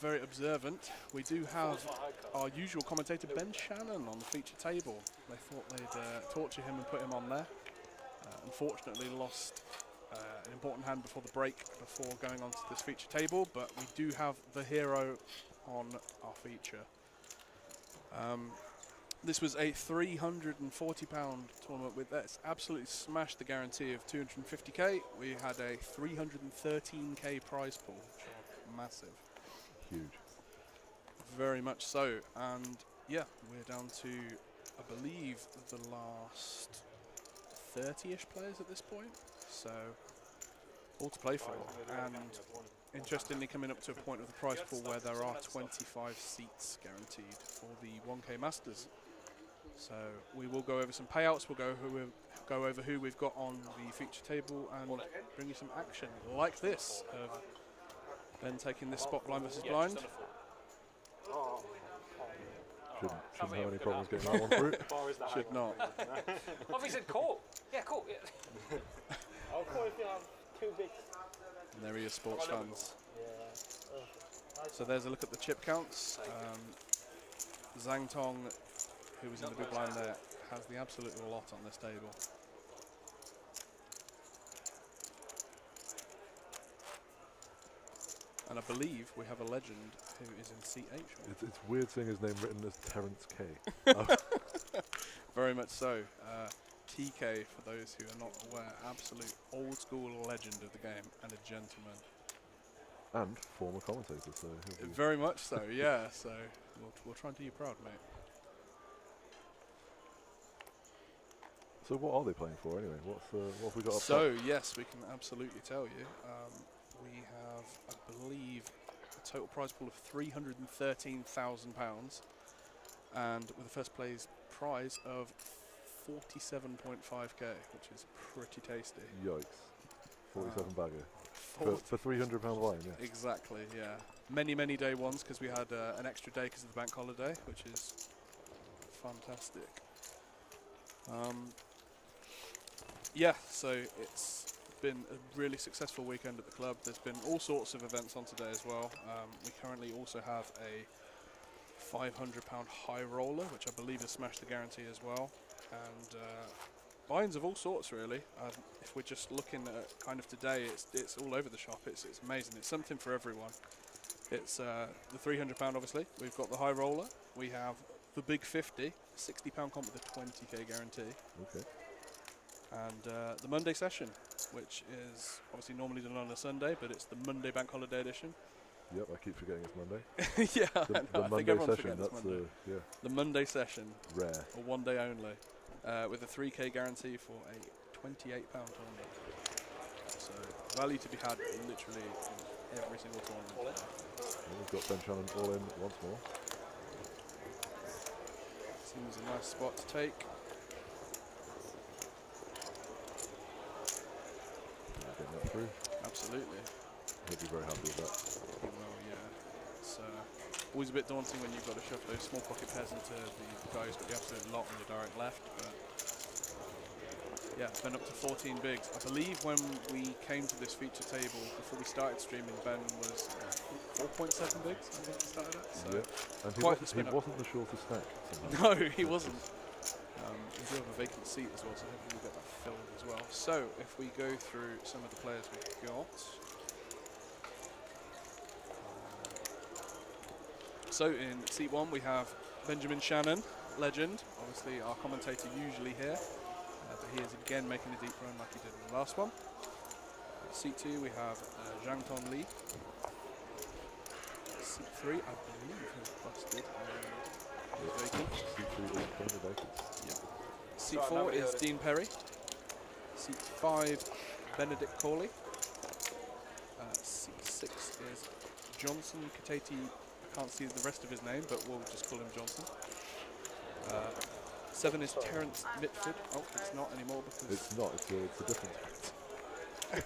very observant. We do have our usual commentator, Ben Shannon, on the feature table. They thought they'd torture him and put him on there. Unfortunately lost an important hand before the break, before going on to this feature table, but we do have the hero on our feature. This was a £340 tournament with that's absolutely smashed the guarantee of 250k. We had a 313k prize pool, which are massive. Huge. Very much so. And yeah, we're down to, I believe, the last 30-ish players at this point. So all to play for. And interestingly, coming up to a point of the prize pool where there are 25 seats guaranteed for the 1K Masters. So we will go over some payouts, we'll go over who we've got on the feature table and bring you some action like this of Ben taking this spot blind versus blind. Shouldn't have any problems getting that one through. Should not. Oh, he said cool. Yeah, cool. Yeah. I'll call if you have too big. And there he is, sports fans. So there's a look at the chip counts. Zhang Tong, who was in the big blind there, has the absolute lot on this table. And I believe we have a legend who is in seat H. It's weird seeing his name written as Terrence K. Very much so. TK, for those who are not aware, absolute old school legend of the game and a gentleman. And former commentator, so very much so, yeah. So we'll try and do you proud, mate. So what are they playing for anyway? What have we got up So top? yes, we can absolutely tell you. We have, I believe, a total prize pool of £313,000, and with a first place prize of 47.5k, which is pretty tasty. Yikes. 47 bagger. For £300 line, yeah. Exactly, yeah. Many day ones, because we had an extra day because of the bank holiday, which is fantastic. Yeah, so it's been a really successful weekend at the club. There's been all sorts of events on today as well. We currently also have a £500 high roller, which I believe has smashed the guarantee as well. And buy-ins of all sorts, really. If we're just looking at kind of today, it's all over the shop. It's amazing. It's something for everyone. It's the £300, obviously. We've got the high roller. We have the big 50, £60 comp with a 20k guarantee. Okay. And the Monday session, which is obviously normally done on a Sunday, but it's the Monday bank holiday edition. Yep, I keep forgetting it's Monday. Yeah, the I Monday think everyone session, forgets that's Monday. yeah. The Monday session. Rare. Or 1 day only, with a 3k guarantee for a £28 tournament. So value to be had literally in every single tournament. And we've got Ben Shannon all in once more. Seems a nice spot to take. Getting that through. Absolutely. He'll be very happy with that. He will, yeah. It's always a bit daunting when you've got to shove those small pocket pairs into the guy who's got the absolute lot on your direct left. But yeah, it's been up to 14 bigs. I believe when we came to this feature table before we started streaming, Ben was 4.7 bigs. I think he started at. So yeah. And he wasn't the shortest stack. No, he wasn't. We do have a vacant seat as well, so hopefully we'll get that filled as well. So if we go through some of the players we've got. So in seat 1 we have Benjamin Shannon, legend, obviously our commentator usually here, but he is again making a deep run like he did in the last one. Seat 2 we have Zhang Tong Li. Seat 3 I believe has busted and is vacant. Seat 3 is currently vacant. Yep. Seat 4 is Dean Perry. Seat 5 Benedict Corley. Seat 6 is Johnson Katati. Can't see the rest of his name, but we'll just call him Johnson. 7 is Terrence Mitford. Oh, it's not anymore because... It's not, it's a different...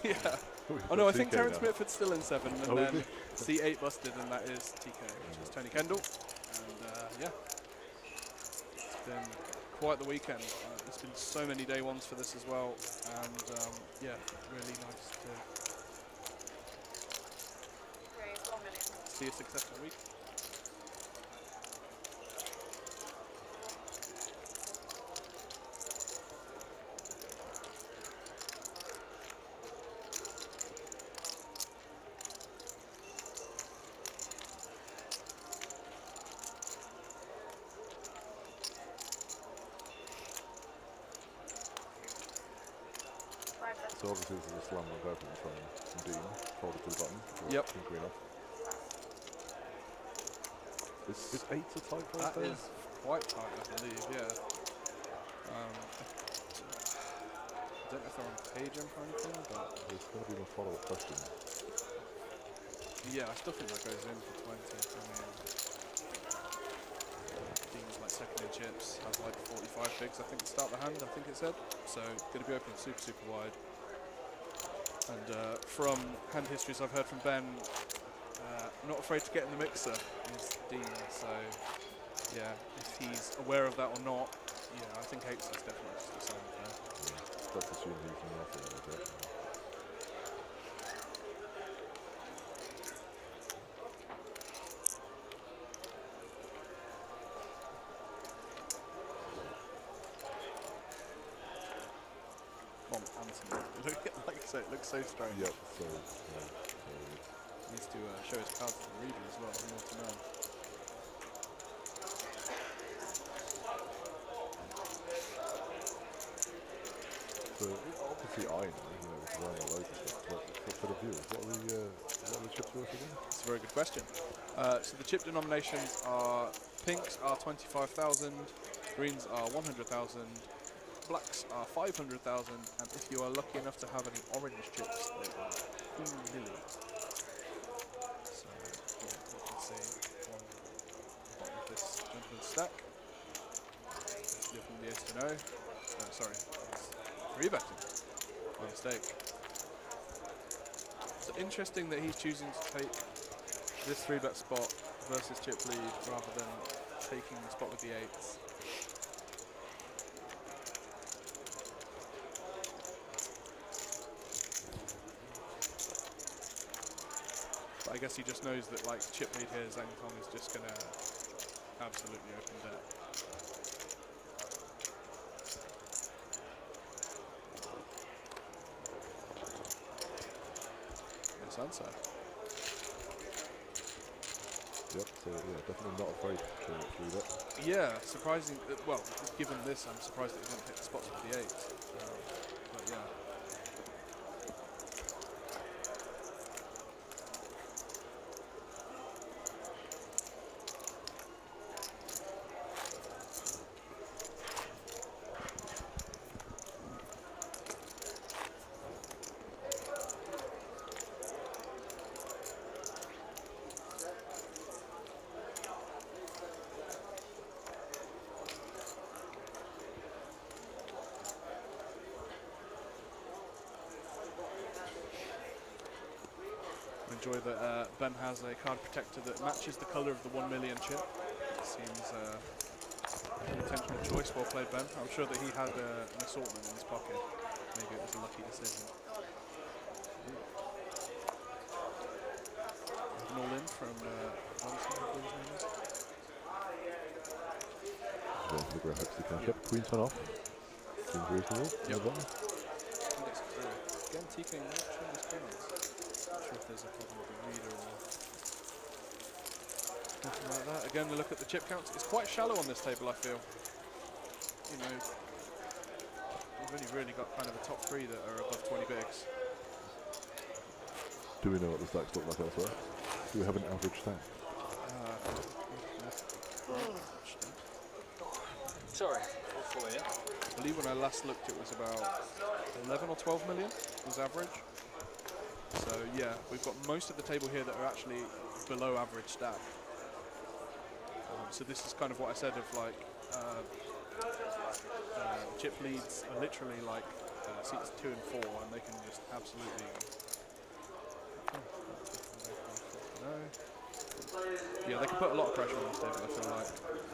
yeah. Oh no, I think Terrence Mitford's still in 7, and then C8 busted, and that is TK, which is Tony Kendall. And yeah, it's been quite the weekend. There's been so many day ones for this as well, and yeah, really nice to see a successful week. So obviously this is a slam and open from Dean, folded to the button. Yep. Green off. Is 8 a tight fold That there? is quite tight, I believe, yeah. I don't know if they're on page jump or anything, but There's going to be a follow-up question. yeah, I still think that goes in for 20. I mean, Dean's like second in chips, has like 45 bigs, I think, to start the hand, I think it said. So, going to be opening super, super wide. And from hand histories I've heard from Ben, not afraid to get in the mixer is Dean. So, yeah, if he's aware of that or not, yeah, I think 8's is definitely just the same there. Yeah. Let's assume he's nothing with it. Like I say, it looks so strange. Yep, so He needs to show his cards to the reader as well, more to know. obviously I know, because I know loads of stuff, but for the viewers, what are the chips worth again? That's a very good question. So the chip denominations are, pinks are 25,000, greens are 100,000, blacks are 500,000, and if you are lucky enough to have any orange chips, they are 2 million. So, yeah, you can see on the bottom of this gentleman's stack. Looking the yes to no. Sorry, it's 3-betting. My mistake. So interesting that he's choosing to take this 3-bet spot versus chip lead rather than taking the spot with the 8s. But I guess he just knows that, like, chip lead here, Zhang Tong is just going to absolutely open debt. Yes, answer. Yep, so yeah, definitely not afraid to do that. Yeah, surprising. Well, given this, I'm surprised that he didn't hit the spots with the 8. But yeah. Enjoy that Ben has a card protector that matches the colour of the 1 million chip. It seems an intentional choice. Well played, Ben. I'm sure that he had an assortment in his pocket. Maybe it was a lucky decision. An all in from Robinson, I believe his name is. Going for the graphics to catch up. Queen's one off. Seems reasonable. Yep. No button. Index is through. Again, TK no change cards. Not sure if there's a problem with the reader or nothing like that. Again, a look at the chip counts. It's quite shallow on this table, I feel. You know, we've only really got kind of a top 3 that are above 20 bigs. Do we know what the stacks look like elsewhere? Do we have an average stack? Sorry, all for you. I believe when I last looked it was about 11 or 12 million was average. So yeah, we've got most of the table here that are actually below average stack. So this is kind of what I said of like chip leads are literally like seats 2 and 4 and they can just absolutely yeah, they can put a lot of pressure on this table, I feel like.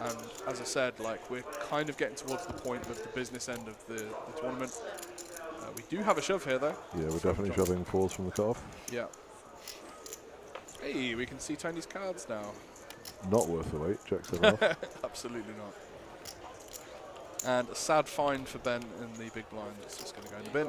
And as I said, like we're kind of getting towards the point of the business end of the tournament. We do have a shove here though. Yeah, we're definitely shoving 4s from the cutoff. Yeah. Hey, we can see Tony's cards now. Not worth the wait. Jack 7 off. Absolutely not. And a sad find for Ben in the big blind. It's just going to go in the bin.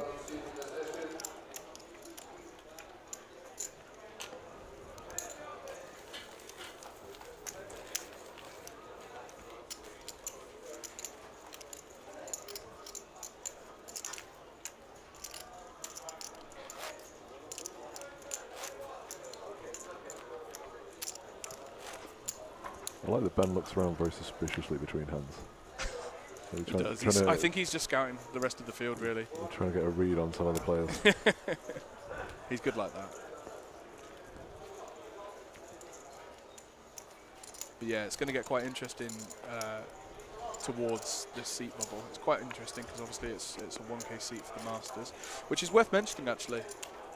I like that Ben looks around very suspiciously between hands. So He does. I think he's just scouting the rest of the field, really. Trying to get a read on some of the players. He's good like that. But yeah, it's going to get quite interesting towards this seat bubble. It's quite interesting because obviously it's a 1K seat for the Masters, which is worth mentioning actually.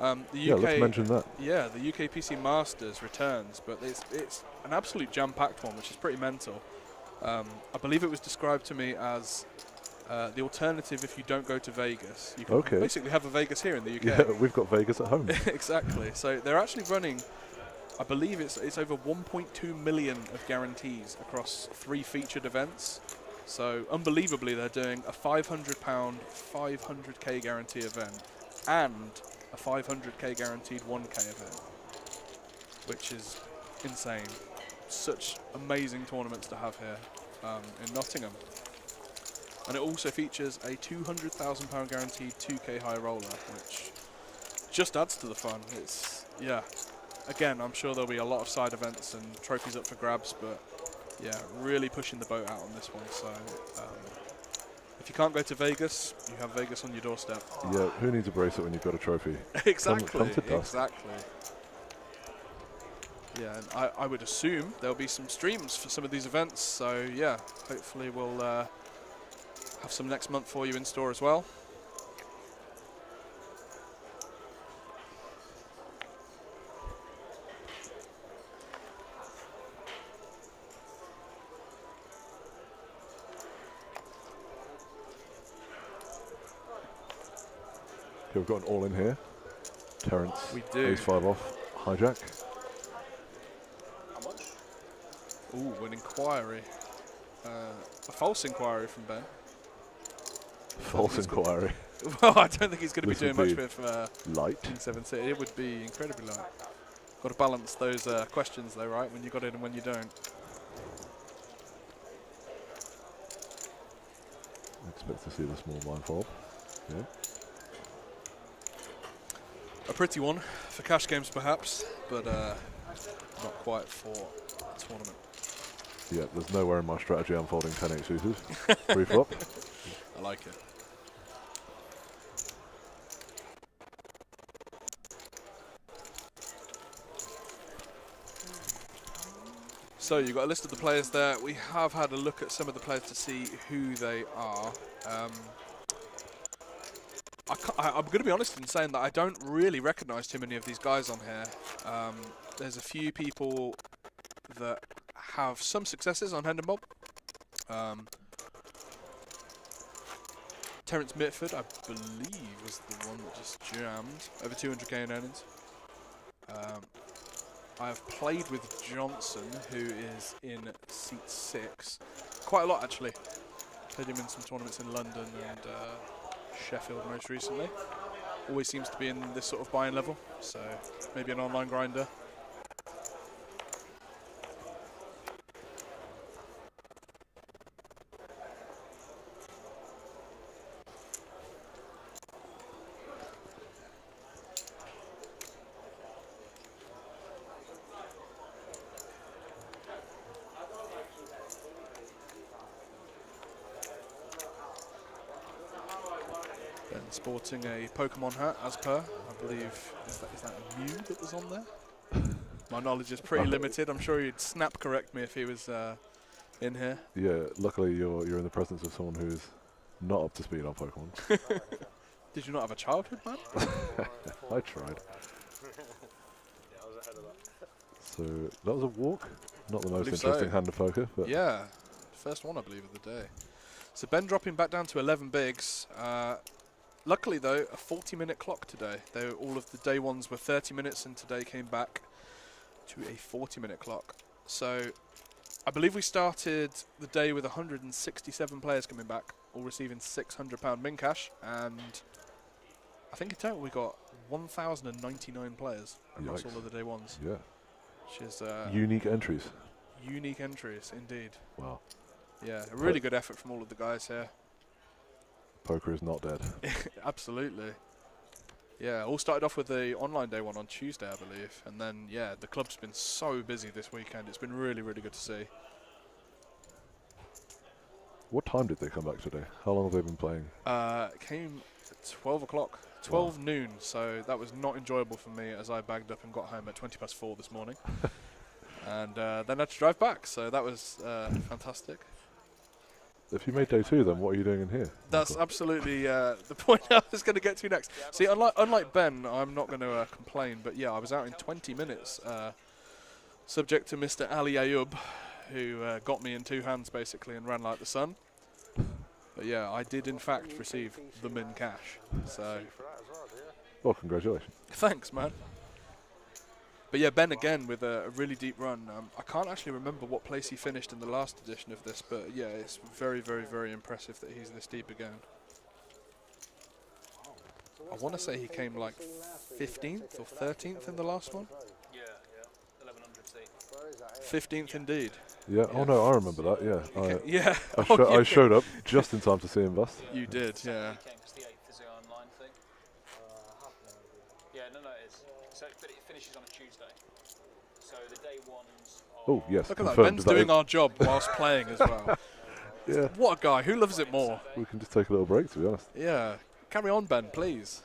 The UK, let's mention that. Yeah, the UKPC Masters returns, but it's an absolute jam-packed one, which is pretty mental. I believe it was described to me as the alternative if you don't go to Vegas. You can basically have a Vegas here in the UK. Yeah, we've got Vegas at home. Exactly. So they're actually running, I believe it's over 1.2 million of guarantees across 3 featured events. So unbelievably, they're doing a £500, 500k guarantee event and a 500k guaranteed 1k event, which is insane. Such amazing tournaments to have here in Nottingham. And it also features a £200,000 guaranteed 2k high roller, which just adds to the fun. It's, yeah, again, I'm sure there'll be a lot of side events and trophies up for grabs, but yeah, really pushing the boat out on this one. So if you can't go to Vegas, you have Vegas on your doorstep. Yeah, who needs a bracelet when you've got a trophy? Exactly, come to dust. Exactly. Yeah, and I would assume there'll be some streams for some of these events, so yeah, hopefully we'll have some next month for you in store as well. Okay, we've got an all in here. Terrence, We do. ace 5 off, hijack. How much? Ooh, an inquiry. A false inquiry from Ben. False inquiry. Well, I don't think he's going to be This doing would much be with light. King 7 City. It would be incredibly light. Got to balance those questions though, right? When you got it and when you don't. Expect to see the small blind fold. Yeah. A pretty one for cash games perhaps, but not quite for a tournament. Yeah, there's nowhere in my strategy I'm folding 10-8 suited. Pre-flop. I like it. So you've got a list of the players there. We have had a look at some of the players to see who they are. I'm going to be honest in saying that I don't really recognise too many of these guys on here. There's a few people that have some successes on Hand and Bob. Terence Mitford, I believe, was the one that just jammed. Over 200k in earnings. I have played with Johnson, who is in seat 6. Quite a lot, actually. Played him in some tournaments in London and Sheffield most recently. Always seems to be in this sort of buy-in level, so maybe an online grinder. Sporting a Pokemon hat, as per. I believe, is that a Mew that was on there? My knowledge is pretty limited. I'm sure he'd snap correct me if he was in here. Yeah, luckily you're in the presence of someone who's not up to speed on Pokemon. Did you not have a childhood, man? I tried. Yeah, I was ahead of that. So that was a walk. Not the most Believe interesting so. hand of poker, but Yeah, first one I believe of the day. So Ben dropping back down to 11 bigs. Luckily though, a 40-minute clock today. All of the day ones were 30 minutes and today came back to a 40-minute clock. So I believe we started the day with 167 players coming back, all receiving £600 min cash, and I think in total we got 1,099 players across all of the day ones. Yeah. Which is unique entries. Unique entries, indeed. Wow. Yeah, a really good effort from all of the guys here. Poker is not dead. Absolutely. Yeah, all started off with the online day one on Tuesday, I believe. And then, yeah, the club's been so busy this weekend. It's been really, really good to see. What time did they come back today? How long have they been playing? Came at 12 o'clock. 12 noon, so that was not enjoyable for me as I bagged up and got home at 4:20 this morning. And then I had to drive back, so that was fantastic. If you made day 2, then what are you doing in here? That's absolutely the point I was going to get to next. See, unlike Ben, I'm not going to complain, but yeah, I was out in 20 minutes, subject to Mr. Ali Ayoub, who got me in 2 hands basically and ran like the sun. But yeah, I did in fact receive the min cash. So, Well, congratulations. thanks, man. But yeah, Ben again with a really deep run. I can't actually remember what place he finished in the last edition of this, but yeah, it's very, very, very impressive that he's this deep again. I want to say he came like 15th or 13th in the last one. Yeah, 1100 seat. 15th indeed. Yeah. Oh no, I remember that. Yeah. Okay. Yeah. I showed up just in time to see him bust. You did, yeah. Because the 8th is the online thing. Yeah, no, it is. So, but it finishes on a Tuesday. So the day ones are... Oh yes. Look at that. confirmed. Ben's doing our job whilst playing as well. Yeah. What a guy. Who loves it more? We can just take a little break, to be honest. Yeah. Carry on, Ben, please.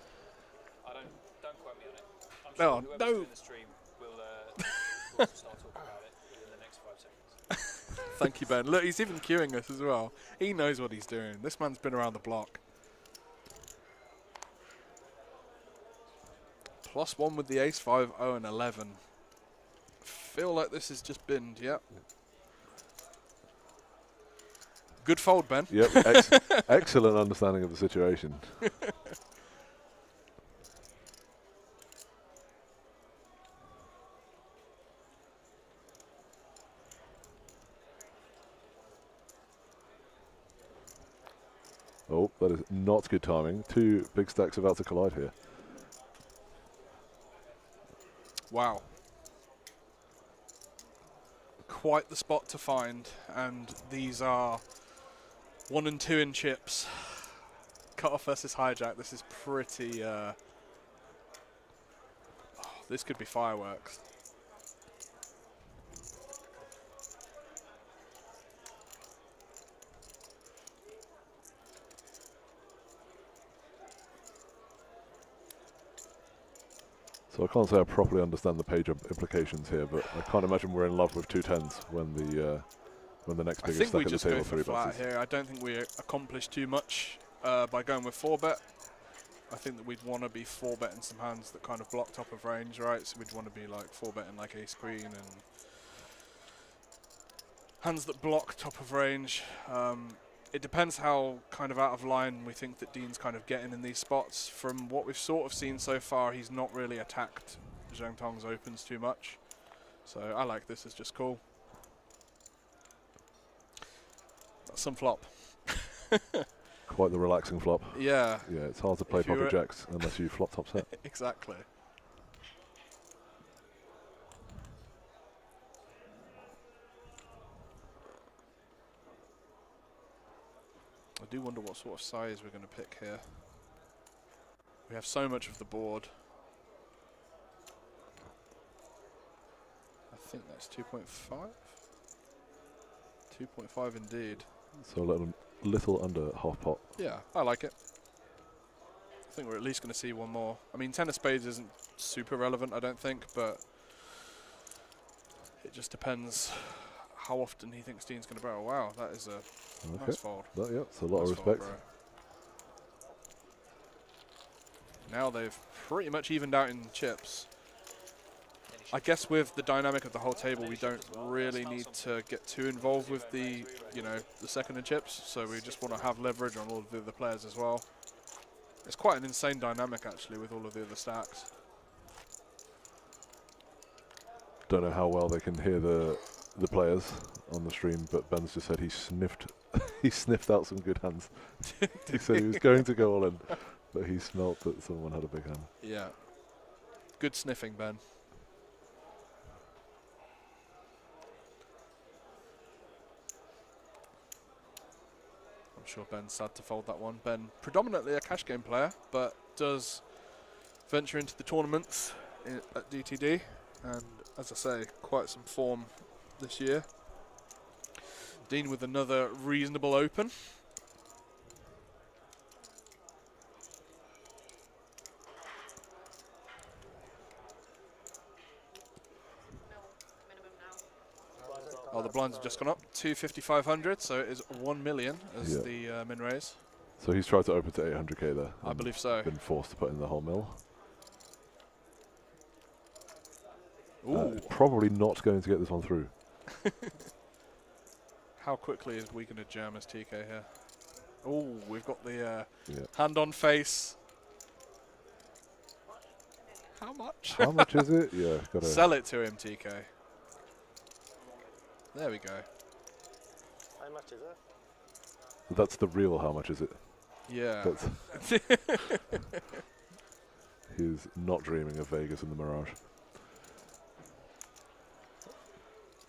Don't quote me on it. I'm No, sure whoever's no. doing the stream will start talking about it within the next 5 seconds. Thank you, Ben. Look, he's even queuing us as well. He knows what he's doing. This man's been around the block. +1 with the ace, 5, 0 and 11. Feel like this has just binned, yep. Good fold, Ben. Yep. Excellent understanding of the situation. Oh, that is not good timing. 2 big stacks about to collide here. Wow. Quite the spot to find, and these are 1 and 2 in chips. Cut off versus hijack. This is pretty. This could be fireworks. So I can't say I properly understand the page implications here, but I can't imagine we're in love with 2 10s when the next I biggest think stack we at the just go table for 3 flat boxes. here. I don't think we accomplished too much by going with 4-bet. I think that we'd want to be 4-betting some hands that kind of block top of range, right? So we'd want to be like 4-betting like ace queen and hands that block top of range. It depends how kind of out of line we think that Dean's kind of getting in these spots. From what we've sort of seen so far, he's not really attacked Zheng Tong's opens too much. So I like this, it's just cool. That's some flop. Quite the relaxing flop. Yeah. Yeah, it's hard to play If you pocket were- jacks unless you flop top set. Exactly. I do wonder what sort of size we're going to pick here. We have so much of the board. I think that's 2.5. 2.5 indeed. So a little under half pot. Yeah, I like it. I think we're at least going to see one more. I mean, 10 of spades isn't super relevant, I don't think, but it just depends how often he thinks Dean's going to barrel. Wow, that is a nice fold. Yeah, it's a lot of Nice fold, respect. bro. Now they've pretty much evened out in chips. I guess with the dynamic of the whole table, we don't really need to get too involved with the, the second in chips. So we just want to have leverage on all of the other players as well. It's quite an insane dynamic actually with all of the other stacks. Don't know how well they can hear the players on the stream, but Ben's just said he sniffed he sniffed out some good hands. He said he was going to go all in, but he smelt that someone had a big hand. Yeah. Good sniffing, Ben. I'm sure Ben's sad to fold that one. Ben, predominantly a cash game player, but does venture into the tournaments at DTD, and as I say, quite some form this year. Dean with another reasonable open. Oh, the blinds have just gone up. 250,500, so it is 1 million as the min raise. So he's tried to open to 800k there. I believe so. Been forced to put in the whole mill. Ooh. Probably not going to get this one through. How quickly is we going to jam as TK here? Oh, we've got the hand on face. How much? How much is it? Yeah, gotta sell it to him, TK. There we go. How much is it? That's the real how much is it? Yeah. He's not dreaming of Vegas and the Mirage.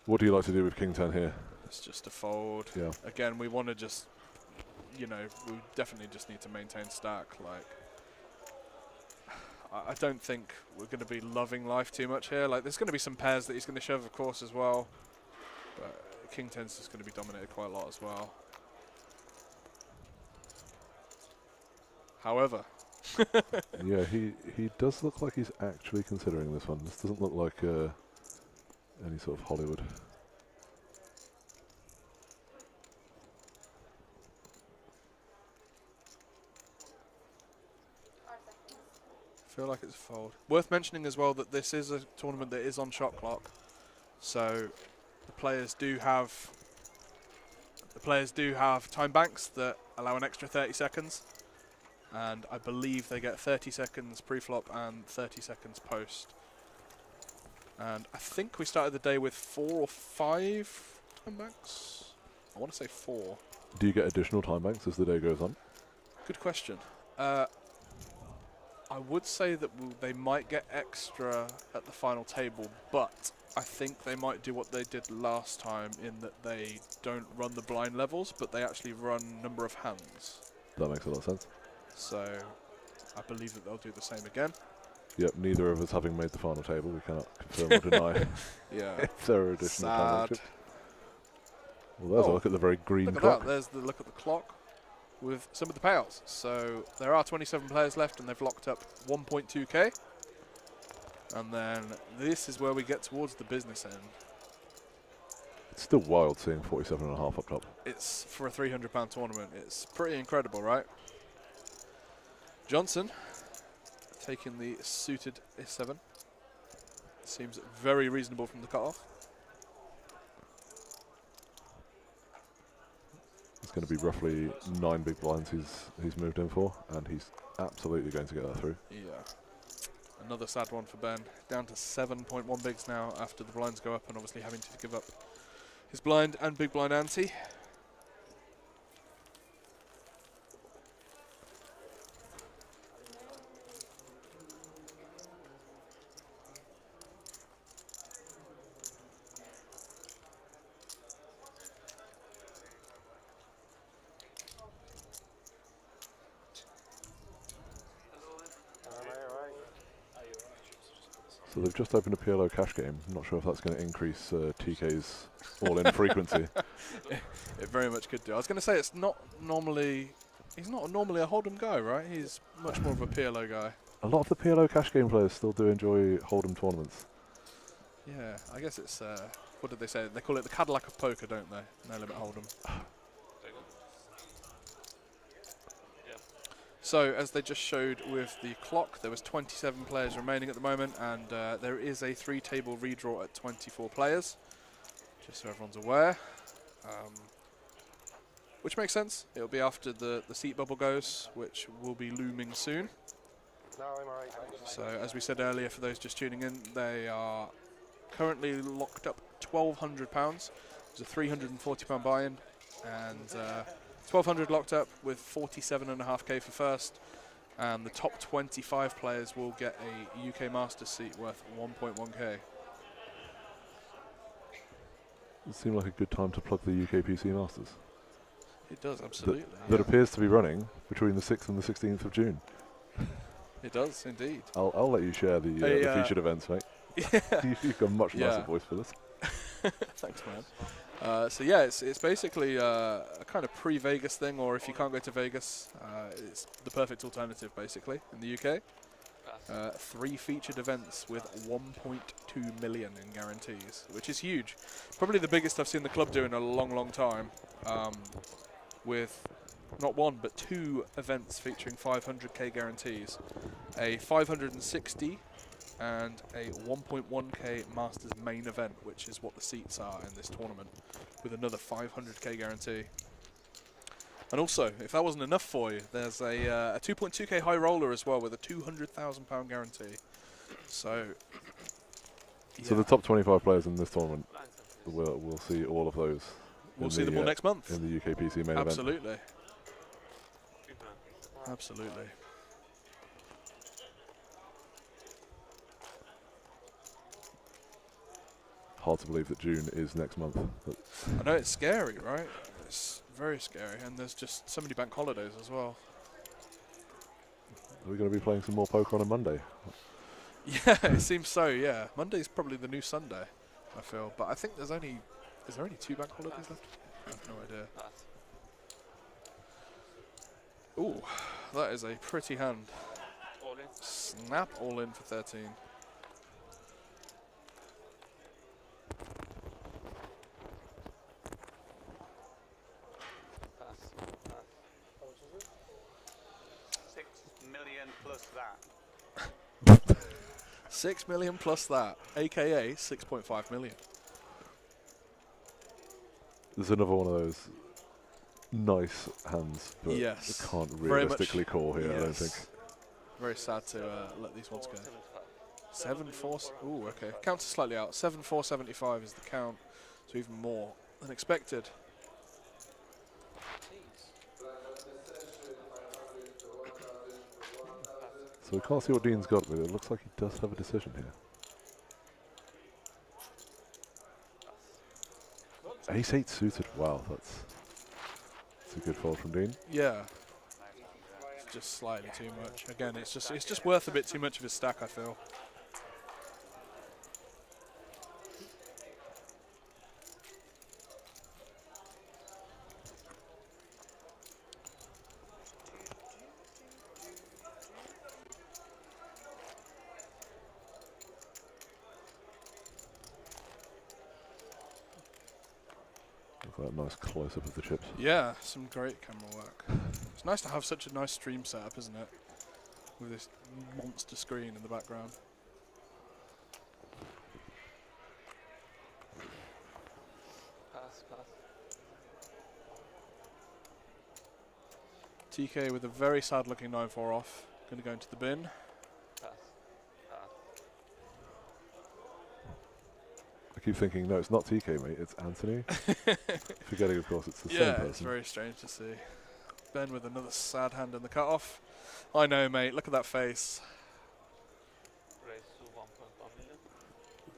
What do you like to do with King 10 here? It's just a fold. Yeah. Again, we want to just, you know, we definitely just need to maintain stack. Like, I don't think we're going to be loving life too much here. Like, there's going to be some pairs that he's going to shove, of course, as well. But King 10's just going to be dominated quite a lot as well. However. Yeah, he does look like he's actually considering this one. This doesn't look like any sort of Hollywood. Feel like it's a fold. Worth mentioning as well that this is a tournament that is on shot clock, so the players do have time banks that allow an extra 30 seconds, and I believe they get 30 seconds pre-flop and 30 seconds post. And I think we started the day with 4 or 5 time banks. I want to say 4. Do you get additional time banks as the day goes on? Good question. I would say that they might get extra at the final table, but I think they might do what they did last time in that they don't run the blind levels, but they actually run number of hands. That makes a lot of sense. So I believe that they'll do the same again. Yep, neither of us having made the final table, we cannot confirm or deny if there are additional time banks. Well, there's a look at the very green look clock. At that. There's the look at the clock with some of the payouts. So there are 27 players left, and they've locked up 1.2k. And then this is where we get towards the business end. It's still wild seeing 47.5 up top. It's for a £300 tournament. It's pretty incredible, right? Johnson taking the suited A7. Seems very reasonable from the cutoff. It's going to be roughly 9 big blinds he's moved in for, and he's absolutely going to get that through. Yeah. Another sad one for Ben. Down to 7.1 bigs now after the blinds go up, and obviously having to give up his blind and big blind ante. So they've just opened a PLO cash game. I'm not sure if that's going to increase TK's all-in frequency. It very much could do. I was going to say he's not normally a Hold'em guy, right? He's much more of a PLO guy. A lot of the PLO cash game players still do enjoy Hold'em tournaments. Yeah, I guess it's, what did they say? They call it the Cadillac of poker, don't they? No Limit Hold'em. So, as they just showed with the clock, there was 27 players remaining at the moment, and there is a 3-table redraw at 24 players, just so everyone's aware. Which makes sense. It'll be after the seat bubble goes, which will be looming soon. No, I'm alright. So, as we said earlier, for those just tuning in, they are currently locked up £1,200. It's a £340 buy-in, and 1,200 locked up with 47.5k for first. And the top 25 players will get a UK Masters seat worth 1.1k. It seemed like a good time to plug the UKPC Masters. It does, absolutely. That appears to be running between the 6th and the 16th of June. It does, indeed. I'll let you share the featured events, mate. Yeah. You've got a much nicer voice for this. Thanks, man. So yeah, it's basically a kind of pre-Vegas thing, or if you can't go to Vegas, it's the perfect alternative, basically, in the UK. 3 featured events with 1.2 million in guarantees, which is huge. Probably the biggest I've seen the club do in a long, long time, with not 1 but 2 events featuring 500k guarantees, a 560 and a 1.1k Masters main event, which is what the seats are in this tournament, with another 500k guarantee. And also, if that wasn't enough for you, there's a 2.2k high roller as well with a £200,000 guarantee. So, So the top 25 players in this tournament, we'll see all of those. We'll see them all next month. In the UKPC main event. Absolutely. Absolutely. Hard to believe that June is next month. I know, it's scary, right? It's very scary, and there's just so many bank holidays as well. Are we going to be playing some more poker on a Monday? Yeah, it seems so, yeah. Monday's probably the new Sunday, I feel. But I think there's only... Is there only 2 bank holidays left? I have no idea. Ooh, that is a pretty hand. All in. Snap all in for 13. How much is it? 6 million plus that. 6 million plus that, aka 6.5 million. There's another one of those nice hands, but Yes. it can't Very realistically call here, I don't Yes. think. Very sad to let these ones go. 7-4. Ooh, okay. Counts are slightly out. 7-4-75 is the count, so even more than expected. So we can't see what Dean's got, but it looks like he does have a decision here. Ace-8 suited. Wow, that's a good fold from Dean. Yeah. It's just slightly too much. Again, it's just worth a bit too much of his stack, I feel. Look at that nice close-up of the chips. Yeah, some great camera work. It's nice to have such a nice stream setup, isn't it? With this monster screen in the background. Pass. TK with a very sad looking 9-4 off. Going to go into the bin. Pass. I keep thinking, no, it's not TK, mate, it's Anthony. Forgetting, of course, it's the same Yeah, person. it's very strange to see. Ben with another sad hand in the cut-off. I know, mate. Look at that face. Raise to 1.1 million.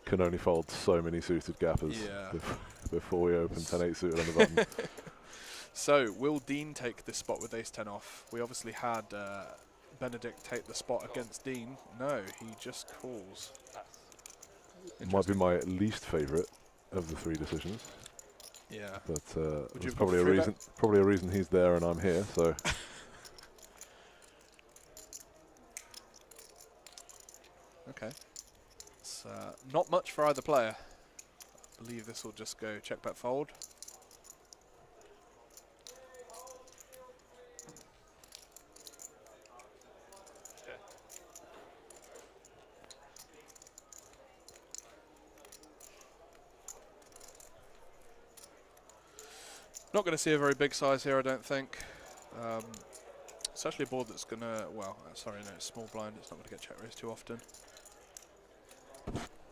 Can only fold so many suited gappers Yeah. before we open 10-8 suited on the button. So, will Dean take this spot with ace-10 off? We obviously had Benedict take the spot against Dean. No, he just calls. Pass. Might be my least favourite of the 3 decisions, Yeah. but you there's have probably a gone reason. Probably a reason he's there and I'm here. So Okay. It's not much for either player. I believe this will just go check, bet, fold. Not going to see a very big size here, I don't think. It's actually a board that's going to, well, sorry, no, it's small blind. It's not going to get check raised too often.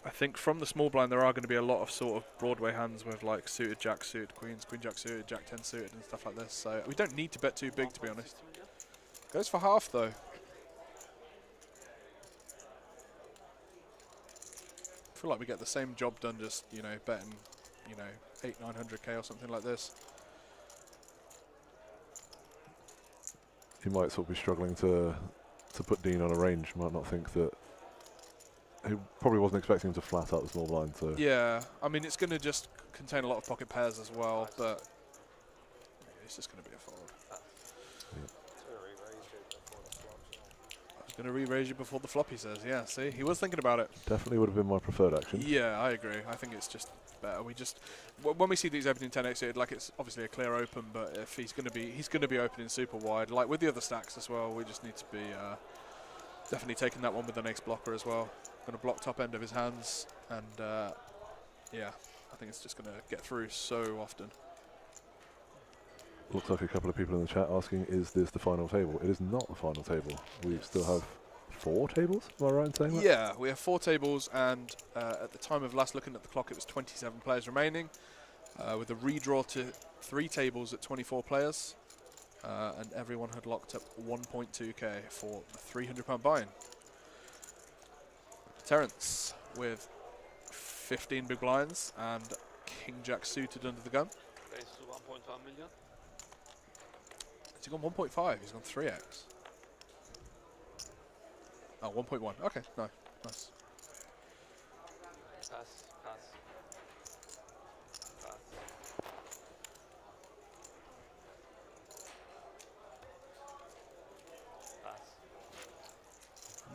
I think from the small blind there are going to be a lot of sort of Broadway hands with like suited jack, suited queens, queen jack suited, jack 10 suited and stuff like this. So we don't need to bet too big, to be honest. Goes for half though. I feel like we get the same job done just, you know, betting, you know, 800-900k or something like this. He might sort of be struggling to put Dean on a range. Might not think that. He probably wasn't expecting him to flat out the small blind. So Yeah, I mean it's going to just contain a lot of pocket pairs as well, but it's just going to be a fold. I was going to re-raise you before the flop, he says. Yeah, see, he was thinking about it. definitely would have been my preferred action. Yeah, I agree. I think it's just better. We just when we see these opening 10x, like it's obviously a clear open, but if he's going to be opening super wide, like with the other stacks as well. We just need to be definitely taking that one with an ace blocker as well. Going to block top end of his hands, and yeah, I think it's just going to get through so often. Looks like a couple of people in the chat asking, is this the final table? It is not the final table. We still have 4 tables, am I right in saying that? Yeah, we have 4 tables, and at the time of last looking at the clock, it was 27 players remaining, with a redraw to 3 tables at 24 players, and everyone had locked up 1.2k for the £300 buy-in. Terence with 15 big blinds and King Jack suited under the gun. Base is 1.1 million. Has he gone 1.5? He's gone 3x. Oh, 1.1. Okay, no, nice. Pass, pass. Pass. Pass.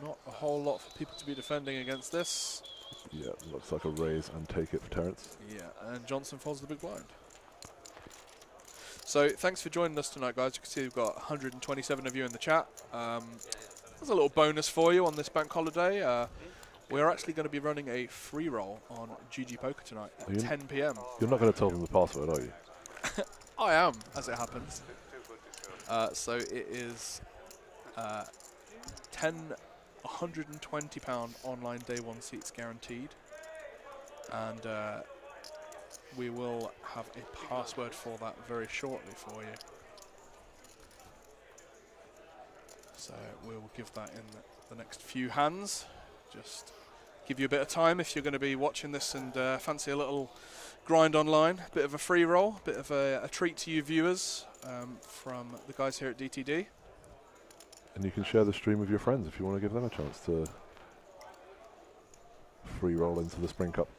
Not a whole lot for people to be defending against this. Yeah, looks like a raise and take it for Terence. Yeah, and Johnson folds the big blind. So thanks for joining us tonight, guys. You can see we've got 127 of you in the chat. There's a little bonus for you on this bank holiday. We're actually going to be running a free roll on GG Poker tonight at 10 p.m. You're not going to tell them the password, are you? I am, as it happens. So it is 10 £120 online day 1 seats guaranteed, and we will have a password for that very shortly for you. So we will give that in the next few hands. Just give you a bit of time if you're going to be watching this and fancy a little grind online. A bit of a free roll, a bit of a treat to you viewers from the guys here at DTD. And you can share the stream with your friends if you want to give them a chance to free roll into the Spring Cup.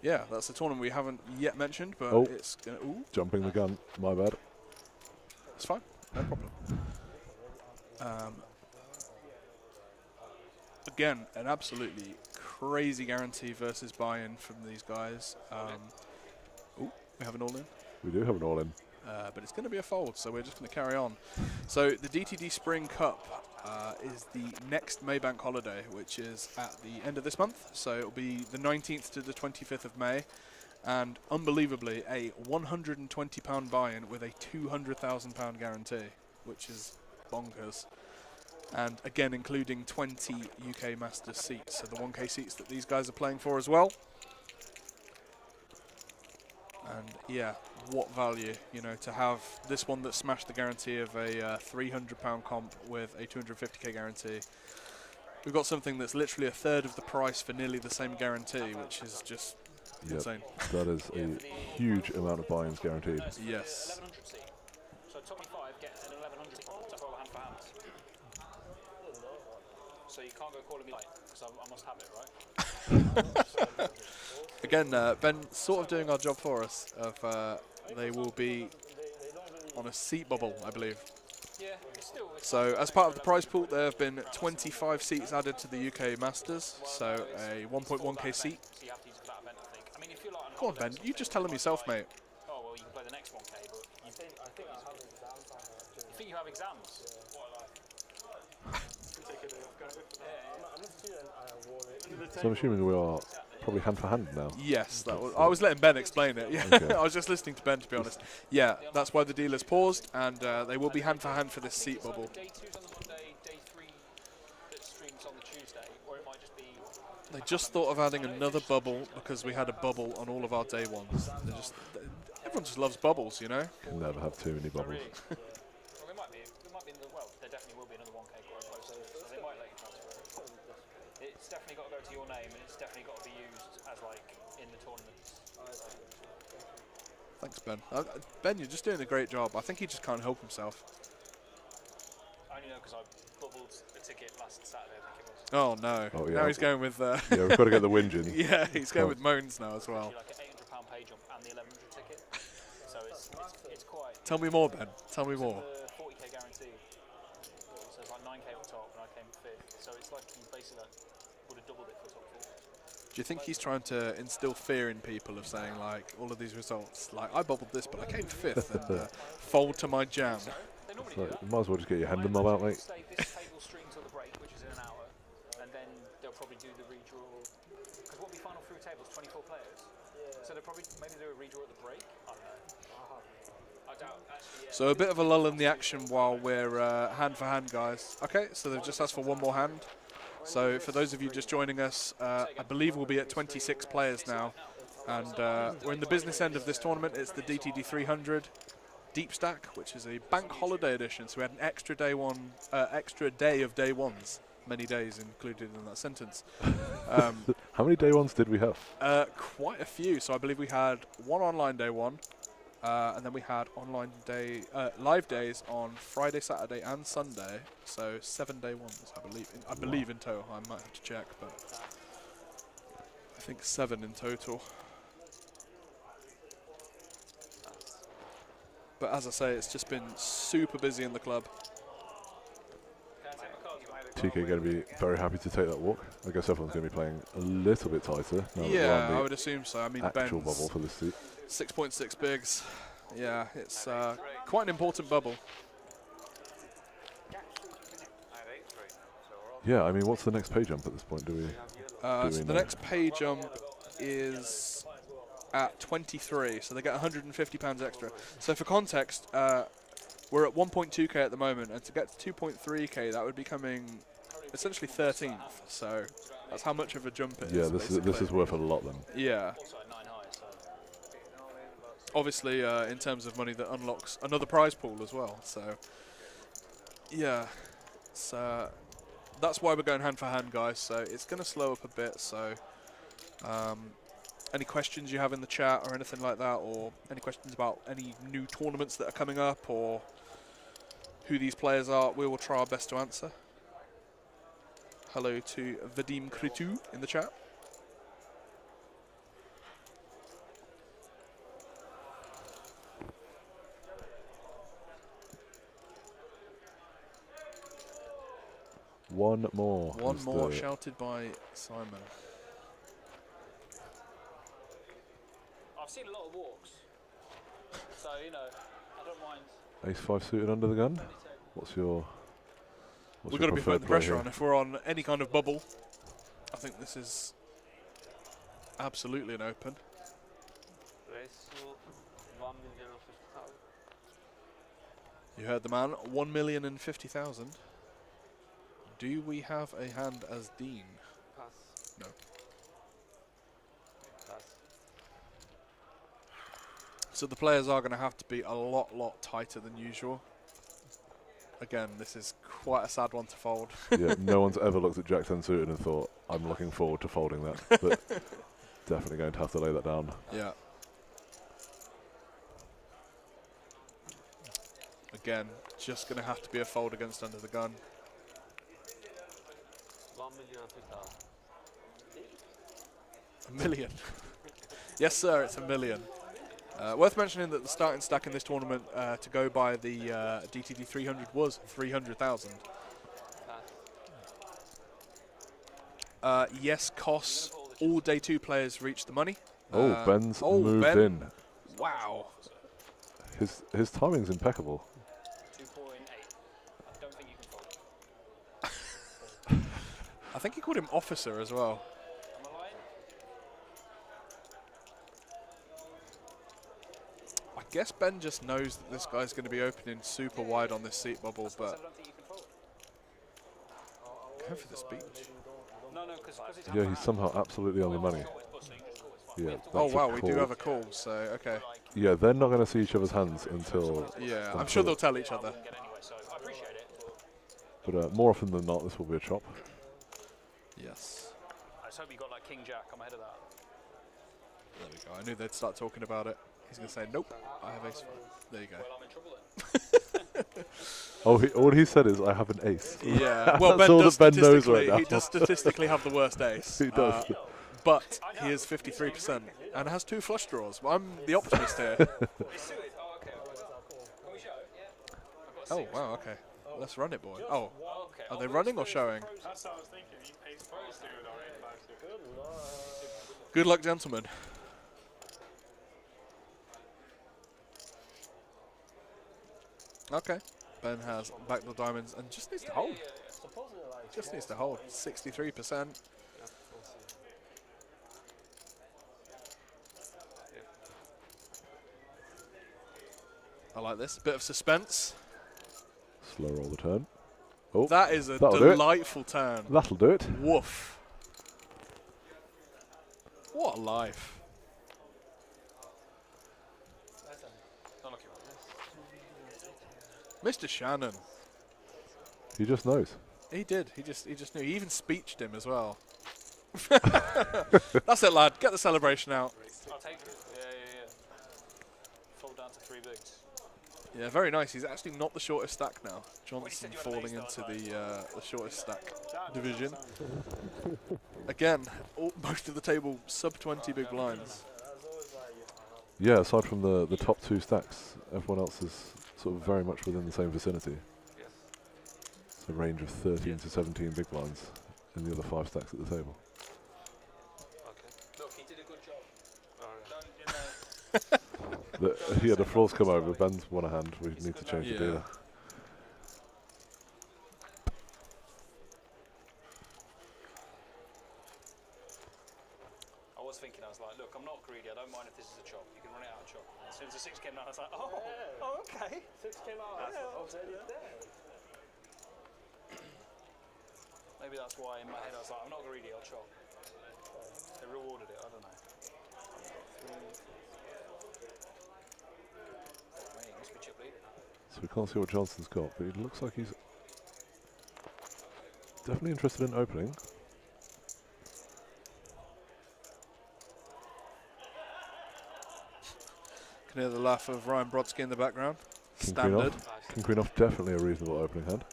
Yeah, that's the tournament we haven't yet mentioned, but Oh. it's gonna, ooh, Jumping the gun, my bad. it's fine, no problem. Again, an absolutely crazy guarantee versus buy-in from these guys. Ooh, we have an all-in. We do have an all-in. But it's going to be a fold, so we're just going to carry on. So the DTD Spring Cup is the next Maybank holiday, which is at the end of this month. So it'll be the 19th to the 25th of May. And unbelievably, a £120 buy-in with a £200,000 guarantee, which is bonkers. And again, including 20 UK Masters seats, so the 1K seats that these guys are playing for as well. And yeah, what value, you know, to have this one that smashed the guarantee of a £300 comp with a 250k guarantee. We've got something that's literally a third of the price for nearly the same guarantee, which is just insane. That is a huge amount of buy-ins guaranteed. Yes. 1100 seat. So 25 get an 1100 seat to roll hand for hand. So you can't go calling me light, because I must have it, right? Again, Ben sort of doing our job for us. They will be on a seat bubble, I believe. Yeah, it's still. So as part of the prize pool, there have been 25 seats added to the UK Masters, so a 1.1k seat. So you have to use that event, I think. I mean, if you're like Go on, Ben, you just tell them yourself, mate. Oh, well, you can play the next 1k, but you think I think I have exams on that. you think you have exams? I'm not feeling I wore it. So I'm assuming we are probably hand for hand now. Yes, that was, I was letting Ben explain it. Yeah, Okay. I was just listening to Ben, to be honest. Yeah, that's why the deal is paused, and they will be hand for hand for this seat bubble. Day 2's on the Monday, day 3 that streams on the Tuesday, or it might just be They just thought of adding another bubble because we had a bubble on all of our day ones. Everyone just loves bubbles, you know? Can never have too many Not bubbles. really. Well, there might be well, there definitely will be another 1K quite close, so they might let you transfer it. It's definitely got to go to your name, and it's definitely got to be used as like in the tournaments. Thanks, Ben. Ben, you're just doing a great job. I think he just can't help himself. I only know because I bubbled a ticket last Saturday, I think it was. Oh, no. Oh, yeah. Now he's going with... Yeah, we've got to get the whinge in. yeah, he's going with moans now as well. Actually, like an £800 pay jump and the 1100 ticket, so it's quite. Tell me more, Ben. Tell me more. The 40k guarantee, so it's like 9k up top, and I came 5th. So it's like he basically would have doubled it for top 4. Do you think he's trying to instill fear in people of saying, like, all of these results? Like, I bubbled this, but I came 5th and fold to my jam. They normally So do that. you might as well just get your hand in my mouth, mate. This table stream till the break, which is in an hour, and then they'll probably do the redraw. Because what will be final through table is 24 players. So they'll probably maybe do a redraw at the break. I don't know. I doubt. Actually, yeah. So a bit of a lull in the action while we're hand for hand, guys. Okay, so they've just asked for one more hand. So for those of you just joining us, I believe we'll be at 26 players now. And we're in the business end of this tournament. It's the DTD300 Deepstack, which is a bank holiday edition. So we had an extra extra day of day ones. Many days included in that sentence. How many day ones did we have? Quite a few. So I believe we had one online day one. And then we had live days on Friday, Saturday, and Sunday. So 7 day ones, I believe. I believe in total. I might have to check, but I think 7 in total. But as I say, it's just been super busy in the club. TK going to be very happy to take that walk. I guess everyone's going to be playing a little bit tighter. Now that we're Yeah, on the I would assume so. I mean, actual Ben's bubble for this seat. 6.6 bigs. Yeah, it's quite an important bubble. Yeah, I mean, what's the next pay jump at this point? Do we? So the know? next pay jump is at 23, so they get £150 extra. So for context, we're at 1.2k at the moment, and to get to 2.3k, that would be coming essentially 13th. So that's how much of a jump it is. Yeah, this is worth a lot then. Yeah. Also at 9 high, so. Obviously, in terms of money, that unlocks another prize pool as well. So yeah, so that's why we're going hand for hand, guys. So it's going to slow up a bit. So any questions you have in the chat or anything like that, or any questions about any new tournaments that are coming up, or who these players are, we will try our best to answer. Hello to Vadim Kritu in the chat. One more. One more shouted by Simon. I've seen a lot of walks, so you know, I don't mind. Ace-5 suited under the gun. What's your? We've got to be putting the pressure on. If we're on any kind of bubble, I think this is absolutely an open. Raise to 1,050,000. You heard the man. 1,050,000. Do we have a hand as Dean? Pass. No. Pass. So the players are going to have to be a lot tighter than usual. Again, this is quite a sad one to fold. Yeah, no one's ever looked at Jack 10 suited and thought, I'm looking forward to folding that. But definitely going to have to lay that down. Yeah. Again, just going to have to be a fold against under the gun. 1,050,000. $1 million. Yes, sir, it's $1 million. Worth mentioning that the starting stack in this tournament to go by the DTD300 was 300,000. Yes, costs. All day 2 players reached the money. Oh, Ben's moved Ben. in. Wow. His timing's impeccable. 2.8. I don't think you can fold. I think he called him officer as well. Am I lying? I guess Ben just knows that this guy's going to be opening super wide on this seat bubble, I but don't think you can fold. go for the speech. No, because it's Yeah, he's somehow absolutely on the money. Yeah. Oh that's a wow, we do call. have a call. So okay. Yeah, they're not going to see each other's hands until. Yeah, I'm sure they'll tell each other. Get anyway, so I appreciate it. But more often than not, this will be a chop. Yes. I just hope you got like King Jack. I'm ahead of that. There we go. I knew they'd start talking about it. He's going to say, nope, I have ace 5. There you go. Well, I'm in trouble then. Oh, all he said is, I have an ace. Yeah, well, That's all does that Ben knows statistically, right now. he does statistically have the worst ace. He does. But he is 53% and has 2 flush draws. Well, I'm the optimist here. It's suited. Oh, okay. Can we show? Yeah. Oh, wow, okay. Let's run it, boy. Oh, Oh, okay. are they running or showing? That's what I was thinking. You ace 5 suited or ace 5 suited. Good lord. Good luck, gentlemen. Okay. Ben has backdoor diamonds and just needs to hold. Supposedly, like, Just needs to hold. 63%. I like this. Bit of suspense. Slow roll the turn. Oh, That is a that'll do it. delightful turn. That'll do it. Woof. What a life. Unlucky one. Mr. Shannon. He just knows. He did. He just knew. He even speeched him as well. That's it, lad. Get the celebration out. I'll take it. Yeah. Fall down to 3 bigs. Yeah, very nice. He's actually not the shortest stack now. Johnson said you had an falling ace into that the shortest stack division. Again, most of the table sub 20 big blinds. Yeah, aside from the top 2 stacks, everyone else is sort of very much within the same vicinity. Yes. It's a range of 13 to 17 big blinds in the other 5 stacks at the table. Okay. Look, he did a good job. Alright. Yeah, the floors come over. Ben's won a hand. We need to change the Yeah. dealer. I was thinking, I was like, look, I'm not greedy. I don't mind if this is a chop. You can run it out of chop. As soon as the 6 came down, I was like, oh, okay. 6 came out. Maybe that's why in my head I was like, I'm not greedy, I'll chop. They rewarded it, I don't know. Wait, must be chip leader. So we can't see what Johnson's got, but it looks like he's definitely interested in opening. Can hear the laugh of Ryan Brodsky in the background. King Standard. King Queen off, definitely a reasonable opening hand.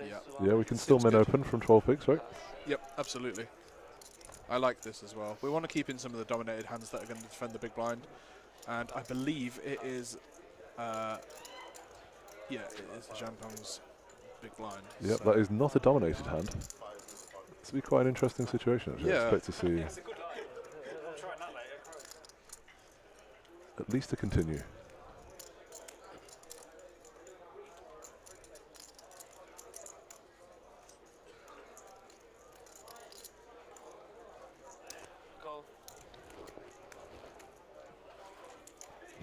Yeah. Yeah, we can still min good. open from 12 pigs, right? Yep, absolutely. I like this as well. We want to keep in some of the dominated hands that are going to defend the big blind. And I believe it is, yeah, it is Zhang Tong's big blind. Yep, so that is not a dominated hand. This will be quite an interesting situation, actually. Yeah. I expect to see It's a good line. I'm trying that later. at least a continue. Call.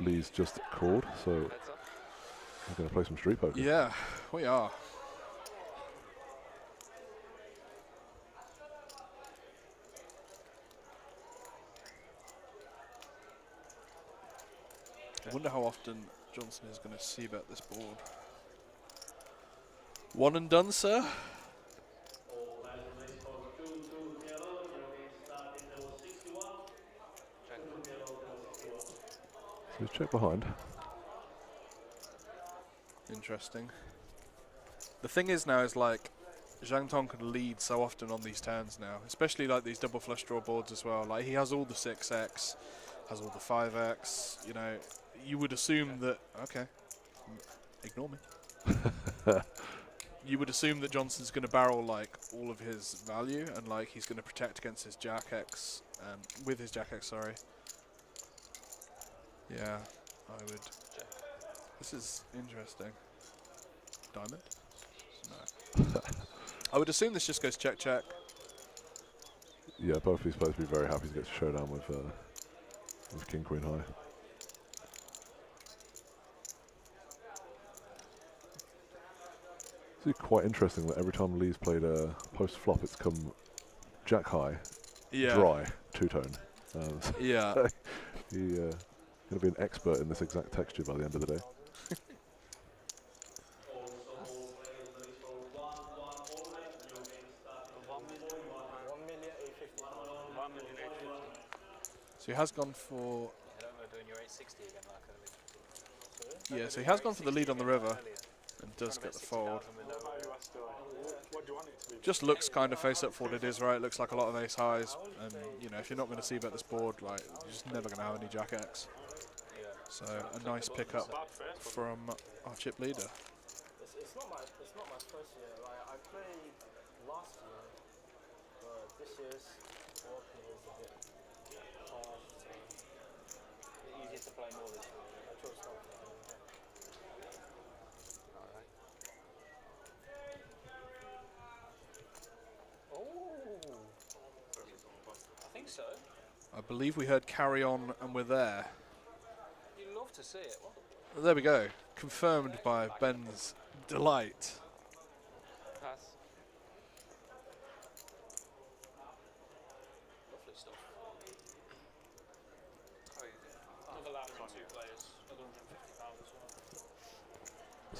Lee's just called, so Heads up. we're going to play some street poker. yeah, we are. I wonder how often Johnson is going to c-bet this board. One and done, sir. Check. So let's check behind. Interesting. The thing is now is like Zhang Tong can lead so often on these turns now, especially like these double flush draw boards as well. Like he has all the 6x, has all the 5x. You know, you would assume that ignore me. You would assume that Johnson's going to barrel like all of his value and like he's going to protect against his Jack X with his Jack X. Sorry. Yeah, I would. This is interesting. Diamond? No. I would assume this just goes check, check. Yeah, both these players would be very happy to get to showdown with King Queen High. It's quite interesting that every time Lee's played a post flop, it's come jack high, Yeah. dry, two-tone. Yeah. He's going to be an expert in this exact texture by the end of the day. So he has gone for. I don't know, doing your 860 again like earlier. Yeah, so he has gone for the lead on the river and does get the fold. What do you want it to be? Just looks kind of face up for what it is, right? Looks like a lot of ace highs, and you know, if you're not going to see bet this board, like, you're just never going to have any jack X. So a nice pickup from our chip leader. It's not my first year. Like, I played last year, but this year's board is a bit hard. Easier to play more this year. I chose not to. Alright. I think so. I believe we heard carry on, and we're there. You'd love to see it. There we go. Confirmed by Ben's delight. Pass. Lovely stuff. How are you doing? Not allowed on 2 players. £150 as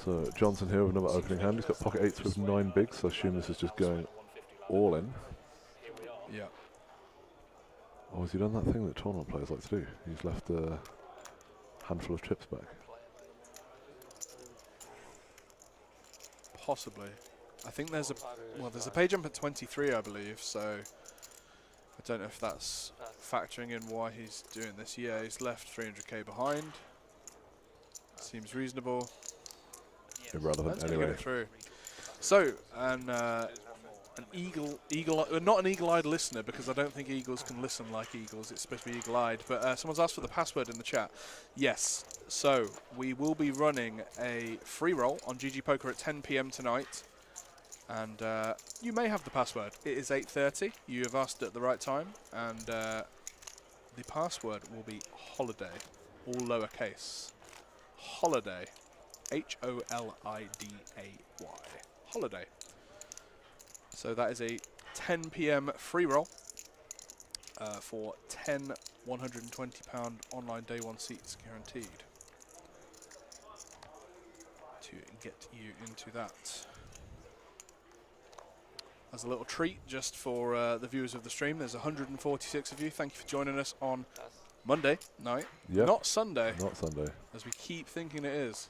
well. So Johnson here with another opening hand. He's got pocket eights with 9 bigs, so I assume this is just going all in. Here we are. Yeah. Or has he done that thing that tournament players like to do? He's left a handful of chips back. Possibly. I think there's a pay jump at 23, I believe, so I don't know if that's factoring in why he's doing this. Yeah, he's left 300k behind. Seems reasonable. Irrelevant That's gonna get anyway. it through. So, an not an eagle-eyed listener, because I don't think eagles can listen like eagles. It's supposed to be eagle-eyed. But someone's asked for the password in the chat. Yes. So we will be running a free roll on GG Poker at 10 p.m. tonight, and you may have the password. It is 8:30. You have asked at the right time, and the password will be holiday, all lowercase. Holiday. HOLIDAY. Holiday. So that is a 10 p.m. free roll for 10 £120 online day one seats guaranteed to get you into that. As a little treat just for the viewers of the stream, there's 146 of you. Thank you for joining us on Monday night, Yep. not Sunday, Not Sunday. as we keep thinking it is.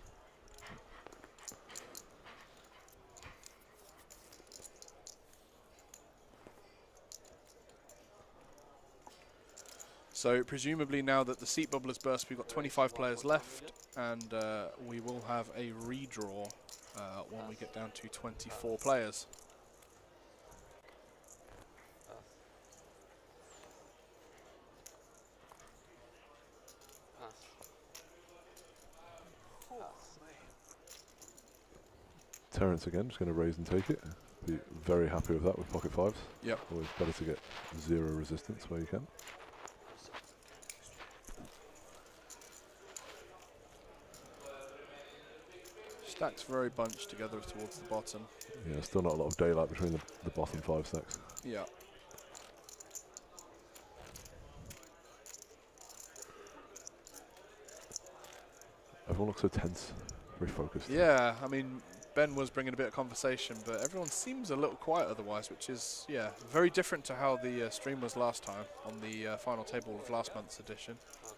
So presumably now that the seat bubble has burst, we've got 25 players left, and we will have a redraw when we get down to 24 players. Terence again, just going to raise and take it. Be very happy with that with pocket fives. Yep. Always better to get 0 resistance where you can. Stacks very bunched together towards the bottom. Yeah, still not a lot of daylight between the bottom 5 stacks. Yeah. Everyone looks so tense, very focused. Yeah, I mean, Ben was bringing a bit of conversation, but everyone seems a little quiet otherwise, which is, yeah, very different to how the stream was last time on the final table of last month's edition. Okay.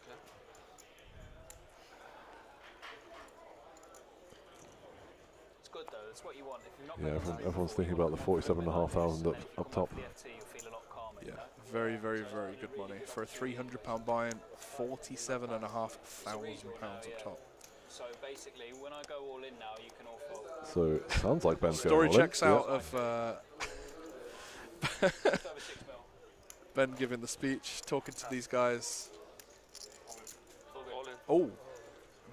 It's good though. That's what you want. If you're not Yeah, playing everyone's thinking about the 47,500 up top. the FT, you'll feel a lot calmer. Yeah, very, very, very good money. For a £300 buy-in, £47,500 up top. So basically, when I go all in now, you can all fold. So it sounds like Ben's Story going all in. checks out of Just over 6 mil. Ben giving the speech, talking to these guys. All in. Oh,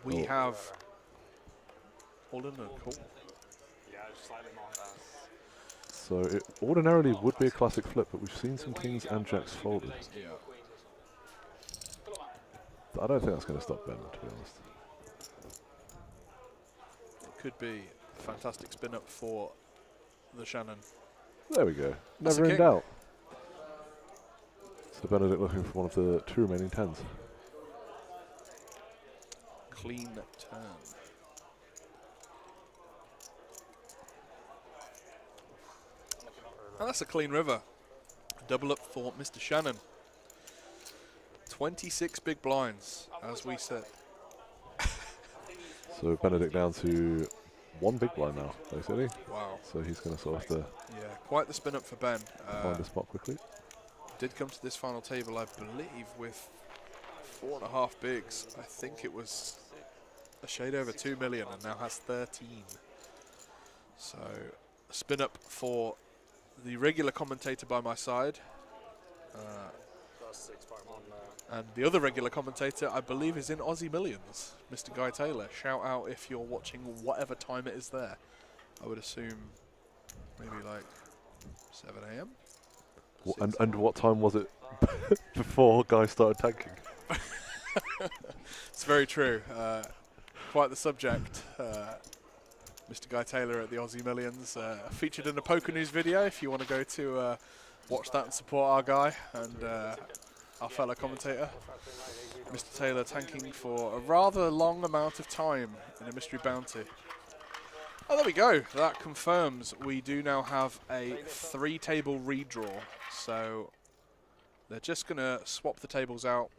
we Oh. have all in a call. Yeah, just slightly more. So it ordinarily would be a classic flip, but we've seen some kings and jacks folded. Yeah. But I don't think that's going to stop Ben, to be honest. It could be. fantastic spin up for the Shannon. There we go. That's a Never in king. doubt. So Benedict looking for one of the 2 remaining 10s. Clean turn. And that's a clean river. Double up for Mr. Shannon. 26 big blinds, as we said. So Benedict down to 1 big blind now, basically. Wow. So he's going to sort of have to Yeah, quite the spin up for Ben. find a spot quickly. Did come to this final table, I believe, with 4.5 bigs. I think it was a shade over 2 million and now has 13. So, a spin up for the regular commentator by my side. That's 6.1 there. And the other regular commentator, I believe, is in Aussie Millions, Mr. Guy Taylor. Shout out if you're watching whatever time it is there. I would assume maybe like 7 a.m. And what time was it before Guy started tanking? It's very true. Quite the subject. Mr. Guy Taylor at the Aussie Millions, featured in a Poker News video if you want to go to watch that and support our guy and our fellow commentator. Mr. Taylor tanking for a rather long amount of time in a mystery bounty. Oh, there we go. That confirms we do now have a 3-table redraw. So they're just going to swap the tables out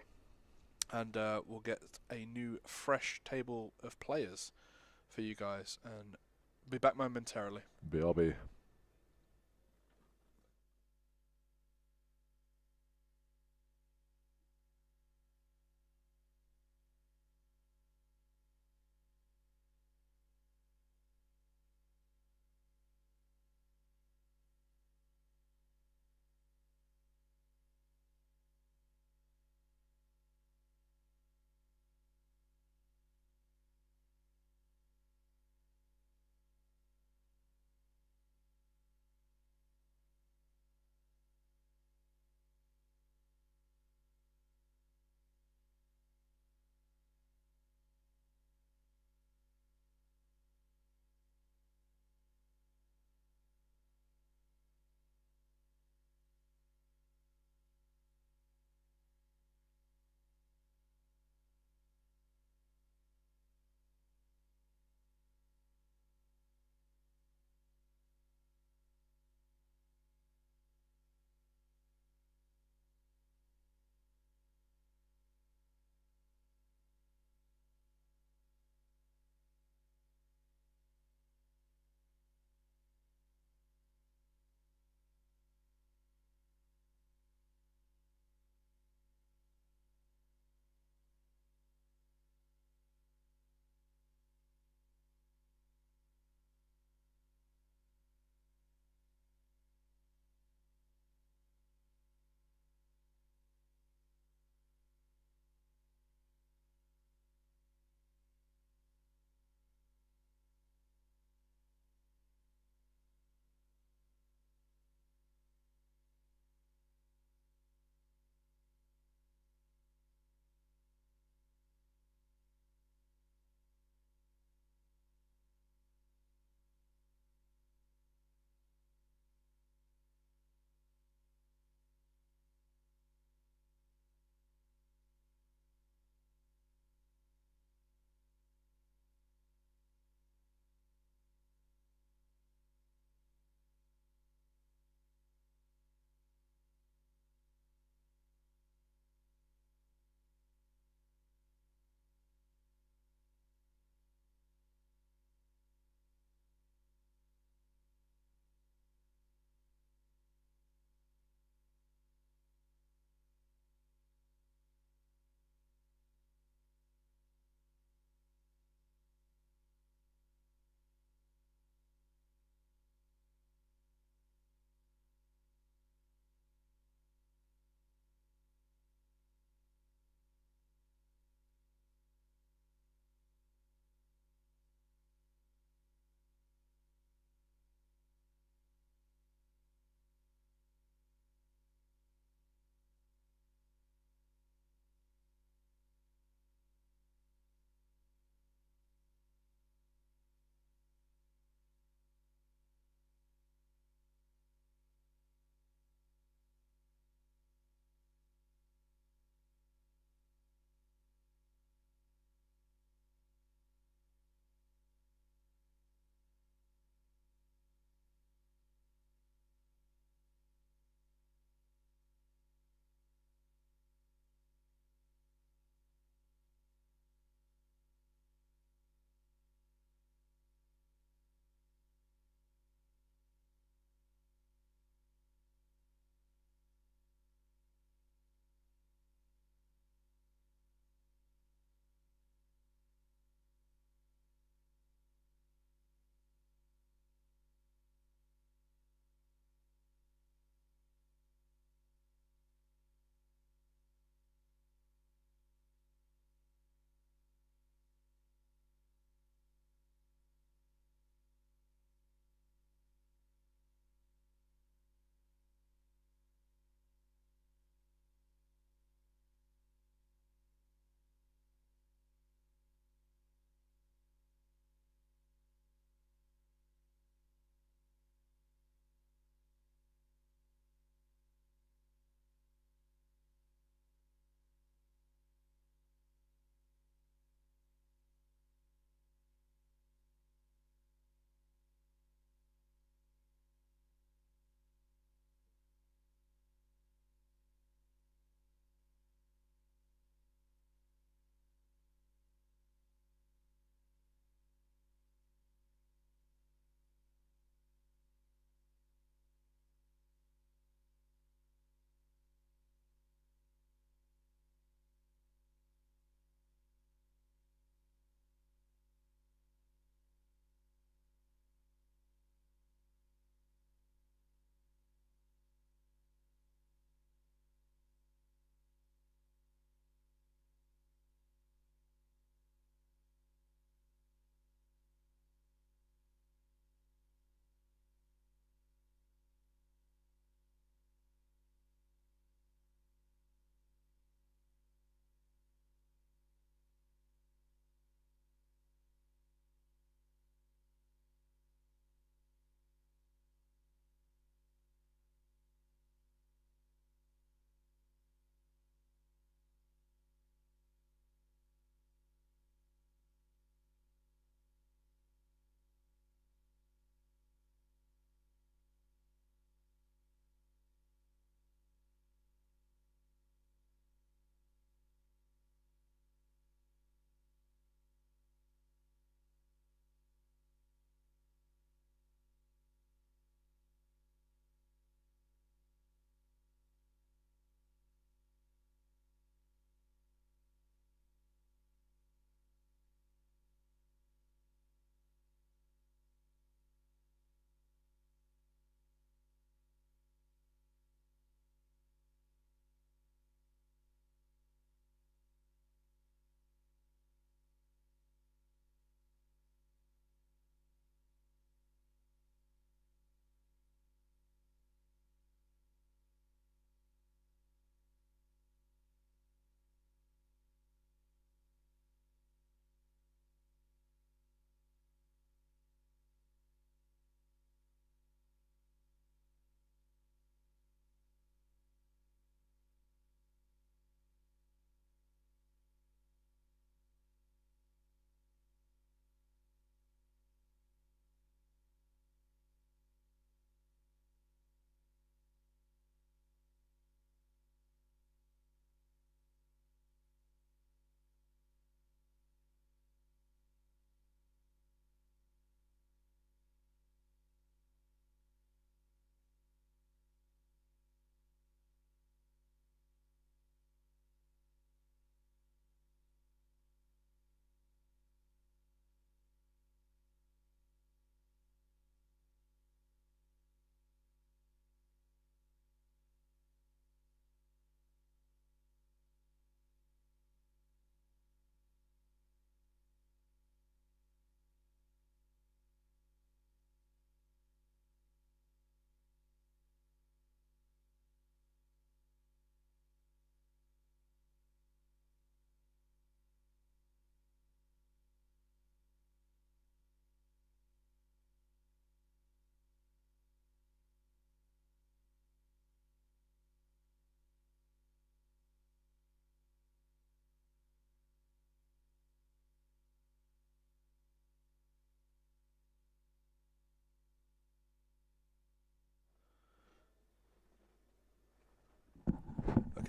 and we'll get a new fresh table of players for you guys. And be back momentarily. BRB.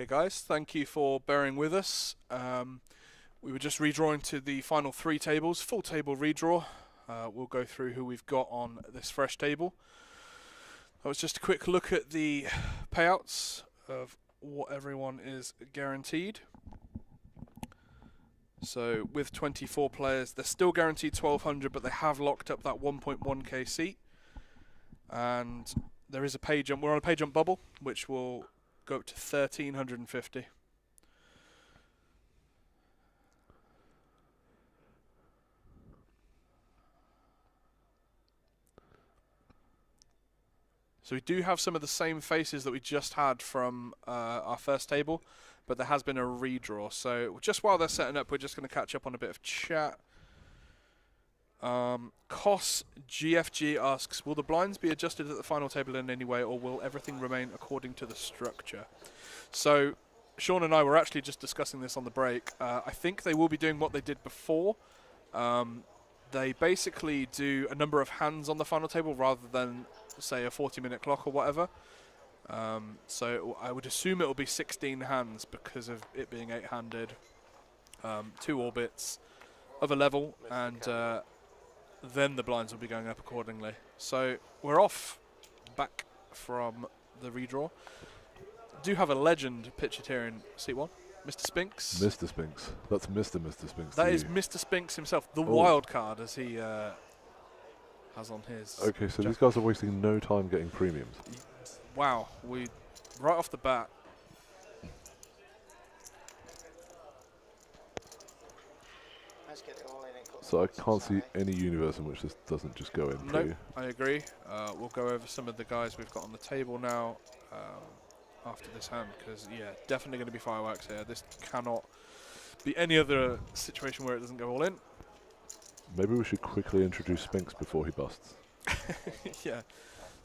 Okay, guys, thank you for bearing with us. We were just redrawing to the final 3 tables, full table redraw. We'll go through who we've got on this fresh table. That was just a quick look at the payouts of what everyone is guaranteed. So with 24 players, they're still guaranteed 1,200, but they have locked up that 1.1k seat. And there is a pay jump. We're on a pay jump bubble, which will go up to 1,350. So we do have some of the same faces that we just had from our first table, but there has been a redraw. So just while they're setting up, we're just going to catch up on a bit of chat. Cos GFG asks, will the blinds be adjusted at the final table in any way, or will everything remain according to the structure? So Sean and I were actually just discussing this on the break. I think they will be doing what they did before. They basically do a number of hands on the final table rather than, say, a 40-minute clock or whatever. So I would assume it will be 16 hands because of it being 8-handed, 2 orbits of a level, and then the blinds will be going up accordingly. So we're off back from the redraw. Do have a legend pictured here in seat 1, Mr. Spinks. Mr. Spinks. That's Mr. Spinks. That is Mr. Spinks himself, the wild card, as he has on his. Okay, so these guys are wasting no time getting premiums. Wow, we right off the bat. Let's get it all in and cut So I the can't see side. any universe in which this doesn't just go in. Nope, I agree. We'll go over some of the guys we've got on the table now after this hand, because, yeah, definitely going to be fireworks here. This cannot be any other situation where it doesn't go all in. Maybe we should quickly introduce Spinks before he busts. Yeah.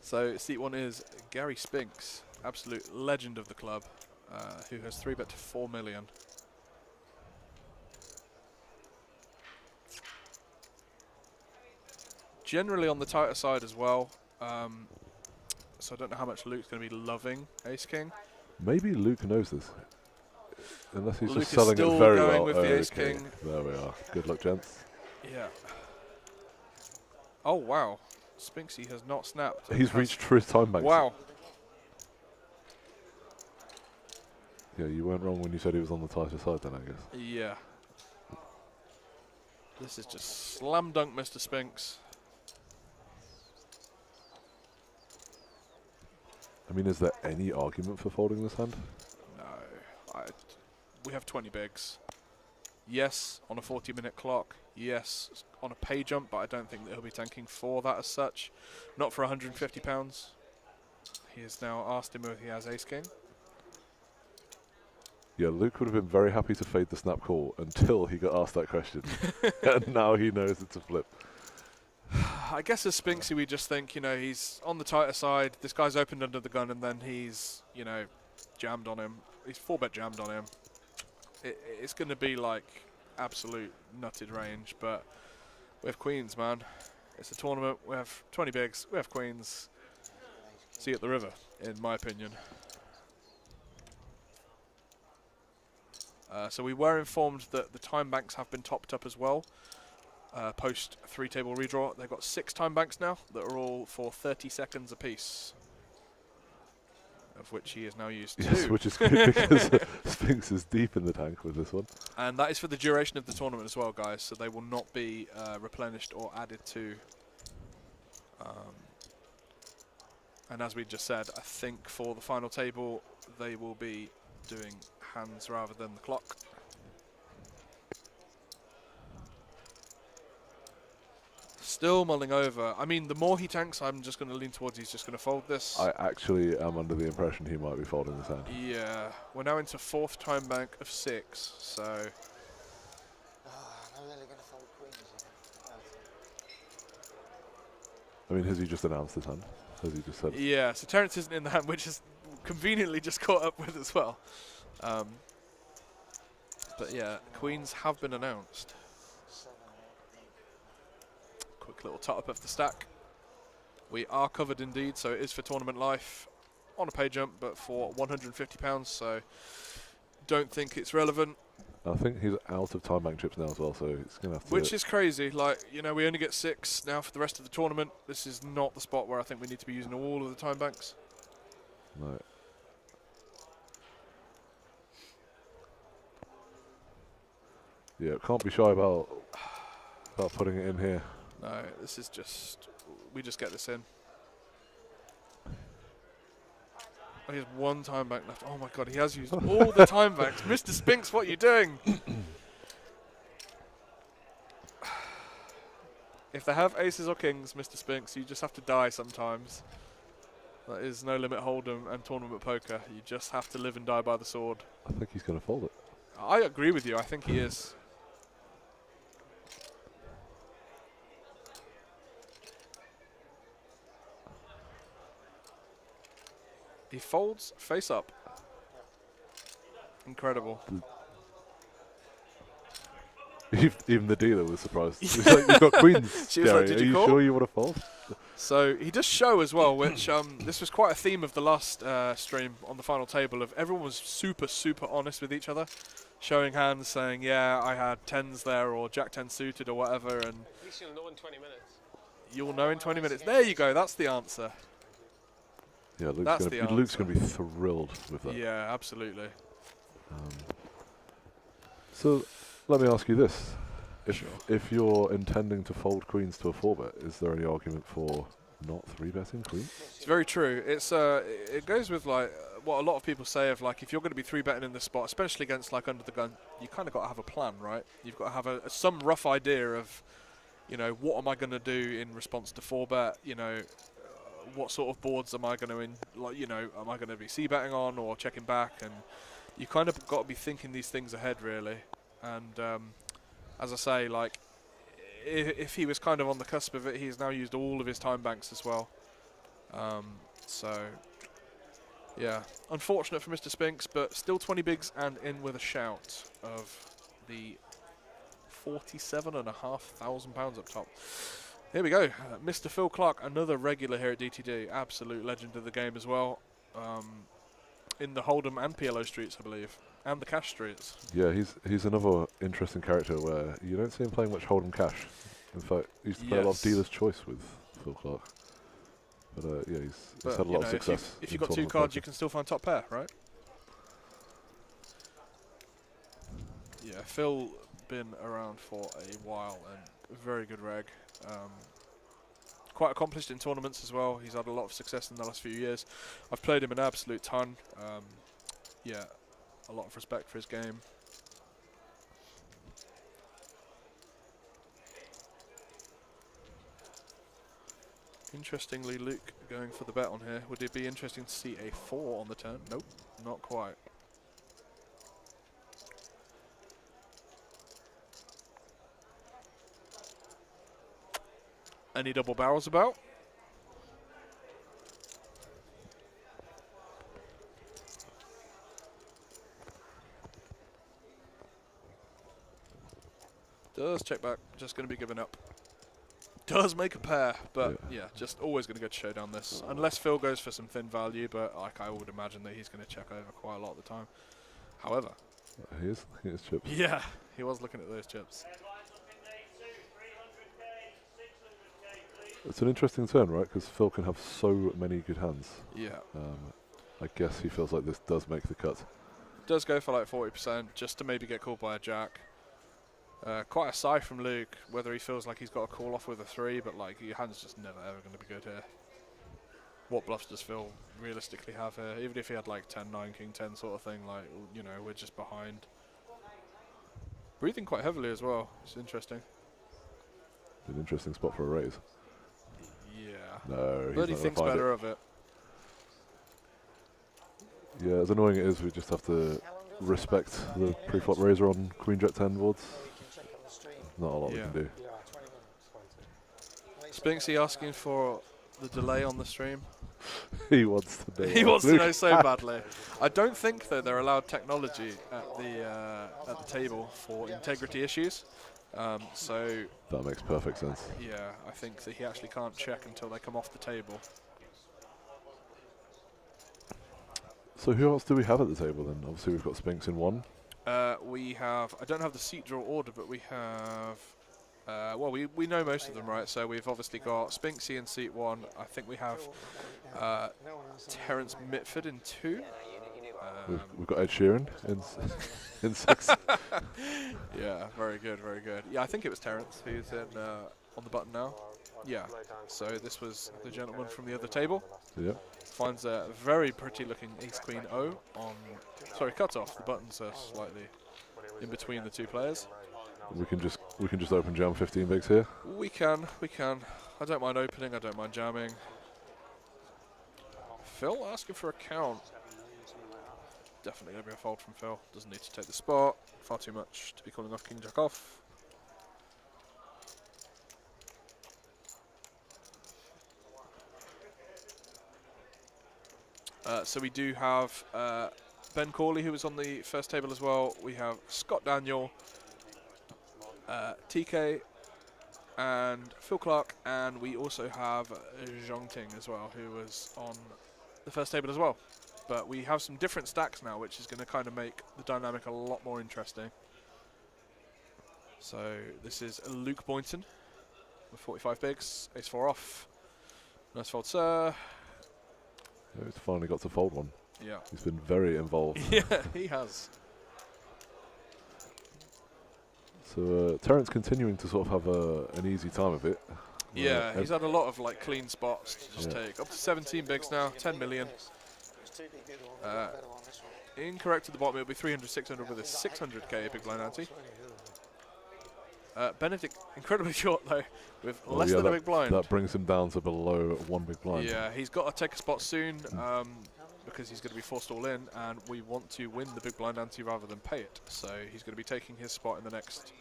So seat 1 is Gary Spinks, absolute legend of the club, who has 3-bet to 4 million. Generally on the tighter side as well. So I don't know how much Luke's going to be loving Ace King. Maybe Luke knows this. Unless he's Luke just is selling still it very going well. with the Ace Okay, King. there we are. Good luck, gents. Yeah. Oh, wow. Spinksy has not snapped. He's reached for his time banks. Wow. Yeah, you weren't wrong when you said he was on the tighter side then, I guess. Yeah. This is just slam dunk, Mr. Spinks. I mean, is there any argument for folding this hand? No. We have 20 bigs. Yes, on a 40-minute clock. Yes, on a pay jump, but I don't think that he'll be tanking for that as such. Not for £150. He has now asked him if he has Ace King. Yeah, Luke would have been very happy to fade the snap call until he got asked that question. And now he knows it's a flip. I guess as Spinksy, we just think, you know, he's on the tighter side. This guy's opened under the gun, and then he's, you know, jammed on him. He's 4-bet jammed on him. It's going to be like absolute nutted range, but we have queens, man. It's a tournament. We have 20 bigs. We have queens. See you at the river, in my opinion. So we were informed that the time banks have been topped up as well. Post 3-table redraw, they've got 6 time banks now that are all for 30 seconds apiece, of which he has now used 2. Yes, which is good because Spinks is deep in the tank with this one. And that is for the duration of the tournament as well, guys, so they will not be replenished or added to. And as we just said, I think for the final table, they will be doing hands rather than the clock. Still mulling over. I mean, the more he tanks, I'm just going to lean towards he's just going to fold this. I actually am under the impression he might be folding this hand. Yeah, we're now into 4th time bank of 6, so... I'm really going to fold queens. I mean, has he just announced this hand? Has he just said? Yeah, so Terence isn't in the hand, which is conveniently just caught up with as well. But yeah, queens have been announced. Quick little tot up of the stack. We are covered indeed, so it is for tournament life. on a pay jump, but for £150, so don't think it's relevant. I think he's out of time bank chips now as well, so he's going to have to... Which is crazy. Like, you know, we only get 6 now for the rest of the tournament. This is not the spot where I think we need to be using all of the time banks. No. Yeah, can't be shy about putting it in here. No, this is just... We just get this in. Oh, he has 1 time bank left. Oh my god, he has used all the time banks. Mr. Spinks, what are you doing? If they have aces or kings, Mr. Spinks, you just have to die sometimes. That is no limit hold'em and tournament poker. You just have to live and die by the sword. I think he's going to fold it. I agree with you. I think he is. He folds face up. Incredible. Even the dealer was surprised. He's like, you've got queens, She was like, Gary. "Did Are you you call?" sure you want to fold? So he does show as well, which this was quite a theme of the last stream on the final table. Of everyone was super honest with each other, showing hands, saying, "Yeah, I had 10s there," or Jack 10 suited, or whatever, and At least you'll know in 20 minutes. you'll know in 20 minutes. There you go. That's the answer. Yeah, That's Luke's going to be thrilled with that. Yeah, absolutely. So let me ask you this. Sure. If you're intending to fold queens to a 4-bet, is there any argument for not 3-betting queens? It's very true. It's it goes with like what a lot of people say of like if you're going to be 3-betting in this spot, especially against like under the gun, you kind of got to have a plan, right? You've got to have some rough idea of, you know, what am I going to do in response to 4-bet? You know, what sort of boards am I going to am I going to be c-betting on or checking back? And you kind of got to be thinking these things ahead, really. And as I say, like, if he was kind of on the cusp of it, he's now used all of his time banks as well. So, yeah, unfortunate for Mr. Spinks, but still 20 bigs and in with a shout of the £47,500 up top. Here we go, Mr. Phil Clark, another regular here at DTD, absolute legend of the game as well. In the Hold'em and PLO streets, I believe. And the cash streets. Yeah, he's another interesting character where you don't see him playing much Hold'em cash. In fact, he used to play a lot of dealer's choice with Phil Clark. But yeah, he's had a lot of success. If you've got 2 cards, you can still find top pair, right? Yeah, Phil been around for a while and very good reg. Quite accomplished in tournaments as well. He's had a lot of success in the last few years. I've played him an absolute ton. Yeah. A lot of respect for his game. Interestingly, Luke going for the bet on here. Would it be interesting to see a 4 on the turn? Nope, not quite. Any double barrels about? Does check back, just going to be given up. Does make a pair, but yeah, just always going to go to showdown this. Unless Phil goes for some thin value, but like I would imagine that he's going to check over quite a lot of the time. However. He is looking at his chips. Yeah, he was looking at those chips. It's an interesting turn, right? Because Phil can have so many good hands. Yeah. I guess he feels like this does make the cut. Does go for like 40% just to maybe get called by a jack. Quite a sigh from Luke, whether he feels like he's got a call off with a 3, but like your hand's just never ever going to be good here. What bluffs does Phil realistically have here? Even if he had like 10, 9, King 10 sort of thing, like, you know, we're just behind. Breathing quite heavily as well. It's interesting. An interesting spot for a raise. Yeah. No, he's but he not thinks gonna find better it. of it. Yeah, as annoying it is, we just have to respect the pre-flop raiser on Queen Jack 10 boards. Not a lot we can do. Spinksy asking for the delay on the stream. He wants to know. He wants to know so badly. I don't think though they're allowed technology at the table for integrity issues. So that makes perfect sense. yeah, I think that he actually can't check until they come off the table. So who else do we have at the table then? Obviously we've got Spinks in one. We have, I don't have the seat draw order, but we have, well, we know most of them, right? So we've obviously got Spinksy in seat 1. I think we have Terence Mitford in 2. We've got Ed Sheeran in in 6. Yeah, very good, very good. Yeah, I think it was Terence who's in on the button now. Yeah, so this was the gentleman from the other table. Yep. Finds a very pretty looking Ace Queen O on, sorry, cut off. The buttons are slightly in between the two players. We can just open jam 15 bigs here. We can. I don't mind opening, I don't mind jamming. Phil asking for a count. Definitely going to be a fold from Phil. Doesn't need to take the spot. Far too much to be calling off King Jack off. So we do have Ben Corley, who was on the first table as well. We have Scott Daniel, TK, and Phil Clark, and we also have Zhong Ting as well, who was on the first table as well. But we have some different stacks now, which is going to kind of make the dynamic a lot more interesting. So this is Luke Boynton with 45 bigs, ace 4 off. Nice fold, sir. Yeah, he's finally got to fold one. Yeah. He's been very involved. Yeah, he has. So Terence continuing to sort of have an easy time of it. Yeah, he's had a lot of like clean spots to just take. Up to 17 bigs now, 10 million. Incorrect at the bottom, it'll be 300, 600 with a 600k big blind ante. Benedict incredibly short though, with less than a big blind. That brings him down to below 1 big blind. Yeah, he's got to take a spot soon because he's going to be forced all in, and we want to win the big blind ante rather than pay it. So he's going to be taking his spot in the next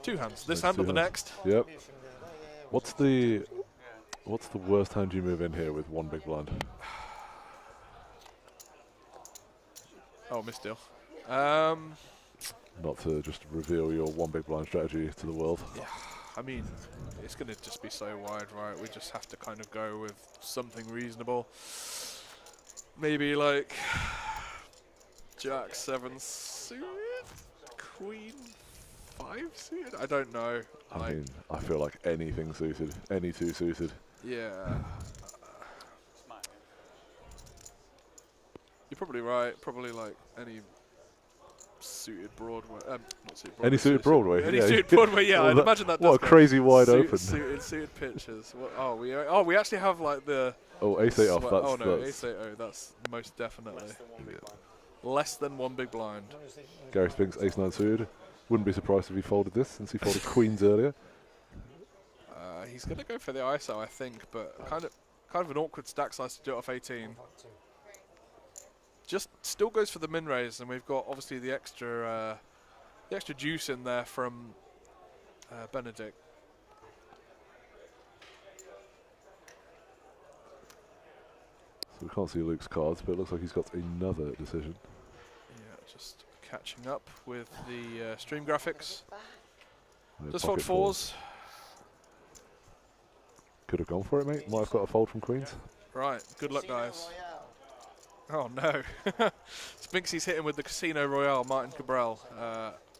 2 hands. This hand or the next. Yep. What's the worst hand you move in here with 1 big blind? Oh, missed deal. Not to just reveal your 1 big blind strategy to the world. Yeah, I mean, it's going to just be so wide, right? We just have to kind of go with something reasonable. Maybe like Jack 7 suited, Queen 5 suited. I don't know. I mean, I feel like anything suited, any 2 suited. Yeah. You're probably right. Probably like any suited Broadway. Not suited Broadway. Any suited Broadway. Any suited Broadway. Yeah, I'd imagine that. What a crazy wide open. Suited pitches. What, we actually have like the. Oh, ace 8 off. That's, oh no, ace 8. Oh, that's most definitely less than 1 big blind. Gary Spinks ace 9 suited. Wouldn't be surprised if he folded this since he folded queens earlier. He's going to go for the ISO, I think, but kind of an awkward stack size to do it off 18. Just still goes for the min raise, and we've got obviously the extra juice in there from Benedict. So we can't see Luke's cards, but it looks like he's got another decision. Yeah, just catching up with the stream graphics. Yeah, Just fold pocket 4s. Could have gone for it, mate. Might have got a fold from queens. Right, good luck, guys. Oh no. Spinksy's hitting with the Casino Royale, Martin Cabral,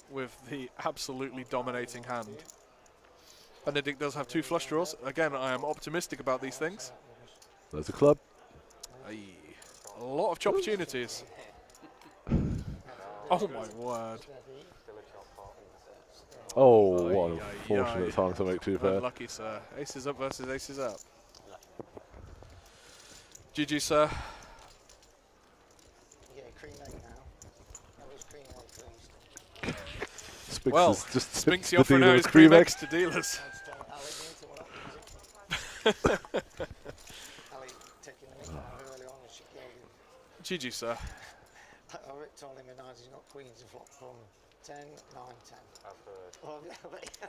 with the absolutely dominating hand. Benedict does have 2 flush draws. Again, I am optimistic about these things. There's a club. Aye. A lot of opportunities. Oh my word. Oh, what an unfortunate time to make 2 pair. Unlucky, sir. Aces up versus aces up. GG, sir. Spinks Well, is just Spinksy offering out his cream eggs to dealers. GG, sir. I told him in 90 he's not queens and flop from 10, 9, 10.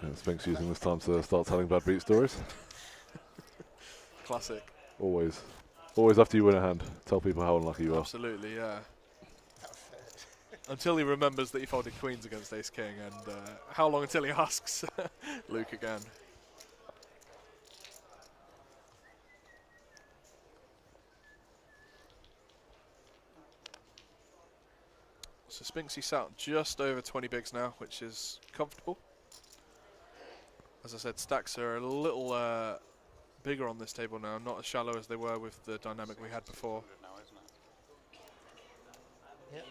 Yeah, Spinks using this time to start telling bad beat stories. Classic. Always after you win a hand, tell people how unlucky you are. Absolutely, yeah. Until he remembers that he folded queens against ace king, and how long until he asks Luke again. So Spinksy sat just over 20 bigs now, which is comfortable. As I said, stacks are a little bigger on this table now, not as shallow as they were with the dynamic we had before. Now, isn't it? Yep.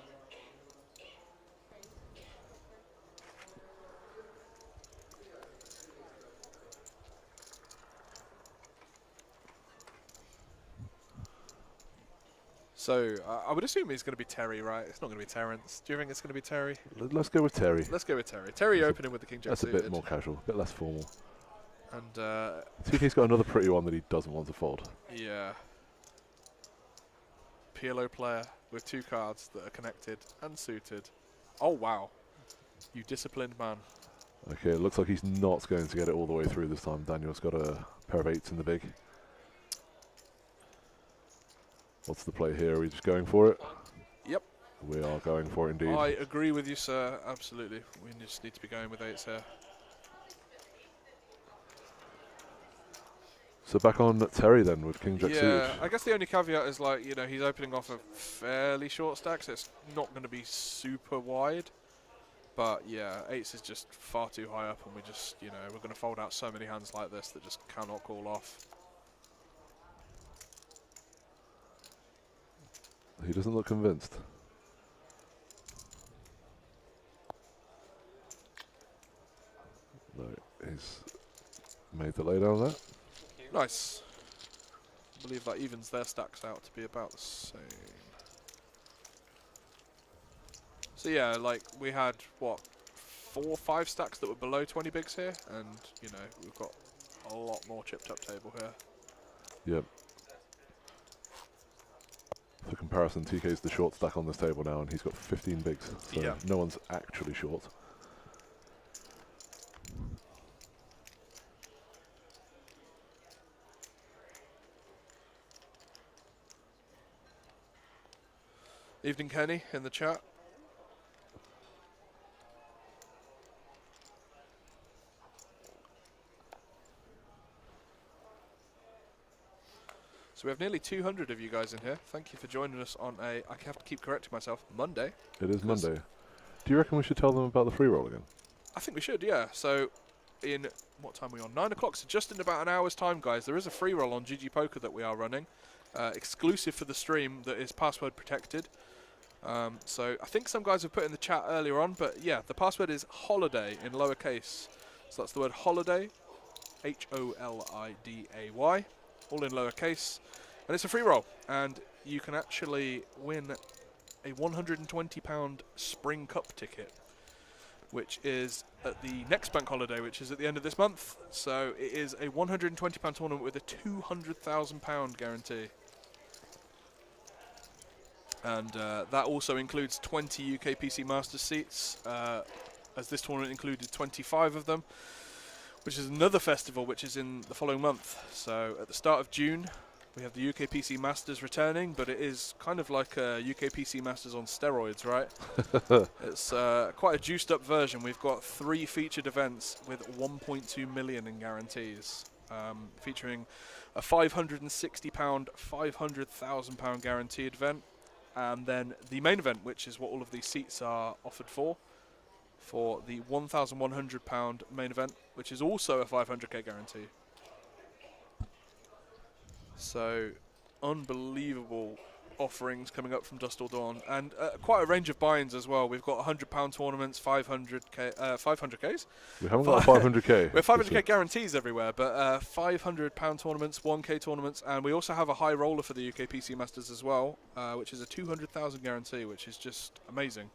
So I would assume it's going to be Terry, right? It's not going to be Terrence. Do you think it's going to be Terry? Let's go with Terry. Let's go with Terry. Terry That's opening with the King Jack That's a suited. bit more casual, a bit less formal. And 2K's got another pretty one that he doesn't want to fold. yeah. PLO player with 2 cards that are connected and suited. Oh, wow. You disciplined man. Okay, it looks like he's not going to get it all the way through this time. Daniel's got a pair of 8s in the big. What's the play here? Are we just going for it? Yep. We are going for it indeed. I agree with you, sir. Absolutely. We just need to be going with 8s here. So back on Terry then with King Jack Yeah, suited. I guess the only caveat is, like, you know, he's opening off a fairly short stack, so it's not going to be super wide. But yeah, 8s is just far too high up, and we just, you know, we're going to fold out so many hands like this that just cannot call off. He doesn't look convinced. No, he's made the laydown there. Nice. I believe that evens their stacks out to be about the same. So yeah, like we had what, 4 or 5 stacks that were below 20 bigs here, and you know we've got a lot more chipped up table here. Yep. For comparison, TK's the short stack on this table now, and he's got 15 bigs, so Yeah. no one's actually short. Evening, Kenny, in the chat. So we have nearly 200 of you guys in here. Thank you for joining us on a, I have to keep correcting myself, Monday. It is 'Cause- Monday. Do you reckon we should tell them about the free roll again? I think we should, yeah. So in, what time are we on? 9 o'clock, so just in about an hour's time, guys, there is a free roll on GG Poker that we are running. Exclusive for the stream that is password protected. So I think some guys have put in the chat earlier on, but yeah, the password is holiday in lowercase. So that's the word holiday, HOLIDAY, all in lowercase. And it's a free roll, and you can actually win a £120 Spring Cup ticket, which is at the next bank holiday, which is at the end of this month. So it is a £120 tournament with a £200,000 guarantee. And that also includes 20 UKPC Masters seats, as this tournament included 25 of them, which is another festival which is in the following month. So at the start of June, we have the UKPC Masters returning, but it is kind of like a UKPC Masters on steroids, right? It's quite a juiced up version. We've got 3 featured events with 1.2 million in guarantees, featuring a £560, £500,000 guaranteed event, and then the main event, which is what all of these seats are offered for the £1,100 main event, which is also a 500k guarantee. So, unbelievable offerings coming up from Dusk Till Dawn, and quite a range of buy-ins as well. We've got £100 tournaments, 500ks. We haven't got a 500k. We have 500k guarantees everywhere, but £500 tournaments, 1k tournaments, and we also have a high roller for the UKPC Masters as well, which is a 200,000 guarantee, which is just amazing.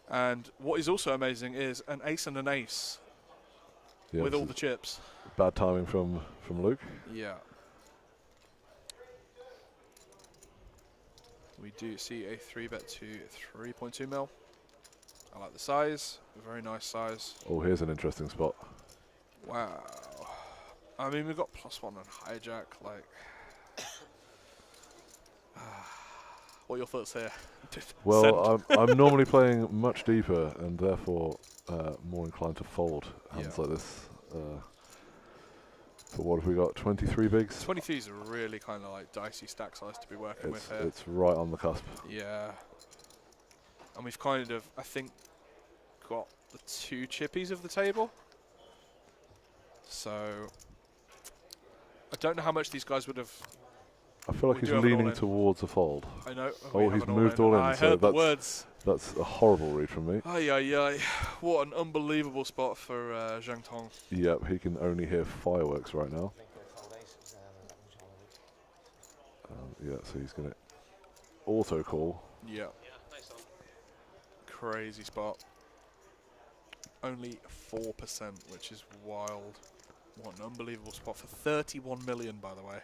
And what is also amazing is an ace and an ace Yeah, with this all is the chips. bad timing from Luke. Yeah. We do see a 3-bet to 3.2 mil. I like the size, a very nice size. Oh, here's an interesting spot. Wow. I mean, we've got +1 on hijack, like... what are your thoughts here? Well, I'm normally playing much deeper and therefore more inclined to fold hands like this. But what have we got? 23 bigs? 23 is a really kind of like dicey stack size to be working with here. It's right on the cusp. Yeah. And we've kind of, I think, got the 2 chippies of the table. So I don't know how much these guys would have. I feel like We he's do have an leaning all-in. towards a fold. I know. Oh, we he's have an moved all in, I so heard the that's- words. That's a horrible read from me. Ay, ay, ay. What an unbelievable spot for Zhang Tong. Yep, he can only hear fireworks right now. Yeah, so he's going to auto call. Yeah. Nice one. Crazy spot. Only 4%, which is wild. What an unbelievable spot for 31 million, by the way.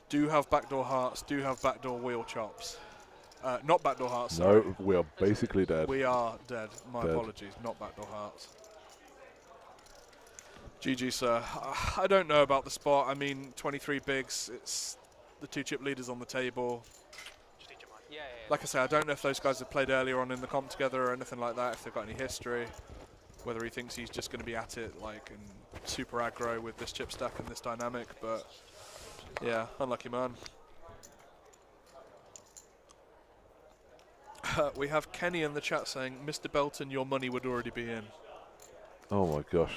Do have backdoor hearts, do have backdoor wheel chops. Not backdoor hearts, sorry. No, we are basically dead. We are dead. My Dead. apologies, not backdoor hearts. GG, sir. I don't know about the spot. I mean, 23 bigs, it's the 2 chip leaders on the table. Just eat your mind. Yeah, yeah, yeah. Like I say, I don't know if those guys have played earlier on in the comp together or anything like that, if they've got any history. Whether he thinks he's just going to be at it like and super aggro with this chip stack and this dynamic, but yeah, unlucky man. We have Kenny in the chat saying, Mr. Belton, your money would already be in. Oh my gosh.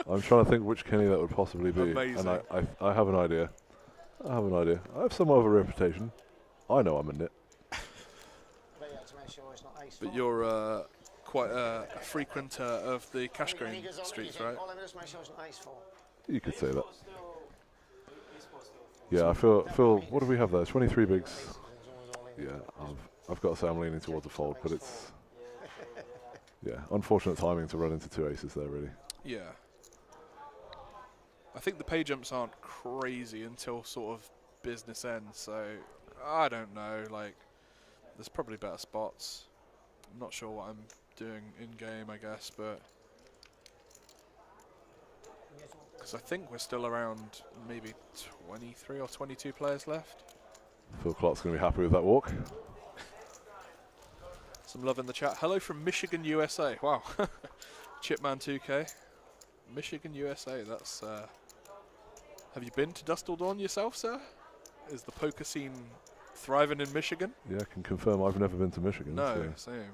I'm trying to think which Kenny that would possibly be. Amazing. And I have an idea. I have some of a reputation. I know I'm in it. But you're quite a frequenter of the cash green streets, right? You could say that. Yeah, I feel. What do we have there? 23 bigs. Yeah, I've got to say I'm leaning towards a fold, but it's unfortunate timing to run into 2 aces there, really. Yeah. I think the pay jumps aren't crazy until sort of business ends, so I don't know. Like, there's probably better spots. I'm not sure what I'm doing in game, I guess, but because I think we're still around maybe 23 or 22 players left. Phil Clark's going to be happy with that walk. Some love in the chat. Hello from Michigan, USA. Wow. Chipman 2K. Michigan, USA. That's. Have you been to Dusk Till Dawn yourself, sir? Is the poker scene thriving in Michigan? Yeah, I can confirm I've never been to Michigan. No, so. same.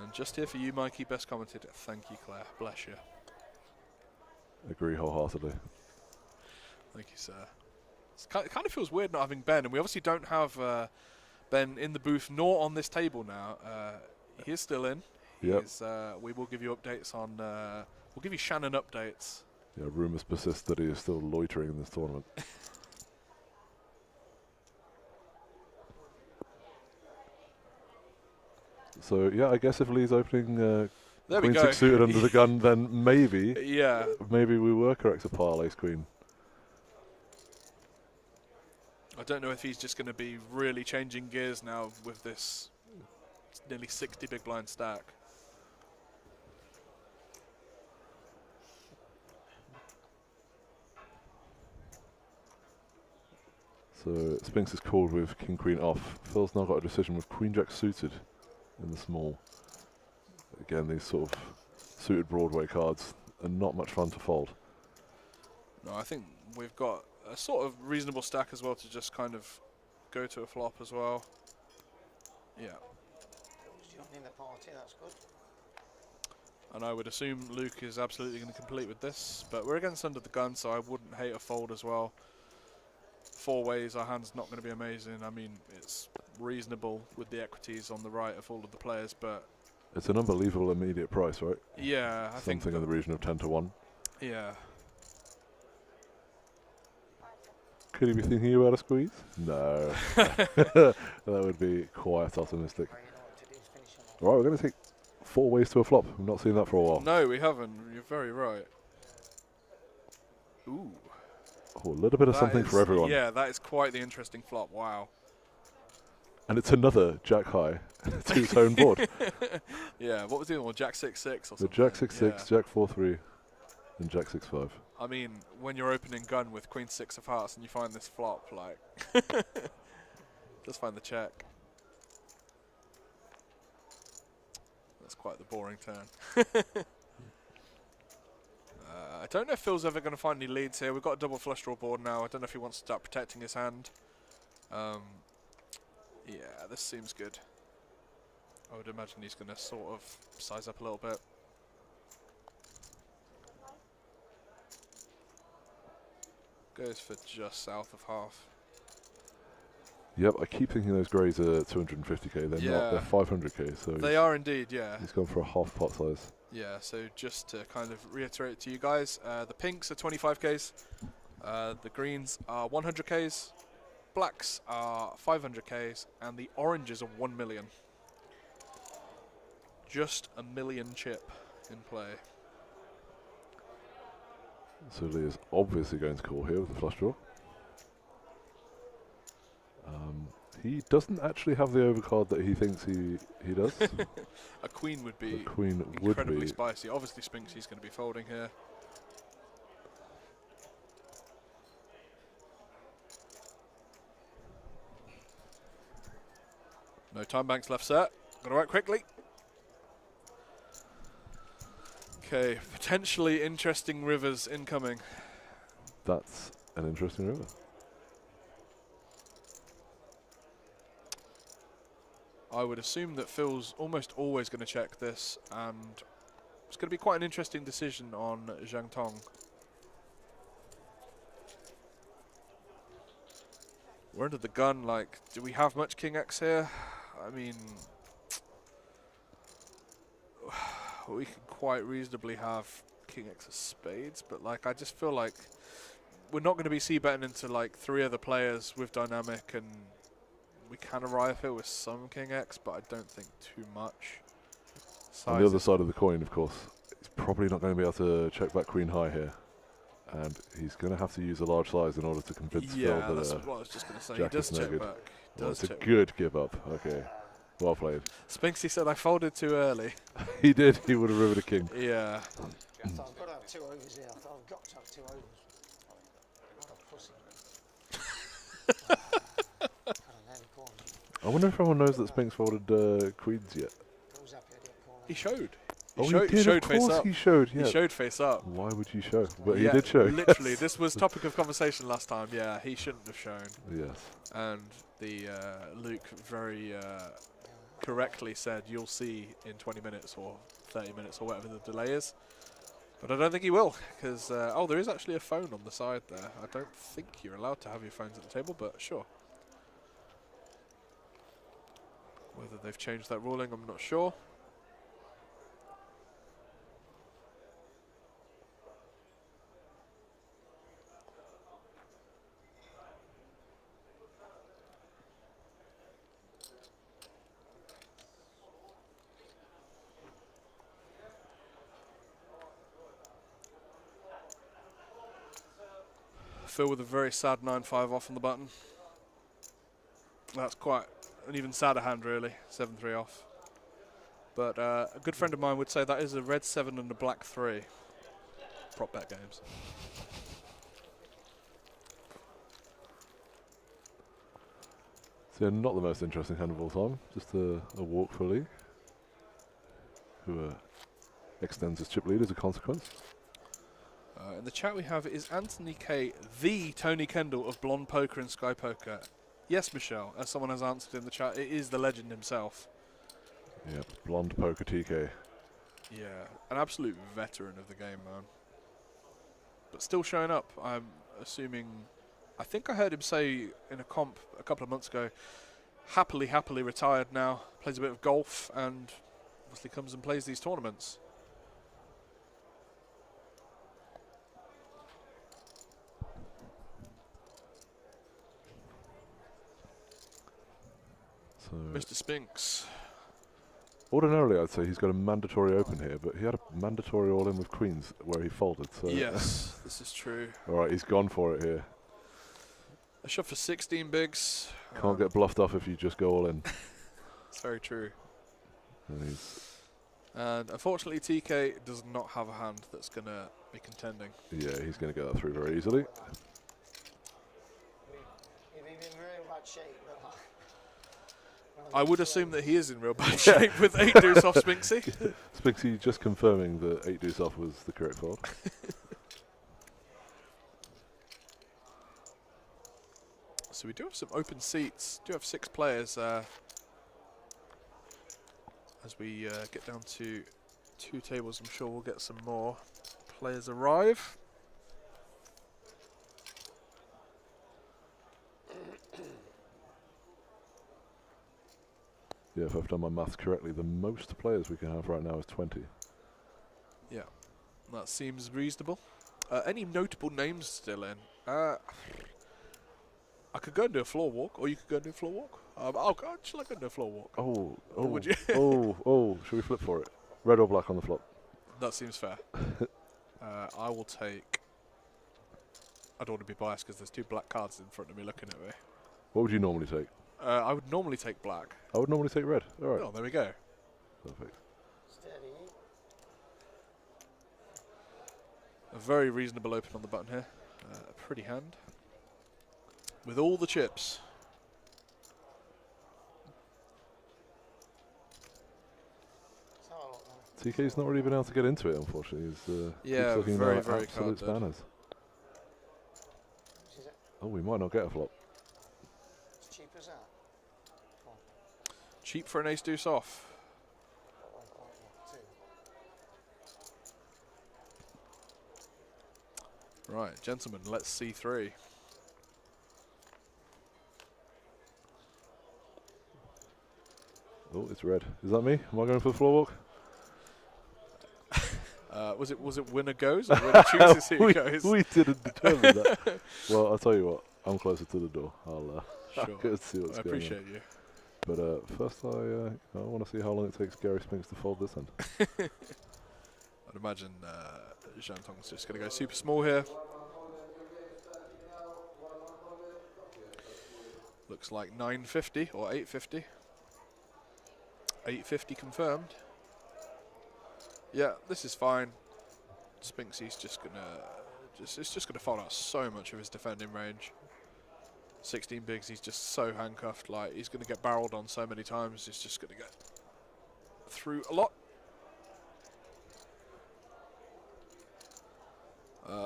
And just here for you, Mikey, best commented. Thank you, Claire. Bless you. Agree wholeheartedly. Thank you, sir. It kind of feels weird not having Ben, and we obviously don't have Ben in the booth nor on this table now. He is still in. Yep. We will give you updates on. We'll give you Shannon updates. Yeah, rumours persist that he is still loitering in this tournament. So yeah, I guess if Lee's opening There we Queen go. 6 suited under the gun, then maybe Yeah. we were correct to par Ace Queen. I don't know if he's just going to be really changing gears now with this nearly 60 big blind stack. So Spinks is called with King Queen off. Phil's now got a decision with Queen Jack suited in the small. Again, these sort of suited Broadway cards are not much fun to fold. No, I think we've got a sort of reasonable stack as well to just kind of go to a flop as well. Yeah. In the party, that's good. And I would assume Luke is absolutely going to complete with this, but we're against under the gun, so I wouldn't hate a fold as well. 4 ways, our hand's not going to be amazing. I mean, it's reasonable with the equities on the right of all of the players, but It's an unbelievable immediate price, right? yeah, I think Something in the region of 10 to 1. yeah. Could he be thinking about a squeeze? No. That would be quite optimistic. Right, we're going to take 4 ways to a flop. We've not seen that for a while. No, we haven't. You're very right. Ooh. Oh, a little bit of That something is- for everyone. Yeah, that is quite the interesting flop. Wow. And it's another Jack High to his own board. Yeah, what was the other one? Jack 6-6 or The something? Jack 6-6, Yeah. Jack 4-3, and Jack 6-5. I mean, when you're opening gun with Queen 6 of hearts and you find this flop, like, just find the check. That's quite the boring turn. I don't know if Phil's ever going to find any leads here. We've got a double flush draw board now. I don't know if he wants to start protecting his hand. Yeah, this seems good. I would imagine he's going to sort of size up a little bit. Goes for just south of half. Yep, I keep thinking those greys are 250k. They're not. They're 500k. So they are indeed, yeah. He's gone for a half pot size. Yeah, so just to kind of reiterate to you guys, the pinks are 25ks, the greens are 100ks, blacks are 500ks, and the oranges are 1 million. Just a million chip in play. So Lee is obviously going to call here with the flush draw. He doesn't actually have the overcard that he thinks he does. A queen would be incredibly spicy. Obviously Spinksy's going to be folding here. No time banks left set. Gotta work quickly. Okay, potentially interesting rivers incoming. That's an interesting river. I would assume that Phil's almost always going to check this, and it's going to be quite an interesting decision on Zhang Tong. We're under the gun, like, do we have much King X here? I mean, we can quite reasonably have King X of spades, but like, I just feel like we're not going to be c-betting into like 3 other players with dynamic, and we can arrive here with some King X, but I don't think too much. On the other side of the coin, of course, he's probably not going to be able to check back queen high here. And he's going to have to use a large size in order to convince Phil that that's what I was just going to say. He Jack does is no check good. back. Well, it's a good give up. Okay. Well played. Spinksy said I folded too early. He did. He would have rivered a king. Yeah. I thought I've got to have 2 overs here. I thought I've got to have 2 overs. What a pussy. I wonder if everyone knows that Spinks folded queens yet. He showed. He showed face up. He showed, yeah. He showed face up. Why would you show? But yeah, he did show. Literally, this was topic of conversation last time. Yeah, he shouldn't have shown. Yes. And the Luke very correctly said, you'll see in 20 minutes or 30 minutes or whatever the delay is. But I don't think he will, because, oh, there is actually a phone on the side there. I don't think you're allowed to have your phones at the table, but sure. Whether they've changed that ruling, I'm not sure. Phil with a very sad 9-5 off on the button. That's quite an even sadder hand, really. 7-3 off. But a good friend of mine would say that is a red 7 and a black 3. Prop bet games. So not the most interesting hand of all time. Just a walk for Lee, who extends his chip lead as a consequence. In the chat we have, is Anthony K the Tony Kendall of Blonde Poker and Sky Poker? Yes, Michelle, as someone has answered in the chat, it is the legend himself. Yep, Blonde Poker TK. Yeah, an absolute veteran of the game, man. But still showing up, I'm assuming. I think I heard him say in a comp a couple of months ago, happily retired now, plays a bit of golf, and obviously comes and plays these tournaments. So Mr. Spinks. ordinarily, I'd say he's got a mandatory open here, but he had a mandatory all-in with queens where he folded. So Yes, this is true. all right, he's gone for it here. A shot for 16 bigs. Can't get bluffed off if you just go all in. It's very true. And And unfortunately, TK does not have a hand that's going to be contending. yeah, he's going to get that through very easily. You've been in really bad shape. I would assume that he is in real bad shape with 8 deuce off Spinksy. Spinksy just confirming that 8 deuce off was the correct fold. So we do have some open seats. Do have 6 players as we get down to 2 tables. I'm sure we'll get some more players arrive. Yeah, if I've done my maths correctly, the most players we can have right now is 20. Yeah, that seems reasonable. Any notable names still in? I could go and do a floor walk, or you could go and do a floor walk. Shall I go and do a floor walk? Oh, Would you? Should we flip for it? Red or black on the flop? That seems fair. I will take... I don't want to be biased because there's 2 black cards in front of me looking at me. What would you normally take? I would normally take black. I would normally take red. All right. Oh, there we go. Perfect. Steady. A very reasonable open on the button here. A pretty hand. With all the chips. TK's not really been able to get into it, unfortunately. He's keeps looking very, down very absolute card dead. spanners. Oh, we might not get a flop. As cheap as that. Cheap for an ace deuce off. Right, gentlemen, let's see 3. Oh, it's red. Is that me? Am I going for the floor walk? Was it winner goes or winner chooses who goes? We didn't determine that. Well, I'll tell you what. I'm closer to the door. I'll Sure. go and see what's I going on. appreciate you. But first, I want to see how long it takes Gary Spinks to fold this end. I'd imagine Shanton's just going to go super small here. Looks like 950 or 850. 850 confirmed. Yeah, this is fine. Spinksy's just gonna fold out so much of his defending range. 16 bigs, he's just so handcuffed. Like he's gonna get barreled on so many times. He's just gonna get through a lot.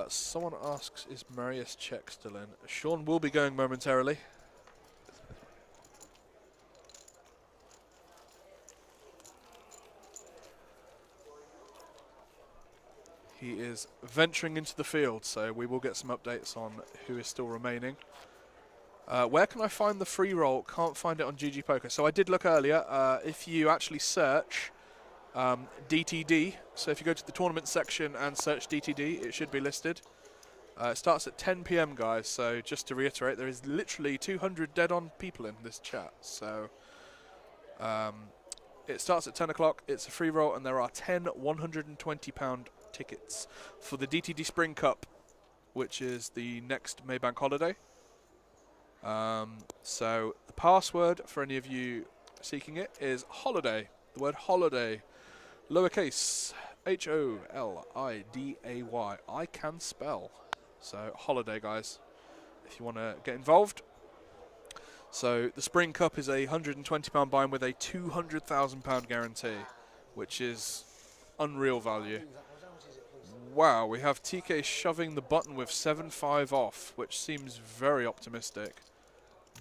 Someone asks, is Marius Check still in? Sean will be going momentarily. He is venturing into the field, so we will get some updates on who is still remaining. Where can I find the free roll? Can't find it on GG Poker. So I did look earlier. If you actually search DTD, so if you go to the tournament section and search DTD, it should be listed. It starts at 10 PM, guys. So just to reiterate, there is literally 200 dead-on people in this chat. So it starts at 10 o'clock. It's a free roll, and there are 10 £120 tickets for the DTD Spring Cup, which is the next Maybank holiday. So the password for any of you seeking it is holiday. The word holiday, lowercase HOLIDAY. I can spell. So holiday, guys, if you want to get involved. So the Spring Cup is a £120 buy-in with a £200,000 guarantee, which is unreal value. Wow, we have TK shoving the button with 7-5 off, which seems very optimistic.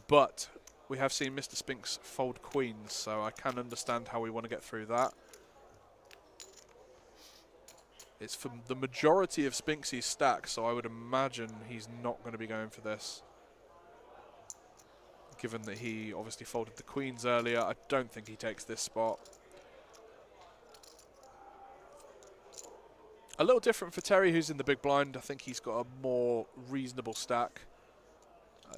But we have seen Mr. Spinks fold queens, so I can understand how we want to get through that. It's for the majority of Spinksy's stack, so I would imagine he's not going to be going for this. Given that he obviously folded the queens earlier, I don't think he takes this spot. A little different for Terry, who's in the big blind. I think he's got a more reasonable stack.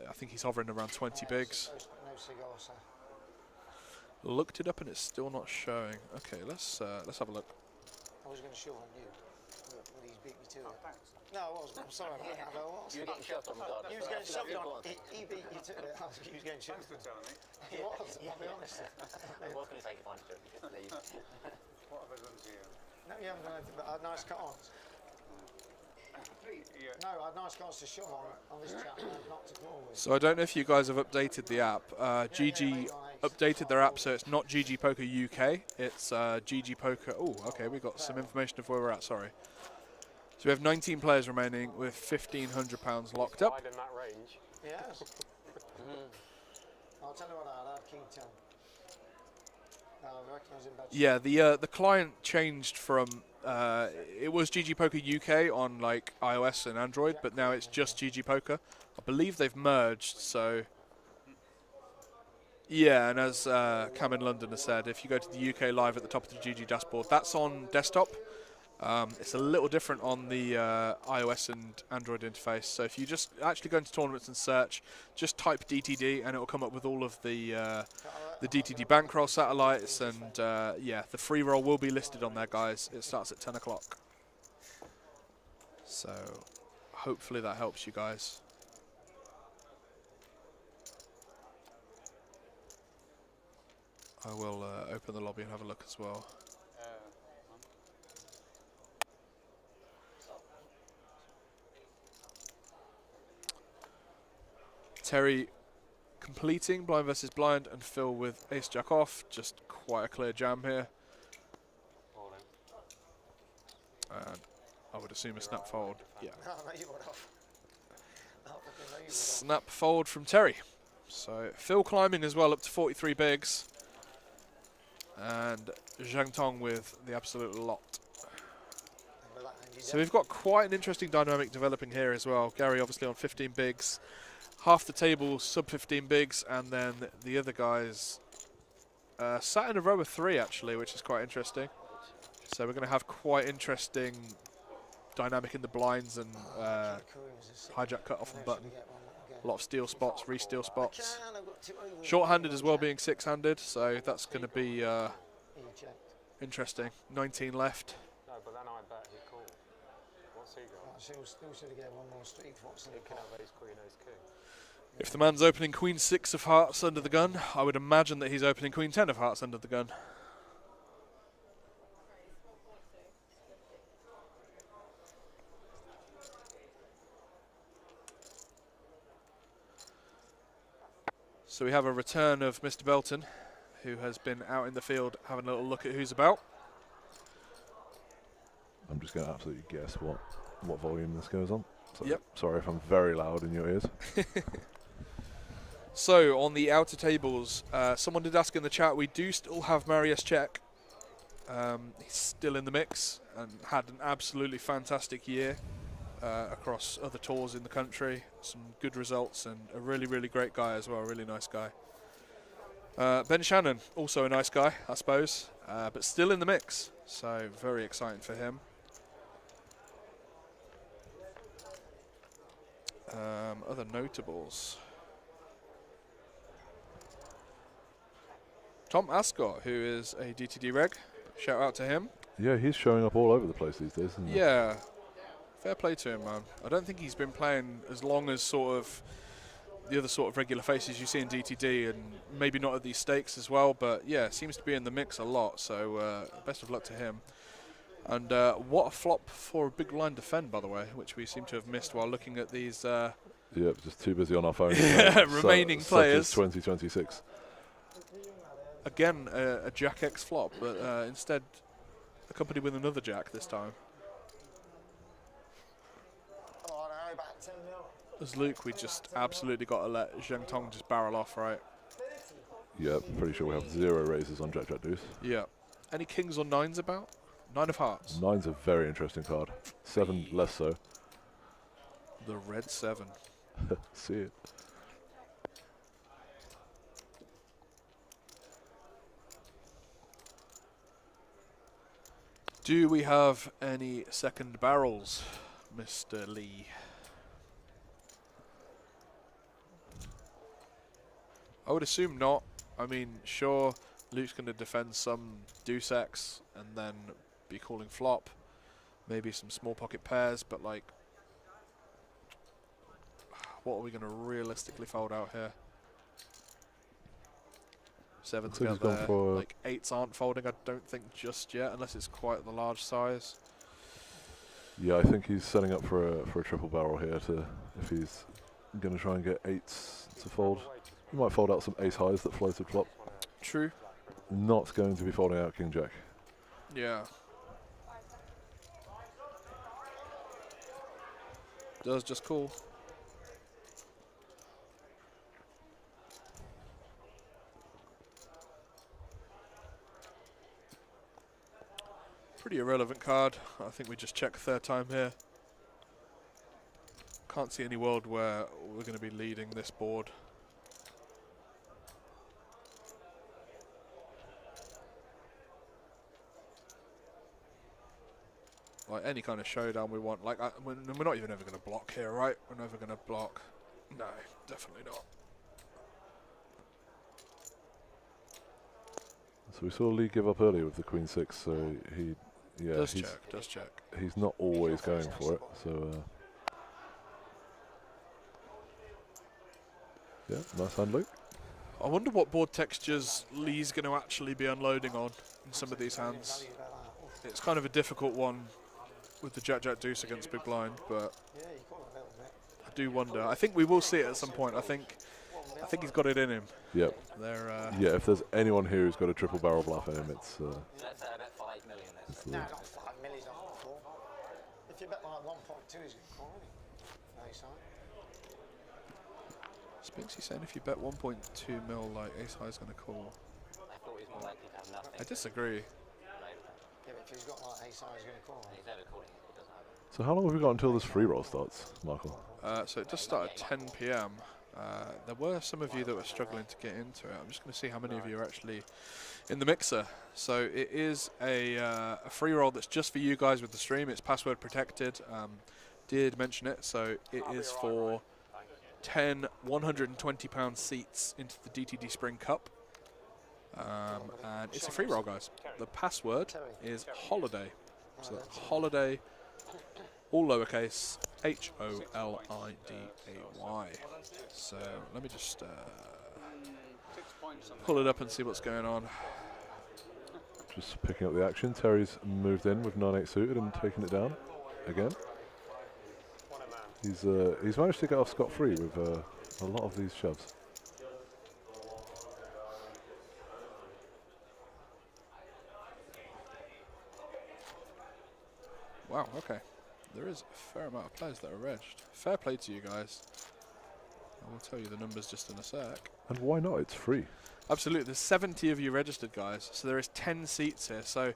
I think he's hovering around 20 bigs. Looked it up and it's still not showing. Okay, let's have a look. I was going to shove on you, but he's beat me to it. No, I wasn't. I'm sorry. I was. You were getting shoved on the garden. He was getting shoved on. He beat you to it. He was getting shoved. He was. I'll be honest. I was going to take advantage of it, just leave. What have I done to you? No, you haven't done anything, but I had nice cut-ons. No, I had nice cut-ons to shove on this chat and not to draw with. So I don't know if you guys have updated the app. GG updated their app, so it's not GG Poker UK. It's GG Poker. Oh, okay, we got some information of where we're at. Sorry. So we have 19 players remaining with £1,500 locked up. Wide in that range. Yes. I'll tell you what, I had King 10. I reckon I was in bed. Yeah, the client changed from it was GG Poker UK on like iOS and Android, but now it's just GG Poker. I believe they've merged, so yeah. And as Cam in London has said, if you go to the UK Live at the top of the GG dashboard, that's on desktop. It's a little different on the iOS and Android interface. So if you just actually go into tournaments and search, just type DTD and it will come up with all of the DTD bankroll satellites, and yeah, the free roll will be listed on there, guys. It starts at 10 o'clock. So hopefully that helps you guys. I will open the lobby and have a look as well. Terry completing blind versus blind, and Phil with ace jack off. Just quite a clear jam here. And I would assume a snap fold. Yeah. Snap fold from Terry. So Phil climbing as well up to 43 bigs. And Zhang Tong with the absolute lot. So we've got quite an interesting dynamic developing here as well. Gary obviously on 15 bigs. Half the table sub 15 bigs, and then the other guys sat in a row of 3 actually, which is quite interesting. So we're going to have quite interesting dynamic in the blinds and hijack cut off and button. A lot of steal spots, re-steal spots. Short-handed as well, being 6-handed, so that's going to be interesting. 19 left. No, but then I bet he called. What's he got? Still should have get one more street. He can have ace queen, ace king. If the man's opening Queen 6 of hearts under the gun, I would imagine that he's opening Queen 10 of hearts under the gun. So we have a return of Mr. Belton, who has been out in the field having a little look at who's about. I'm just going to absolutely guess what volume this goes on. So Yep. Sorry if I'm very loud in your ears. So on the outer tables, someone did ask in the chat, we do still have Marius Cech. He's still in the mix and had an absolutely fantastic year across other tours in the country. Some good results and a really, really great guy as well, a really nice guy. Ben Shannon, also a nice guy, I suppose, but still in the mix. So very exciting for him. Other notables. Tom Ascott, who is a DTD reg. Shout out to him. Yeah, he's showing up all over the place these days, isn't he? Yeah. Fair play to him, man. I don't think he's been playing as long as sort of the other sort of regular faces you see in DTD, and maybe not at these stakes as well, but yeah, seems to be in the mix a lot, so best of luck to him. And what a flop for a big blind defend, by the way, which we seem to have missed while looking at these. Yep, just too busy on our phones. Remaining players. 2026. Again, a Jack X flop, but instead accompanied with another Jack this time. As Luke, we just absolutely got to let Zhang Tong just barrel off, right? Yeah, pretty sure we have 0 raises on Jack Jack Deuce. Yeah. Any kings or nines about? 9 of hearts. 9's a very interesting card. 7 less so. The red 7. See it. Do we have any second barrels, Mr. Lee? I would assume not. I mean, sure, Luke's going to defend some deuce X and then be calling flop. Maybe some small pocket pairs, but like, what are we going to realistically fold out here? 7's Looks like got he's there. gone for Like 8s aren't folding, I don't think just yet, unless it's quite the large size. Yeah, I think he's setting up for a triple barrel here to, if he's going to try and get 8s to fold. He might fold out some ace highs that floated flop. True. Not going to be folding out King Jack. Yeah. Does just cool. Pretty irrelevant card. I think we just check a third time here. Can't see any world where we're going to be leading this board. Like any kind of showdown we want. Like we're not even ever going to block here, right? We're never going to block. No, definitely not. So we saw Lee give up earlier with the Queen 6, so he, yeah, Does check. he's not always going for it. So yeah, nice hand, Luke. I wonder what board textures Lee's going to actually be unloading on in some of these hands. It's kind of a difficult one with the Jack Deuce against Big Blind, but I do wonder. I think we will see it at some point. I think he's got it in him. Yep. Yeah, if there's anyone here who's got a triple barrel bluff in him, it's. Let's say I bet 5 million. No, not 5 million, not 4. If you bet like 1.2, he's going to call it. Ace high. Spinksy saying if you bet 1.2 mil, like ace high is going to call. I thought he was more likely to have nothing. I disagree. Yeah, but if he's got like ace high, he's going to call it. He's never calling it. He doesn't have it. So how long have we got until this free roll starts, Michael? So it does start at 10 p.m. There were some of you that were struggling to get into it. I'm just going to see how many of you are actually in the mixer. So it is a free roll that's just for you guys with the stream. It's password protected. Did mention it. So it is for 10 £120 seats into the DTD Spring Cup. And it's a free roll, guys. The password is holiday. So that's holiday, all lowercase, HOLIDAY. So let me just pull it up and see what's going on. Just picking up the action. Terry's moved in with 9-8 suited and taking it down again. He's managed to get off scot-free with a lot of these shoves. Wow, okay. There is a fair amount of players that are regged. Fair play to you guys. I will tell you the numbers just in a sec. And why not? It's free. Absolutely. There's 70 of you registered, guys. So there is 10 seats here. So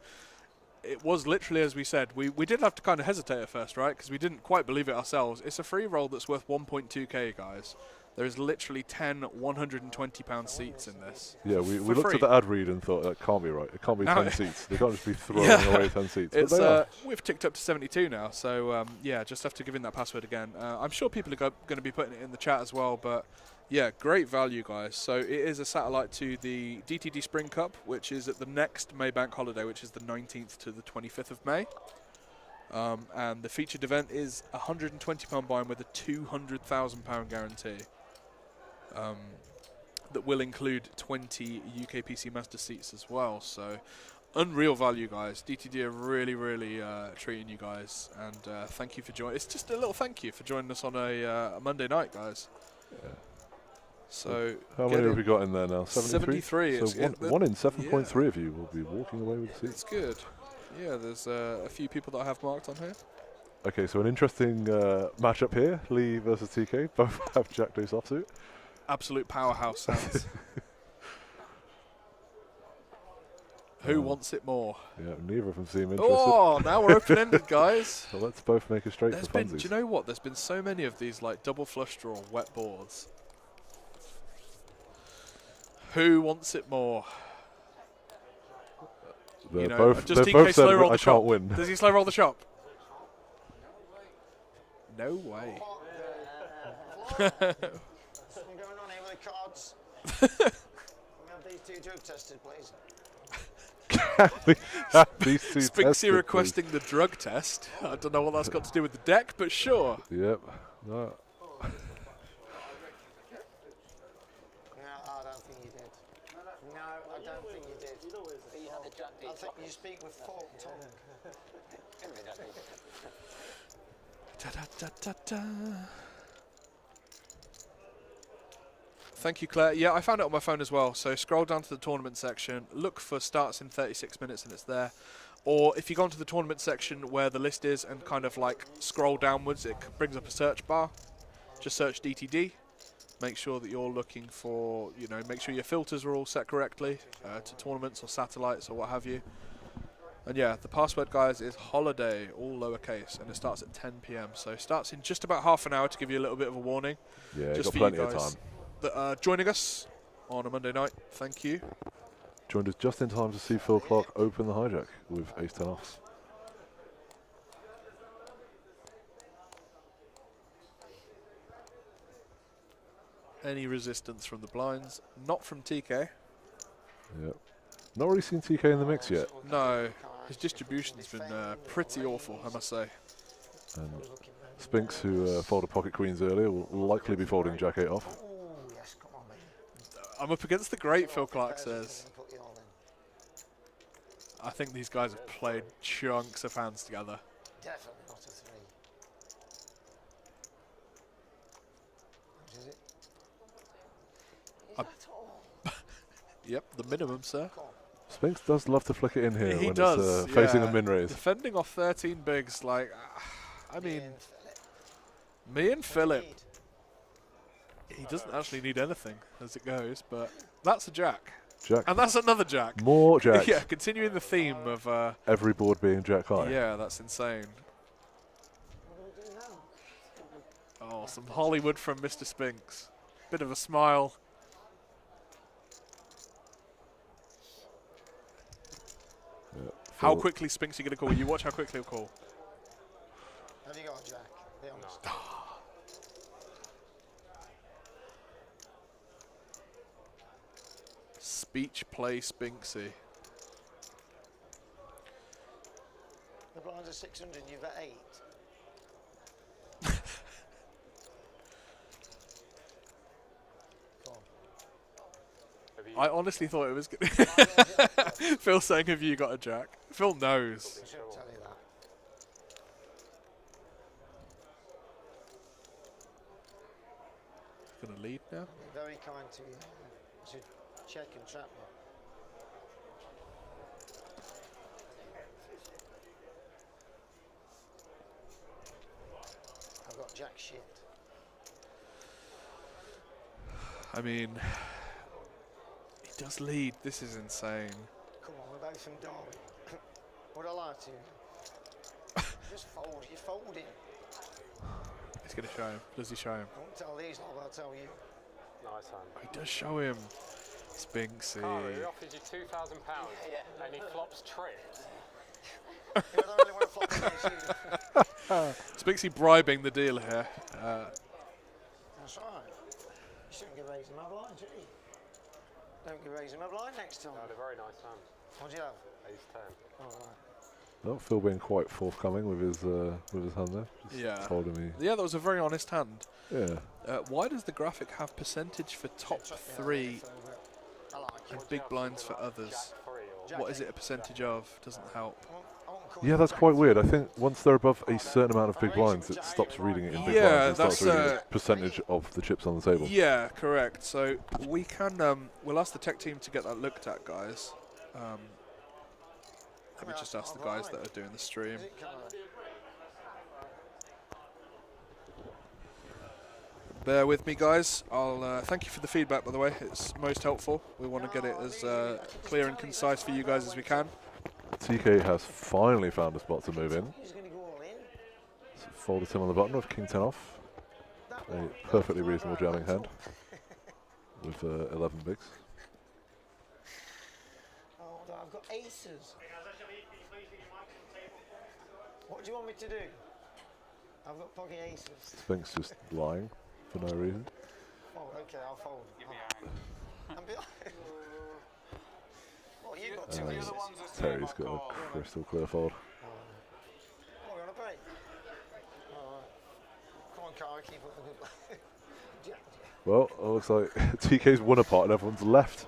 it was literally, as we said, we did have to kind of hesitate at first, right? Because we didn't quite believe it ourselves. It's a free roll that's worth 1.2k, guys. There is literally 10 £120 seats in this. Yeah, we looked at the ad read and thought, that can't be right. It can't be 10 seats. They can't just be throwing away 10 seats. It's, but they are. We've ticked up to 72 now, so yeah, just have to give in that password again. I'm sure people are going to be putting it in the chat as well, but yeah, great value, guys. So it is a satellite to the DTD Spring Cup, which is at the next May Bank holiday, which is the 19th to the 25th of May. And the featured event is a £120 buy-in with a £200,000 guarantee. That will include 20 UKPC Master seats as well. So unreal value, guys. DTD are really, really treating you guys, and thank you for joining. It's just a little thank you for joining us on a Monday night, guys. Yeah. So how many have we got in there now? 73. So one in 7.3 of you will be walking away with seats. It's good. Yeah, there's a few people that I have marked on here. Okay, so an interesting matchup here. Lee versus TK. Both have Jack Deuce offsuit. Absolute powerhouse hands. Who wants it more? Yeah, neither of them seem interested. Oh, now we're open-ended, guys. So let's both make a straight for funsies. Do you know what? There's been so many of these like double flush draw wet boards. Who wants it more? They're you know, both, just they're in both case said slow roll I the shop. can't win. Does he slow roll the shop? No way. What's going on here with the cards? Can we have these two drug tested, please? These two Spinksy tested, requesting the drug test. I don't know what that's got to do with the deck, but sure. Yep. No. No, I don't think you did. No, I don't think you did. I think you speak with forked tongue. Thank you, Claire. Yeah, I found it on my phone as well. So scroll down to the tournament section, look for starts in 36 minutes and it's there. Or if you go into the tournament section where the list is and kind of like scroll downwards, it brings up a search bar. Just search DTD. Make sure that you're looking for, make sure your filters are all set correctly to tournaments or satellites or what have you. And yeah, the password, guys, is holiday, all lowercase, and it starts at 10 p.m. So it starts in just about half an hour to give you a little bit of a warning. Yeah, you've Just got for you plenty of guys time. that are joining us on a Monday night. Thank you. Joined us just in time to see Phil Clark open the hijack with ace-10 offs. Any resistance from the blinds? Not from TK. Yep. Not really seen TK in the mix yet. No, his distribution's been pretty awful, I must say. And Spinks, who folded pocket queens earlier, will likely be folding jack 8 off. Oh, yes, come on, mate. I'm up against the great, Phil Clark says. Put you all in. I think these guys have played chunks of hands together. Definitely not a 3. Which is it? Is I- that all? Yep, the minimum, sir. Come on. Spinks does love to flick it in here He when does, it's facing yeah. a min raise. Defending off 13 bigs, like, I mean, Ian Phillip. me and Philip, Indeed. he doesn't actually need anything as it goes, but that's a jack. Jack. And that's another jack. More jacks. Yeah, continuing the theme of, Every board being jack high. yeah, that's insane. What do we do now? Oh, some Hollywood from Mr. Spinks. Bit of a smile. Yeah, How Phil- quickly Spinks are going to call? You watch how quickly he'll call. Have you got a jack? Be honest. Speech play Spinksy. The blinds are 600, you've got 8. Come on. Have you I honestly thought it was going to Phil saying, have you got a jack? Phil knows. I should tell you that. Going to lead now. Be very kind to you. You should check and trap me. I've got jack shit. I mean, he does lead. This is insane. Come on, we're both from Derby. Would I lie to you? Just fold. You're folding. He's going to show him. Does he show him? I won't tell these lot, but I'll tell you. nice hand? He does show him. Spinksy. Cara, he offers you £2,000 and he flops trip. Yeah, I don't really want to flop against you. Spinksy bribing the deal here. That's right. You shouldn't be raising my blind, should you? Don't be raising my blind next time. No, they're very nice hands. What'd you have? Ace 10. Oh, right. Oh, Phil being quite forthcoming with his hand there. Just Yeah. told him he. Yeah, that was a very honest hand. Yeah. Why does the graphic have percentage for top Yeah, 3 I like and it. big blinds for others? Jack 3 or Jack What is it a percentage of? Doesn't help. I won't call Yeah, you that's Jack. quite weird. I think once they're above a certain amount of big blinds, it stops reading it in big Yeah, blinds and starts that's, reading it as percentage of the chips on the table. Yeah, correct. So we can, we'll ask the tech team to get that looked at, guys. Let me just ask the guys that are doing the stream. Is it colour? Bear with me, guys. I'll thank you for the feedback, by the way. It's most helpful. We want to get it as clear and concise for you guys as we can. TK has finally found a spot to move in. He's going to go all in. So folded him on the button with king 10 off. That A one. perfectly reasonable jamming hand with 11 bigs. Oh, no, I've got aces. What do you want me to do? I've got pocket aces. Spinks just lying for no reason. Oh, okay, I'll fold. Give me a hand. And be What, you've got Uh, two aces. Terry's got a crystal clear fold. Oh, we're on a break. All right. Come on, Cara, keep up the good. Yeah. Well, it looks like TK's won a part and everyone's left.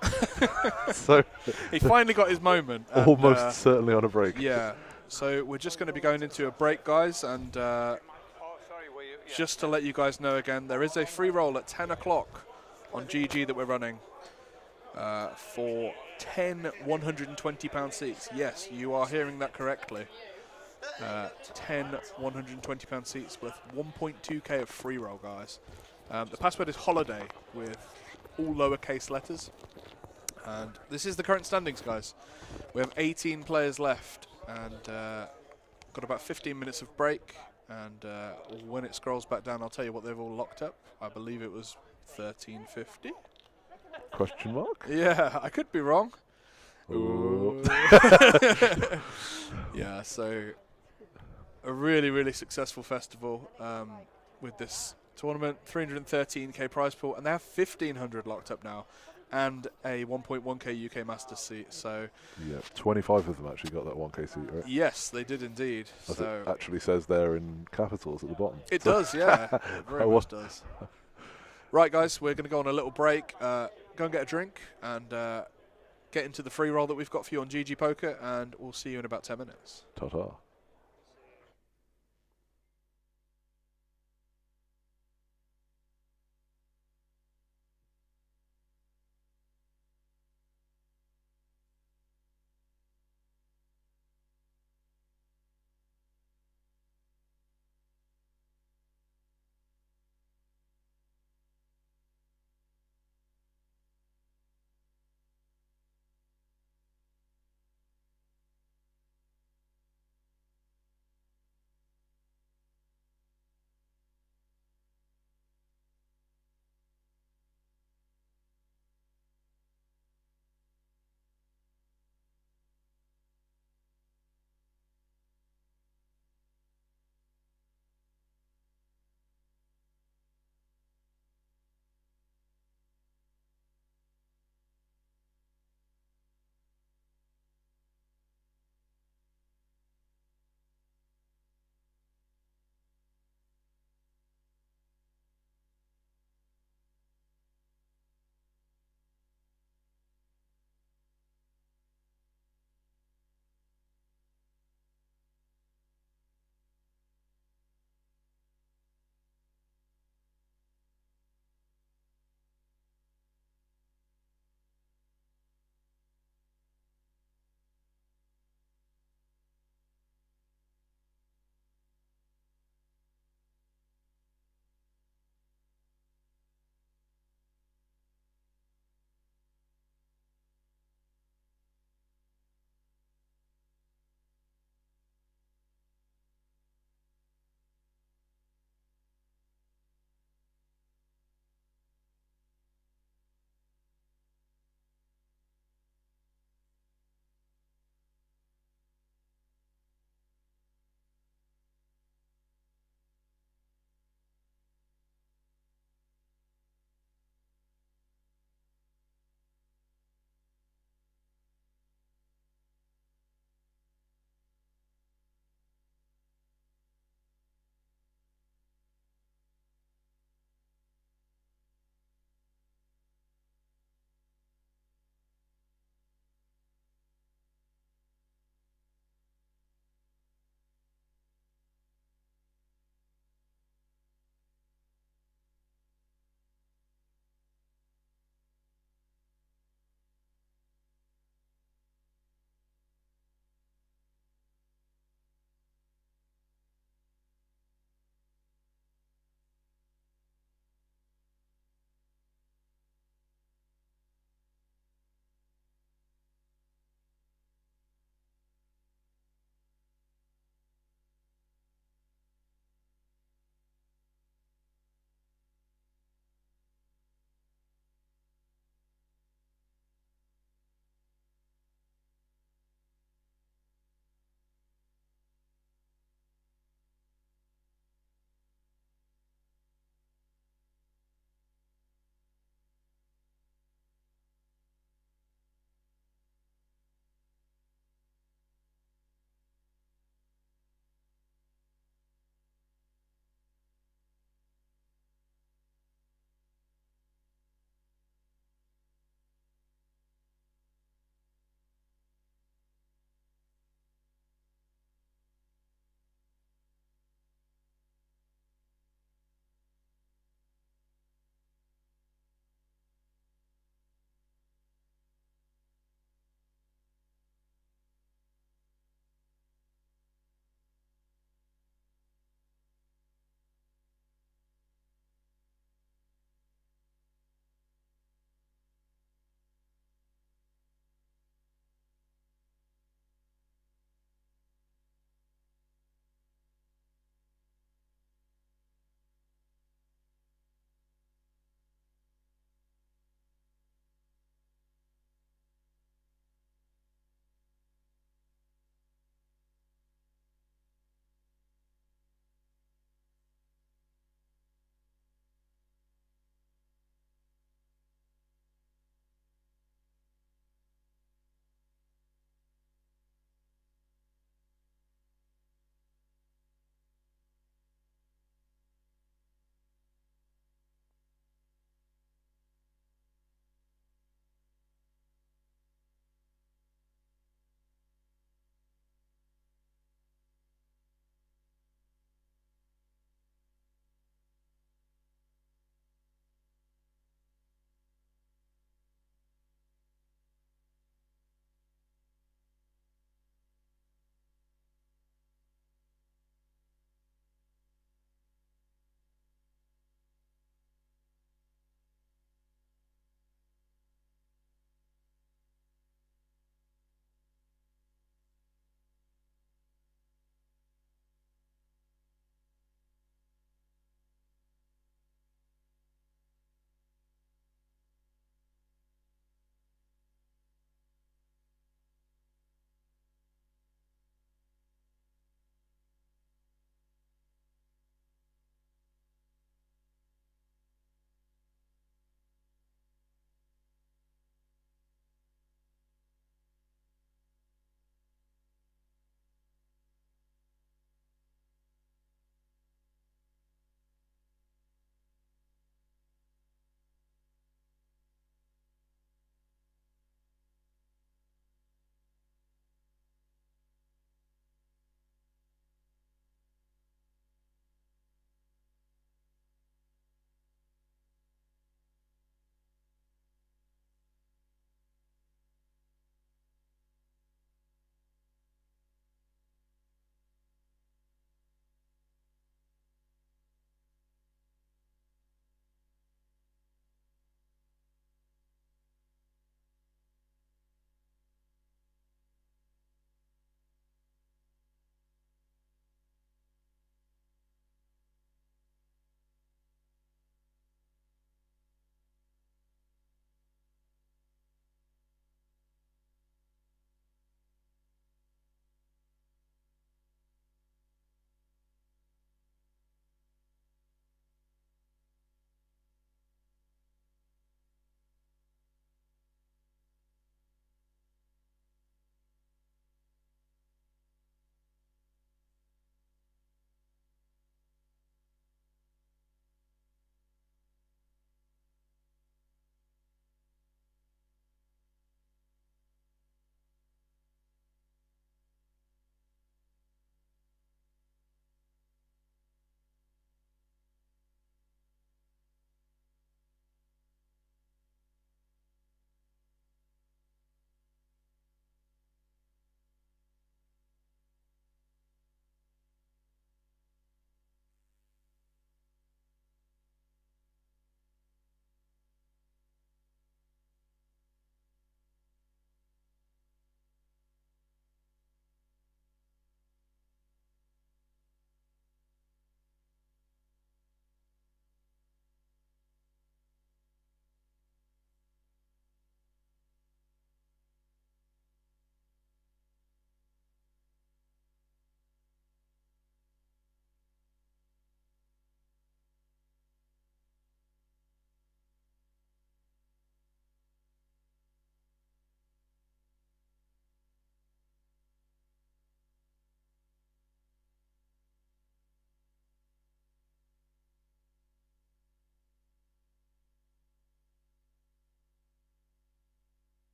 So He finally got his moment. and, almost certainly on a break. Yeah. So we're just going to be going into a break, guys, and Oh, sorry, were you? Yeah. just to let you guys know again, there is a free roll at 10 o'clock on GG that we're running for 10 £120 seats. Yes, you are hearing that correctly. 10 £120 seats worth 1.2k of free roll, guys. The password is holiday with all lowercase letters. And this is the current standings, guys. We have 18 players left. and got about 15 minutes of break. And when it scrolls back down, I'll tell you what they've all locked up. I believe it was 1350. Question mark? Yeah, I could be wrong. Ooh. Yeah, so a really, really successful festival with this tournament. 313k prize pool, and they have 1,500 locked up now, and a 1.1k UK Masters seat. So Yeah, 25 of them actually got that 1k seat, right? yes, they did indeed. As So it actually says there in capitals at the bottom. it does, yeah, it very much does. Right, guys, we're going to go on a little break, go and get a drink, and get into the free roll that we've got for you on GG Poker, and we'll see you in about 10 minutes. Ta-ta.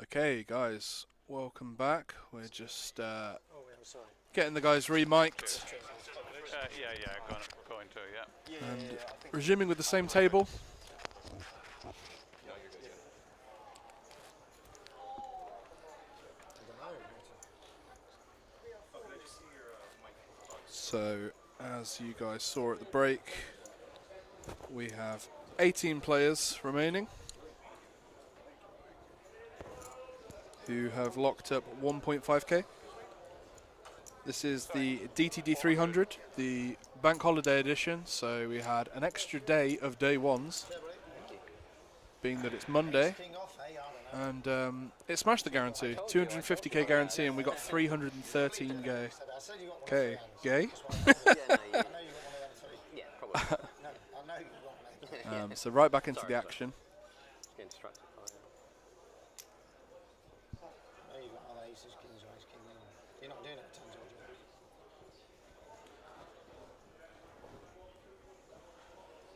Okay, guys, welcome back. We're just getting the guys re-mic'd Yeah, going to, yeah. and resuming with the same table. So, as you guys saw at the break, we have 18 players remaining who have locked up 1.5k. This is the DTD300, the bank holiday edition, so we had an extra day of day ones, being that it's Monday, and it smashed the guarantee, 250k guarantee, and we got 313 gay. Okay, gay? So right back into the action.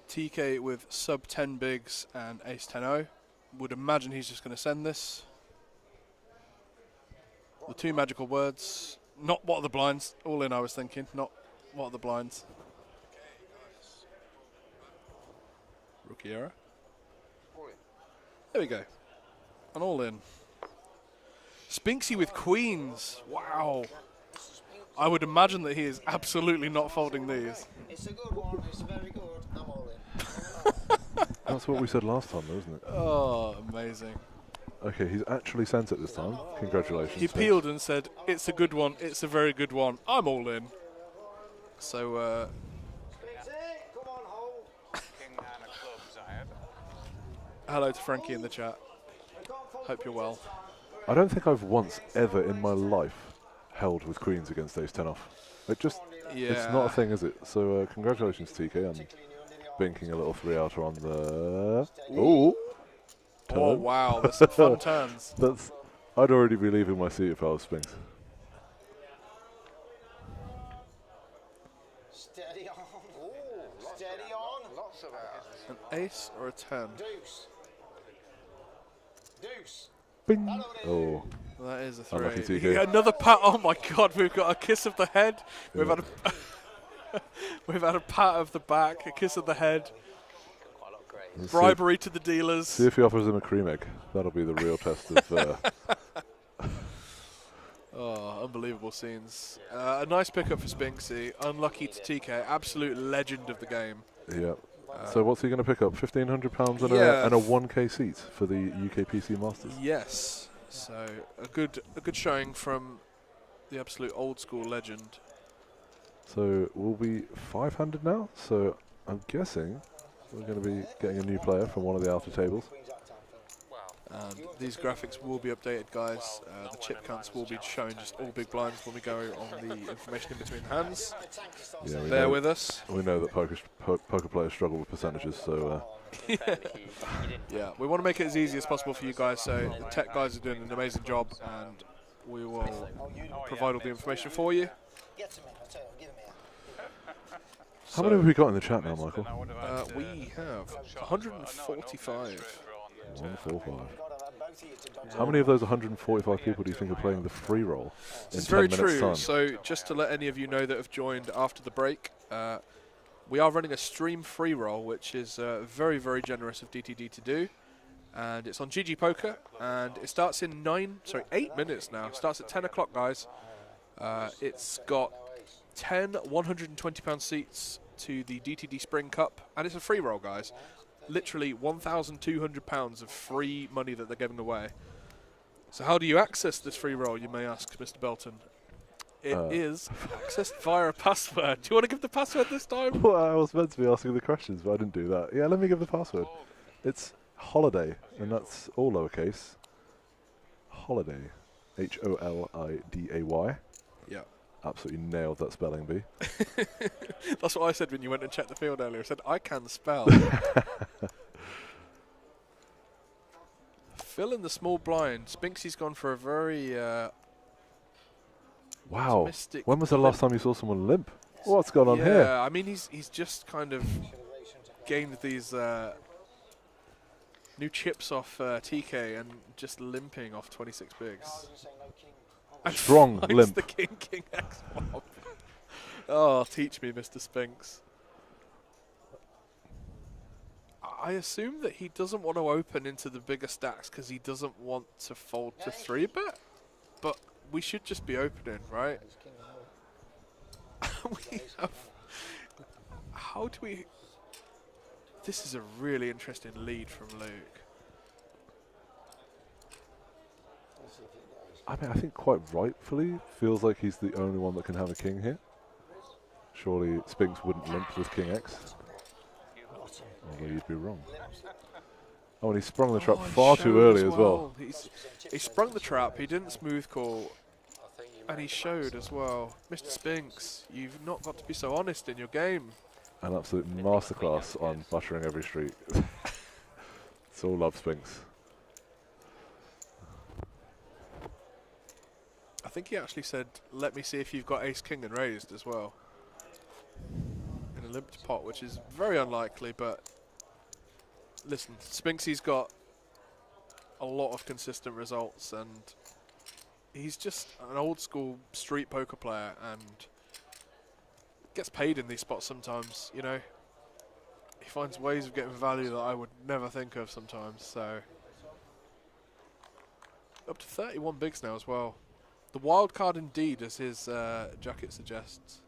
TK with sub 10 bigs and ace 10-0. Would imagine he's just going to send this. The two magical words. Not what are the blinds. All in, I was thinking. Not what are the blinds. Rookie error. There we go. An all in. Spinksy with queens. Wow. I would imagine that he is absolutely not folding these. It's a good one. It's very good. I'm all in. That's what we said last time, though, isn't it? Oh, amazing. Okay, he's actually sent it this time. Congratulations. He peeled and said, it's a good one, it's a very good one, I'm all in. So, Come on, hold. King and a clubs, I have. hello to Frankie in the chat. Hope you're well. I don't think I've once ever in my life held with queens against ace 10 off. It's not a thing, is it? So congratulations, TK, on binking a little 3-outer on the... Ooh! Oh, wow, there's some fun turns. I'd already be leaving my seat if I was Spinks. Steady on. Steady on. Lots of outs. An ace or a 10? Deuce. Deuce. Bing! Oh. That is a 3. Unlucky TK. Yeah, another pat. Oh my god, we've got a kiss of the head. We've had a we've had a pat of the back, a kiss of the head. Quite a lot of grey. Let's Bribery to the dealers. See if he offers him a cream egg. That'll be the real test of... Oh, unbelievable scenes. A nice pickup for Spinksy. Unlucky to TK. Absolute legend of the game. yeah. So what's he going to pick up? £1,500 and, Yeah. and a 1k seat for the UKPC Masters. Yes. So a good showing from the absolute old school legend. So we'll be 500 now. So I'm guessing we're going to be getting a new player from one of the outer tables. And these graphics will be updated, guys. The chip counts will be showing just all big blinds when we go on the information in between hands. Yeah, Bear with us. We know that poker players struggle with percentages, so Yeah, we want to make it as easy as possible for you guys. So the tech guys are doing an amazing job, and we will provide all the information for you. Get to me. I'll tell you. Give me how many have we got in the chat now, Michael? We have 145. 145. How many of those 145 people do you think are playing the free roll in It's 10 very minutes' true. time? So just to let any of you know that have joined after the break, we are running a stream free roll, which is very, very generous of DTD to do. And it's on GG Poker, and it starts in 8 minutes now. It starts at 10 o'clock, guys. It's got 10 £120 seats to the DTD Spring Cup, and it's a free roll, guys. Literally £1,200 of free money that they're giving away. So how do you access this free roll, you may ask, Mr. Belton? It is accessed via a password. Do you want to give the password this time? Well, I was meant to be asking the questions, but I didn't do that. Yeah, let me give the password. It's holiday, and that's all lowercase. Holiday. HOLIDAY. Yeah. Absolutely nailed that spelling bee. That's what I said when you went and checked the field earlier. I said, I can spell. Fill in the small blind. Spinksy's gone for a very Wow. optimistic When was the last time you saw someone limp? What's going on here? Yeah, I mean, he's just kind of gained these New chips off TK and just limping off 26 bigs. And Strong finds limp. the King X flop. Oh, teach me, Mr. Spinks. I assume that he doesn't want to open into the bigger stacks because he doesn't want to fold to 3-bet, but we should just be opening, right? We have, how do we... This is a really interesting lead from Luke. I mean, I think quite rightfully feels like he's the only one that can have a king here. Surely Spinks wouldn't limp with King X. Although you'd be wrong. Oh, and he sprung the trap far too early as well. He sprung the trap, he didn't smooth call, and he showed as well. Mr. Spinks, you've not got to be so honest in your game. An absolute masterclass on buttering every street. It's all love, Spinks. I think he actually said, let me see if you've got ace-king and raised as well. In a limped pot, which is very unlikely, but listen, Spinksy's got a lot of consistent results, and he's just an old-school street poker player, and gets paid in these spots sometimes, you know. He finds ways of getting value that I would never think of sometimes, so. Up to 31 bigs now as well. The wild card indeed, as his jacket suggests.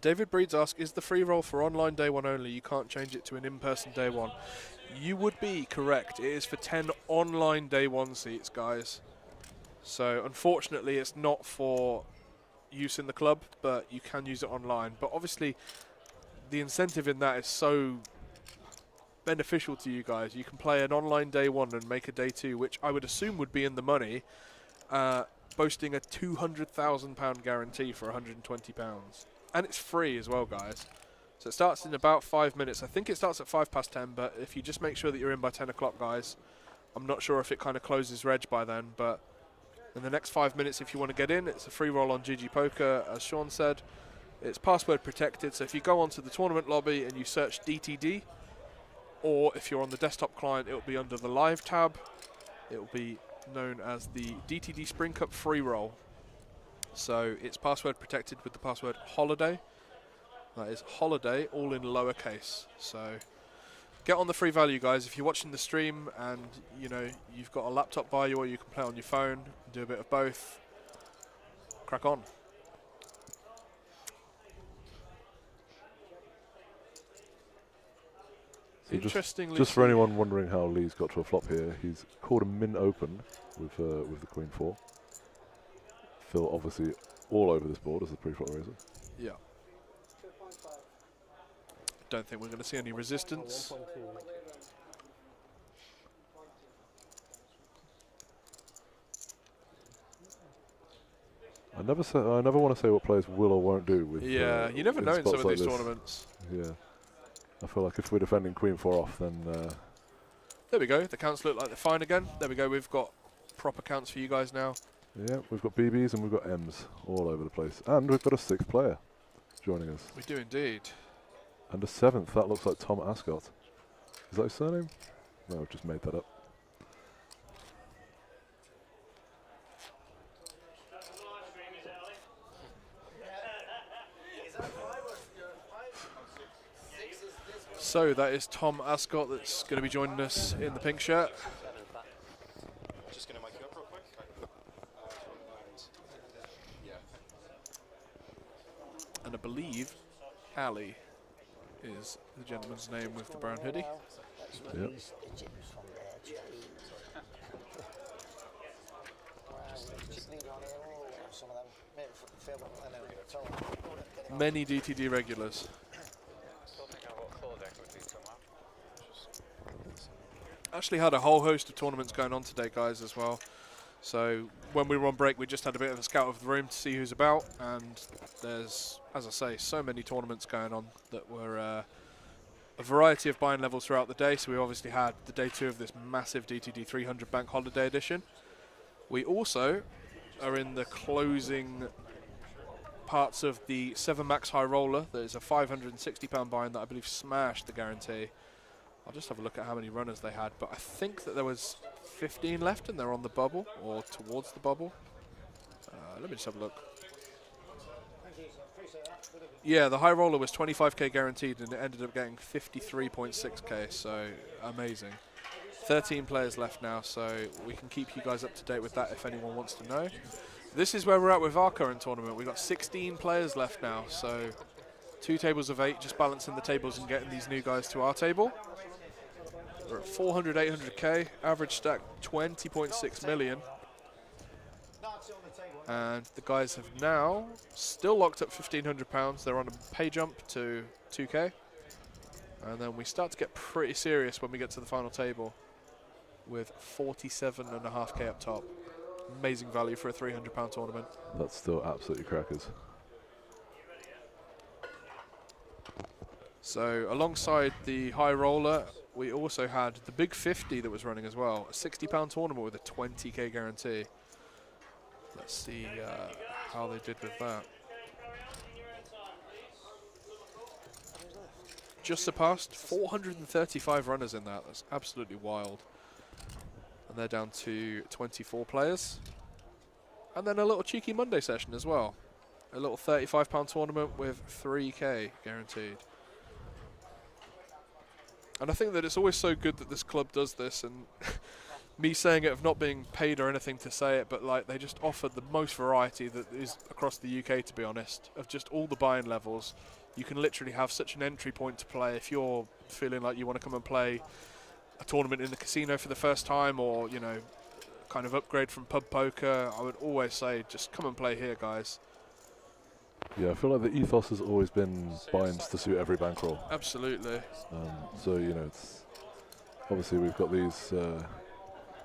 David Breeds asks, is the free roll for online day one only? You can't change it to an in-person day one. You would be correct. It is for 10 online day one seats, guys. So unfortunately it's not for use in the club, but you can use it online. But obviously the incentive in that is so beneficial to you guys. You can play an online day one and make a day two, which I would assume would be in the money, boasting a £200,000 guarantee for £120. And it's free as well, guys. So it starts in about 5 minutes. I think it starts at 10:05, but if you just make sure that you're in by 10 o'clock, guys. I'm not sure if it kind of closes reg by then, but in the next 5 minutes, if you want to get in, it's a free roll on GG Poker, as Sean said. It's password protected, so if you go onto the tournament lobby and you search DTD, or if you're on the desktop client, it will be under the live tab. It will be known as the DTD Spring Cup free roll. So it's password protected with the password holiday. That is holiday, all in lowercase. So get on the free value, guys. If you're watching the stream and you know you've got a laptop by you, or you can play on your phone, do a bit of both, crack on. So Interestingly, just for anyone wondering how Lee's got to a flop here, he's called a min open with the Queen 4. Phil obviously all over this board as the pre-flop raiser. yeah. Don't think we're going to see any resistance. I never want to say what players will or won't do with. Yeah, you never in know in some spots of like these this. tournaments. Yeah, I feel like if we're defending Queen 4 off, then There we go. The counts look like they're fine again. There we go. We've got proper counts for you guys now. yeah, we've got BBs and we've got M's all over the place, and we've got a 6th player joining us, We do indeed. and a 7th. That looks like Tom Ascot. Is that his surname? No, I've just made that up. So that is Tom Ascot that's going to be joining us in the pink shirt. Just going to mic you up real quick. And I believe Ali is the gentleman's name with the brown hoodie. Yep. Many DTD regulars. Actually had a whole host of tournaments going on today, guys, as well. So when we were on break, we just had a bit of a scout of the room to see who's about, and there's, as I say, so many tournaments going on that were a variety of buying levels throughout the day. So we obviously had the day 2 of this massive DTD300 Bank Holiday Edition. We also are in the closing parts of the 7 Max High Roller. There's a £560 buy-in that I believe smashed the guarantee. I'll just have a look at how many runners they had, but I think that there was 15 left and they're on the bubble, or towards the bubble. Let me just have a look. Yeah, the High Roller was 25k guaranteed and it ended up getting 53.6k, so amazing. 13 players left now, so we can keep you guys up to date with that if anyone wants to know. This is where we're at with our current tournament. We've got 16 players left now, so 2 tables of 8, just balancing the tables and getting these new guys to our table. We're at 400, 800k, average stack 20.6 million. And the guys have now still locked up £1,500. They're on a pay jump to 2k. And then we start to get pretty serious when we get to the final table with 47.5k up top. Amazing value for a £300 tournament. That's still absolutely crackers. So alongside the High Roller, we also had the Big 50 that was running as well. A £60 tournament with a 20k guarantee. Let's see how they did with that. Just surpassed 435 runners in that. That's absolutely wild. And they're down to 24 players. And then a little cheeky Monday session as well. A little £35 tournament with 3k guaranteed. And I think that it's always so good that this club does this, and me saying it of not being paid or anything to say it, but like they just offer the most variety that is across the UK, to be honest, of just all the buy-in levels. You can literally have such an entry point to play if you're feeling like you want to come and play a tournament in the casino for the first time, or, you know, kind of upgrade from pub poker. I would always say just come and play here, guys. Yeah, I feel like the ethos has always been buy-ins to suit every bankroll. Absolutely. So, you know, it's obviously we've got these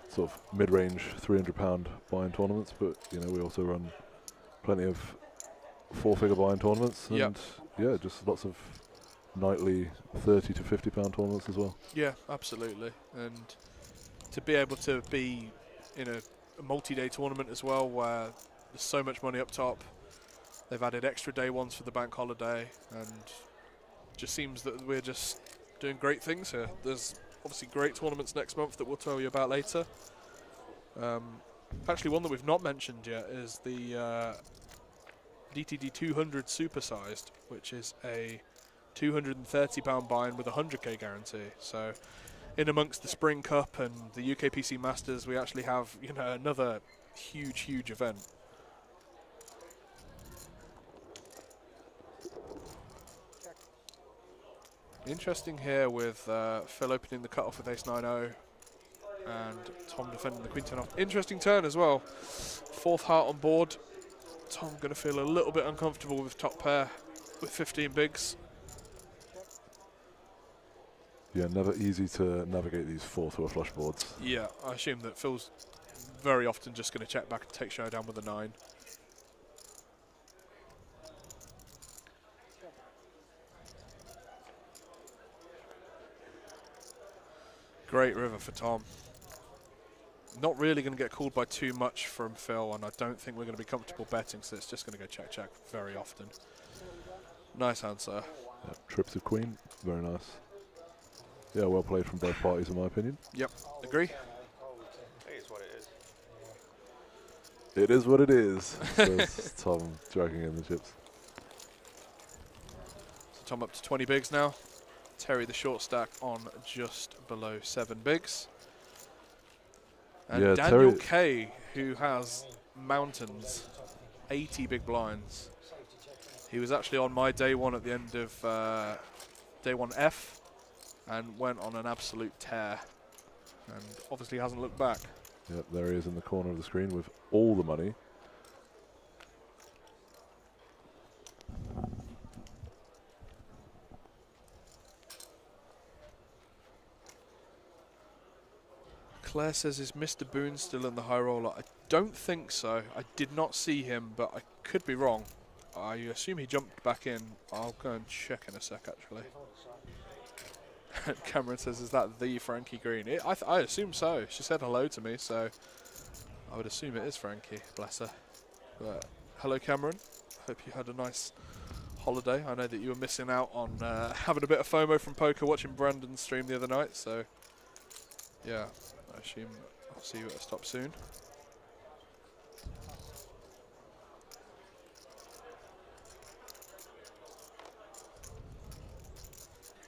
sort of mid-range £300 buy-in tournaments, but, you know, we also run plenty of 4-figure buy-in tournaments, and yeah, just lots of nightly £30 to £50 tournaments as well. Yeah, absolutely. And to be able to be in a multi-day tournament as well, where there's so much money up top. They've added extra day ones for the bank holiday, and just seems that we're just doing great things here. There's obviously great tournaments next month that we'll tell you about later. Actually, one that we've not mentioned yet is the DTD300 supersized, which is a £230 buy-in with a 100k guarantee. So in amongst the Spring Cup and the UKPC Masters, we actually have, you know, another huge event. Interesting here with Phil opening the cutoff with ace-9-0 and Tom defending the queen-10 off. Interesting turn as well. 4th heart on board. Tom going to feel a little bit uncomfortable with top pair with 15 bigs. Yeah, never easy to navigate these 4 to a flush boards. Yeah, I assume that Phil's very often just going to check back and take showdown with a 9. Great river for Tom. Not really going to get called by too much from Phil, and I don't think we're going to be comfortable betting, so it's just going to go check very often. Nice answer. Yeah, trip to queen, very nice. Yeah, well played from both parties in my opinion. Yep, agree. It is what it is. It is what it is, says Tom, dragging in the chips. So Tom up to 20 bigs now. Terry the short stack on just below 7 bigs. And Yeah, Daniel Terry K, who has mountains, 80 big blinds. He was actually on my day one at the end of day 1F and went on an absolute tear, and obviously hasn't looked back. Yep, there he is in the corner of the screen with all the money. Claire says, is Mr. Boone still in the high roller? I don't think so. I did not see him, but I could be wrong. I assume he jumped back in. I'll go and check in a sec, actually. Cameron says, is that the Frankie Green? I assume so. She said hello to me, so I would assume it is Frankie. Bless her. But hello, Cameron. Hope you had a nice holiday. I know that you were missing out on having a bit of FOMO from poker, watching Brandon's stream the other night. So, yeah, I assume I'll see you at a stop soon.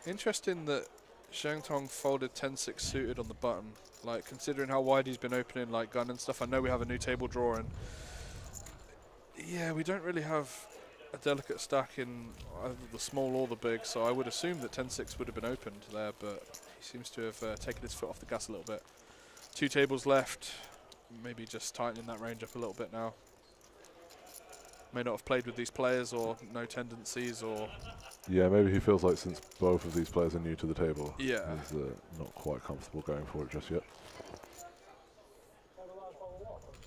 Interesting that Zhang Tong folded 10-6 suited on the button. Like, considering how wide he's been opening, like gun and stuff. I know we have a new table draw, and yeah, we don't really have a delicate stack in either the small or the big. So I would assume that 10-6 would have been opened there, but he seems to have taken his foot off the gas a little bit. 2 tables left. Maybe just tightening that range up a little bit now. May not have played with these players, or no tendencies, or Yeah, maybe he feels like since both of these players are new to the table, yeah, he's not quite comfortable going for it just yet.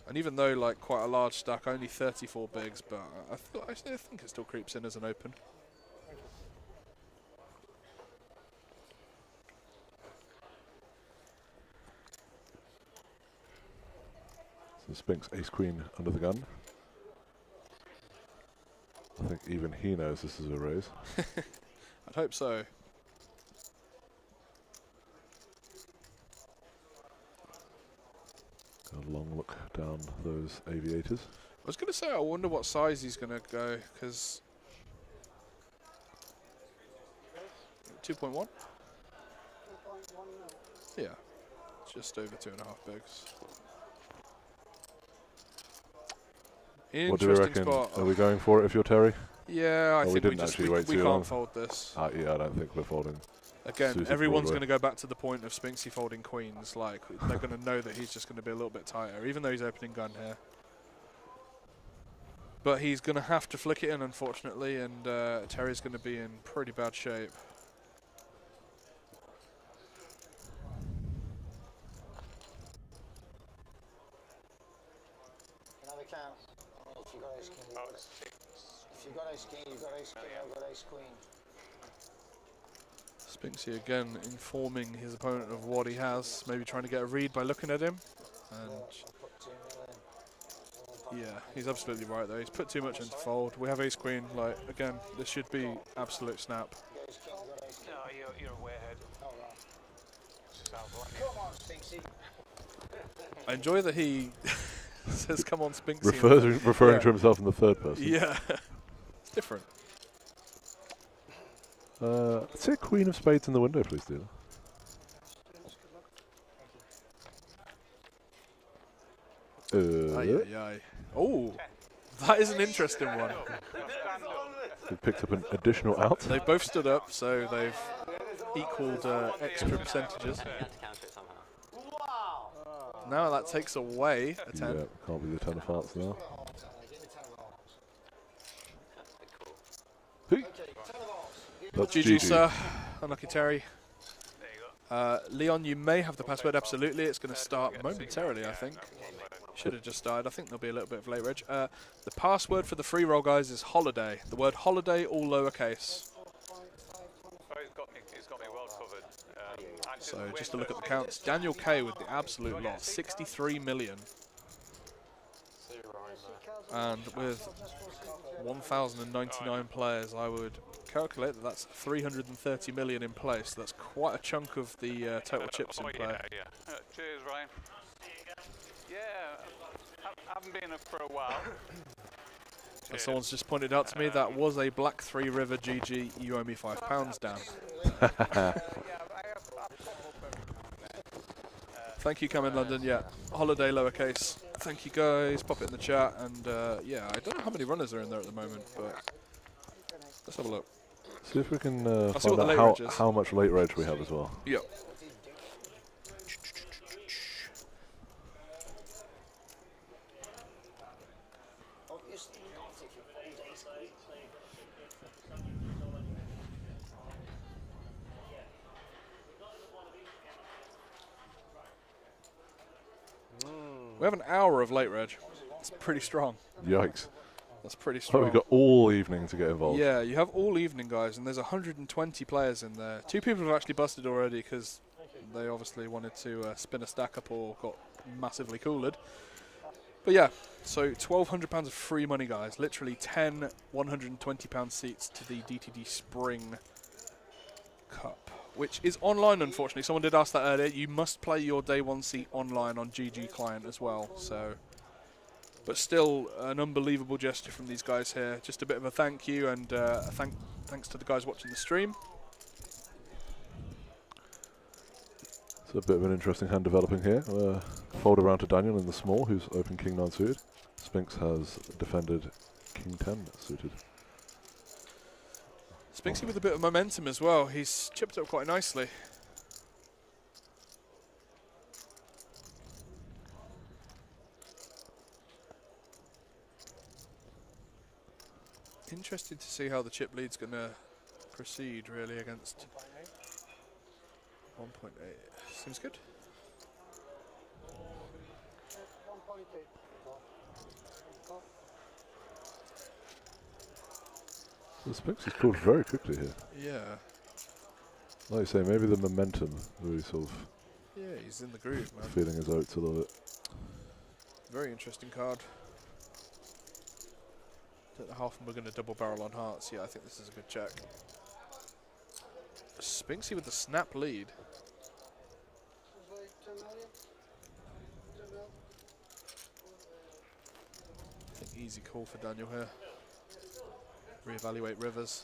and even though like quite a large stack, only 34 bigs, but I think it still creeps in as an open. So Spinks ace queen under the gun. I think even he knows this is a raise. I'd hope so. A long look down those aviators. I was going to say, I wonder what size he's going to go, because 2.1? Yeah, just over 2.5 bigs. What do we Interesting reckon? spot. Are we going for it if you're Terry? Yeah, I we think didn't actually wait we too can't long. fold this. Yeah, I don't think we're folding. Again, suited everyone's Broadway. going to go back to the point of Spinksy folding queens. Like, they're going to know that he's just going to be a little bit tighter, even though he's opening gun here. But he's going to have to flick it in, unfortunately, and Terry's going to be in pretty bad shape. Another count. If you got ace king, you got ace. If you got ace king, you got ace king. I've got ace queen. Spinksy again informing his opponent of what he has, maybe trying to get a read by looking at him. And yeah, he's absolutely right though. He's put too much into fold. We have ace queen. Like, again, this should be absolute snap. No, you're a warehead. Come on, Spinksy. I enjoy that he says, "Come on, Spinksy." Referring Yeah. to himself in the third person. Yeah, it's different. Let's say queen of spades in the window, please, dealer. Aye, aye, aye. Oh, that is an interesting one. He picked up an additional out. They've both stood up, so they've equalled extra percentages. You had to counter it somehow. Wow. Now that takes away a 10. Yeah, can't be the 10 of hearts now. That's a bit cool. That's GG, GG. sir. Unlucky Terry. There you go. Leon, you may have the password. Absolutely. It's going to start momentarily, I think. Should have just started. I think there'll be a little bit of late reg. The password for the free roll, guys, is holiday. The word holiday, all lowercase. Oh, it's got me well covered. So just to look at the counts. Daniel K with the absolute lot, 63 million. And with 1,099 players, I would calculate that that's 330 million in play. So that's quite a chunk of the total chips in play. Yeah. Cheers, Ryan. Yeah, I haven't been up for a while. And someone's just pointed out to me that was a Black 3 River GG. You owe me £5, Dan. Thank you, Come in London. Yeah, holiday lowercase. Thank you, guys. Pop it in the chat. And yeah, I don't know how many runners are in there at the moment, but let's have a look. See if we can see what find the late out reg is. how much late reg we have as well. Yep. We have an hour of late reg. It's pretty strong. Yikes. That's pretty Oh, strong. we've got all evening to get involved. Yeah, you have all evening, guys, and there's 120 players in there. 2 people have actually busted already because they obviously wanted to spin a stack up or got massively cooled. But yeah, so £1,200 of free money, guys. Literally 10 £120 seats to the DTD Spring Cup, which is online, unfortunately. Someone did ask that earlier. You must play your day one seat online on GG Client as well. So, but still, an unbelievable gesture from these guys here. Just a bit of a thank you, and thanks to the guys watching the stream. It's a bit of an interesting hand developing here. Fold around to Daniel in the small, who's open King 9 suited. Spinks has defended King 10 suited. Spinksy with a bit of momentum as well. He's chipped up quite nicely. Interested to see how the chip lead's going to proceed, really, against 1.8. Seems good. The Spinks is pulled very quickly here. Yeah. Like you say, maybe the momentum really sort of Yeah, he's in the groove, man. feeling his oats a little bit. Very interesting card. Don't know how often we're going to double barrel on hearts. Yeah, I think this is a good check. Spinksy with the snap lead. I think easy call for Daniel here. Reevaluate rivers.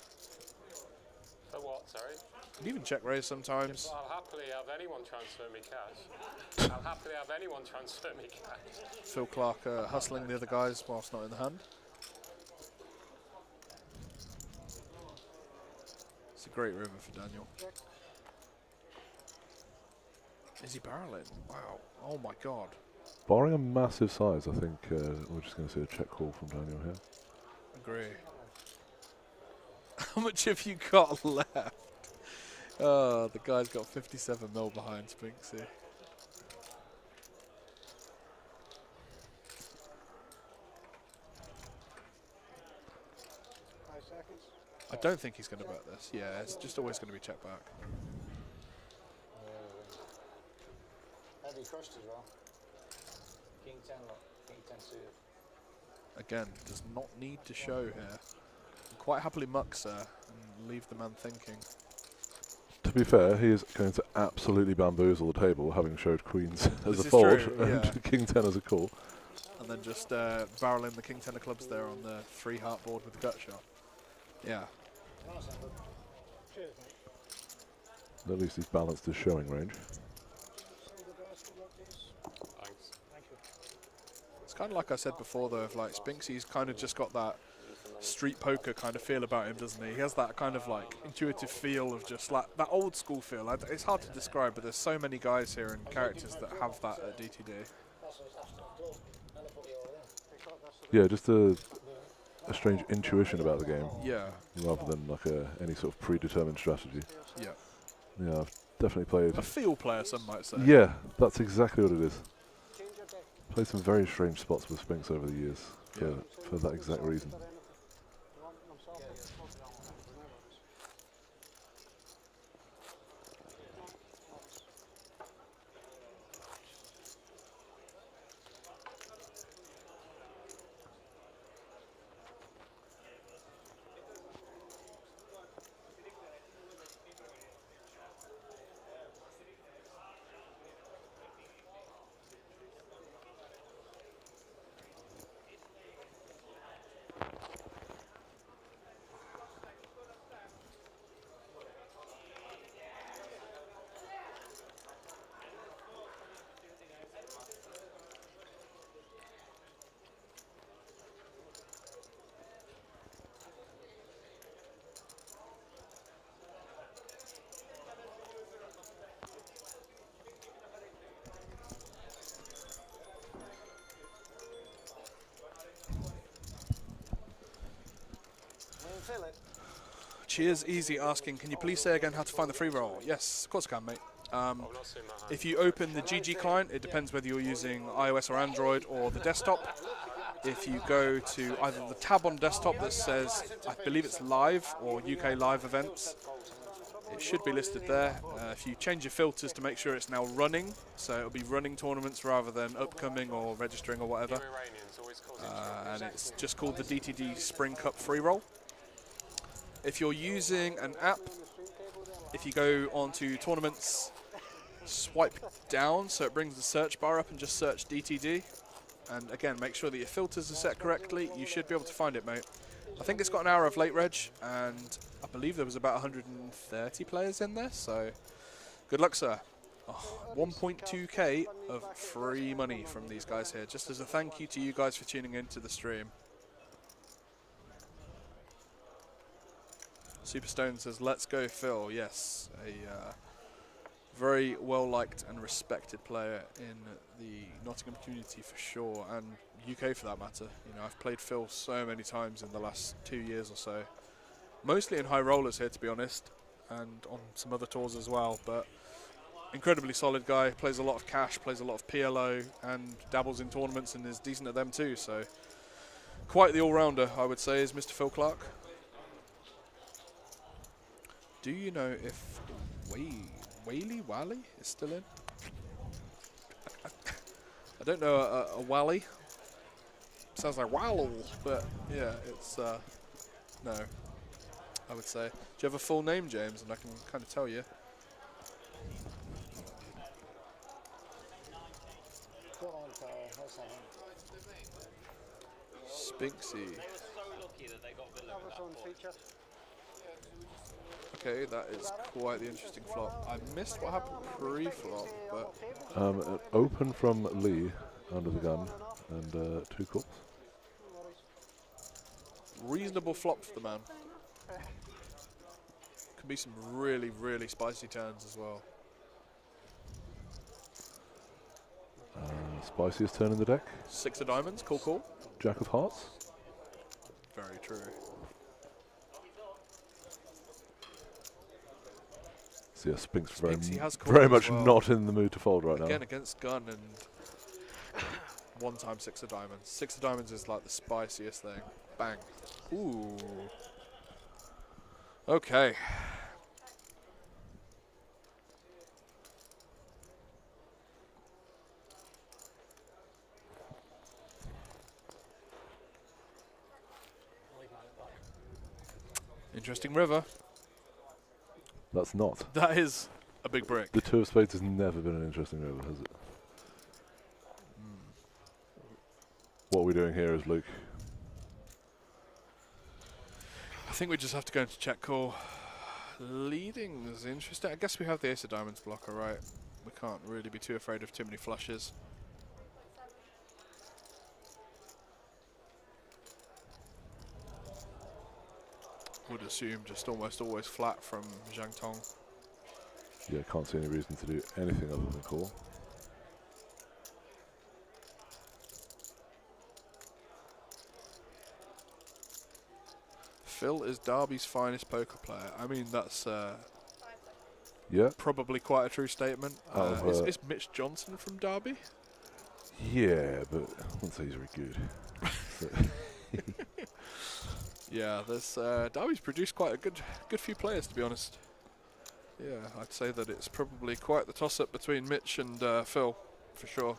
For what, sorry? You can even check raise sometimes. I'll happily have anyone transfer me cash. I'll happily have anyone transfer me cash. Phil Clark hustling the other guys whilst not in the hand. It's a great river for Daniel. Is he barreling? Wow. Oh my god. Barring a massive size, I think we're just going to see a check call from Daniel here. Agree. How much have you got left? Oh, the guy's got 57 mil behind Spinksy. I don't think he's going to bet this. Yeah, it's just always going to be check back. Heavy crushed as well. King 10 lot. King 10 suited. Again, does not need to show here. Quite happily mucks her and leave the man thinking. To be fair, he is going to absolutely bamboozle the table, having showed queens as This a is fold true, and yeah. King 10 as a call. And then just barreling the King 10 of clubs there on the free heart board with the gut shot. Yeah. At least he's balanced his showing range. Thanks. It's kind of like I said before, though, of like Spinksy's kind of just got that street poker kind of feel about him, doesn't he? He has that kind of like intuitive feel of just like that old school feel. It's hard to describe, but there's so many guys here and characters that have that at DTD. Yeah, just a strange intuition about the game, Yeah, rather than like any sort of predetermined strategy. yeah. Yeah, I've definitely played. A feel player, some might say. Yeah, that's exactly what it is. Played some very strange spots with Spinks over the years for that exact reason. Cheers, Easy asking, can you please say again how to find the free roll? Yes, of course I can, mate. I've not seen that hand. If you open the GG client, it depends whether you're using iOS or Android or the desktop. If you go to either the tab on desktop that says, I believe it's live or UK live events, it should be listed there. If you change your filters to make sure it's now running, so it'll be running tournaments rather than upcoming or registering or whatever. And it's just called the DTD Spring Cup Free Roll. If you're using an app, if you go onto tournaments, swipe down so it brings the search bar up and just search DTD. And again, make sure that your filters are set correctly. You should be able to find it, mate. I think it's got an hour of late reg, and I believe there was about 130 players in there, so good luck, sir. Oh, 1.2k of free money from these guys here, just as a thank you to you guys for tuning into the stream. Superstone says, let's go, Phil. Yes, a very well-liked and respected player in the Nottingham community for sure, and UK for that matter. You know, I've played Phil so many times in the last 2 years or so. Mostly in high rollers here, to be honest, and on some other tours as well, but incredibly solid guy, plays a lot of cash, plays a lot of PLO, and dabbles in tournaments and is decent at them too, so quite the all-rounder, I would say, is Mr. Phil Clark. Do you know if Wally is still in? I don't know a Wally. Sounds like Wall, but yeah, it's no, I would say. Do you have a full name, James? And I can kind of tell you. Spinksy. Okay, that is quite the interesting flop. I missed what happened pre-flop, but An open from Lee under the gun and 2 calls. reasonable flop for the man. Could be some really, really spicy turns as well. Spiciest turn in the deck. 6 of diamonds, cool, cool. Jack of hearts. Very true. So yeah, Spinks Spinksy has called very as much well. not in the mood to fold right Again now. against gun and 1 time 6 of diamonds. 6 of diamonds is like the spiciest thing. Bang. Ooh. Okay. Interesting river. That's not. That is a big brick. The 2 of spades has never been an interesting river, has it? What are we doing here is Luke? I think we just have to go into check call. Leading is interesting. I guess we have the ace of diamonds blocker, right? We can't really be too afraid of too many flushes. Would assume just almost always flat from Zhang Tong. Yeah, can't see any reason to do anything other than call. Phil is Derby's finest poker player. I mean, that's Yeah, probably quite a true statement. Is Mitch Johnson from Derby? yeah, but I wouldn't say he's very good. So Yeah, there's Derby's produced quite a good few players, to be honest. Yeah, I'd say that it's probably quite the toss-up between Mitch and Phil, for sure.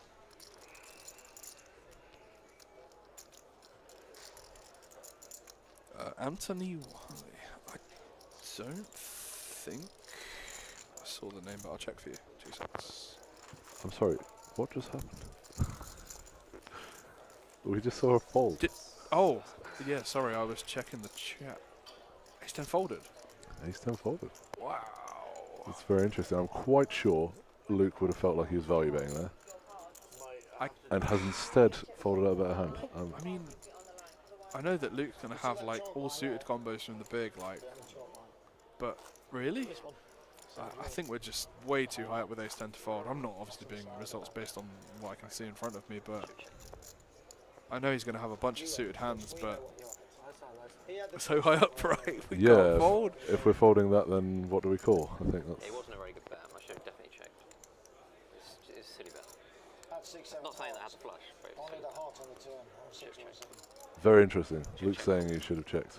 Anthony Wiley. I don't think I saw the name, but I'll check for you. 2 seconds. I'm sorry, what just happened? We just saw a fold. Oh, yeah, sorry, I was checking the chat. Ace 10 folded. Ace 10 folded. Wow. It's very interesting. I'm quite sure Luke would have felt like he was value betting there. And has instead folded out a better hand. I mean, I know that Luke's going to have like all suited combos from the big, like, but really? I think we're just way too high up with ace 10 to fold. I'm not obviously being results based on what I can see in front of me, but I know he's going to have a bunch of suited hands, but we're so high up, right? We can't fold. If we're folding that, then what do we call? I think that's... It wasn't a very good bet. I should have definitely checked. It's a silly bet. Not saying that has a flush, but it's Only the heart on the turn. On 6 or 7. Very interesting. Luke's saying he should have checked.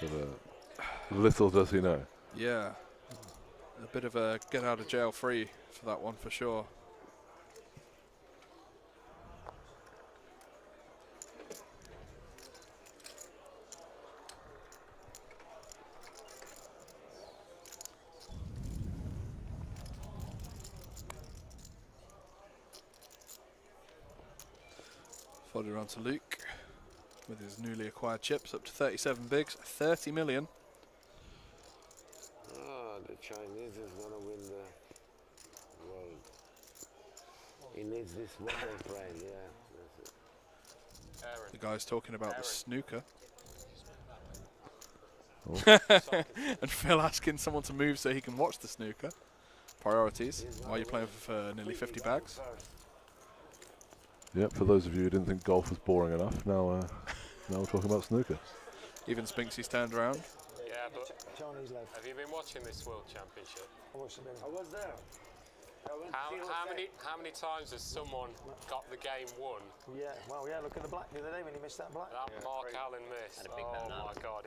But little does he know. Yeah. A bit of a get out of jail free for that one for sure. Followed around to Luke with his newly acquired chips up to 37 bigs, 30 million. Oh, the Chinese is going to win the world. He needs this one more frame, yeah. That's it. The guy's talking about the snooker. Oh. And Phil asking someone to move so he can watch the snooker. Priorities while you're playing for nearly 50 bags. Yep, for those of you who didn't think golf was boring enough, now we're talking about snooker. Even Spinksy's turned around. Yeah, but Johnny's left. have you been watching this World Championship? I watched a bit. I was there. How many times has someone got the game won? Yeah, well, yeah, look at the black the other day when he missed that black. That Mark Allen missed. And a big Oh no. my God!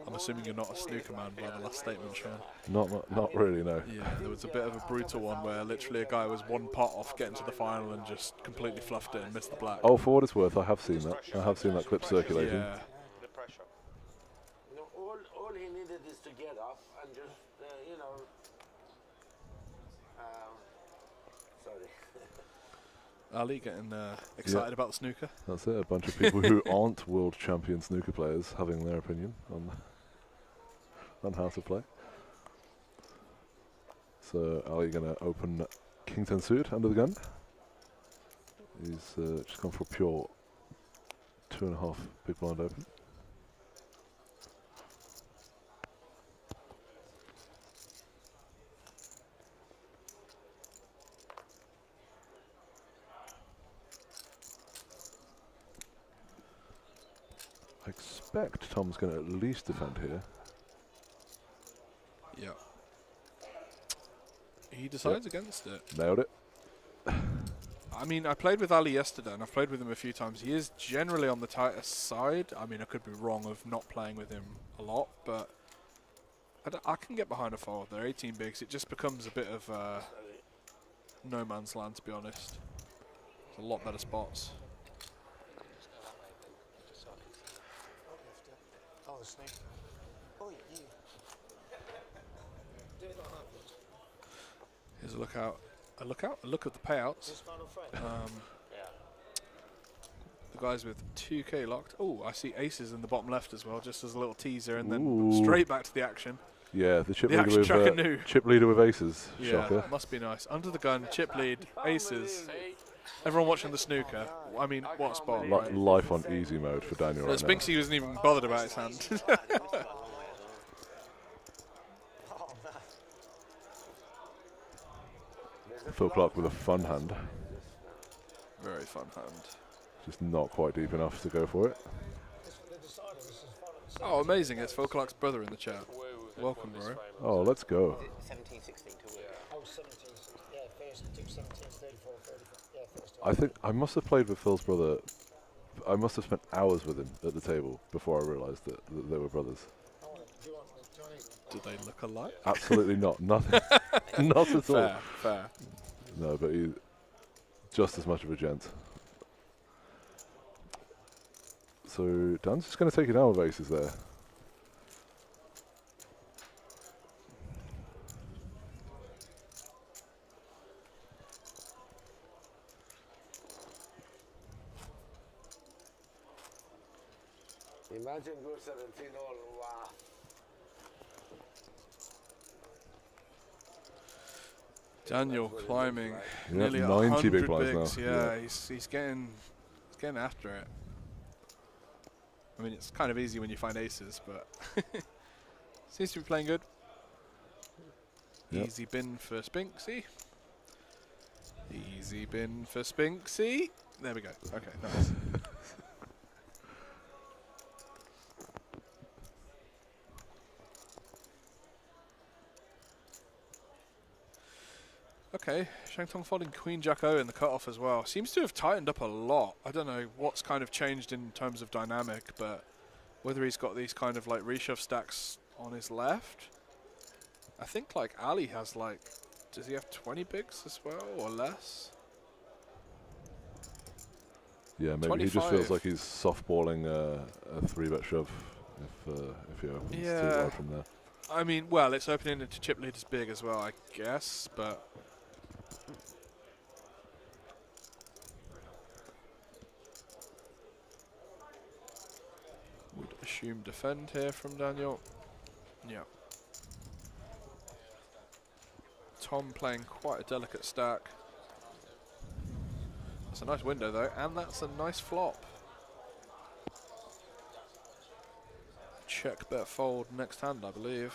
I'm assuming you're not a snooker man by the last statement, Sean. Not really, no. Yeah, there was a bit of a brutal one where literally a guy was one pot off getting to the final and just completely fluffed it and missed the black. Oh, for what it's worth, I have seen that. I have seen that clip circulating. Yeah. The pressure. You know, all he needed is to get up and just, you know. Sorry. Ali getting excited about the snooker. That's it, a bunch of people who aren't world champion snooker players having their opinion on how to play. So Ali going to open King 10 suit under the gun. He's just gone for a pure 2.5 big blind open. I expect Tom's going to at least defend here. Yeah. He decides against it. Nailed it. I mean, I played with Ali yesterday, and I've played with him a few times. He is generally on the tighter side. I mean, I could be wrong of not playing with him a lot, but I can get behind a fold. They're 18 bigs. It just becomes a bit of no man's land, to be honest. There's a lot better spots. Oh, the snake. Oh, yeah. Here's a look at the payouts. The guys with 2k locked. Oh, I see aces in the bottom left as well, just as a little teaser, and then straight back to the action. Yeah, the chip The leader action tracker knew. with chip leader with aces. Yeah, Shocker. must be nice. Under the gun, chip lead, aces. Everyone watching the snooker. I mean, what spot? Right? Life on easy mode for Daniel right now. Spinksy wasn't even bothered about his hand. Phil Clark with a fun hand. Very fun hand. Just not quite deep enough to go for it. Oh, amazing. It's Phil Clark's brother in the chat. Welcome, bro. Oh, let's go. 17-16 to win. Oh, 17. Yeah, first took 17, 34, 34. Yeah, first. I think I must have played with Phil's brother. I must have spent hours with him at the table before I realised that they were brothers. Do they look alike? Absolutely not. Nothing. Not at all. Fair. No, but he's just as much of a gent. So Dan's just going to take it down with aces there. Imagine go 17 all, wow. Daniel climbing Yep, nearly 90 big 100 blinds bigs. now. Yeah, Yeah. he's getting after it. I mean, it's kind of easy when you find aces, but seems to be playing good. Yep. Easy bin for Spinksy. Easy bin for Spinksy. There we go. Okay, nice. Okay, Shangtong folding Queen Jack O in the cutoff as well. Seems to have tightened up a lot. I don't know what's kind of changed in terms of dynamic, but whether he's got these kind of like reshove stacks on his left, I think like Ali has like, does he have 20 bigs as well or less? Yeah, maybe he just 25. feels like he's softballing a 3-bet shove if he opens too Yeah. wide from there. I mean, well, it's opening into chip leaders big as well, I guess, but would assume defend here from Daniel. Yeah. Tom playing quite a delicate stack. That's a nice window though, and that's a nice flop. Check, bet, fold next hand, I believe.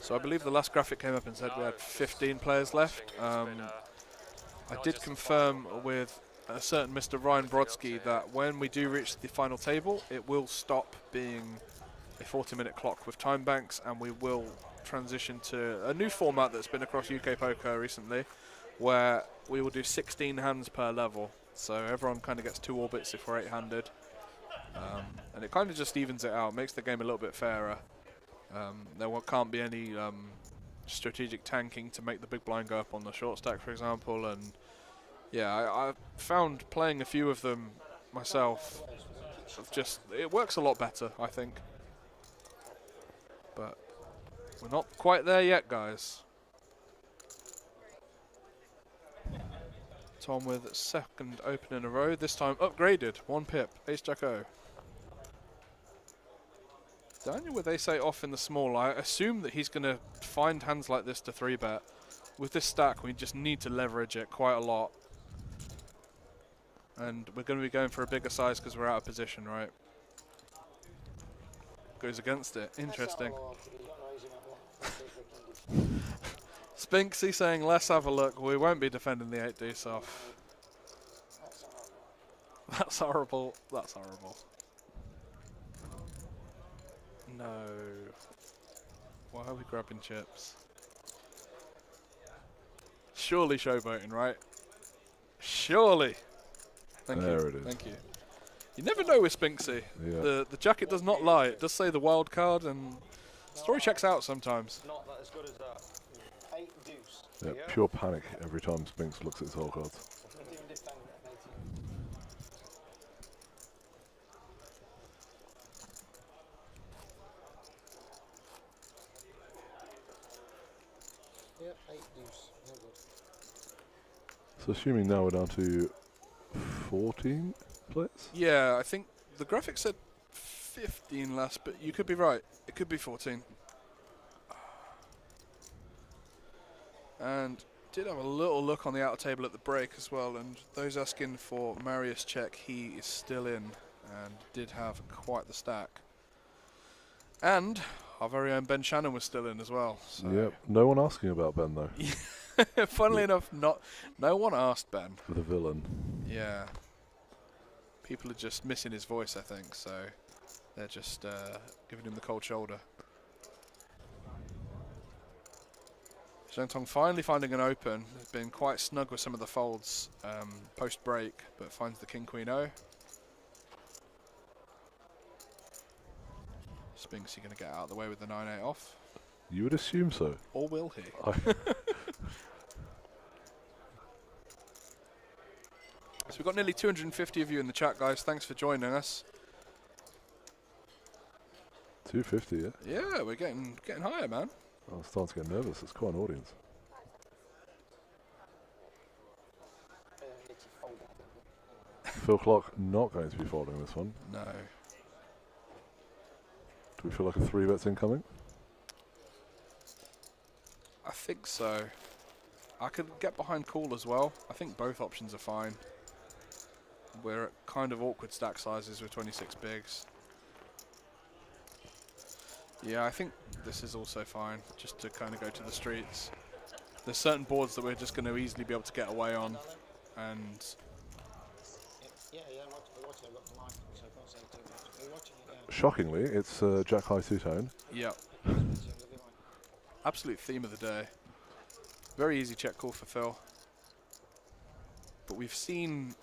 So I believe the last graphic came up and said we had 15 players left. I did confirm with a certain Mr. Ryan Brodsky that when we do reach the final table, it will stop being a 40-minute clock with time banks, and we will transition to a new format that's been across UK Poker recently, where we will do 16 hands per level. So everyone kind of gets 2 orbits if we're 8-handed. And it kind of just evens it out, makes the game a little bit fairer. There can't be any strategic tanking to make the big blind go up on the short stack, for example. And yeah, I found playing a few of them myself, it works a lot better, I think. But we're not quite there yet, guys. Tom with second open in a row, this time upgraded, 1 pip, ace-jack-o. Daniel with ace-8 off in the small. I assume that he's going to find hands like this to 3-bet. With this stack, we just need to leverage it quite a lot. And we're going to be going for a bigger size because we're out of position, right? Goes against it. Interesting. Spinksy saying, let's have a look. We won't be defending the 8 deuce off. That's horrible. That's horrible. No. Why are we grabbing chips? Surely showboating, right? Surely. Thank there you. It is. Thank you. You never know with Spinksy. Yeah. The jacket does not lie. It does say the wild card, and story checks out sometimes. Not that as good as that. 8 deuce. Yeah, pure panic every time Spinks looks at his whole cards. Didn't even defend it, 18. Yep, 8 deuce. No good. So assuming now we're down to 14 players? Yeah, I think the graphic said 15 last, but you could be right. It could be 14. And did have a little look on the outer table at the break as well, and those asking for Marius check, he is still in and did have quite the stack. And our very own Ben Shannon was still in as well. So Yep. No one asking about Ben though. funnily enough, no one asked Ben. The villain. Yeah. People are just missing his voice, I think, so they're just giving him the cold shoulder. Zhentong finally finding an open. Has been quite snug with some of the folds post-break, but finds the King-Queen-O. Spinksy going to get out of the way with the 9-8 off. You would assume so. Or will he? So we've got nearly 250 of you in the chat, guys. Thanks for joining us. 250, yeah? Yeah, we're getting higher, man. I'm starting to get nervous. It's quite an audience. Phil Clark not going to be folding this one. No. Do we feel like a 3-bet's incoming? I think so. I could get behind call as well. I think both options are fine. We're at kind of awkward stack sizes with 26 bigs. Yeah, I think this is also fine, just to kind of go to the streets. There's certain boards that we're just going to easily be able to get away on, and... Yeah, I'm watching. I've got the mic, so I can't say too much. We're watching it, yeah. Shockingly, it's Jack High two-tone. Yep. Absolute theme of the day. Very easy check call for Phil. But we've seen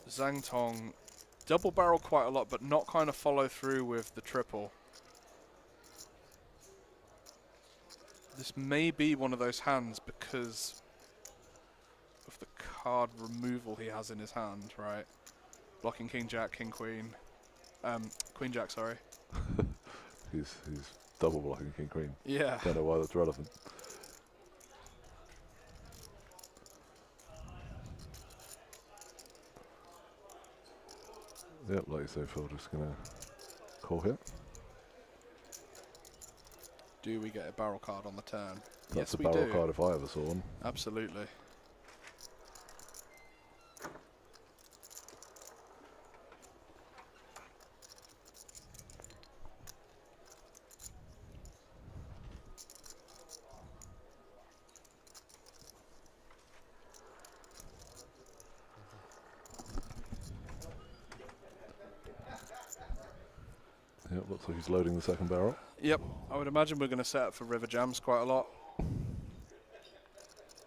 Zhang Tong double barrel quite a lot, but not kind of follow through with the triple. This may be one of those hands because of the card removal he has in his hand, right? Blocking King Jack, King Queen. Queen Jack, sorry. He's double blocking King Queen. Yeah. Don't know why that's relevant. Yep, like you say, Phil, just gonna call here. Do we get a barrel card on the turn? That's yes, a we barrel do. card if I ever saw one. Absolutely. Yep, looks like he's loading the second barrel. Yep, I would imagine we're going to set up for river jams quite a lot.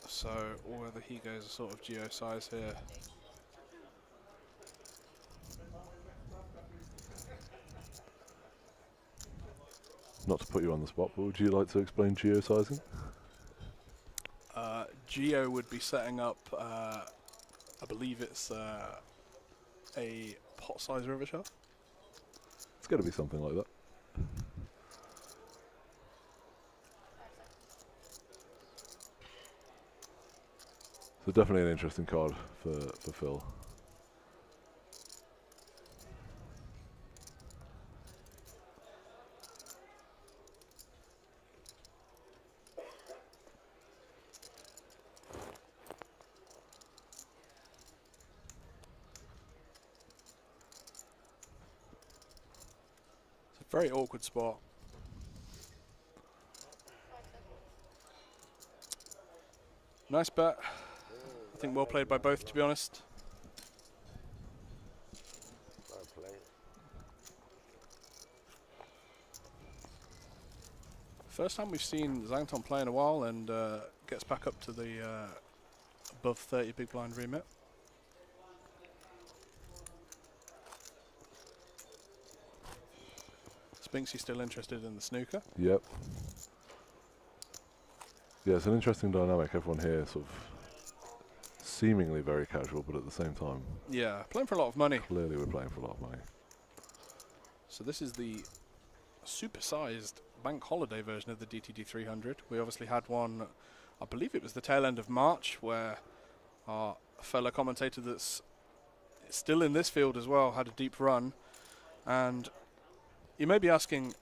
So whether he goes a sort of geo size here. Not to put you on the spot, but would you like to explain geosizing? Geo would be setting up, I believe it's a pot size river shell. It's got to be something like that. So definitely an interesting card for Phil. It's a very awkward spot. Nice bet. I think well played by both, to be honest. Well played. First time we've seen Zhang Tong play in a while, and gets back up to the above 30 big blind remit. Spinksy still interested in the snooker. Yep. Yeah, it's an interesting dynamic. Everyone here sort of seemingly very casual, but at the same time, Yeah, playing for a lot of money. clearly we're playing for a lot of money. So this is the supersized bank holiday version of the DTD300. We obviously had one, I believe it was the tail end of March, where our fellow commentator that's still in this field as well had a deep run. And you may be asking,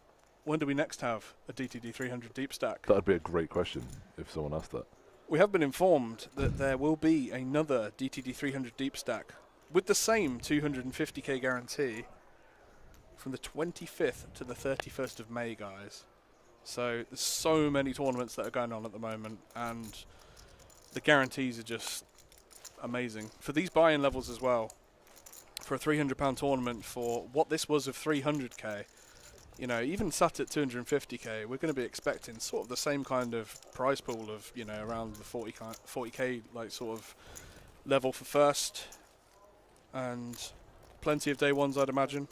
when do we next have a DTD300 Deepstack? That'd be a great question if someone asked that. We have been informed that there will be another DTD300 Deepstack with the same 250k guarantee from the 25th to the 31st of May, guys. So there's so many tournaments that are going on at the moment, and the guarantees are just amazing. For these buy-in levels as well, for a £300 tournament for what this was of 300k, you know, even sat at 250k, we're going to be expecting sort of the same kind of prize pool of, you know, around the 40k like sort of level for first, and plenty of day ones, I'd imagine.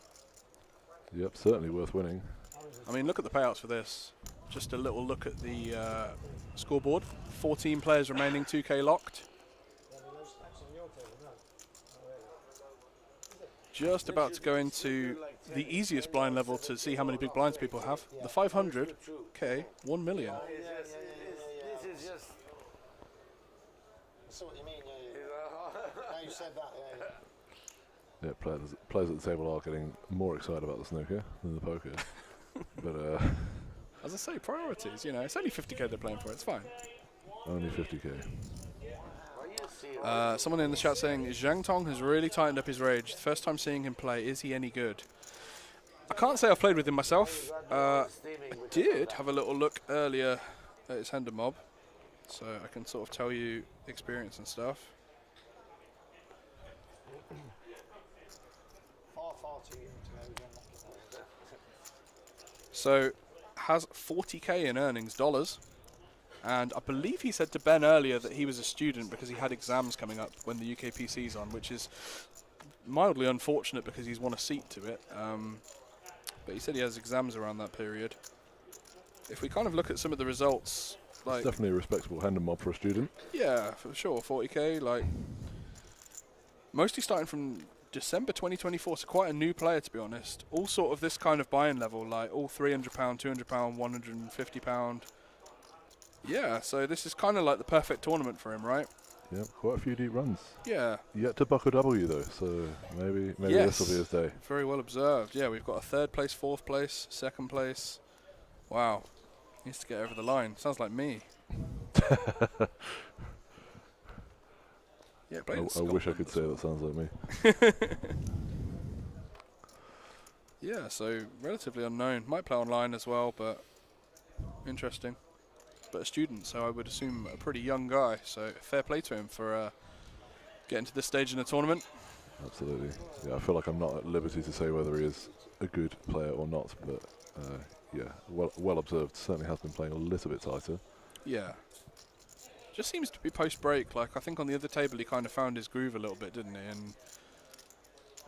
Yep, certainly worth winning. I mean, look at the payouts for this. Just a little look at the scoreboard. 14 players remaining, 2k locked. Just about to go into the easiest blind level to see how many big blinds people have. The 500k, 1 million. This is just. I see what you mean, now you said that, Yeah, players at the table are getting more excited about the snooker than the poker. But As I say, priorities, you know, it's only 50k they're playing for, it's fine. only 50k. Someone in the chat saying, Zhang Tong has really tightened up his rage. The first time seeing him play, is he any good? I can't say I've played with him myself. I did have a little look earlier at his Hender mob, so I can sort of tell you experience and stuff. So, has 40k in earnings dollars, And I believe he said to Ben earlier that he was a student because he had exams coming up when the UKPC's on, which is mildly unfortunate because he's won a seat to it. But he said he has exams around that period. If we kind of look at some of the results, like, It's definitely a respectable hand and mob for a student. yeah, for sure, 40k, like mostly starting from December 2024, so quite a new player to be honest. All sort of this kind of buy-in level, like all £300, £200, £150. Yeah, so this is kind of like the perfect tournament for him, right? Yeah, quite a few deep runs. Yeah. Yet to buck a W though, so maybe Yes. this will be his day. Very well observed. Yeah, we've got a 3rd place, 4th place, 2nd place. Wow. Needs to get over the line. Sounds like me. Yeah, I wish I could say that sounds like me. Yeah, so relatively unknown. Might play online as well, but interesting. But a student, so I would assume a pretty young guy. So fair play to him for getting to this stage in the tournament. Absolutely. Yeah, I feel like I'm not at liberty to say whether he is a good player or not, but yeah, well observed. Certainly has been playing a little bit tighter. Yeah. Just seems to be post-break. Like, I think on the other table he kind of found his groove a little bit, didn't he? And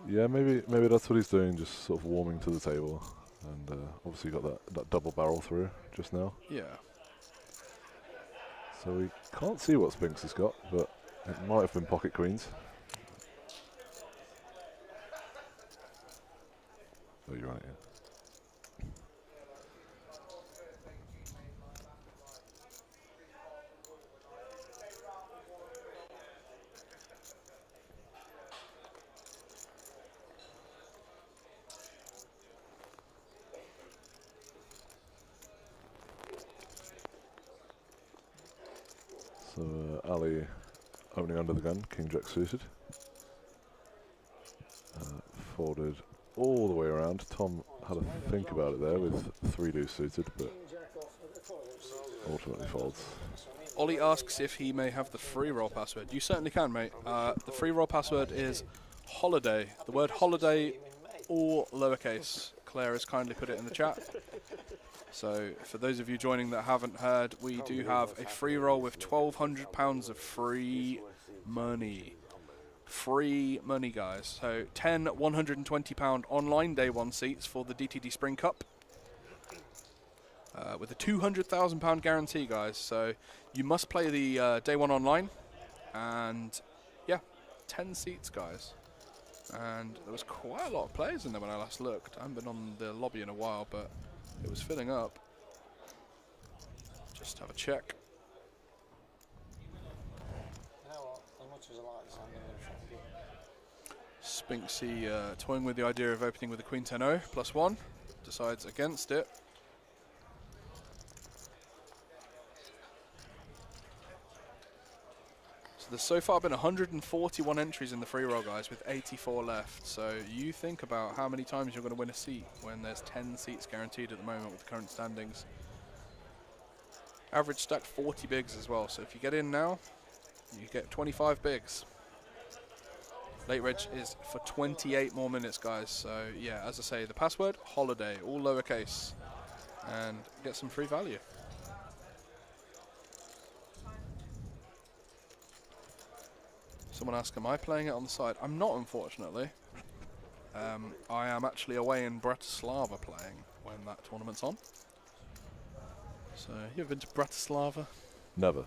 yeah, maybe that's what he's doing, just sort of warming to the table. And obviously got that double barrel through just now. yeah. So we can't see what Spinks has got, but it might have been pocket queens. Oh, you're right, yeah. So Ali opening under the gun, King Jack suited. Folded all the way around. Tom had a think about it there with 3 deuce suited, but ultimately folds. Ollie asks if he may have the free roll password. You certainly can, mate. The free roll password is holiday. The word holiday, all lowercase. Claire has kindly put it in the chat. So for those of you joining that haven't heard, we do have a free roll with £1,200 of free money. Free money, guys. So 10 £120 online day 1 seats for the DTD Spring Cup. With a £200,000 guarantee, guys. So you must play the day 1 online. And yeah, 10 seats, guys. And there was quite a lot of players in there when I last looked. I haven't been on the lobby in a while, but it was filling up. Just have a check. You know what? As much as I like this, I'm going to try and Spinksy toying with the idea of opening with a Queen 10-0 +1. Decides against it. So there's so far been 141 entries in the free roll, guys, with 84 left. So you think about how many times you're going to win a seat when there's 10 seats guaranteed at the moment with the current standings. Average stacked 40 bigs as well. So if you get in now, you get 25 bigs. Late reg is for 28 more minutes, guys. So yeah, as I say, the password, holiday, all lowercase, and get some free value. Someone asked, am I playing it on the side? I'm not, unfortunately. I am actually away in Bratislava playing when that tournament's on. So, you ever been to Bratislava? Never.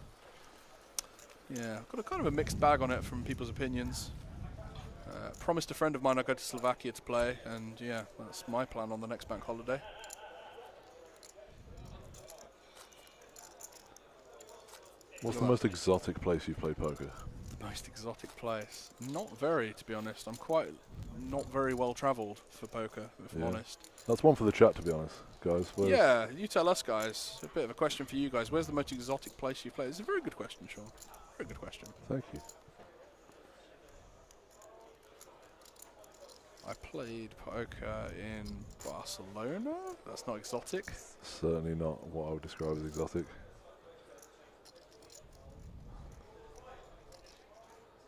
Yeah, I've got a kind of a mixed bag on it from people's opinions. Promised a friend of mine I'd go to Slovakia to play, and yeah, that's my plan on the next bank holiday. What's the most exotic place you've played poker? Most exotic place? Not very, to be honest. I'm quite not very well travelled for poker, if I'm honest. That's one for the chat, to be honest, guys. Yeah, you tell us, guys. A bit of a question for you guys. Where's the most exotic place you've played? It's a very good question, Sean. Very good question. Thank you. I played poker in Barcelona. That's not exotic. Certainly not what I would describe as exotic.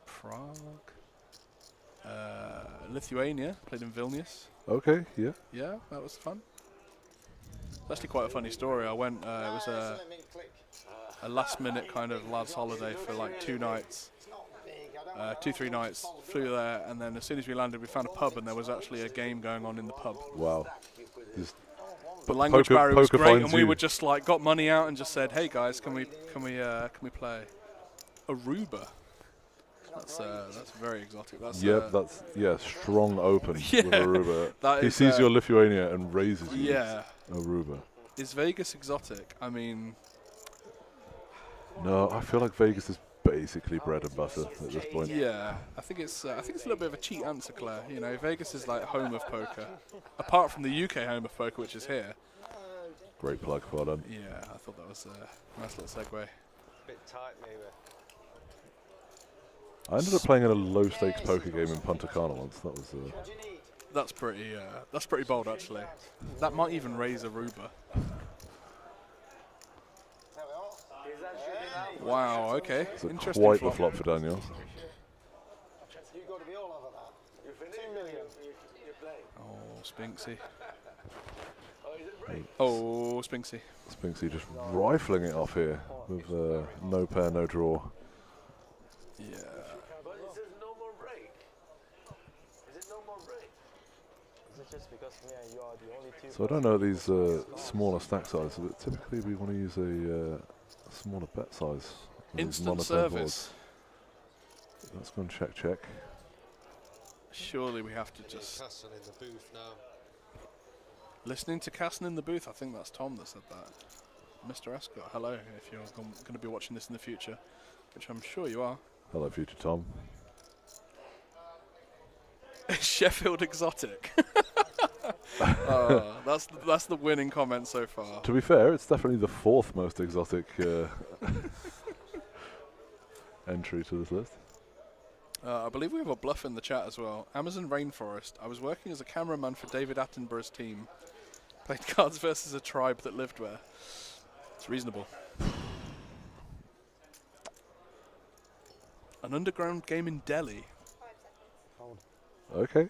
Prague. Lithuania. Played in Vilnius. Okay, yeah. Yeah, that was fun. It's actually quite a funny story. I went, it was a last-minute kind of lads' holiday for like 2 nights, 2-3 nights. Flew there, and then as soon as we landed, we found a pub, and there was actually a game going on in the pub. Wow. The language Poker- barrier was poker great, finds and we you. were just like got money out and just said, "Hey guys, can we play Aruba?" That's very exotic. That's Yep, that's strong open Yeah, with Aruba. that He is, sees your Lithuania and raises you. yeah. Aruba. Is Vegas exotic? I mean, No, I feel like Vegas is basically bread and butter at this point. yeah. I think it's a little bit of a cheat answer, Claire. You know, Vegas is like home of poker, apart from the UK home of poker, which is here. Great plug, well done. Yeah, I thought that was a nice little segue. Bit tight, maybe. I ended up playing in a low-stakes poker game in Punta Cana once. That was That's pretty bold, actually. That might even raise Aruba. Wow. Okay. it's a Interesting. quite the flop. flop for Daniel. You've got to be all over that. 2 million. Oh, Spinksy. Oh, Spinksy. Spinksy just rifling it off here with no pair, no draw. Yeah. But it says no more break. Is it no more break? Is it just because me and you are the only two? So I don't know these smaller stack sizes, but typically we want to use a smaller bet size. on these Instant monotone service. boards. Let's go and check. Surely we have to just Casson in the booth now. listening to Casson in the booth. I think that's Tom that said that. Mr. Escott, hello. If you're going to be watching this in the future, which I'm sure you are. Hello, future Tom. Sheffield exotic. That's the winning comment so far. To be fair, it's definitely the 4th most exotic entry to this list. I believe we have a bluff in the chat as well. Amazon rainforest. I was working as a cameraman for David Attenborough's team. Played cards versus a tribe that lived where. It's reasonable. An underground game in Delhi. Okay.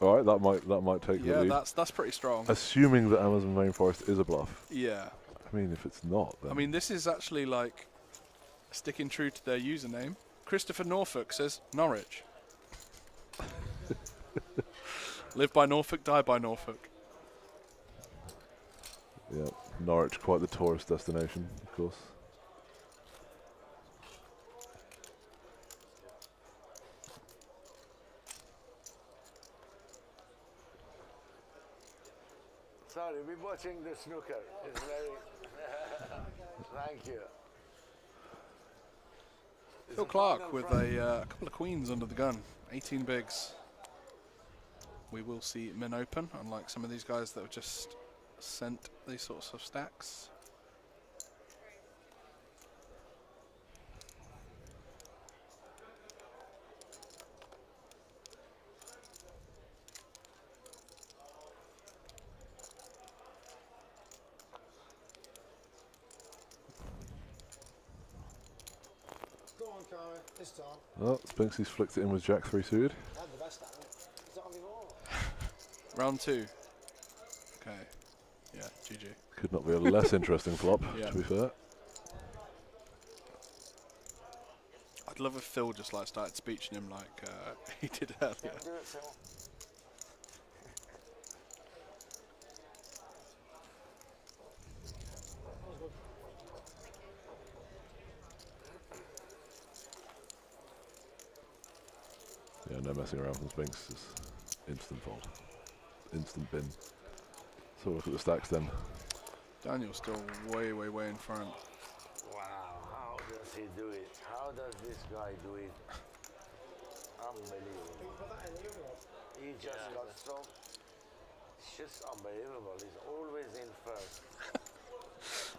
All right, that might take the Yeah, lead. that's pretty strong. Assuming that Amazon rainforest is a bluff. Yeah. I mean, if it's not, then I mean, this is actually like sticking true to their username. Christopher Norfolk says Norwich. Live by Norfolk, die by Norfolk. yeah, Norwich quite the tourist destination, of course. Sorry, we're watching the snooker. It's very. Thank you. Phil Clark with a couple of queens under the gun. 18 bigs. We will see min open, unlike some of these guys that have just sent these sorts of stacks. Go on, Cara. This time. Oh, Spinksy's flicked it in with Jack 3 suited. I had the best at it. Is that on the wall? Round 2. Okay. Yeah, GG. Could not be a less interesting flop, Yeah. to be fair. I'd love if Phil just like started speeching him like he did earlier. Do it, Phil. Yeah, no messing around from Spinks. Just instant fold. Instant bin. So look at the stacks then. Daniel's still way in front. Wow, how does he do it? How does this guy do it? Unbelievable. He just got so. It's just unbelievable. He's always in first.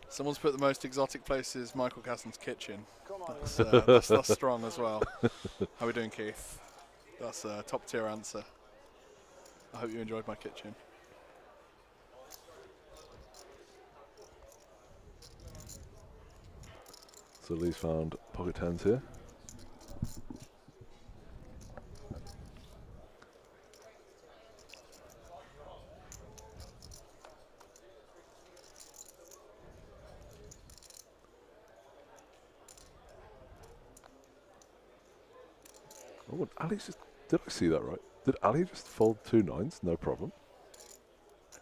Someone's put the most exotic places Michael Casson's kitchen. Come on. That's strong as well. How are we doing, Keith? That's a top tier answer. I hope you enjoyed my kitchen. So Lee's found pocket tens here. Oh, Ali's just... Did I see that right? Did Ali just fold 2 9s? No problem.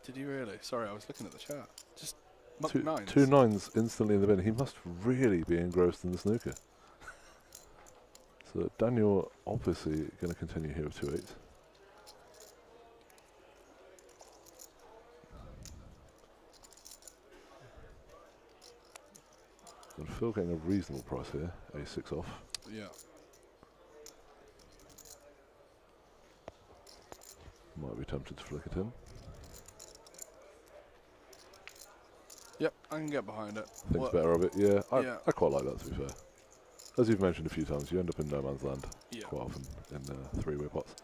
Did he really? Sorry, I was looking at the chat. Just Two 9s. 2 9s instantly in the bin. He must really be engrossed in the snooker. So Daniel obviously going to continue here with 2 8s. And Phil getting a reasonable price here. A6 off. Yeah. Might be tempted to flick it in. Yep, I can get behind it. Thinks better of it. Yeah, Yeah. I quite like that, to be fair. As you've mentioned a few times, you end up in no man's land Yeah. quite often in 3-way pots.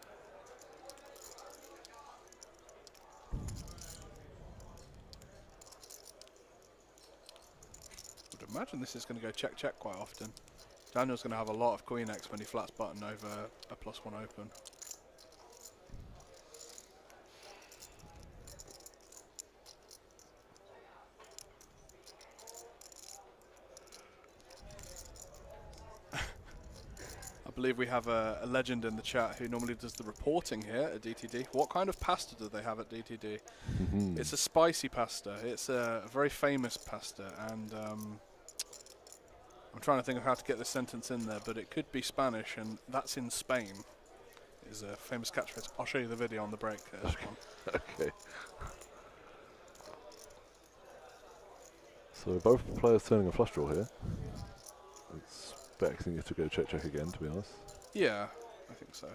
Would imagine this is going to go check check quite often. Daniel's going to have a lot of queen X when he flats button over a +1 open. I believe we have a legend in the chat who normally does the reporting here at DTD. What kind of pasta do they have at DTD? It's a spicy pasta. It's a very famous pasta, and I'm trying to think of how to get this sentence in there, but it could be Spanish, and that's in Spain. Is a famous catchphrase. I'll show you the video on the break. Okay. So both players turning a flush draw here. Expecting you to go check check again, to be honest. Yeah, I think so.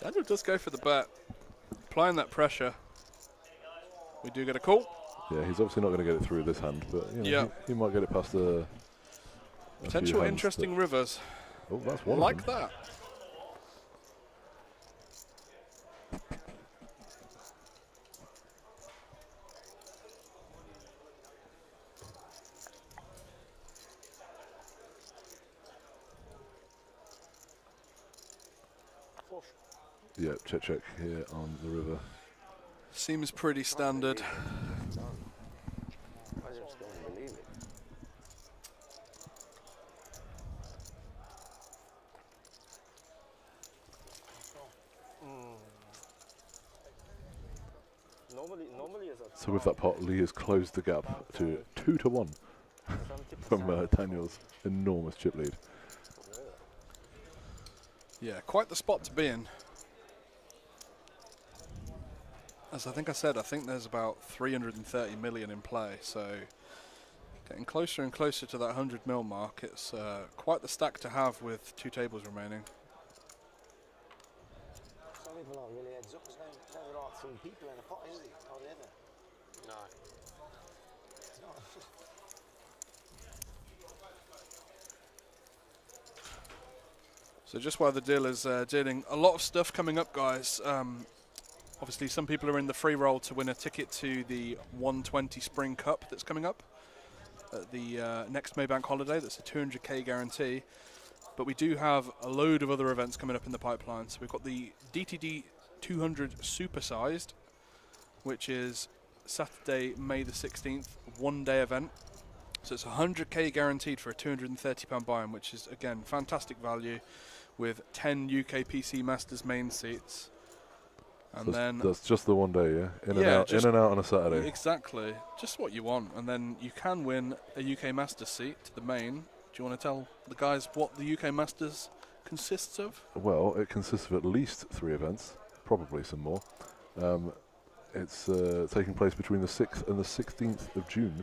Daniel does go for the bet, applying that pressure. We do get a call. Yeah, he's obviously not going to get it through this hand, but you know, Yeah. he might get it past a Potential interesting rivers. Oh, that's one. Like of them. that. Yeah, check check here on the river. Seems pretty standard. I just don't believe it. Normally is a So with that pot, Lee has closed the gap to 2 to 1 from Daniel's enormous chip lead. Yeah, quite the spot to be in. As I think I said, I think there's about 330 million in play, so getting closer and closer to that 100 mil mark. It's quite the stack to have with 2 tables remaining. Some people aren't really heads up. There's never like 3 people in a pot, is there? Or ever? No. So just while the deal is dealing, a lot of stuff coming up, guys. Obviously, some people are in the free roll to win a ticket to the 120 Spring Cup that's coming up at the next Maybank holiday. That's a 200k guarantee. But we do have a load of other events coming up in the pipeline. So we've got the DTD300 Supersized, which is Saturday, May the 16th, 1-day event. So it's 100k guaranteed for a £230 buy-in, which is, again, fantastic value with 10 UKPC Masters main seats. And So then that's just the 1 day, yeah? In just and out on a Saturday. exactly, just what you want. And then you can win a UK Masters seat to the main. Do you want to tell the guys what the UK Masters consists of? Well, it consists of at least 3 events, probably some more. It's taking place between the 6th and the 16th of June.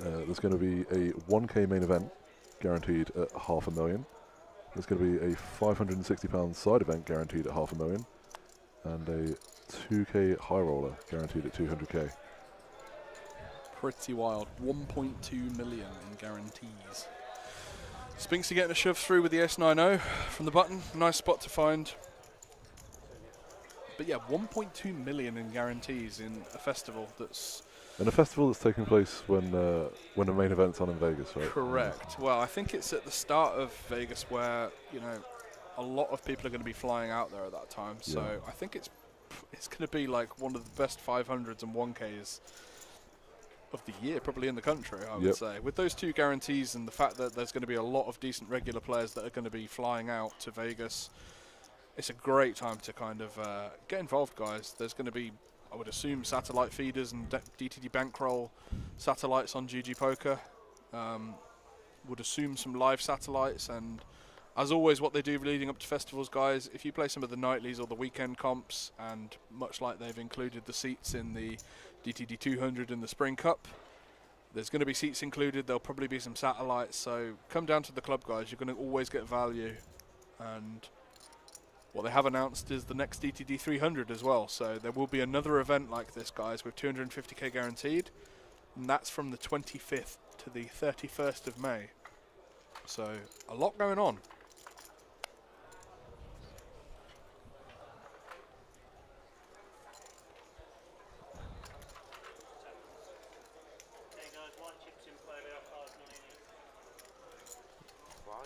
There's going to be a 1k main event, guaranteed at $500,000. There's going to be a £560 side event, guaranteed at $500,000. And a 2k high roller, guaranteed at 200k. Pretty wild. 1.2 million in guarantees. Spinksy getting a shove through with the S90 from the button. Nice spot to find. But yeah, 1.2 million in guarantees in a festival that's... And a festival that's taking place when a main event's on in Vegas, right? Correct. Well, I think it's at the start of Vegas where, you know, a lot of people are going to be flying out there at that time. So I think it's going to be like one of the best 500s and 1Ks of the year, probably in the country, I would say. With those 2 guarantees and the fact that there's going to be a lot of decent regular players that are going to be flying out to Vegas, it's a great time to kind of get involved, guys. There's going to be, I would assume, satellite feeders and DTD bankroll satellites on GG Poker. Would assume some live satellites, and as always, what they do leading up to festivals, guys, if you play some of the nightlies or the weekend comps, and much like they've included the seats in the DTD300 in the Spring Cup, there's going to be seats included. There'll probably be some satellites, so come down to the club, guys. You're going to always get value. And what they have announced is the next DTD300 as well, so there will be another event like this, guys, with 250k guaranteed, and that's from the 25th to the 31st of May. So a lot going on.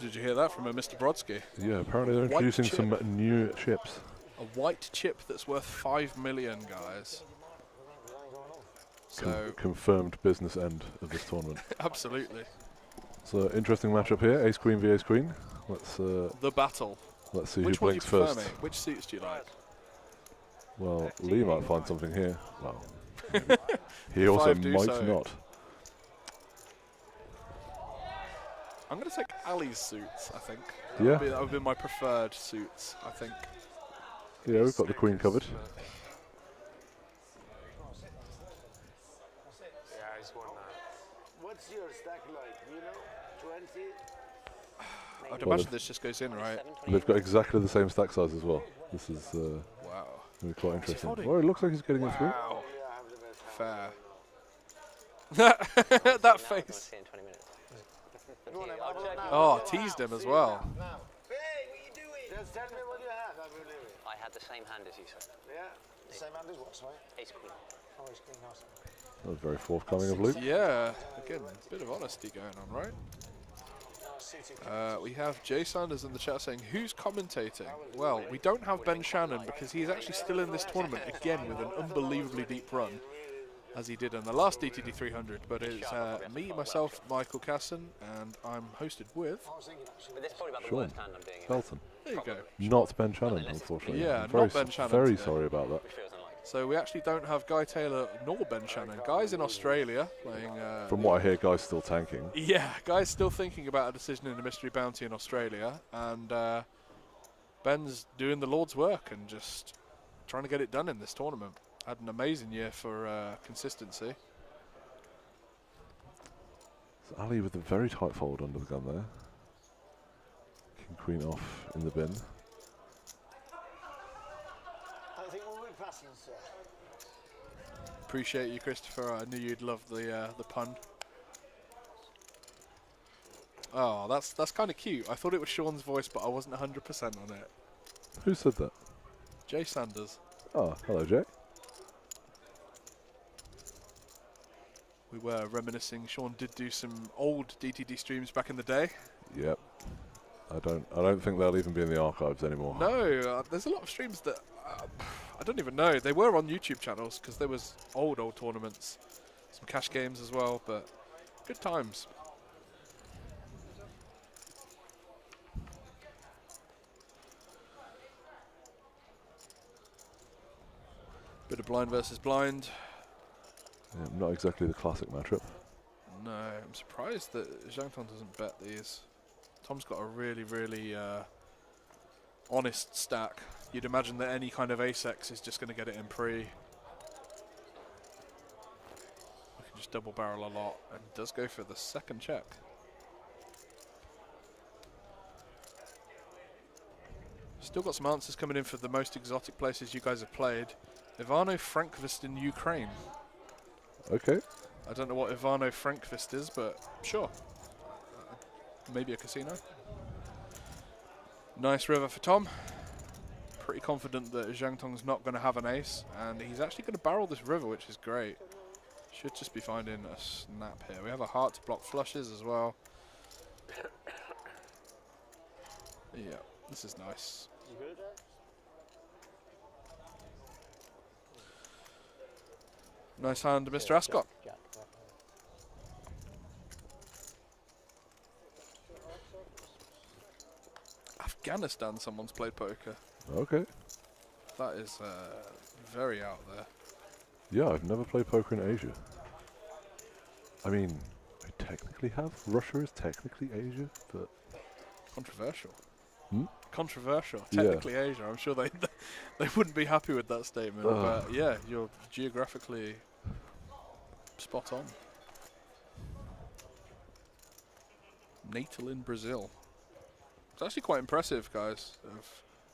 Did you hear that from Mr. Brodsky? Yeah, apparently they're introducing some new chips. A white chip that's worth 5 million, guys. So Confirmed business end of this tournament. Absolutely. So interesting matchup here, Ace Queen v Ace Queen. Let's the battle. Let's see Which who one do you blinks prefer, first. mate? Which suits do you like? Well, Lee might find something here. Well, he also might not. I'm going to take Ali's suits, I think. Yeah. That would be my preferred suits, I think. Yeah, we've got the queen covered. Yeah, he's won that. What's your stack like? You know, 20? I'd imagine this just goes in, right? They've got exactly the same stack size as well. This is wow. Going to be quite interesting. folding? Oh, it looks like he's getting it through. Wow. Fair. That face. Oh, teased him as well. Hey, what you doing? Just tell me what you have, I believe it. I had the same hand as you, sir. Yeah? The same hand as what, sorry? Ace Queen. Oh, Ace Queen, awesome. That was very forthcoming of Luke. Yeah, again, a bit of honesty going on, right? We have Jay Sanders in the chat saying, who's commentating? Well, we don't have Ben Shannon because he's actually still in this tournament, again, with an unbelievably deep run, as he did in the last DTD300. But it's me, myself, Michael Casson, and I'm hosted with... But this is probably about the Sean. worst hand I'm doing. Belton. There you go. Not Ben Shannon, unfortunately. Yeah, I'm very not Ben Shannon very today. sorry about that. So we actually don't have Guy Taylor nor Ben Shannon. Guy's in Australia playing... From what I hear, Guy's still tanking. Yeah, Guy's still thinking about a decision in the Mystery Bounty in Australia, and Ben's doing the Lord's work and just trying to get it done in this tournament. Had an amazing year for consistency. So Ali with a very tight fold under the gun there. King Queen off in the bin. I think we'll be passing, sir. Appreciate you, Christopher. I knew you'd love the pun. Oh, that's kind of cute. I thought it was Sean's voice, but I wasn't 100% on it. Who said that? Jay Sanders. Oh, hello, Jay. We were reminiscing. Sean did do some old DTD streams back in the day. Yep. I don't think they'll even be in the archives anymore. No, there's a lot of streams that I don't even know. They were on YouTube channels because there was old tournaments, some cash games as well, but good times. Bit of blind versus blind. Yeah, not exactly the classic matchup. No, I'm surprised that Zhang Tong doesn't bet these. Tom's got a really, really honest stack. You'd imagine that any kind of ace-X is just going to get it in pre. We can just double barrel a lot, and does go for the second check. Still got some answers coming in for the most exotic places you guys have played. Ivano-Frankfurt in Ukraine. Okay. I don't know what Ivano-Frankfurt is, but sure. Maybe a casino. Nice river for Tom. pretty confident that Zhang Tong's not going to have an ace, and he's actually going to barrel this river, which is great. Should just be finding a snap here. We have a heart to block flushes as well. Yeah, this is nice. Nice hand, Mr. Ascot. Afghanistan, someone's played poker. Okay. That is very out there. Yeah, I've never played poker in Asia. I mean, I technically have. Russia is technically Asia, but... Controversial. Hmm? Controversial. Yeah. Technically Asia. I'm sure they wouldn't be happy with that statement. But yeah, you're geographically spot on. Natal in Brazil. It's actually quite impressive, guys.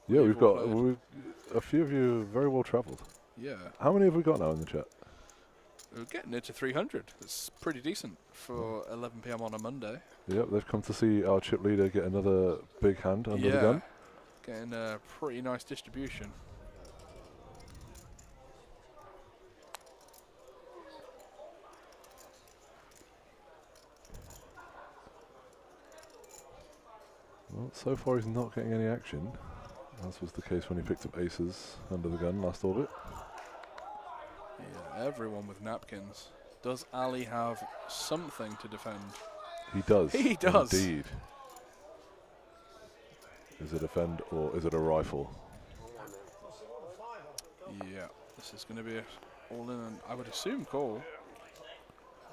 Yeah, we've got a few of you very well travelled. Yeah. How many have we got now in the chat? We're getting into 300. It's pretty decent for 11 PM on a Monday. Yep, they've come to see our chip leader get another big hand under the gun. Getting a pretty nice distribution. Well, so far he's not getting any action, as was the case when he picked up aces under the gun last orbit. Yeah, everyone with napkins. Does Ali have something to defend? He does. He does. Indeed. Is it a defend or is it a rifle? Yeah, this is going to be all in, and I would assume call.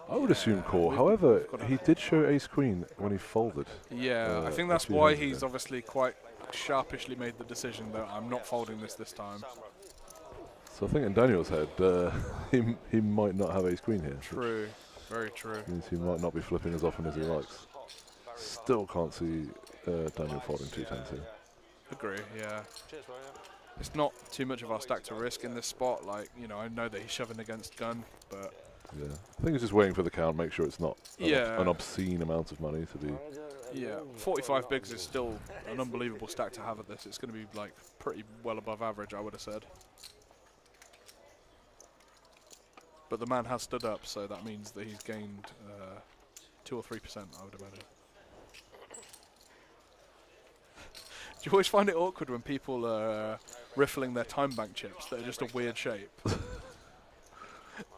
I would assume call. However, he did show ace queen when he folded. Yeah, I think that's why he's obviously quite sharpishly made the decision that I'm not folding this time. So I think in Daniel's head, he might not have ace queen here. True, very true. Means he might not be flipping as often as he likes. Still can't see Daniel folding 210s here. Agree, yeah. It's not too much of our stack to risk in this spot. Like, you know, I know that he's shoving against gun, but... Yeah, I think he's just waiting for the count, make sure it's not an obscene amount of money to be... Yeah, 45 bigs is still an unbelievable stack to have at this. It's going to be, like, pretty well above average, I would have said. But the man has stood up, so that means that he's gained 2 or 3%, I would imagine. Do you always find it awkward when people are riffling their time bank chips that are just a weird shape?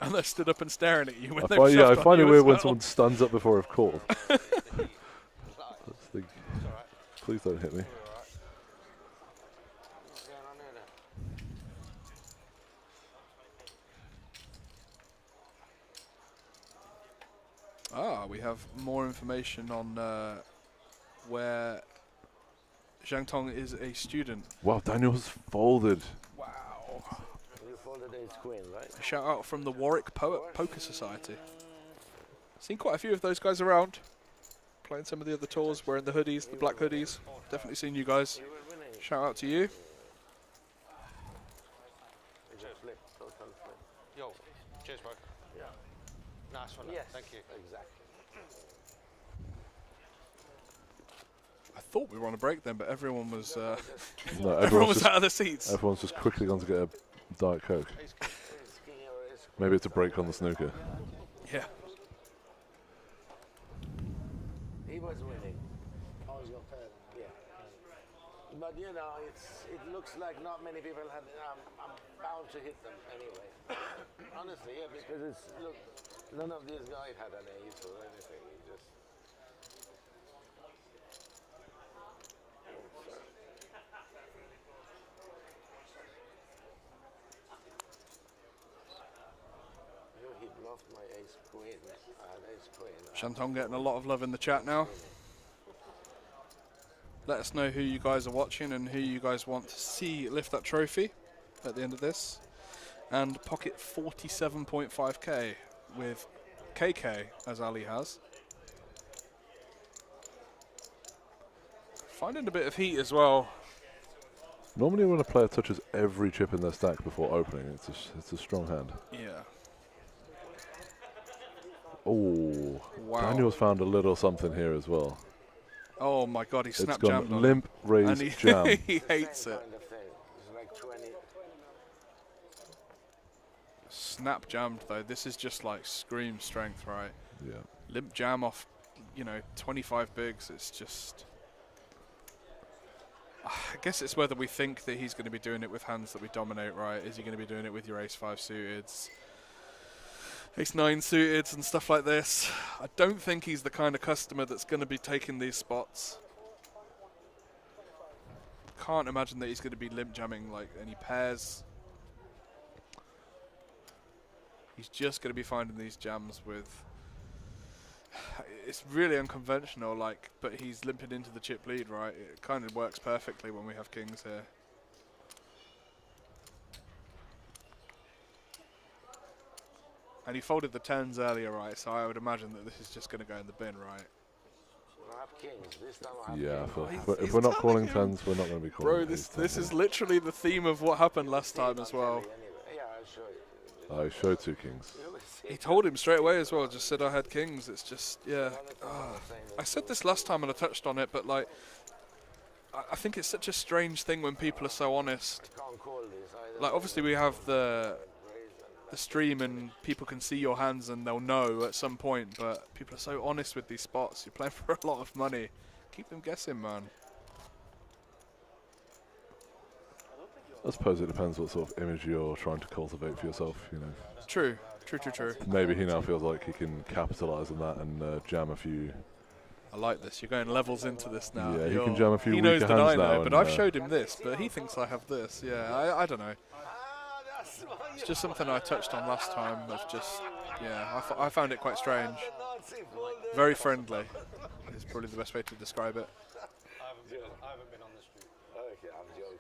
And they're stood up and staring at you when they've shoved I find it on you weird as when well. someone stands up before I've called. Please don't hit me. We have more information on where Zhang Tong is a student. Wow, Daniel's folded. Wow. You folded ace queen, right? A shout out from the Warwick Poker Society. Seen quite a few of those guys around, playing some of the other tours, wearing the hoodies, the black hoodies. Definitely seen you guys. Shout out to you. Yo, cheers, bro. Yeah. Nice one. Yes. Thank you. Exactly. I thought we were on a break then, but everyone was No, everyone was just, out of the seats. everyone's just quickly gone to get a Diet Coke. Maybe it's a break on the snooker. Yeah. He was winning. Oh, he's got paid. Yeah. But you know, it looks like not many people had. I'm bound to hit them anyway. Honestly, yeah, because look, none of these guys had an ace or anything. He just. He bluffed my ace queen. I had ace queen. Shannon getting a lot of love in the chat now. Let us know who you guys are watching and who you guys want to see lift that trophy at the end of this. And pocket 47.5k with KK, as Ali has. Finding a bit of heat as well. Normally when a player touches every chip in their stack before opening, it's a strong hand. Yeah. Oh, Wow. Daniel's found a little something here as well. Oh my god, he It's snap gone jammed on limp, him. raise, And jam. he hates it. Kind of thing. It's like snap jammed though. This is just like scream strength, right? Yeah. Limp jam off, 25 bigs. It's just. I guess it's whether we think that he's going to be doing it with hands that we dominate, right? Is he going to be doing it with your ace-5 suiteds, ace-9 suiteds and stuff like this? I don't think he's the kind of customer that's going to be taking these spots. Can't imagine that he's going to be limp jamming like any pairs. He's just going to be finding these jams with... It's really unconventional, but he's limping into the chip lead, right? It kind of works perfectly when we have kings here. And he folded the 10s earlier, right? So I would imagine that this is just going to go in the bin, right? I have kings. This time I have Yeah, kings. if we're not calling 10s, we're not going to be calling. Bro, this is literally the theme of what happened last time as well. Yeah, I'll show you. I showed 2 kings. He told him straight away as well, just said I had kings. It's just, yeah. I said this last time and I touched on it, but I think it's such a strange thing when people are so honest. Can't call this. Obviously we have the stream and people can see your hands and they'll know at some point, but people are so honest with these spots. You're playing for a lot of money. Keep them guessing, man. I suppose it depends what sort of image you're trying to cultivate for yourself, True. Maybe he now feels like he can capitalise on that and jam a few. I like this. You're going levels into this now. Yeah, he can jam a few He knows weaker that I hands now. know, but I've showed him this, but he thinks I have this. Yeah, I don't know. It's just something I touched on last time. Of just, yeah, I found it quite strange. Very friendly is probably the best way to describe it. I haven't been on the street. Okay, I'm joking.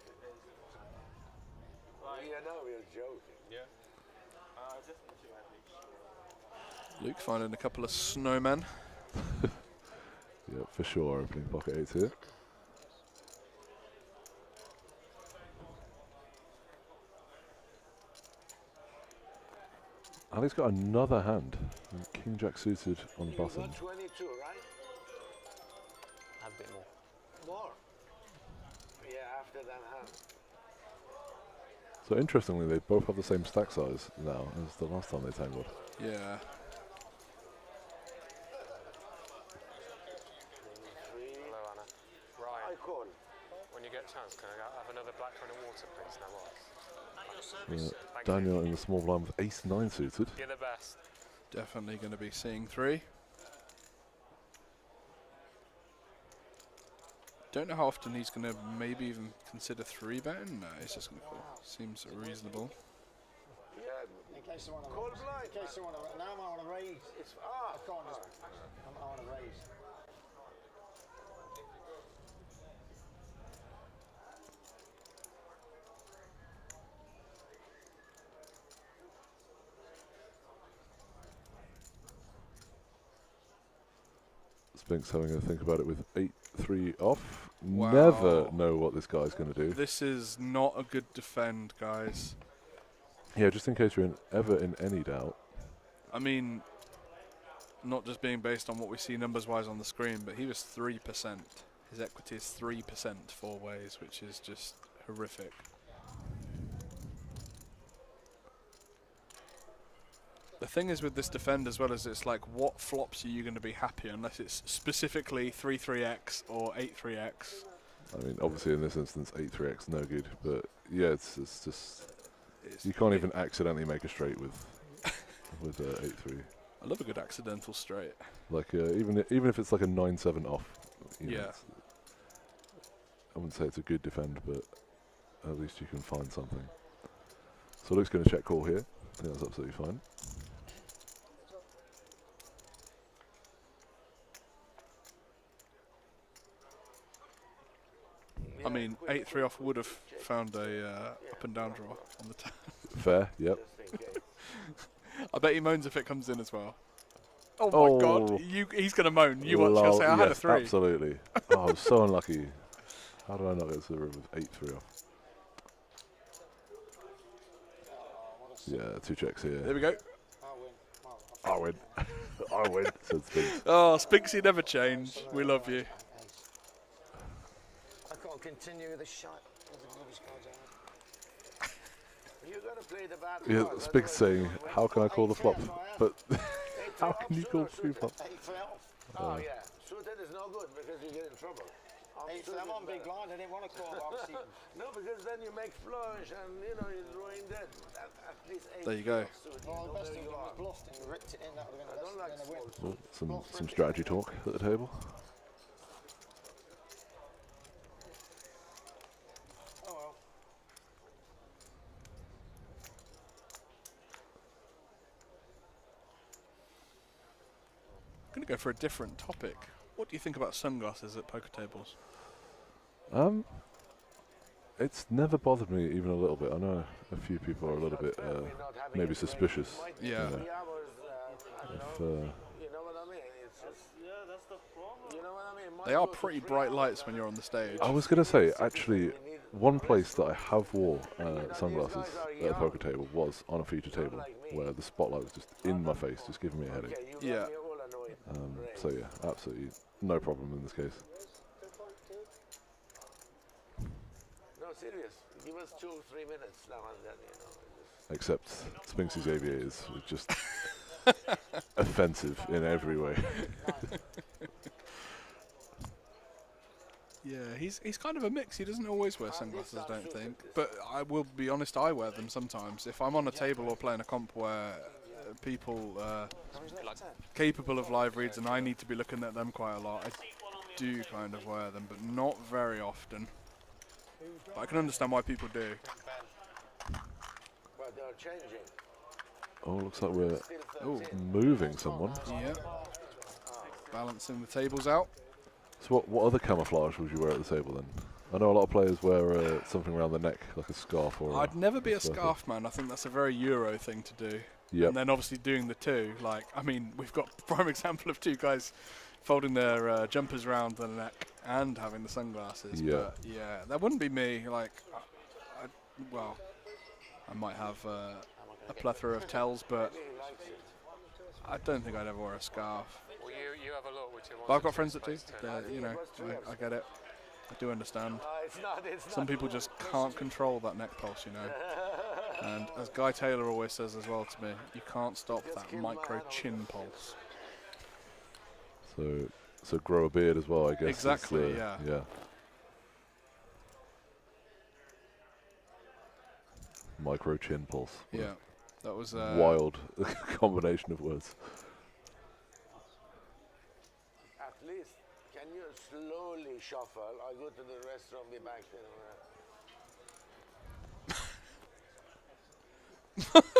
We're joking. Yeah. Luke finding a couple of snowmen. Yeah, for sure, opening pocket 8s here. And he's got another hand. King Jack suited on the bottom. 22, right? Have a bit more. More? Yeah, after that hand. So interestingly, they both have the same stack size now as the last time they tangled. Yeah. Hello, Anna. Right. I call. When you get a chance, can I have another black one and water, please? Now what? Thank Daniel you. in the small blind with ace-9 suited. You're the best. Definitely going to be seeing 3. Don't know how often he's going to maybe even consider 3 betting. No, he's just going to call. Seems reasonable. Yeah, In case they want to call raise. blind. In case they want to. Now I want to raise. It's I can't just. I want to raise. Spinks having a think about it with 8-3 off. Wow. Never know what this guy's going to do. This is not a good defend, guys. Yeah, just in case you're ever in any doubt. I mean, not just being based on what we see numbers-wise on the screen, but he was 3%. His equity is 3% 4 ways, which is just horrific. The thing is with this defend as well is it's like, what flops are you going to be happy unless it's specifically 3-3x or 8-3x? I mean, obviously in this instance, 8-3x no good, but yeah, it's just you can't even accidentally make a straight with 8-3. I love a good accidental straight. Like even if it's like a 9-7 off. Yeah. I wouldn't say it's a good defend, but at least you can find something. So Luke's going to check call here. I think that's absolutely fine. I mean, 8-3 off would have found a up and down draw on the turn. Fair, yep. I bet he moans if it comes in as well. Oh my god, he's going to moan. You watch, he'll say, I had a 3. Absolutely. Oh, I was so unlucky. How did I not get to the river with 8-3 off? Yeah, 2 checks here. There we go. I win. I win, said Spinks. Oh, Spinksy never change. We love you. I can't continue with the shot. You're going to play the bad Yeah, card, Spig's saying, how can I call the flop? But how flop, can you call two flops? Oh, yeah. Suited is no good because you get in trouble. I'm on big blind. I didn't want to call, obviously. No, because then you make flush and, you know, you're drawing dead. At least 8 There you go. Well, the best thing was bluffed and ripped it in. That would have been a win. Some strategy talk at the table. Oh well. I'm going to go for a different topic. What do you think about sunglasses at poker tables? It's never bothered me even a little bit. I know a few people are a little bit maybe suspicious. Yeah. If, You know what I mean? It's just, Yeah, that's the problem. you know what I mean? They are pretty bright lights when you're on the stage. I was going to say, actually, one place that I have wore sunglasses at a poker table was on a feature table, where the spotlight was just in my face, just giving me a headache. Yeah. So yeah, absolutely no problem in this case. No, serious. Give us 2 or 3 minutes now and then, you know. Except Spinks's aviators were just offensive in every way. Yeah, he's kind of a mix. He doesn't always wear sunglasses, I don't think. But I will be honest, I wear them sometimes. If I'm on a table or playing a comp where people capable of live reads and I need to be looking at them quite a lot, I do kind of wear them, but not very often. But I can understand why people do. But they're changing. Oh, looks like we're moving someone. Yeah. Balancing the tables out. So what other camouflage would you wear at the table then? I know a lot of players wear something around the neck, like a scarf or I'd never be a scarf man. I think that's a very Euro thing to do. Yep. And then obviously doing the two. Like, I mean, we've got a prime example of two guys folding their jumpers around the neck and having the sunglasses. Yeah. But yeah, that wouldn't be me. Like, well, I might have a plethora of tells, but I don't think I'd ever wear a scarf. Well, you have a look which you want. But I've got friends that do. You know, I get it. I do understand. Some people just can't control that neck pulse, you know. And as Guy Taylor always says as well to me, you can't stop that micro chin pulse. So grow a beard as well, I guess. Exactly, yeah. Yeah. Micro chin pulse. Yeah, that was wild combination of words. At least, can you slowly shuffle? I go to the restroom, be back in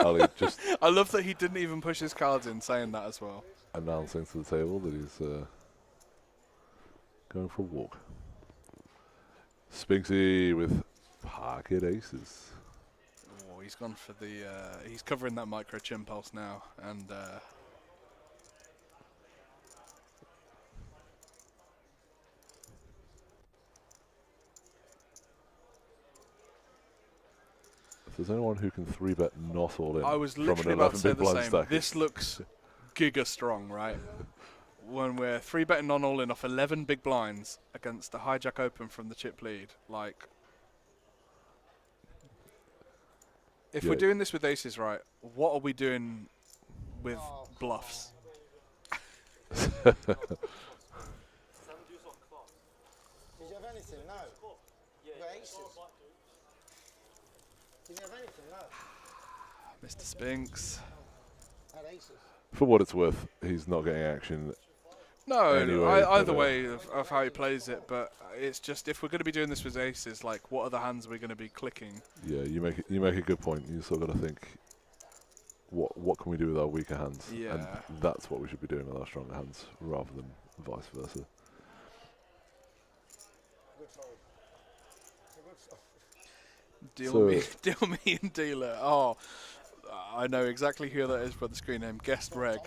Ali just I love that he didn't even push his cards in, saying that as well. announcing to the table that he's going for a walk. Spinksy with pocket aces. Oh, he's gone for the. He's covering that micro chin pulse now, and. If there's anyone who can 3-bet not all in, I was from literally an about to 11 say big the blind same. stack, This looks giga strong, right? When we're 3-betting non all in off 11 big blinds against the hijack open from the chip lead, like. If we're doing this with aces, right, what are we doing with bluffs? Did you have anything? No. You got aces. Did you have anything? No. Mr. Spinks. I had aces. for what it's worth, he's not getting action. No, Anyway, either way of how he plays it, but it's just if we're going to be doing this with aces, like what other hands are we going to be clicking? Yeah, you make a good point. You sort of got to think, what can we do with our weaker hands? Yeah. And that's what we should be doing with our stronger hands, rather than vice versa. Good fold. It's a good fold. Deal me and dealer. Oh, I know exactly who that is for the screen name. Guest Reg,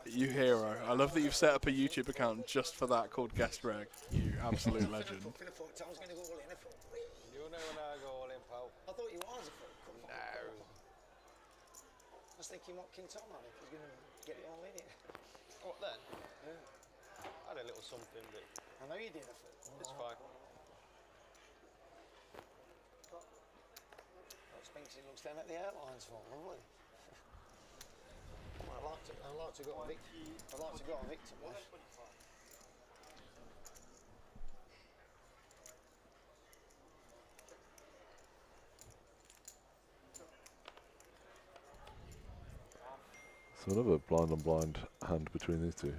you hero. I love that you've set up a YouTube account just for that called Guest Reg. You absolute legend. I was going to go all in. I thought, You know when I go all in, pal. I thought you was. No. I was thinking what King Tom had, if he's going to get it all in it. What then? Yeah. I had a little something, but I know you did. I thought, it's fine. Spinksy looks down at the outlines for. Lovely. Well, I'd like to go on victim. I'd like to go on victim. So another blind on blind hand between these two.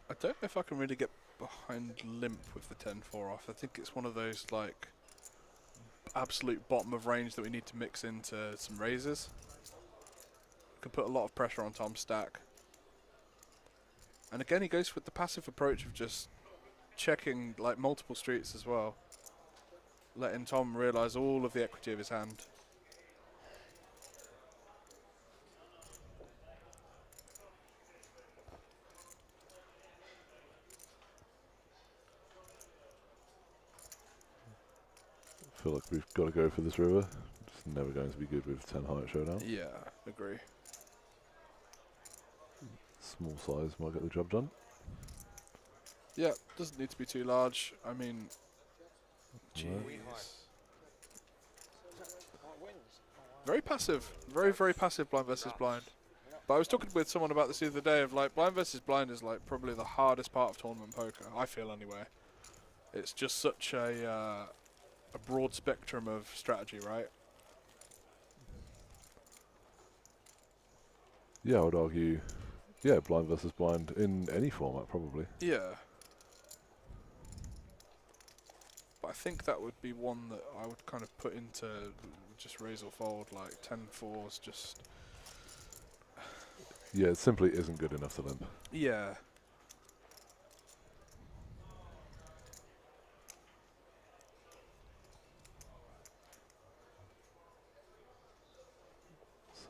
I don't know if I can really get behind limp with the 10-4 off. I think it's one of those like absolute bottom of range that we need to mix into some raises. Can put a lot of pressure on Tom's stack. And again, he goes with the passive approach of just checking like multiple streets as well, letting Tom realise all of the equity of his hand. I feel like we've got to go for this river. It's never going to be good with 10 high at showdown. Yeah, agree. Small size might get the job done. Yeah, doesn't need to be too large. I mean, jeez. Very passive. Very, very passive blind versus blind. But I was talking with someone about this the other day of like blind versus blind is like probably the hardest part of tournament poker. I feel anyway. It's just such a broad spectrum of strategy, right? Yeah, I would argue, yeah, blind versus blind in any format probably. Yeah. But I think that would be one that I would kind of put into just raise or fold, like 10-4s just... Yeah, it simply isn't good enough to limp. Yeah.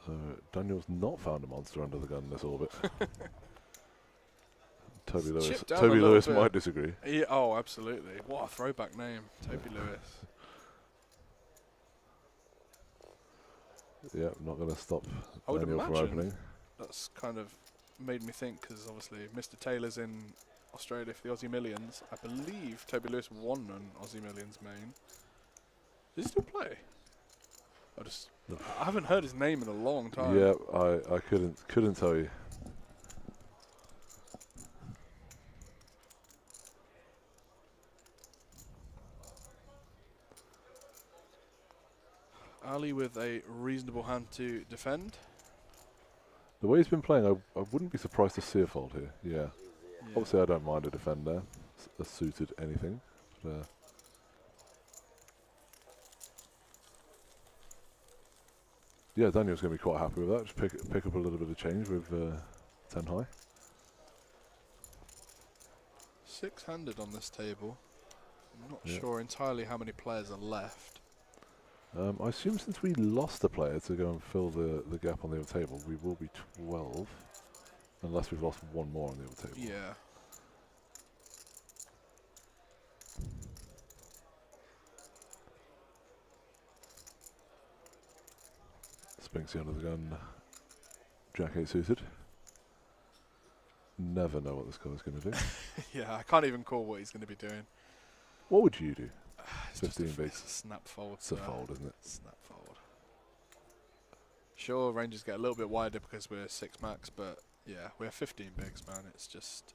So Daniel's not found a monster under the gun in this orbit. Toby Lewis might disagree. Yeah, oh, absolutely. What a throwback name, Toby Lewis. Yeah, I'm not going to stop I would Daniel from imagine opening. that's kind of made me think, because obviously Mr. Taylor's in Australia for the Aussie Millions. I believe Toby Lewis won an Aussie Millions main. Does he still play? I haven't heard his name in a long time. Yeah, I couldn't tell you. Ali with a reasonable hand to defend. The way he's been playing, I wouldn't be surprised to see a fold here. Yeah. Obviously, I don't mind a defend there. A suited anything. But, yeah, Daniel's going to be quite happy with that. Just pick up a little bit of change with 10 high. Six-handed on this table. I'm not sure entirely how many players are left. I assume since we lost a player to go and fill the gap on the other table, we will be 12. Unless we've lost one more on the other table. Yeah. Spinksy under the gun. Jack 8 suited. Never know what this guy's going to do. Yeah, I can't even call what he's going to be doing. What would you do? It's 15 big. It's a snap fold. It's a fold, isn't it? Snap fold. Sure, ranges get a little bit wider because we're 6 max, but yeah, we're 15 bigs, man. It's just...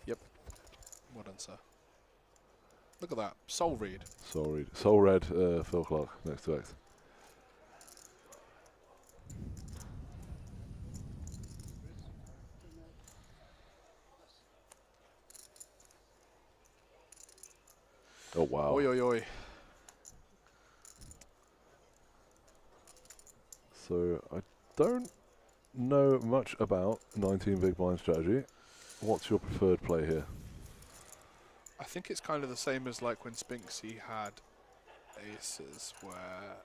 Yep. Well done, sir. Look at that. Soul read. Soul read. Soul red, Phil Clark next to X. Oh, wow. Oi, oi, oi. So, I don't know much about 19 big blind strategy. What's your preferred play here? I think it's kind of the same as like when Spinksy had aces, where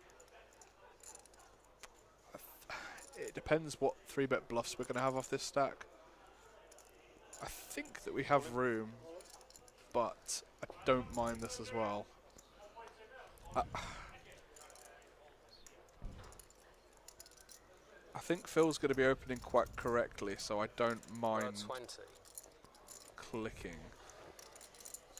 it depends what 3-bet bluffs we're going to have off this stack. I think that we have room, but I don't mind this as well. I think Phil's going to be opening quite correctly, so I don't mind 20. clicking.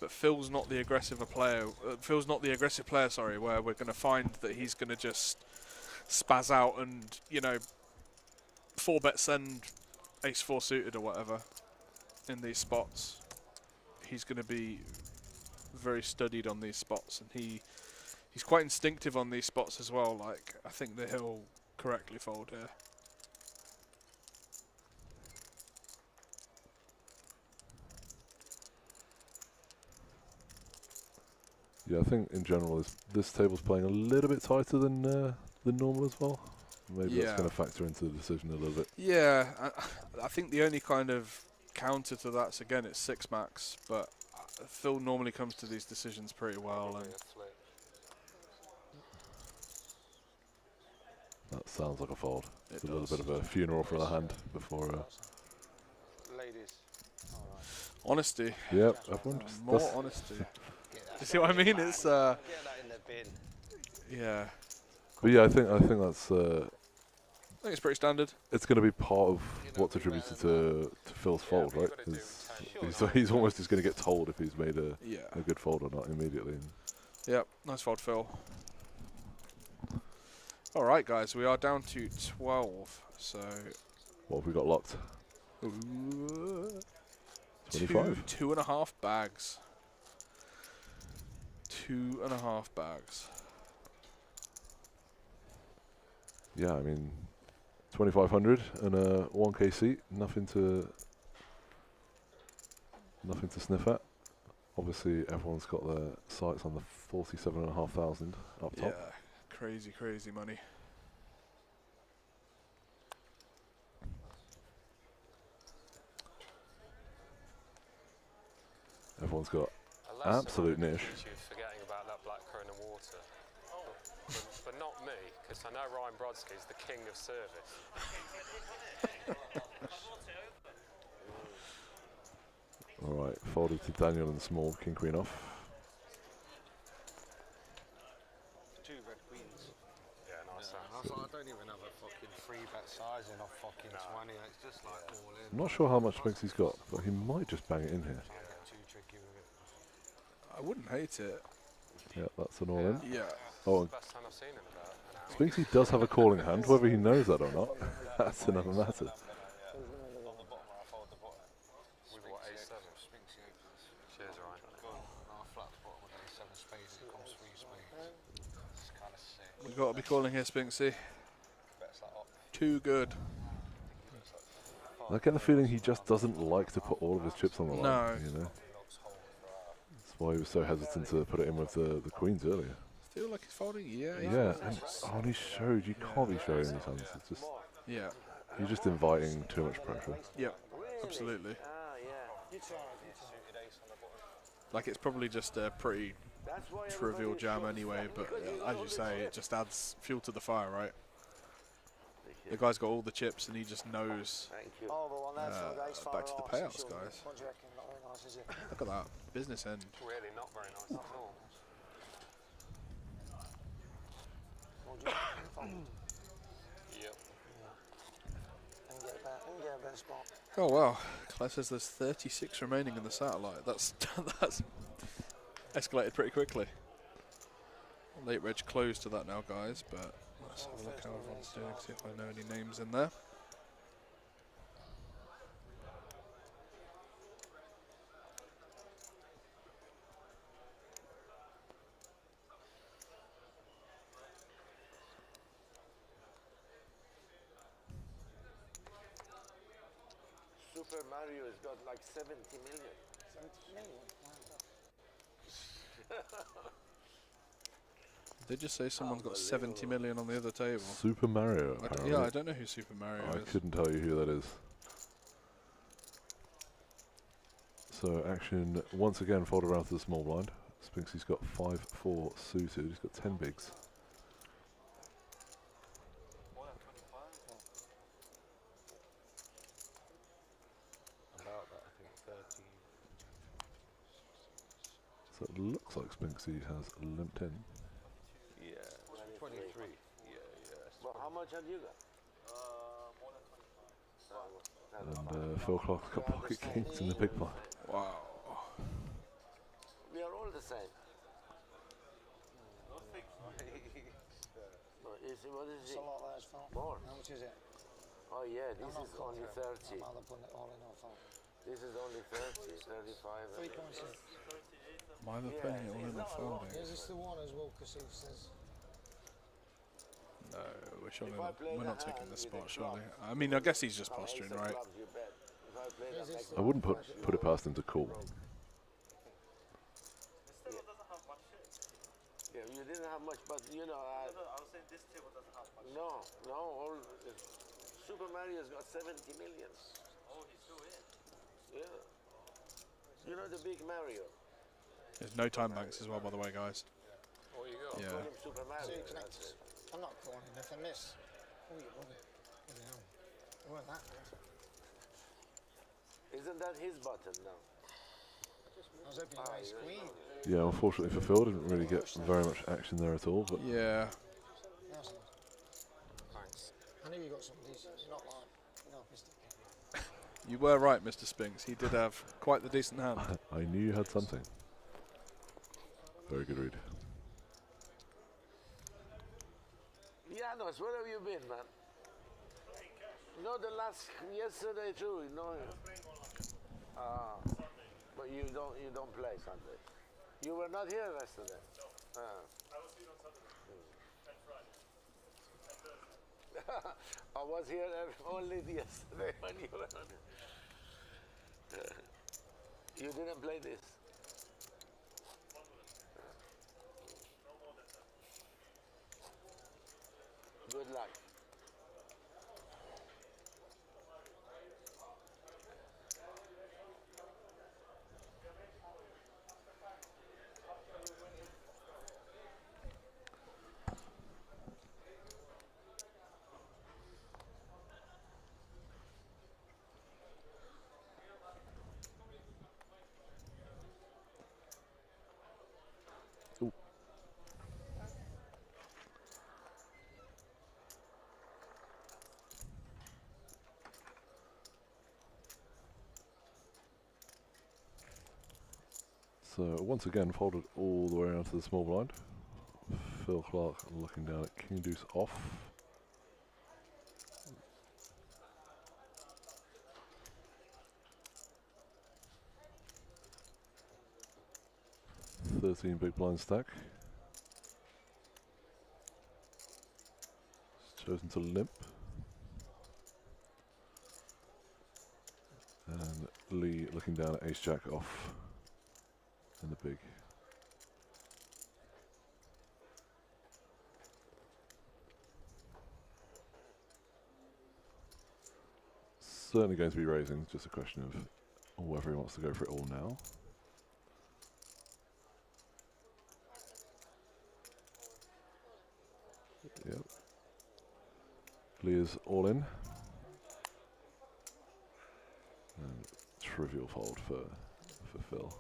but Phil's not the aggressive player. Phil's not the aggressive player. Sorry, where we're going to find that he's going to just spaz out and 4-bet send ace-4 suited or whatever in these spots. He's going to be very studied on these spots, and he's quite instinctive on these spots as well. Like, I think that he'll correctly fold here. Yeah, I think in general this table's playing a little bit tighter than normal as well. Maybe that's going to factor into the decision a little bit. Yeah, I think the only kind of counter to that's, again, it's 6 max, but Phil normally comes to these decisions pretty well. And that sounds like a fold. It's a little bit of a funeral for the hand before. Ladies. Honesty. Yep, everyone. More honesty. You see what I mean? It's Get that in the bin. yeah. But yeah, I think that's. I think it's pretty standard. It's going to be part of what's attributed to Phil's fold, right? He's almost just going to get told if he's made a good fold or not immediately. Yep, nice fold, Phil. All right, guys, we are down to 12. So what have we got locked? 25. 2.5 bags. 2.5 bags. Yeah, I mean, 2,500 and a 1K seat, nothing to sniff at. Obviously, everyone's got their sights on the 47,500 up top. Yeah, crazy, crazy money. Everyone's got absolute niche. Forgetting about that blackcurrant and water. But not me, because I know Ryan Brodsky's the king of service. Alright, folded to Daniel and small, king queen off. 2 red queens. Yeah, nice. I don't even have a fucking 3-bet sizing of fucking 20. It's just like all in. I'm not sure how much mix he's got, but he might just bang it in here. Too tricky with it. I wouldn't hate it. Yeah, that's an all in. Yeah. Oh, It's the best time I've seen him about an hour. Spinksy does have a calling hand, whether he knows that or not. That's another matter. On the bottom, I fold the bottom. With what, A7? Spinksy opens. Cheers, Ryan. No, flat the bottom with A7 spades. It comes 3 spades. It's kind of sick. We've got to be calling here, Spinksy. Bets that up. Too good. I get the feeling he just doesn't like to put all of his chips on the line. No. You know? That's why he was so hesitant to put it in with the queens earlier. Feel like he's folding? Yeah. Yeah, and he showed, you can't be showing these hands. It's just, Yeah. you're just inviting too much pressure. Yep. Absolutely. You try. Like, it's probably just a pretty trivial jam anyway, but as you say, it just adds fuel to the fire, right? The guy's got all the chips and he just knows. Back to the payouts, guys. What do you reckon? Not very nice, is it? Look at that. Business end. Really not very nice at all. What do you reckon? Yep. And get a better spot. Oh wow. Claire says there's 36 remaining in the satellite. That's escalated pretty quickly. Late reg closed to that now, guys, but let's have a look how everyone's doing, see if I know any names in there. Super Mario has got like 70 million. 70 million? Wow. Did you say someone's got 70 million on the other table? Super Mario, apparently. Yeah, I don't know who Super Mario I is. couldn't tell you who that is. So action once again folded around to the small blind. Spinksy's got 5-4 suited. He's got 10 bigs. About that, I think 13. So it looks like Spinksy has limped in. Yeah, 23. Yeah. Well, how much have you got? And Phil Clark's got pocket kings in the big blind. Wow. the same. What is It's it? a lot less, Phil. More. How much is it? Oh yeah, I'm this not is only 30. I'm either putting it all in or Phil. This is only 30, 35. 3.6. Am I the Yeah, putting it all it's in the not a lot. folding? Is this the one as well? Because it says. No, If I play we're the not taking hand the with spot, the surely. clubs, I mean, I guess he's just how posturing, ace of right? clubs you bet. If I play Is that this next the I wouldn't one? put it past him to call. This table doesn't have much shit. Yeah, you didn't have much, but you know, I was saying this table doesn't have much. no, all, Super Mario's got 70 million. Oh, he's still in. Yeah. You know the big Mario? There's no time banks as well, by the way, guys. What you got? Yeah. Call him Super Mario. See, that's connectors. it. I'm not calling if I miss. Oh, you love it. Bloody hell. It weren't that good. Isn't that his button now? I was hoping you might squeeze. Yeah, unfortunately for Phil, didn't really get very much action there at all. But Yeah. Nice one. Thanks. I knew you got something decent. You're not like, no, Mr. You were right, Mr. Spinks. He did have quite the decent hand. I knew you had something. Very good read. Janos, where have you been, man? No, yesterday too, you know. But you don't play Sunday. You were not here yesterday. I was here on Saturday and Friday. I was here only yesterday when you were on. You didn't play this. Good luck. So once again, folded all the way around to the small blind. Phil Clark looking down at King Deuce off. $13 big blind stack. He's chosen to limp. And Lee looking down at Ace Jack off in the big. Certainly going to be raising, just a question of whether he wants to go for it all now. Yep. Lee is all in. And trivial fold for Phil.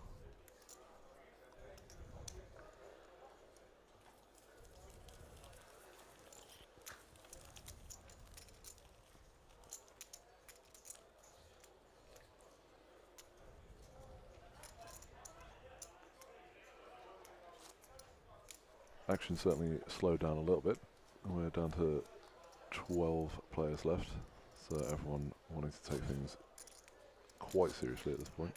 Action certainly slowed down a little bit. We're down to 12 players left, so everyone wanting to take things quite seriously at this point.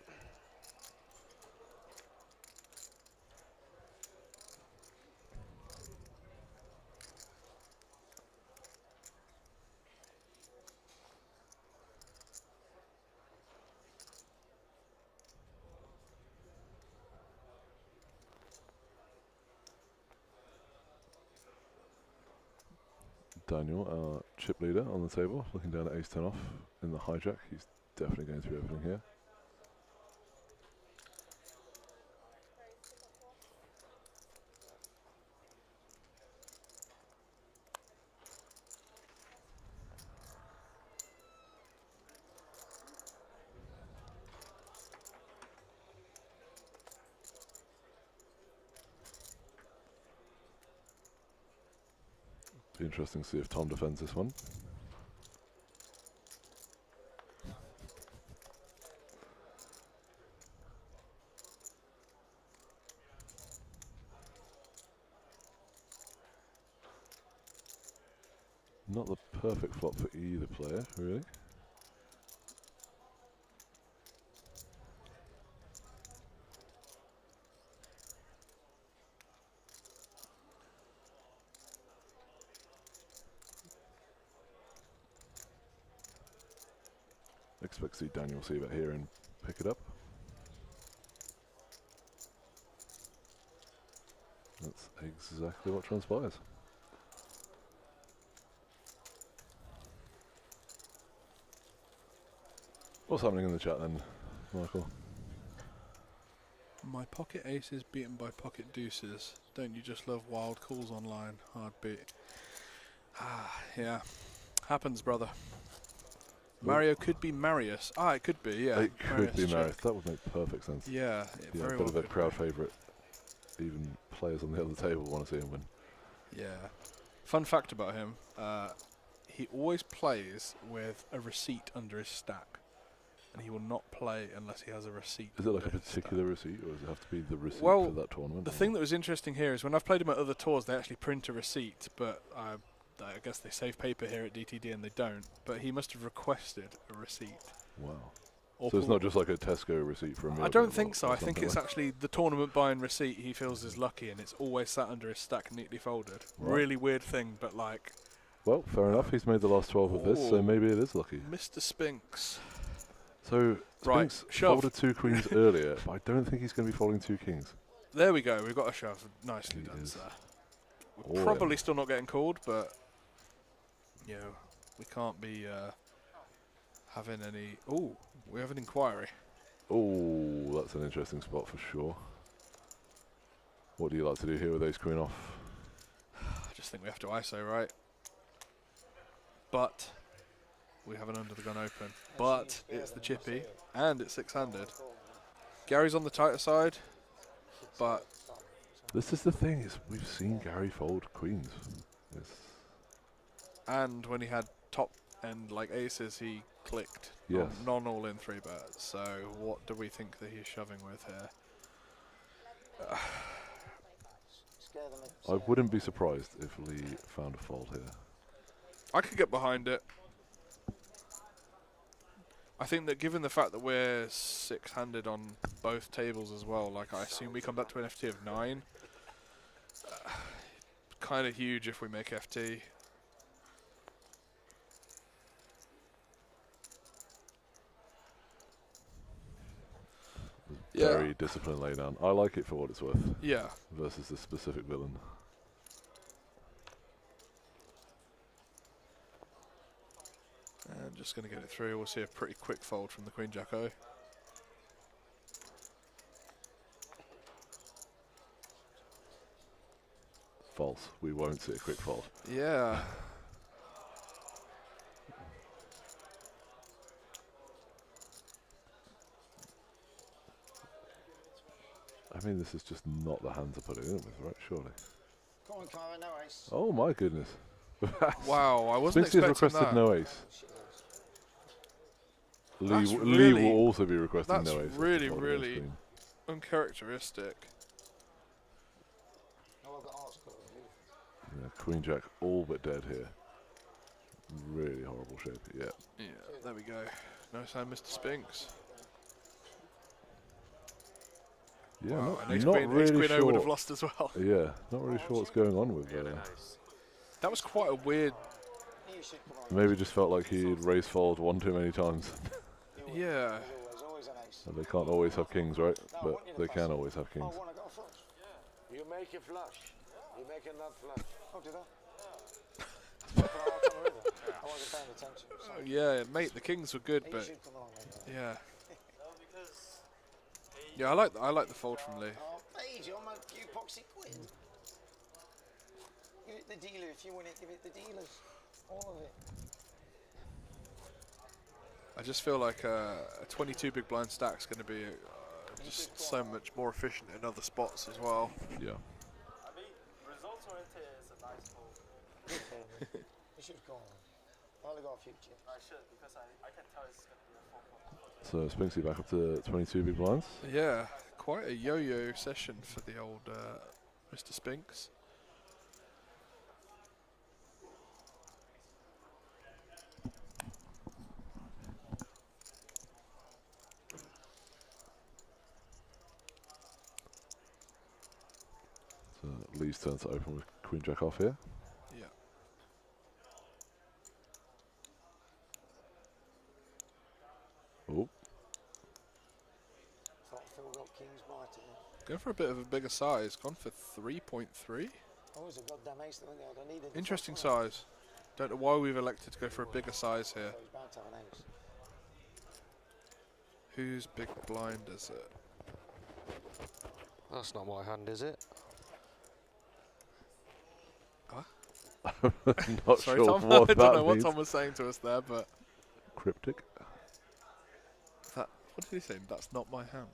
Daniel, our chip leader on the table, looking down at ace-10 off in the hijack. He's definitely going to be opening here. Be interesting to see if Tom defends this one. Not the perfect flop for either player, really. Expect to see Daniel see about here and pick it up. That's exactly what transpires. What's happening in the chat then, Michael? My pocket aces beaten by pocket deuces. Don't you just love wild calls online? Hard beat. Ah, yeah. Happens, brother. Mario could be Marius. Ah, it could be, yeah. It could be Marius. That would make perfect sense. Yeah, it Yeah, very a bit well of a could crowd be. favourite. Even players on the other table want to see him win. Yeah. Fun fact about him, he always plays with a receipt under his stack. And he will not play unless he has a receipt. Is it like a under his particular receipt, or does it have to be the receipt Well, for that tournament? The thing that was interesting here is when I've played him at other tours, they actually print a receipt, but I guess they save paper here at DTD and they don't. But he must have requested a receipt. Wow. Or So it's not just like a Tesco receipt from. I don't think so. I think it's actually the tournament buying receipt he feels is lucky, and it's always sat under his stack neatly folded. Right. Really weird thing, but like. Well, fair enough. He's made the last 12 of this, so maybe it is lucky. Mr. Spinks. So Right, Spinks shove. folded 2 queens earlier, but I don't think he's going to be folding 2 kings. There we go. We've got a shove. Nicely He done, is. sir. Oh, We're probably still not getting called, but you know, we can't be having any. Oh, we have an inquiry. Oh, that's an interesting spot for sure. What do you like to do here with ace queen off? I just think we have to ISO, right? But we have an under the gun open. But it's the chippy, and it's 600. Gary's on the tighter side, but This is the thing, is we've seen Gary fold queens. and when he had top end like aces, he clicked Yes. non all in 3 bets. So what do we think that he's shoving with here? I wouldn't be surprised if Lee found a fold here. I could get behind it. I think that given the fact that we're 6-handed on both tables as well, like I assume we come back to an FT of 9. Kind of huge if we make FT. Very disciplined laydown. I like it for what it's worth. Yeah. Versus the specific villain. And just going to get it through. We'll see a pretty quick fold from the Queen Jack O. False. We won't see a quick fold. Yeah. I mean, this is just not the hand to put it in with, right? Surely. Come on, Clara, no ace. Oh my goodness. Wow, I wasn't Spinks has expecting requested that. no ace. That's Lee really- will also be requesting that's no ace. really, Fold really- against queen. Uncharacteristic. Oh, I've got arts colour. Yeah, Queen Jack all but dead here. Really horrible shape. Yeah. Yeah, there we go. No sign, Mr. Spinks. Yeah, Wow, not, and not Ace really Queen O would have sure. lost as well. Yeah, not really sure what's going on with Really nice. That was quite a weird. You should come on. Maybe just felt like he'd raise fold one too many times. Yeah. Always an ace. And they can't always have kings, right? But they can always have kings. Oh, one, I got a flush. You make a flush. You make a nut flush. Oh, did I? I wasn't paying attention. Oh, yeah, mate, the kings were good, You but should come on. Then. yeah. Yeah, I like the fold from Lee. Oh, Paige, you're my epoxy quid. Give it the dealer. If you win it, give it the dealers. All of it. I just feel like a 22 big blind stack's going to be just so much more efficient in other spots as well. Yeah. I mean, results oriented is a nice move. You should go on. Only got a future. I should, because I can tell it's going to be a 4 point. So Spinksy back up to 22 big blinds. Yeah, quite a yo-yo session for the old Mr. Spinks. Ali's turn to open with Queen Jack off here. Yeah. Oh, Thought Phil got King's Might here. Going for a bit of a bigger size. Gone for 3.3. Oh, it's a goddamn ace, though, isn't it? I needed the Interesting first one. size. Don't know why we've elected to go for a bigger size here. So he's bound to have an ace. Whose big blind is it? That's not my hand, is it? not Sorry, sure Tom. what I that don't know what means. Tom was saying to us there, but Cryptic. what did he say? That's not my hand.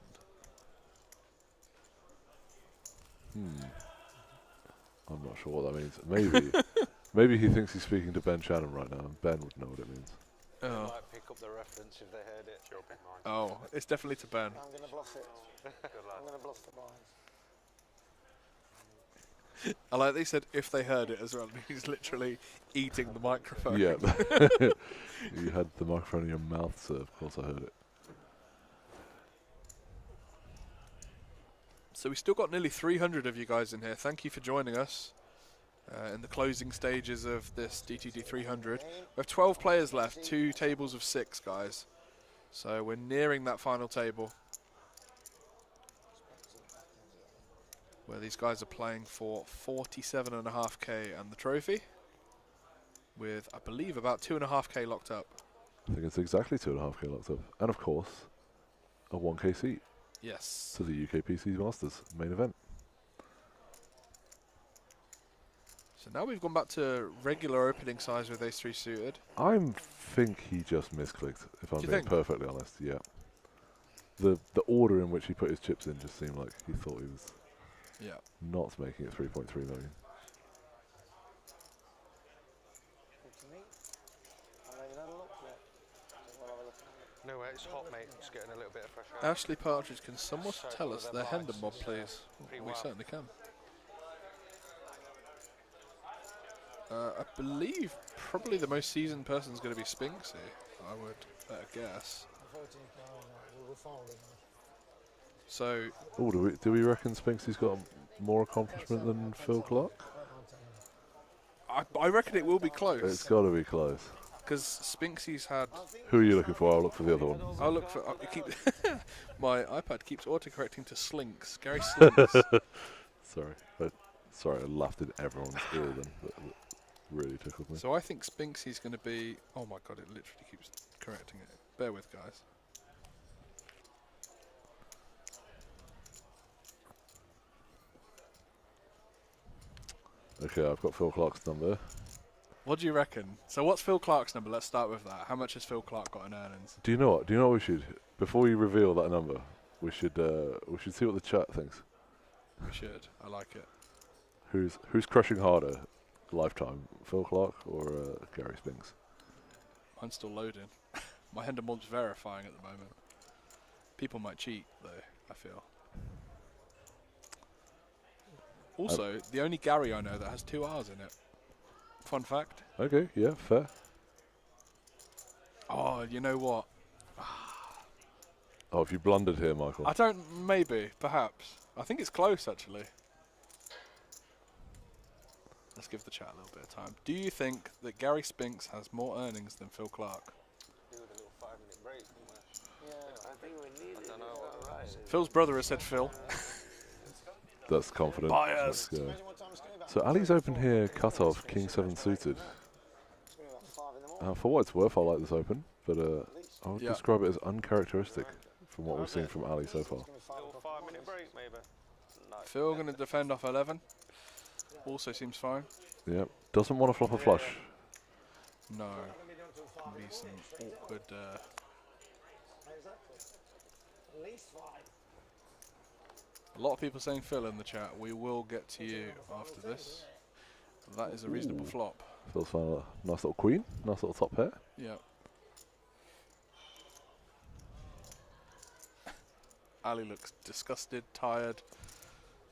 I'm not sure what that means. Maybe, maybe he thinks he's speaking to Ben Shannon right now, and Ben would know what it means. They Oh, might pick up the reference if they heard it. Your big mind. oh, it's definitely to Ben. I'm going to bluff it. Good lad. I'm going to bluff the blinds. I like that he said if they heard it as well. He's literally eating the microphone. Yeah. You had the microphone in your mouth, so of course I heard it. So we still got nearly 300 of you guys in here. Thank you for joining us in the closing stages of this DTD300. We have 12 players left, 2 tables of 6, guys. So we're nearing that final table, where these guys are playing for 47.5k and the trophy, with I believe about 2.5k locked up. I think it's exactly 2.5k locked up, and of course, a 1k seat Yes. to the UKPC Masters main event. So now we've gone back to regular opening size with ace 3 suited. I think he just misclicked, if I'm Do you being think? perfectly honest. Yeah. The order in which he put his chips in just seemed like he thought he was Yeah. not making it 3.3 million. Good to me. I haven't even had a look yet. We'll have a look at it. No, it's hot, mate. It's getting a little bit of fresh air. Ashley Partridge, can someone So tell all us them their Hendon lights mob, is, please? pretty We wild. certainly can. I believe probably the most seasoned person is going to be Spinksy, I would guess. Unfortunately, we were folding. So, Oh, do we reckon Spinksy's got more accomplishment than Phil Clark? I reckon it will be It's close, got to be close. because Spinksy's had... Who are you looking for? I'll look for the other one. I'll look for... my iPad keeps autocorrecting to Slinks. Gary Slinks. Sorry, I laughed in everyone's ear then. That really tickled me. So I think Spinksy's going to be... Oh my god, it literally keeps correcting it. Bear with, guys. Okay, I've got Phil Clark's number. What do you reckon? So what's Phil Clark's number? Let's start with that. How much has Phil Clark got in earnings? Do you know what? We should, before we reveal that number, we should see what the chat thinks. We should. I like it. Who's crushing harder, lifetime, Phil Clark or Gary Spinks? Mine's still loading. My Hendon mob's verifying at the moment. People might cheat, though, I feel. Also, the only Gary I know that has 2 R's in it. Fun fact. Okay, yeah, fair. Oh, you know what? Oh, have you blundered here, Michael? I don't... Maybe. Perhaps. I think it's close, actually. Let's give the chat a little bit of time. Do you think that Gary Spinks has more earnings than Phil Clark? Do a little 5-minute break, didn't we? Yeah, I think we need it. don't know. Is that right? Phil's brother has said Phil. That's confident. Bias. Let's go. Imagine what time it's going to be. So Ali's open here, cut off, King 7 suited. It's going to be about 5 in the morning. For what it's worth, I like this open, but I would Yeah. describe it as uncharacteristic from what we've seen from Ali so far. It's going to be 5 Little o'clock in the 5-minute morning. break, maybe. No. Phil going to defend off 11. Also seems fine. Yep. Doesn't want to flop a flush. No. Can be some awkward... At least 5. A lot of people saying Phil in the chat. We will get to you after this. That is a reasonable Ooh. flop. Phil's found a nice little queen, nice little top pair. Yeah. Ali looks disgusted, tired,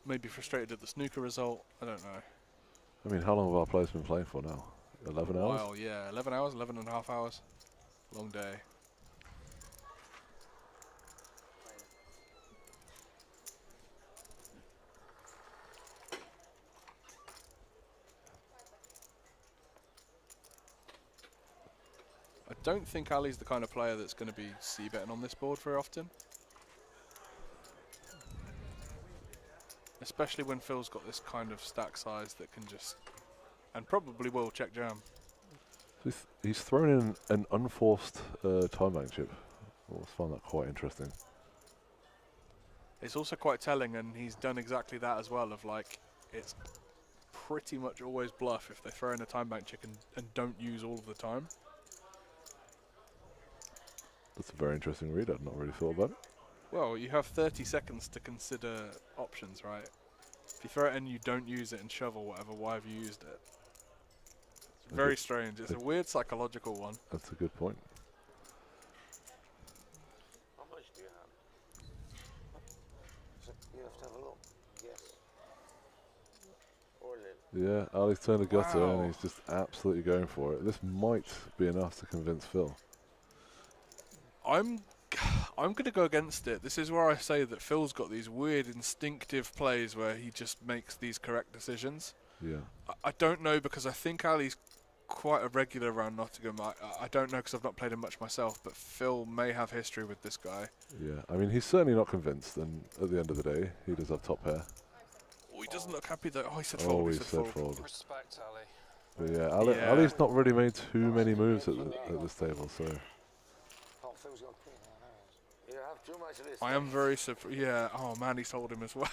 maybe frustrated at the snooker result. I don't know. I mean, how long have our players been playing for now? 11 hours? Wow, yeah, 11 hours, 11 and a half hours. Long day. I don't think Ali's the kind of player that's going to be c-betting on this board very often. Especially when Phil's got this kind of stack size that can just, and probably will, check jam. He's thrown in an unforced time bank chip. I always found that quite interesting. It's also quite telling, and he's done exactly that as well, of like, it's pretty much always bluff if they throw in a time bank chip and don't use all of the time. That's a very interesting read. I'd not really thought about it. Well, you have 30 seconds to consider options, right? If you throw it in, you don't use it and shovel whatever, why have you used it? It's very strange. It's a weird psychological one. That's a good point. How much do you have? You have to have a look. Yes. All in. Yeah, Ali's turned a gutter Wow. and he's just absolutely going for it. This might be enough to convince Phil. I'm going to go against it. This is where I say that Phil's got these weird instinctive plays where he just makes these correct decisions. Yeah. I don't know, because I think Ali's quite a regular around Nottingham. I don't know because I've not played him much myself, but Phil may have history with this guy. Yeah, I mean, he's certainly not convinced, and at the end of the day, he does have top pair. Oh, he doesn't look happy though. Oh, he said Oh, fold. he said fold. Respect, Ali. But yeah, Yeah. Ali's not really made too many moves at this table, so... Oh, Phil's got queen now, You have too much of this. I am very surprised. Yeah. Oh man, he sold him as well.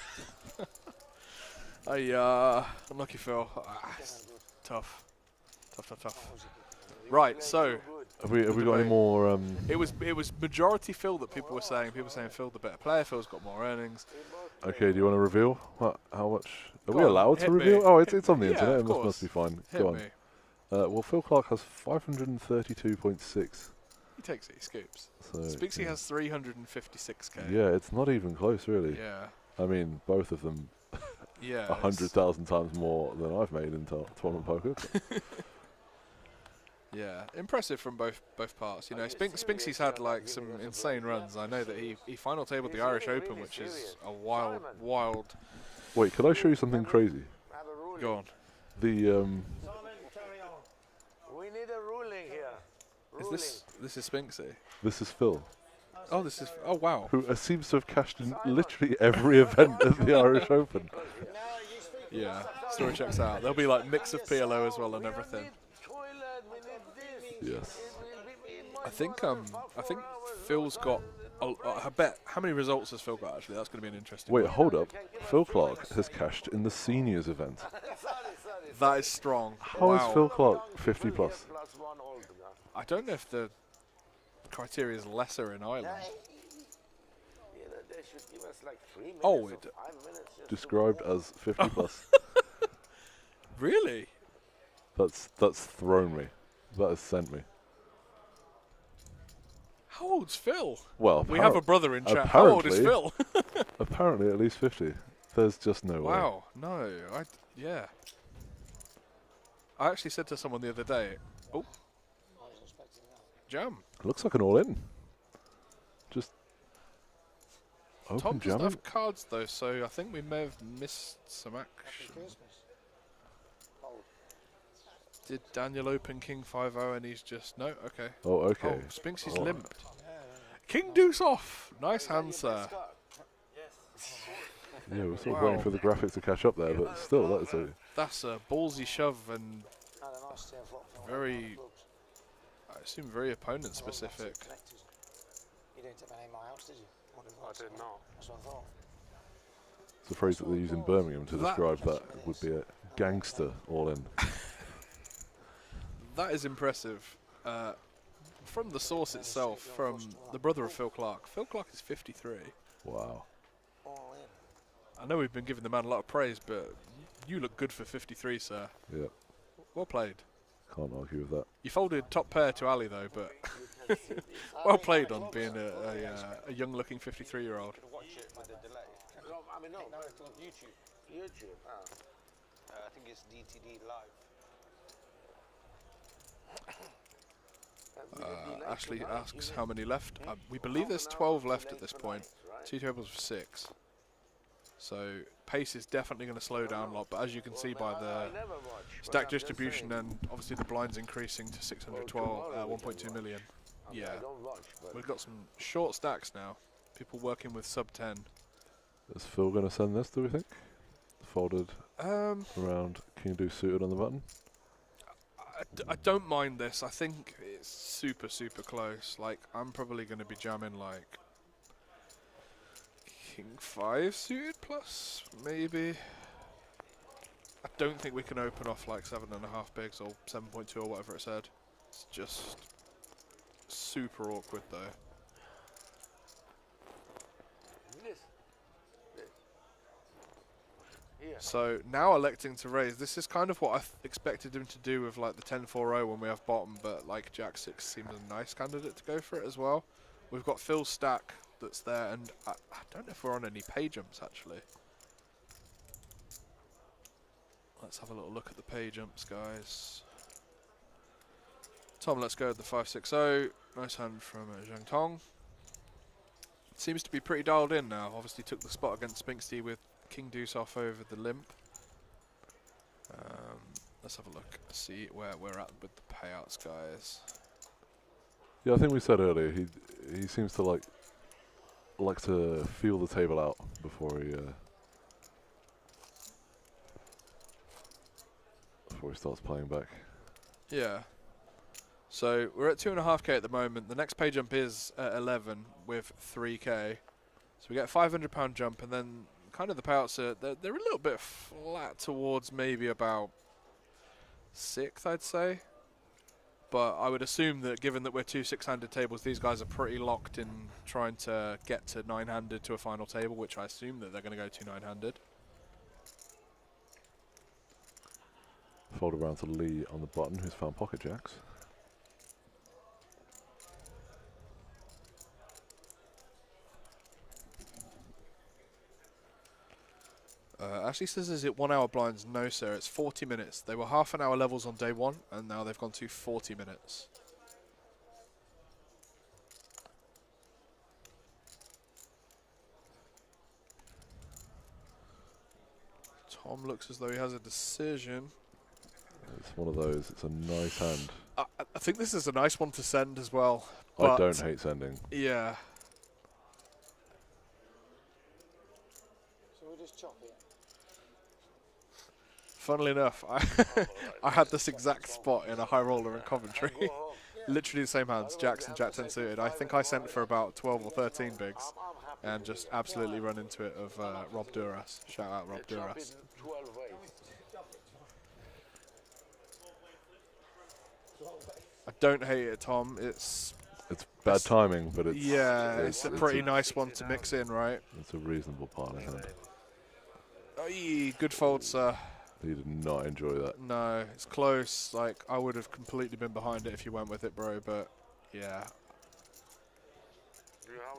Unlucky Phil. Tough. Right, so Have we got any more... it was majority Phil that people were saying. People were saying Phil the better player. Phil's got more earnings. Okay, do you want to reveal how much... Are Go we on, allowed to hit reveal? me. Oh, it's on the Yeah, internet, of and this course. must be fine. Hit Go on. me. Well, Phil Clark has 532.6. He takes it. He scoops. So, Spixie yeah. has 356k. Yeah, it's not even close, really. Yeah. I mean, both of them Yeah. 100,000 times more than I've made in tournament poker. Yeah, impressive from both parts. You know, Spinksy's had like some insane runs. I know that he final tabled the Irish Open, which is a wild. Wait, could I show you something crazy? Have a ruling. Go on. The We need a ruling here. Is this is Spinksy? this is Phil, Oh, this is. Oh wow. who seems to have cashed in literally every event at the Irish Open. Yeah. Story checks out. There'll be like mix of PLO as well and everything. Toilet, we need this. Yes. I think Phil's got. I bet. How many results has Phil got actually? That's going to be an interesting. Wait, one. hold up. Phil Clark has cashed in the seniors event. That is strong. How is Wow. Phil Clark 50 plus? Plus one hold now. I don't know if the criteria is lesser in Ireland. You know, they should give us like 3 minutes. Oh, or it- 5 minutes just Described to as 50 plus. Really? That's thrown me. That has sent me. How old's Phil? Well, We have a brother in chat. How old is Phil? Apparently at least 50. There's just no way. Wow. No. Yeah. I actually said to someone the other day, oh, jam. Looks like an all-in. Just open Tom doesn't jamming. have cards though, so I think we may have missed some action. Did Daniel open King 5-0 and he's just no? Okay. Oh, okay. Oh, Spinksy's Oh. limped. King deuce off. Nice hand, sir. Yeah, we're sort of Wow. waiting for the graphic to catch up there, but still, that's a... That's a ballsy shove and Had a nice 10 flop from very, I assume, very opponent specific. You didn't take any of my house, did you? What it I was? did not. That's what I thought. It's a phrase that they use in Birmingham to That- describe that would be a gangster all-in. That is impressive. From the source itself, from the brother of Phil Clark. Phil Clark is 53. Wow. All in. I know we've been giving the man a lot of praise, but you look good for 53, sir. Yeah, Well played. can't argue with that. You folded top pair to Ali though, but well played on being a young-looking 53-year-old. Watch it with a delay. No, I mean, no. No, it's on YouTube. YouTube. I think it's DTD live. Ashley asks how many left. We believe there's 12 left at this point. Two tables of 6. So pace is definitely going to slow down a lot, but as you can see by the stack distribution, and obviously the blinds increasing to 1.2 million. Yeah, we've got some short stacks now. People working with sub 10. Is Phil going to send this, do we think? Folded around King Deuce suited on the button? I don't mind this. I think it's super, super close. Like, I'm probably going to be jamming, like, King 5 suited plus, maybe. I don't think we can open off, like, 7.5 bigs or 7.2 or whatever it said. It's just super awkward, though. So now electing to raise. This is kind of what I expected him to do with like the 10-4-0 when we have bottom, but like Jack 6 seems a nice candidate to go for it as well. We've got Phil's stack that's there, and I don't know if we're on any pay jumps actually. Let's have a little look at the pay jumps, guys. Tom, let's go with the 5-6-0. Nice hand from Zhang Tong. Seems to be pretty dialed in now. Obviously took the spot against Spinksty with King Deuce off over the limp. Let's have a look, see where we're at with the payouts, guys. Yeah, I think we said earlier he seems to like to feel the table out before he starts playing back. Yeah. So we're at 2.5k at the moment. The next pay jump is at 11 with 3k. So we get a £500 jump, and then kind of the payouts are they're a little bit flat towards maybe about 6th, I'd say. But I would assume that given that we're 2 6-handed tables, these guys are pretty locked in trying to get to 9-handed to a final table, which I assume that they're going to go to 9-handed. Fold around to Lee on the button, who's found pocket jacks. Ashley says, is it 1 hour blinds? No, sir, it's 40 minutes. They were half an hour levels on day 1, and now they've gone to 40 minutes. Tom looks as though he has a decision. It's one of those, it's a nice hand. I think this is a nice one to send as well. I don't hate sending. Yeah. So we just chop it. Funnily enough, I had this exact spot in a high roller in Coventry. Literally the same hands, Jacks and Jack 10 suited. I think I sent for about 12 or 13 bigs and just absolutely run into it of Rob Duras. Shout out Rob Duras. I don't hate it, Tom. It's bad timing, but it's... Yeah, it's a pretty nice one to mix in, right? It's a reasonable parlay hand. Oy, good fold, sir. He did not enjoy that. No, it's close. Like, I would have completely been behind it if you went with it, bro, but yeah.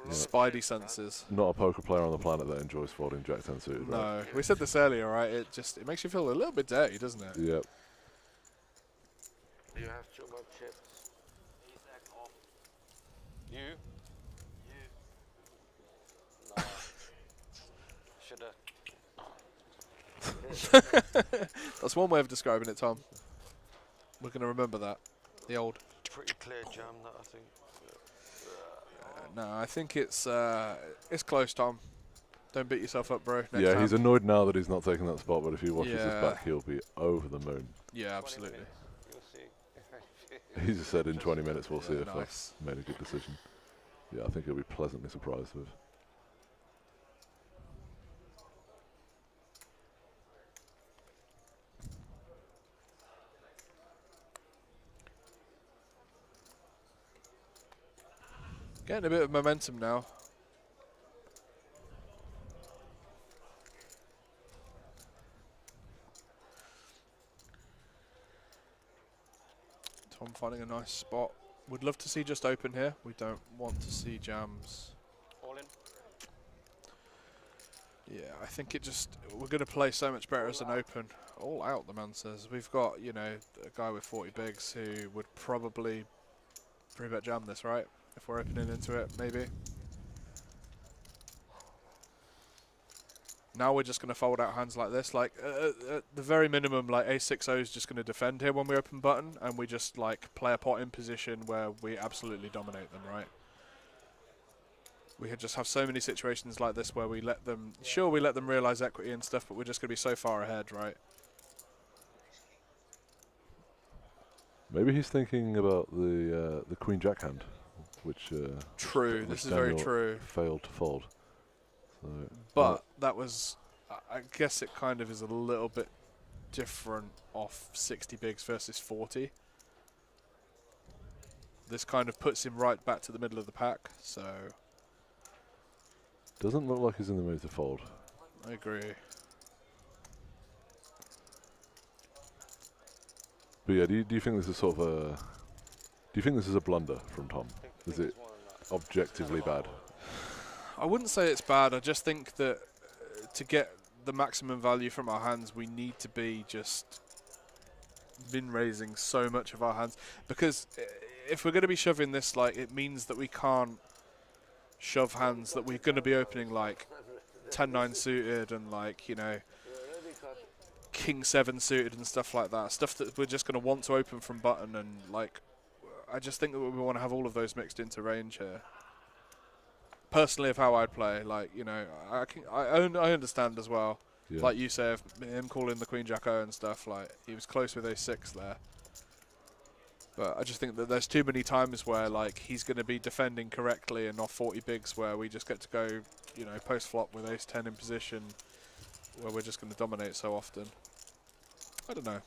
Spidey senses. Not a poker player on the planet that enjoys folding Jack 10 suited. No, right? we said this earlier, right? It makes you feel a little bit dirty, doesn't it? Yep. You have too much chips. You? No. Shoulda. That's one way of describing it, Tom. We're going to remember that. The old... Pretty clear jam, that I think. No, I think it's close, Tom. Don't beat yourself up, bro. Next Yeah, time. he's annoyed now that he's not taking that spot, but if he watches his back, he'll be over the moon. Yeah, absolutely. You'll see. He just said in 20 minutes we'll see if nice. I've made a good decision. Yeah, I think he'll be pleasantly surprised with. Getting a bit of momentum now. Tom finding a nice spot. Would love to see just open here. We don't want to see jams. All in. Yeah, I think we're going to play so much better as an open. All out, the man says. We've got, you know, a guy with 40 bigs who would probably 3-bet jam this, right? If we're opening into it, maybe. Now we're just going to fold out hands like this. Like, at the very minimum, like, ace-6-0 is just going to defend here when we open button, and we just, like, play a pot in position where we absolutely dominate them, right? We just have so many situations like this where we let them... Sure, we let them realise equity and stuff, but we're just going to be so far ahead, right? Maybe he's thinking about the Queen-Jack hand, which... true, which this is very Daniel true. failed to fold. So But that was... I guess it kind of is a little bit different off 60 bigs versus 40. This kind of puts him right back to the middle of the pack, so... Doesn't look like he's in the mood to fold. I agree. But yeah, do you think this is sort of a... Do you think this is a blunder from Tom? Is it objectively bad? I wouldn't say it's bad. I just think that to get the maximum value from our hands, we need to be just min raising so much of our hands. Because if we're going to be shoving this, like, it means that we can't shove hands that we're going to be opening, like 10-9 suited and, like, you know, King-7 suited and stuff like that. Stuff that we're just going to want to open from button, and, like, I just think that we want to have all of those mixed into range here. Personally, of how I'd play, like, you know, I understand as well. Yeah. Like you say, him calling the Queen-Jack-0 and stuff, like, he was close with ace-6 there. But I just think that there's too many times where, like, he's going to be defending correctly and off 40 bigs where we just get to go, you know, post-flop with ace-10 in position where we're just going to dominate so often. I don't know.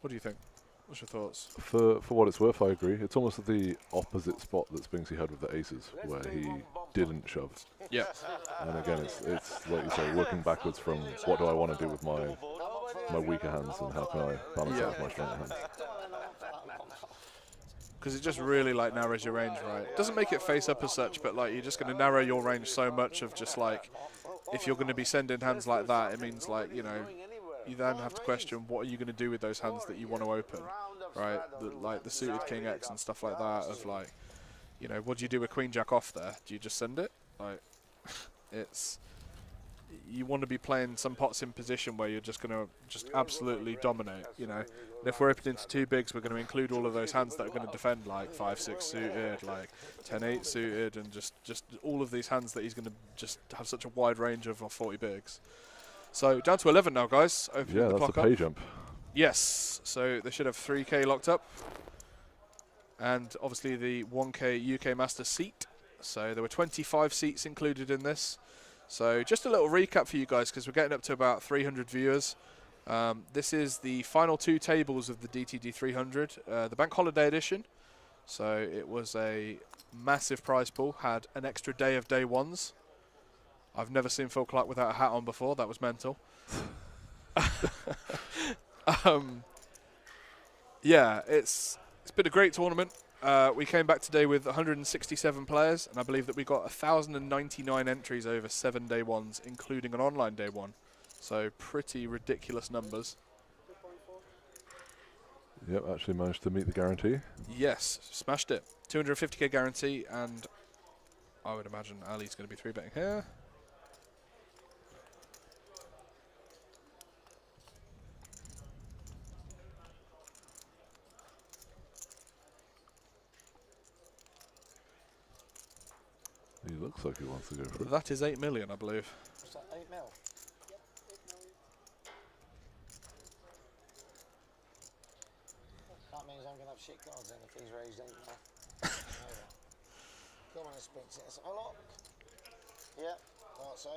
What do you think? What's your thoughts? For what it's worth, I agree. It's almost at the opposite spot that Spinksy had with the aces, where he didn't shove. Yeah. And again, it's like you say, working backwards from what do I want to do with my weaker hands and how can I balance out with my stronger hands. Because it just really, like, narrows your range, right? It doesn't make it face up as such, but, like, you're just going to narrow your range so much of just, like, if you're going to be sending hands like that, it means, like, you know, you then have to question what are you going to do with those hands that you want to open, right? Like the suited King X and stuff like that of, like, you know, what do you do with Queen Jack off there? Do you just send it? Like, it's... You want to be playing some pots in position where you're just going to just absolutely dominate, you know. And if we're opening to 2 bigs, we're going to include all of those hands that are going to defend, like 5-6 suited, like 10-8 suited, and just all of these hands that he's going to just have such a wide range of 40 bigs. So down to 11 now, guys. Opening the clock up. Yeah, that's a pay jump. Yes, so they should have 3K locked up. And obviously the 1K UK Master seat. So there were 25 seats included in this. So just a little recap for you guys, because we're getting up to about 300 viewers. This is the final 2 tables of the DTD300, the Bank Holiday Edition. So it was a massive prize pool, had an extra day of day ones. I've never seen Phil Clark without a hat on before. That was mental. Yeah, it's been a great tournament. We came back today with 167 players, and I believe that we got 1,099 entries over 7 day ones, including an online day one. So pretty ridiculous numbers. Yep, actually managed to meet the guarantee. Yes, smashed it. 250k guarantee, and I would imagine Ali's going to be 3-betting here. He looks like he wants to go for it. That is 8 million, I believe. What's that, 8 mil? That means I'm going to have shit cards then if he's raised 8 mil. Come on, Spinksy. Hello? Yeah, thought so.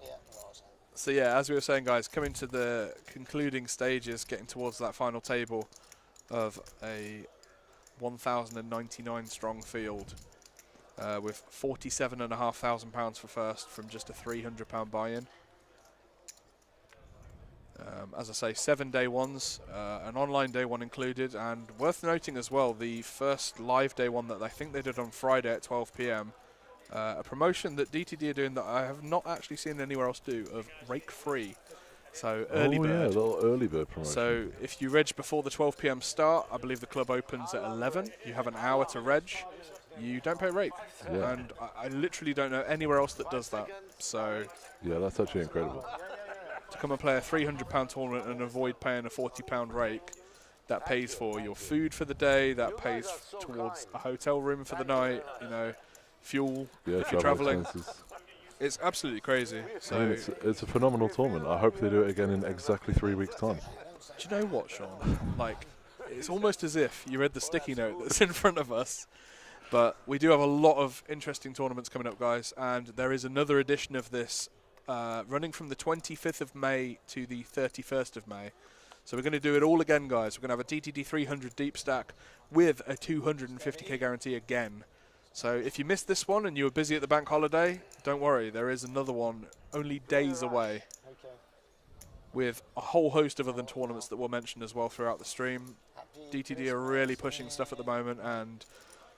Yeah, thought so. So yeah, as we were saying, guys, coming to the concluding stages, getting towards that final table of a 1,099 strong field. With £47,500 for first from just a £300 buy-in. As I say, 7 day ones, an online day one included, and worth noting as well, the first live day one that I think they did on Friday at 12 PM, a promotion that DTD are doing that I have not actually seen anywhere else do, of rake free. So early bird. Yeah, a little early bird promotion. So if you reg before the 12 PM start, I believe the club opens at 11. You have an hour to reg. you don't pay rake. Yeah. And I literally don't know anywhere else that does that. So Yeah, that's actually incredible. to come and play a £300 tournament and avoid paying a £40 rake, that pays for your food for the day, that pays towards a hotel room for the night, you know, fuel Yeah, if you're travel travelling. expenses. It's absolutely crazy. I So mean, it's a phenomenal tournament. I hope they do it again in exactly 3 weeks' time. do you know what, Sean? Like, it's almost as if you read the sticky note that's in front of us. But we do have a lot of interesting tournaments coming up, guys, and there is another edition of this running from the 25th of May to the 31st of May. So we're going to do it all again, guys. We're going to have a DTD300 Deepstack with a 250k guarantee again. So if you missed this one and you were busy at the bank holiday, don't worry, there is another one only days away with a whole host of other tournaments that we'll mention as well throughout the stream. DTD are really pushing stuff at the moment and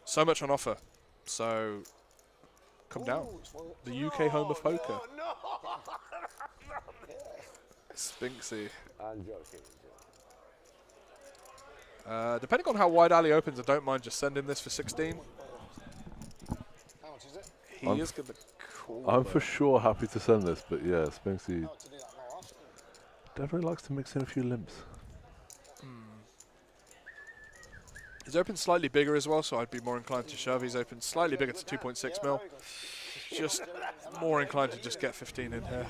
so much on offer. So come down. The UK home of poker. Spinksy. I'm joking. Depending on how wide Ali opens, I don't mind just sending this for 16. How much is it? He is going to call. I'm for sure happy to send this, but yeah, Spinksy definitely likes to mix in a few limps. He's opened slightly bigger as well, so I'd be more inclined to shove. He's opened slightly bigger to 2.6 mil. Just more inclined to just get 15 in here.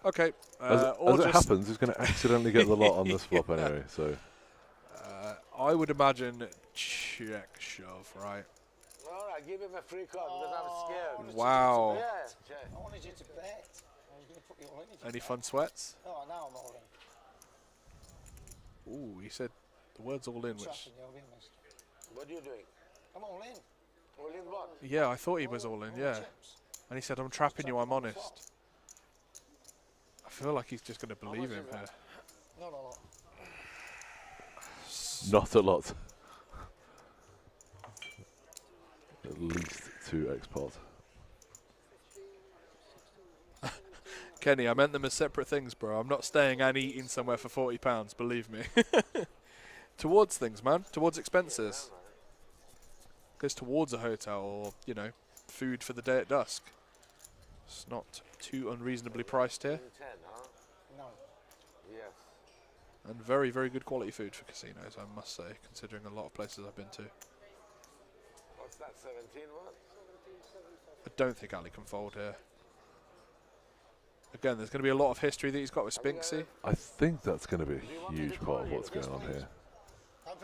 Okay. As it happens, he's going to accidentally get the lot on this flop anyway, so... I would imagine check shove, right? All right, give him a free card because I'm scared. Wow. Yeah, check. I wanted you to bet. I was going to put you all in. Any fun sweats? Oh, now I'm all in. Ooh, he said the word's all in, which... Trusting you, I'll be honest. What are you doing? I'm all in. All in what? Yeah, I thought he was all in, yeah. And he said, I'm trapping you, I'm honest. I feel like he's just going to believe him here. Not a lot. Not a lot. At least 2 export. Kenny, I meant them as separate things, bro. I'm not staying and eating somewhere for £40, believe me. Towards things, man. Towards expenses. Goes towards a hotel or, you know, food for the day at dusk. It's not too unreasonably priced here. 10, huh? No. Yes. And very, very good quality food for casinos, I must say, considering a lot of places I've been to. What's that, 17 what? I don't think Ali can fold here. Again, there's going to be a lot of history that he's got with Spinksy. I think that's going to be a huge part of what's going on here.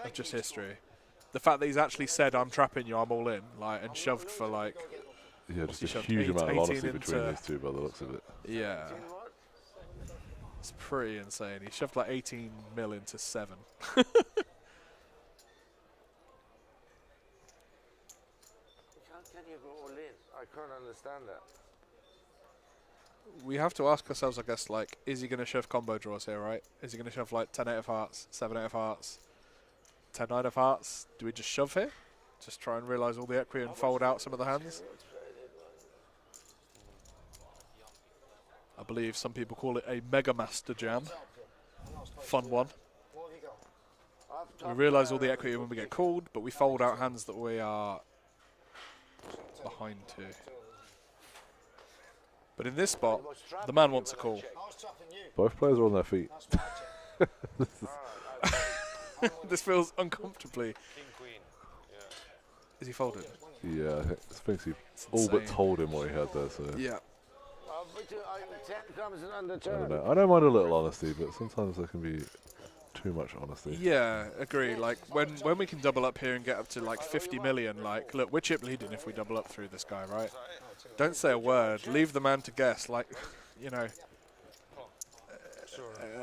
Of just history. The fact that he's actually said, I'm trapping you, I'm all in, like, and shoved for, like... Yeah, just a shoved huge amount of 18 honesty between into- these two by the looks of it. Yeah. It's pretty insane. He shoved like 18 mil into 7. How can you go all in? I can't understand that. We have to ask ourselves, I guess, like, is he going to shove combo draws here, right? Is he going to shove like 10 8 of hearts, 7 8 of hearts, 10 9 of hearts? Do we just shove here? Just try and realise all the equity and fold out some of the hands? I believe some people call it a Mega Master Jam. Fun one. We realise all the equity when we get called, but we fold out hands that we are behind to. But in this spot, the man wants a call. Both players are on their feet. This feels uncomfortably. King, queen. Yeah. Is he folded? Yeah, I think he all but told him what he had there, so... Yeah. 10 comes under I turn. don't know. I don't mind a little honesty, but sometimes there can be too much honesty. Yeah, agree. Like, when we can double up here and get up to, like, 50 million, like, look, we're chip leading if we double up through this guy, right? Don't say a word. Leave the man to guess. Like, you know...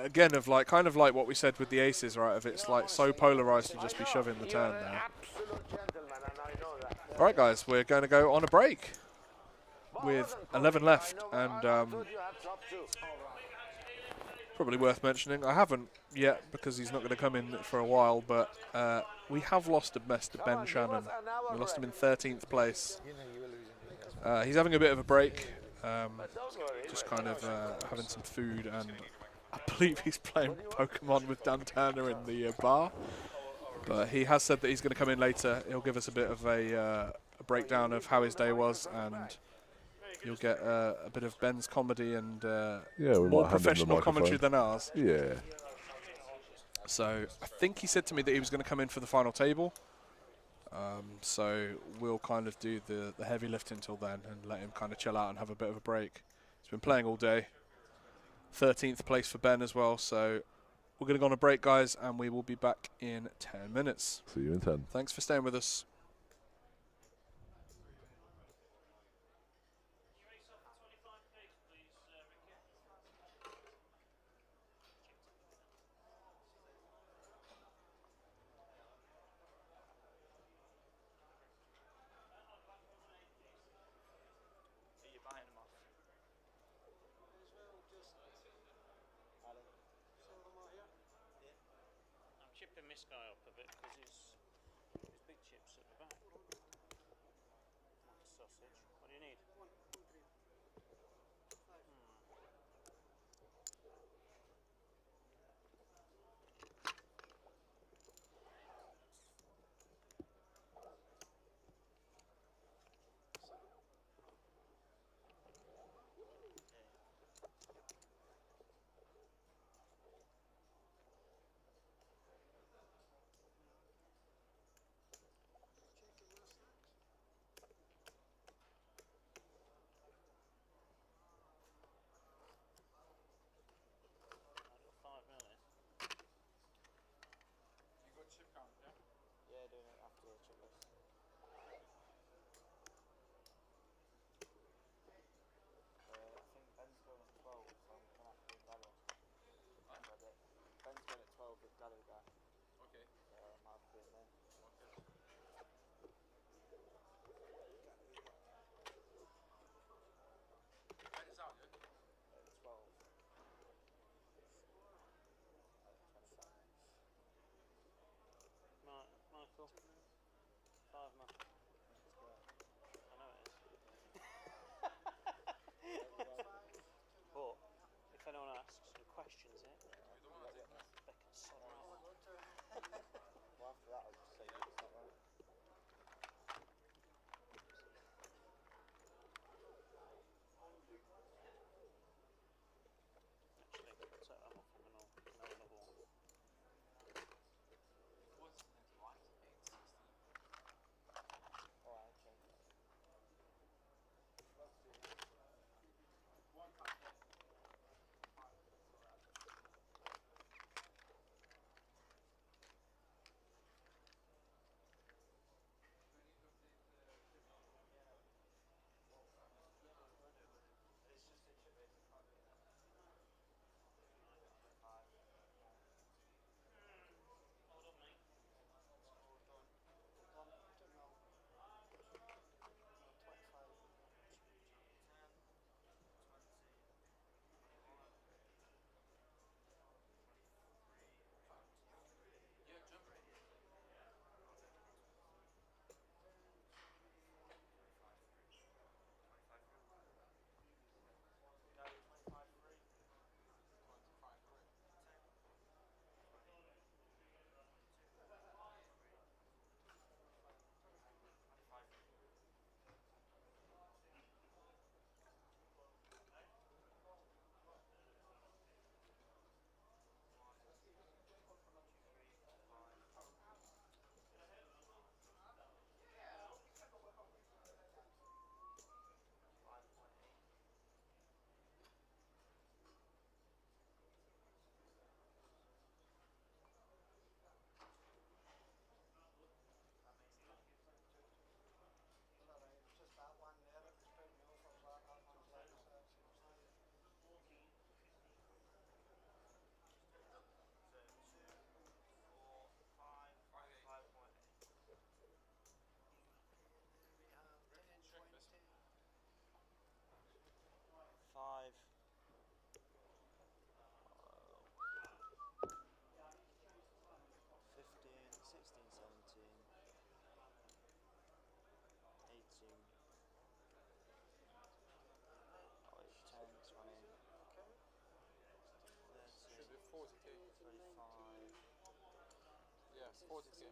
again, of like, kind of like what we said with the aces, right? Of it's like so polarized to just be shoving the turn there. All right, guys, we're going to go on a break with 11 left, and probably worth mentioning. I haven't yet because he's not going to come in for a while, but we have lost a mess to Ben Shannon. We lost him in 13th place. He's having a bit of a break, just kind of having some food, and I believe he's playing Pokemon with Dan Turner in the bar. But he has said that he's going to come in later. He'll give us a bit of a breakdown of how his day was, and you'll get a bit of Ben's comedy and Yeah, we more might hand him the professional commentary microphone. than ours. Yeah. So I think he said to me that he was going to come in for the final table. So we'll kind of do the heavy lifting till then and let him kind of chill out and have a bit of a break. He's been playing all day. 13th place for Ben as well. So we're going to go on a break, guys, and we will be back in 10 minutes. See you in 10. Thanks for staying with us. Chipping this guy up a bit because his big chips at the back. Like a sausage. What do you need? Yeah, doing it after the chip list. I think Ben's going at 12, so I'm going to have to do Gallagher. Ben's going at 12 with Gallagher. Okay. So I might have to be in there. Ben's out, yeah? 12. Michael. 42.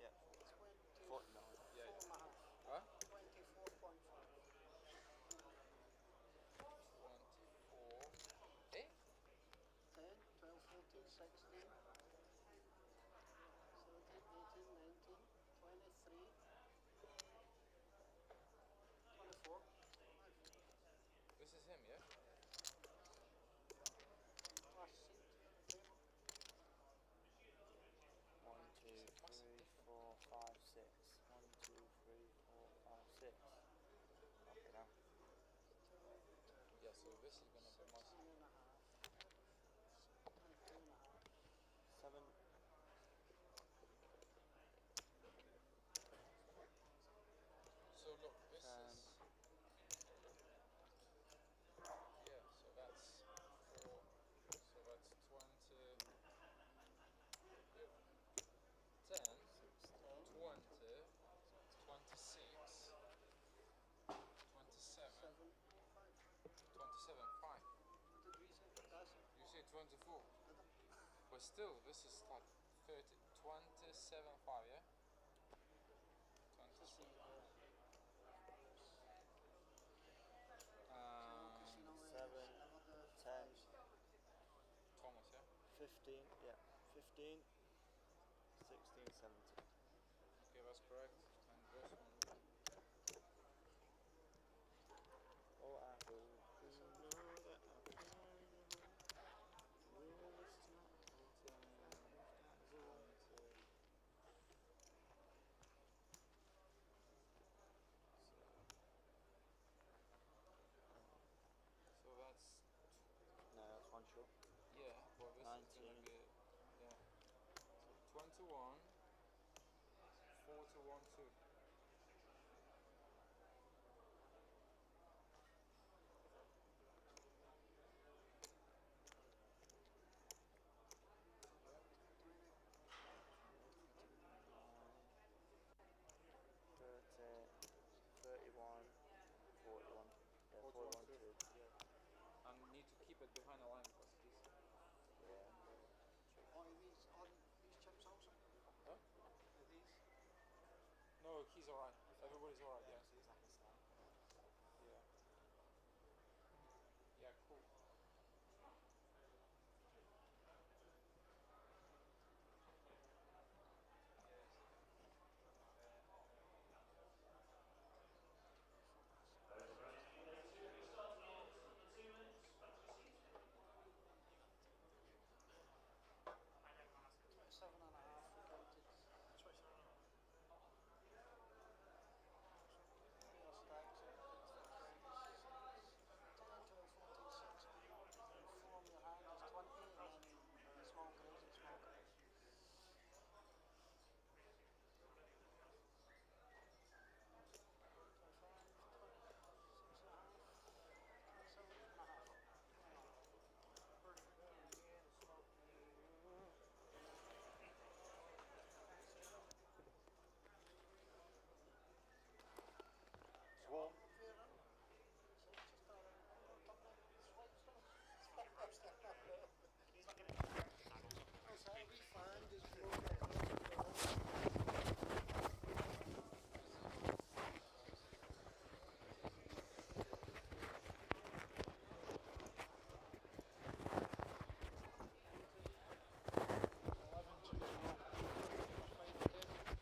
Yeah. 49. Yeah. Huh? 24.5. 24. Eh? 10, 12, 14, 16, 17, 18, 19, 23, 24. This is him, yeah? Last seat. 1, 2, 3, 4, 5, 6. 1, 2, 3, 4, 5, 6. Okay, now. Yeah, so this is gonna be my 16 and a half. 19 and a half. 7. So look, this 10. is yeah, so that's 4, so that's 20, yep, 10, 20, 26, 27, 27, 5. What did we say? Casson? You say 24, but still, this is like 30, 27, 5, yeah? 27. Casino 7, another 10, Thomas, yeah? 15, yeah, 15, 16, 17. Okay, that's correct. And this one. Oh, apple, you know that I play will it's not So that's no, that's one short. yeah, well this 19. is gonna be yeah. So 21, 4 to 1, 2. Yeah. 31, 41. Yeah, 4 to 41, 1, 2. 2. Yeah. And need to keep it behind the line because he's Yeah. Are these chips also? huh? Are these? No, he's alright. Everybody's alright, yeah. So he's like a star. Yeah. Yeah, cool. Seven and a half we counted. Your stacks, 10, 12, 14, 16. Four on your hand is 20, and then small grays and small grays. Warm.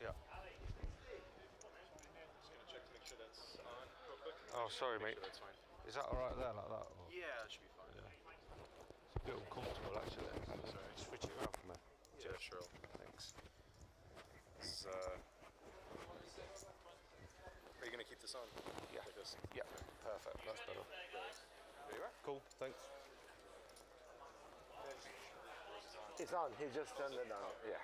Yeah. Just gonna check to make sure that's on real quick. Oh, sorry, Make mate. sure that's fine. Is that alright there, like that? Or? Yeah, it should be fine. Yeah. It's a bit uncomfortable, actually. Sorry. Switch it around for me. Yeah, sure. Thanks. Are you gonna keep this on? Yeah. Like this? Yeah. Perfect. That's better. There you are. Cool. Thanks. It's on. He just turned it on. Yeah.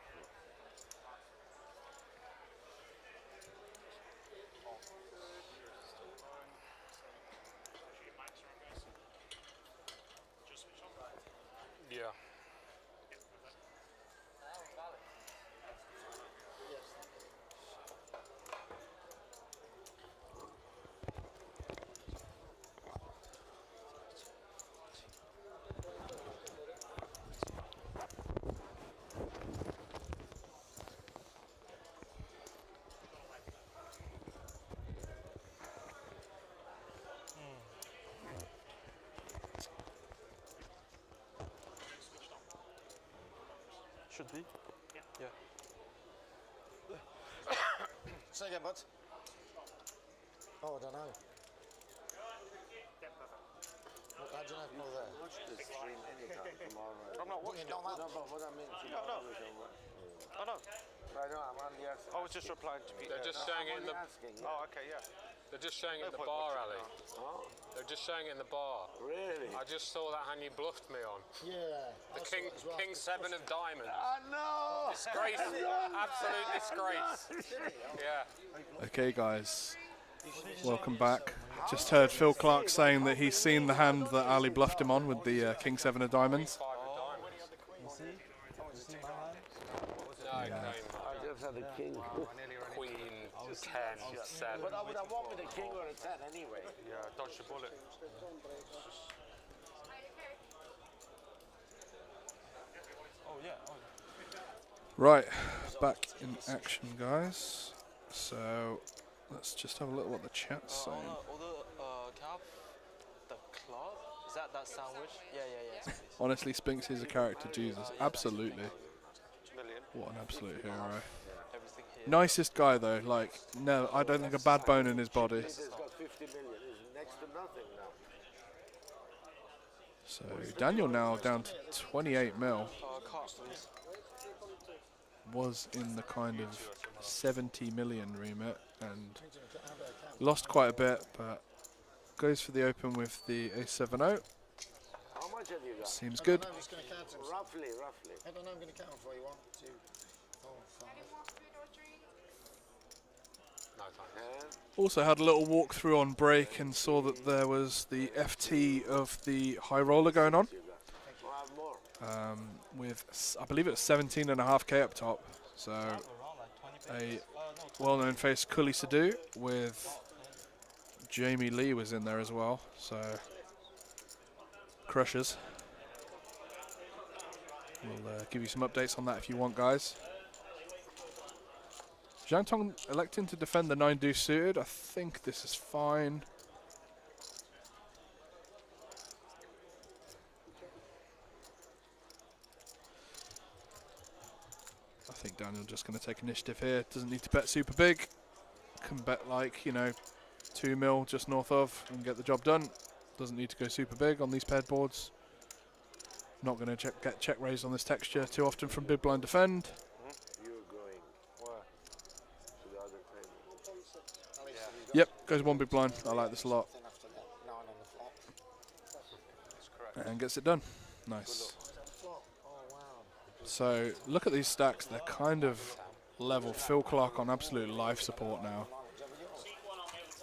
Yeah. Should be. Yeah. Say again, bud. Oh, I don't know. How do you know if you're there? Watch the stream anytime tomorrow. I'm not watching it. Not that. No, but what I mean tomorrow is over. Oh no. I know, I'm only asking. I was just replying to people. They're just showing it in the. Asking, yeah. Oh, okay, yeah. They're just showing it in the point bar watching alley. Oh, They're just showing it in the bar. really? I just saw that hand you bluffed me on. Yeah. The King 7 of diamonds. I know! Disgrace. Absolute disgrace. Yeah. Okay, guys. Welcome back. Just heard Phil Clark saying that he's seen the hand that Ali bluffed him on with the King 7 of diamonds. 5 of diamonds. No, I just had a king. Queen 10, 7. But I would have wanted a king or a 10 anyway. Yeah, dodge the bullet. Oh yeah. Oh. Right, back in action, guys. So let's just have a look what the chat's saying. Cap, the club. Is that sandwich? Yeah. Honestly, Spinks is a character, Jesus. Absolutely. Million. What an absolute hero. Everything here. Nicest guy, though. Like, no, I don't think a bad bone in his body. He's got 50 million. It's next to nothing now. So Daniel now down to 28 mil. Cards, please. Was in the kind of 70 million remit and lost quite a bit, but goes for the open with the A7-0. How much have you got? Seems good. I'm just going to count them. Roughly. I don't know, I'm going to count them for you. 1, 2, 4, 5. No, thanks. Also had a little walkthrough on break and saw that there was the FT of the high roller going on. With, I believe it was 17.5k up top. So a well-known face, Cully Sadu, with Jamie Lee was in there as well. So crushers. We'll give you some updates on that if you want, guys. Zhang Tong electing to defend the 9 deuce suited. I think this is fine. I think Daniel just going to take initiative here. Doesn't need to bet super big. Can bet like, 2 mil just north of and get the job done. Doesn't need to go super big on these paired boards. Not going to get check raised on this texture too often from big blind defend. You're going where? To the other table. Yep, goes 1 big blind. I like this a lot. And gets it done. Nice. So look at these stacks. They're kind of level. Phil Clark on absolute life support now.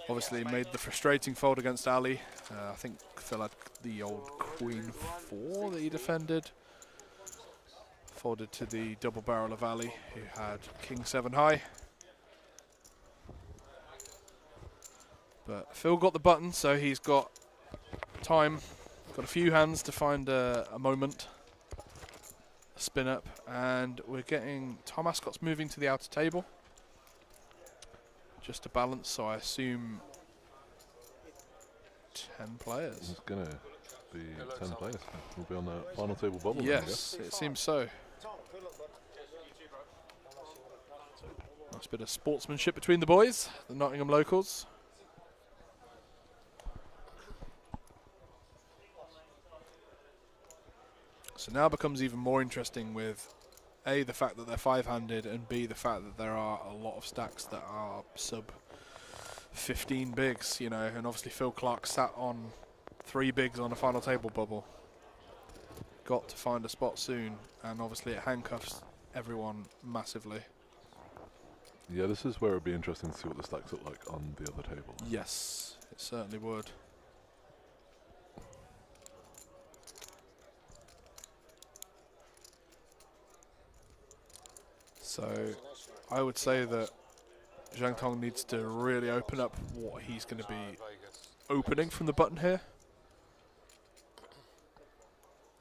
Obviously made the frustrating fold against Ali. I think Phil had the old Queen 4 that he defended. Folded to the double barrel of Ali, who had King 7 high. But Phil got the button, so he's got time. Got a few hands to find a moment. Spin up, and we're getting Tom Ascot's moving to the outer table just to balance, so I assume 10 players. It's going to be 10 players. We'll be on the final table bubble. Yes, it seems so. Nice bit of sportsmanship between the boys, the Nottingham locals. So now becomes even more interesting with A, the fact that they're 5-handed, and B, the fact that there are a lot of stacks that are sub 15 bigs, and obviously Phil Clark sat on 3 bigs on a final table bubble. Got to find a spot soon, and obviously it handcuffs everyone massively. Yeah, this is where it would be interesting to see what the stacks look like on the other table. Yes, it certainly would. So I would say that Zhang Tong needs to really open up what he's going to be opening from the button here.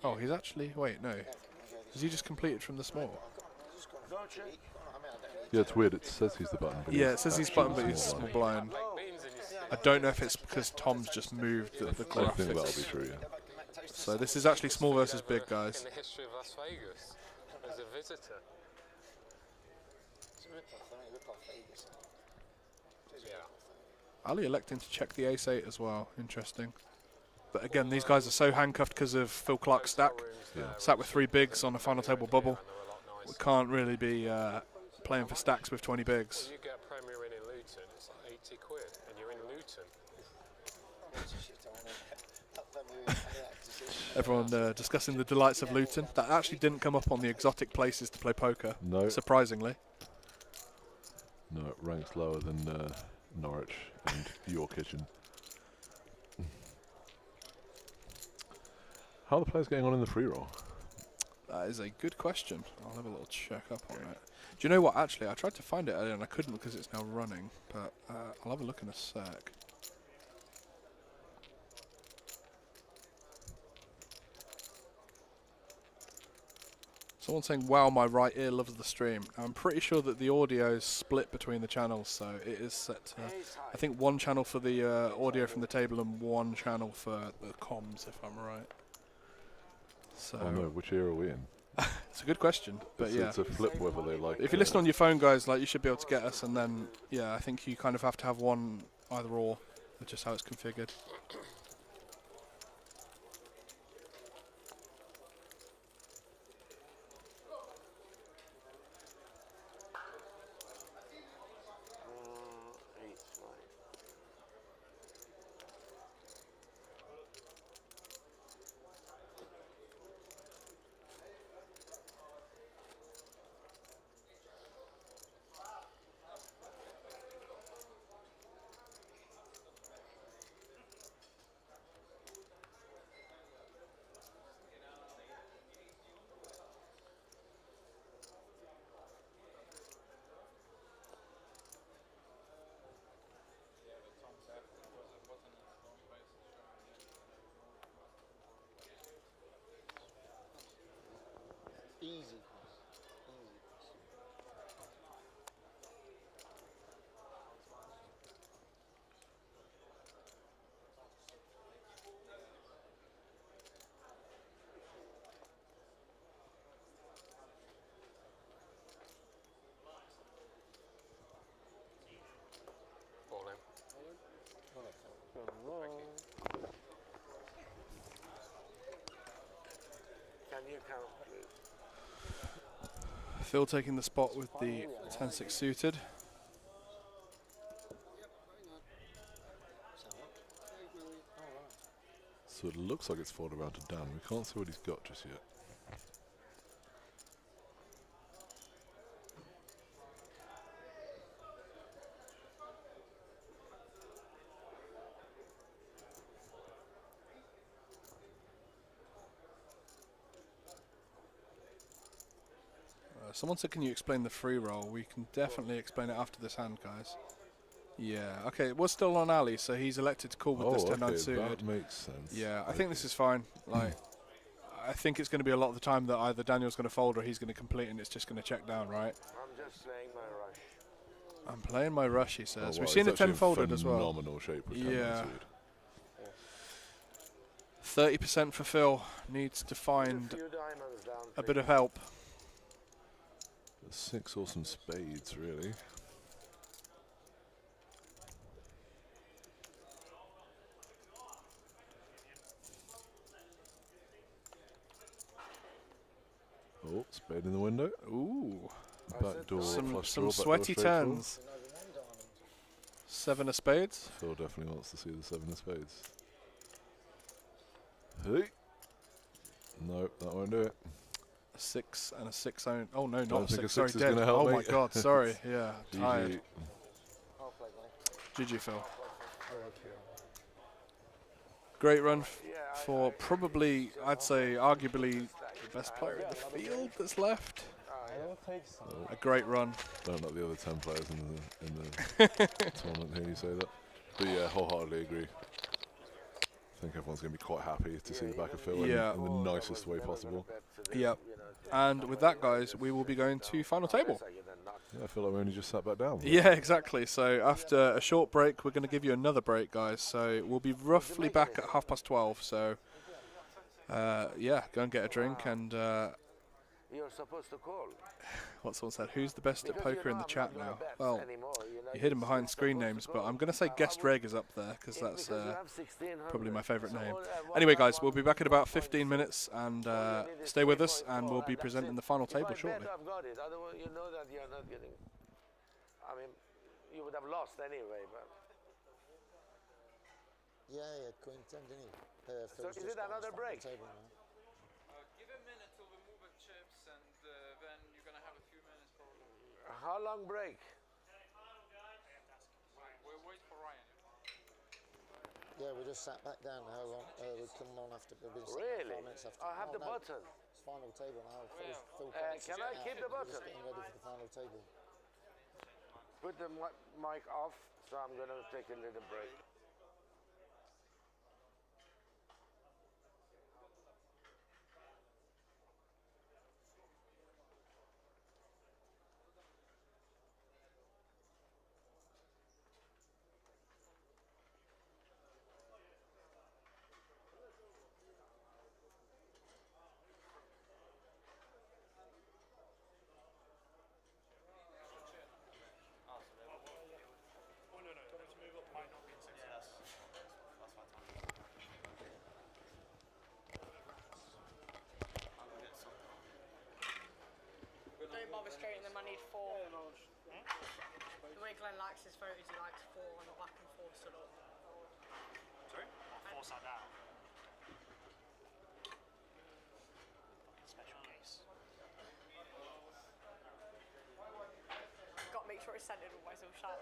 Oh, he's actually... Wait, no. Has he just completed from the small? Yeah, it's weird. It says he's the button. But Yeah, it says he's button, but he's small blind. I don't know if it's because Tom's just moved the I graphics. think that'll be true, yeah. So this is actually small versus big, guys. In the history of Las Vegas, as a visitor. It's a rip-off, I mean, rip-off Vegas. Yeah. Ali electing to check the ace-8 as well. Interesting. But again, these guys are so handcuffed because of Phil Clark's stack. Sat with 3 bigs on a final table bubble. We can't really be playing for stacks with 20 bigs. You get a Premier Inn in Luton, it's like 80 quid, and you're in Luton. Everyone discussing the delights of Luton. That actually didn't come up on the exotic places to play poker, surprisingly. No, it ranks lower than Norwich and your kitchen. How are the players getting on in the free roll? That is a good question. I'll have a little check up on it. Do you know what? Actually, I tried to find it earlier and I couldn't because it's now running. But I'll have a look in a sec. Someone's saying, wow, my right ear loves the stream. I'm pretty sure that the audio is split between the channels, so it is set to, I think, 1 channel for the audio from the table and 1 channel for the comms, if I'm right. So Oh no, which ear are we in? it's a good question, but yeah. It's a flip whether they like. If you listen on your phone, guys, like you should be able to get us, and then yeah, I think you kind of have to have one either or, which is how it's configured. Easy. All in. Can you count, please? Phil taking the spot with the 10-6 suited. So it looks like it's forward around to Dan. We can't see what he's got just yet. Someone said, can you explain the free roll? We can definitely explain it after this hand, guys. Yeah, okay, it was still on Ali, so he's elected to call with this 10-9 suited. That makes sense. Yeah, I think this is fine. Like, I think it's going to be a lot of the time that either Daniel's going to fold or he's going to complete and it's just going to check down, right? I'm just playing my rush. I'm playing my rush, he says. Oh, wow, We've seen a 10 folded in as well. phenomenal shape with 10 Yeah. suited. 30% for Phil. Needs to find Few diamonds down, a bit of help. 6 or some spades, really. Oh, spade in the window. Ooh. Back door, Some flush draw, back door, sweaty straight draw. turns. 7 of spades. Phil definitely wants to see the 7 of spades. Hey. No, that won't do it. A 6 and a 6 own. Oh no, Don't not a think 6. a Sorry, 6 is dead. gonna help, Oh my mate. god, sorry. Yeah, GG. tired. GG, Phil. Great run for probably, I'd say, arguably the best player in the field that's left. A great run. Don't let the other 10 players in the tournament hear you say that. But yeah, wholeheartedly agree. I think everyone's going to be quite happy to see the back of Phil in the nicest way possible. Yep. And with that, guys, we will be going to final table. Yeah, I feel like we only just sat back down. Yeah, exactly. So after a short break, we're going to give you another break, guys. So we'll be roughly back at 12:30. So yeah, go and get a drink and. You're supposed to call. What someone said, who's the best at Because poker in the I'm chat not gonna now? bet Well, anymore, you're hidden behind you're screen supposed names, to but call. I'm going to say I Guest would- Reg is up there because that's because you have 1600. probably my favourite name. one Anyway, by guys, we'll be back in about 15 minutes and all you need is stay with us, 3.4 and we'll be that's presenting it. the final If table I shortly. bet I've got it. Otherwise, you know that you're not getting. I mean, you would have lost anyway. But Yeah, Queen 10, didn't he? so is it another break? Give a minute till we move the chips, and then you're gonna have a few minutes probably. How long break? We'll wait for Ryan. Yeah, we just sat back down now. We come on after we've been sitting Really? 5 minutes after. I have the no, button. It's final table now. Phil Can I keep the We're button? just getting ready for the final table. Put the mic off, so I'm gonna take a little break. Don't bother straightening them, I need 4. The way Glenn likes his photos, he likes 4 on the back and 4 stood up. Sorry? 4 sat down. Special case. Got to make sure it's centered, otherwise he'll shout.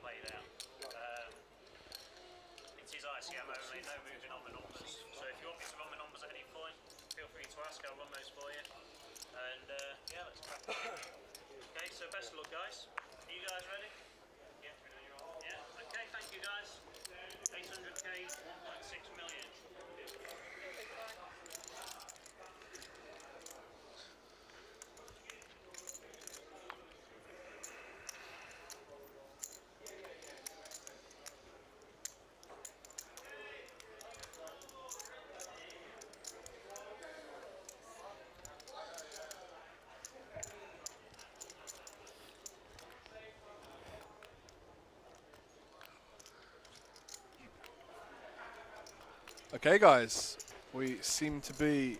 played out. It is ICM only, no moving on the numbers. So if you want me to run the numbers at any point, feel free to ask, I'll run those for you. And yeah, let's crack on. Okay, so best of luck, guys. Are you guys ready? Yeah. Yeah. Okay, thank you, guys. 800k, 1.6 million. Okay, guys, we seem to be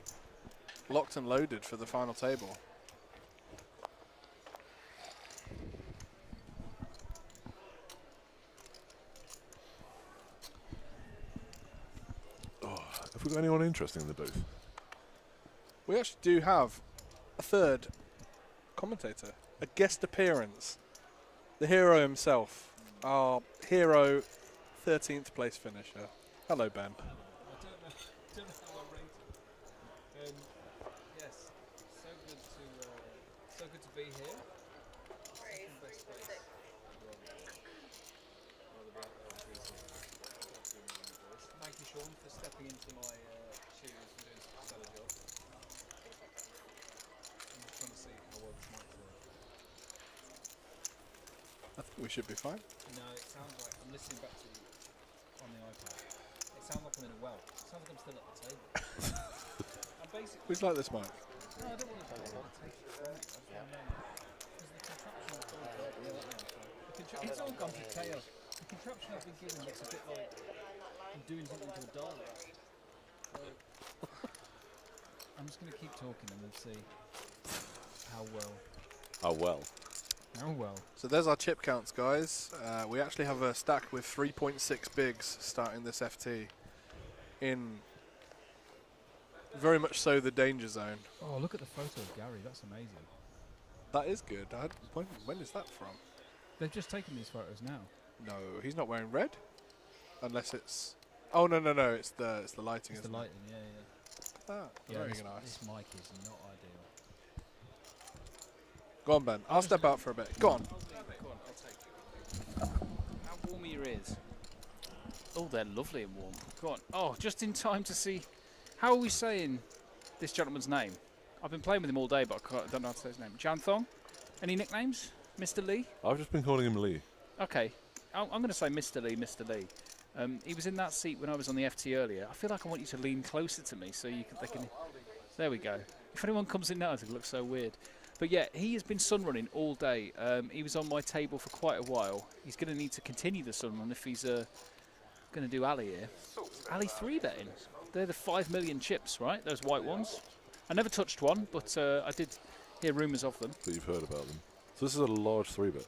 locked and loaded for the final table. Oh, have we got anyone interesting in the booth? We actually do have a third commentator, a guest appearance. The hero himself, our hero 13th place finisher. Hello, Ben. I don't know how I rate it. Yes, so good to be here. Second best place. Thank you, Sean, for stepping into my shoes and doing such a stellar job. I'm just trying to see how well this mic works. I think we should be fine. No, it sounds like I'm listening back to you on the iPad. It sounds like I'm in a well. It sounds like I'm still at the table. I'm basically. Who's like this mic? No, I don't want to take it from you. Because the contraption it's all gone to chaos. The contraption I've been given looks a bit like I'm doing something to a Dalek. So I'm just going to keep talking and we'll see how well. How well? How well. So there's our chip counts, guys. We actually have a stack with 3.6 bigs starting this FT in very much so the danger zone. Oh, look at the photo of Gary. That's amazing. That is good. When is that from? They've just taken these photos now. No, he's not wearing red. Unless it's... Oh, no. It's the lighting, It's the isn't it? lighting, yeah. Ah, Yeah, very this nice. mic is not ideal. Go on, Ben. I'll step out for a bit. Go on. Go on, I'll take it. How warm are your ears? Oh, they're lovely and warm. Go on. Oh, just in time to see. How are we saying this gentleman's name? I've been playing with him all day, but I don't know how to say his name. Jan Thong? Any nicknames? Mr. Lee? I've just been calling him Lee. Okay. I'm going to say Mr. Lee, Mr. Lee. He was in that seat when I was on the FT earlier. I feel like I want you to lean closer to me so they can... There we go. If anyone comes in now, it looks so weird. But yeah, he has been sun running all day. He was on my table for quite a while. He's going to need to continue the sun run if he's going to do Ali here. Ali 3-betting. They're the 5 million chips, right? Those white ones. I never touched one, but I did hear rumours of them. But you've heard about them. So this is a large 3-bet.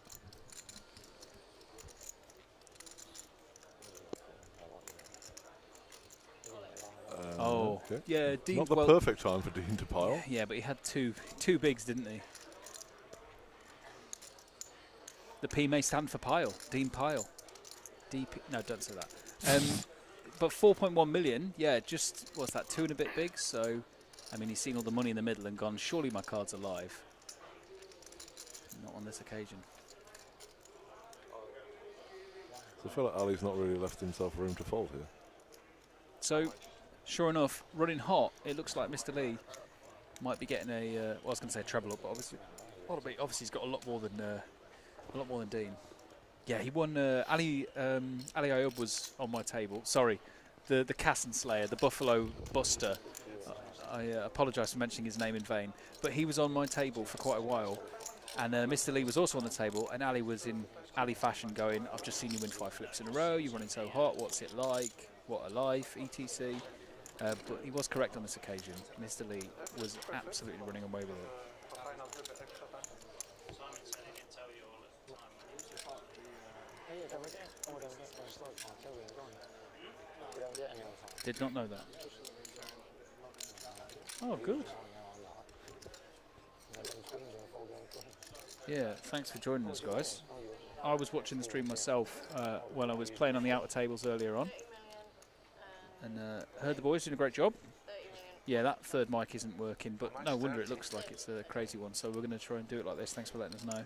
Oh, okay. yeah. Dean, not the perfect time for Dean to pile. Yeah, but he had two bigs, didn't he? The P may stand for pile. Dean Pile. DP. No, don't say that. But 4.1 million. Yeah, just what's that? 2 and a bit bigs. So, I mean, he's seen all the money in the middle and gone. Surely my card's alive. Not on this occasion. So I feel like Ali's not really left himself room to fold here. So, sure enough, running hot, it looks like Mr. Lee might be getting a. Well, I was going to say a treble up, but obviously he's got a lot more than Dean. Yeah, he won. Ali Ayub was on my table. Sorry, the Casson Slayer, the Buffalo Buster. I apologise for mentioning his name in vain, but he was on my table for quite a while, and Mr. Lee was also on the table, and Ali was in Ali fashion, going, "I've just seen you win 5 flips in a row. You're running so hot. What's it like? What a life, etc." But he was correct on this occasion. Mr. Lee was absolutely running away with it. Did not know that. Oh, good. Yeah, thanks for joining us, guys. I was watching the stream myself when I was playing on the outer tables earlier on, and heard the boys doing a great job. Yeah, that third mic isn't working, but no wonder it looks like it's a crazy one. So we're going to try and do it like this. Thanks for letting us know.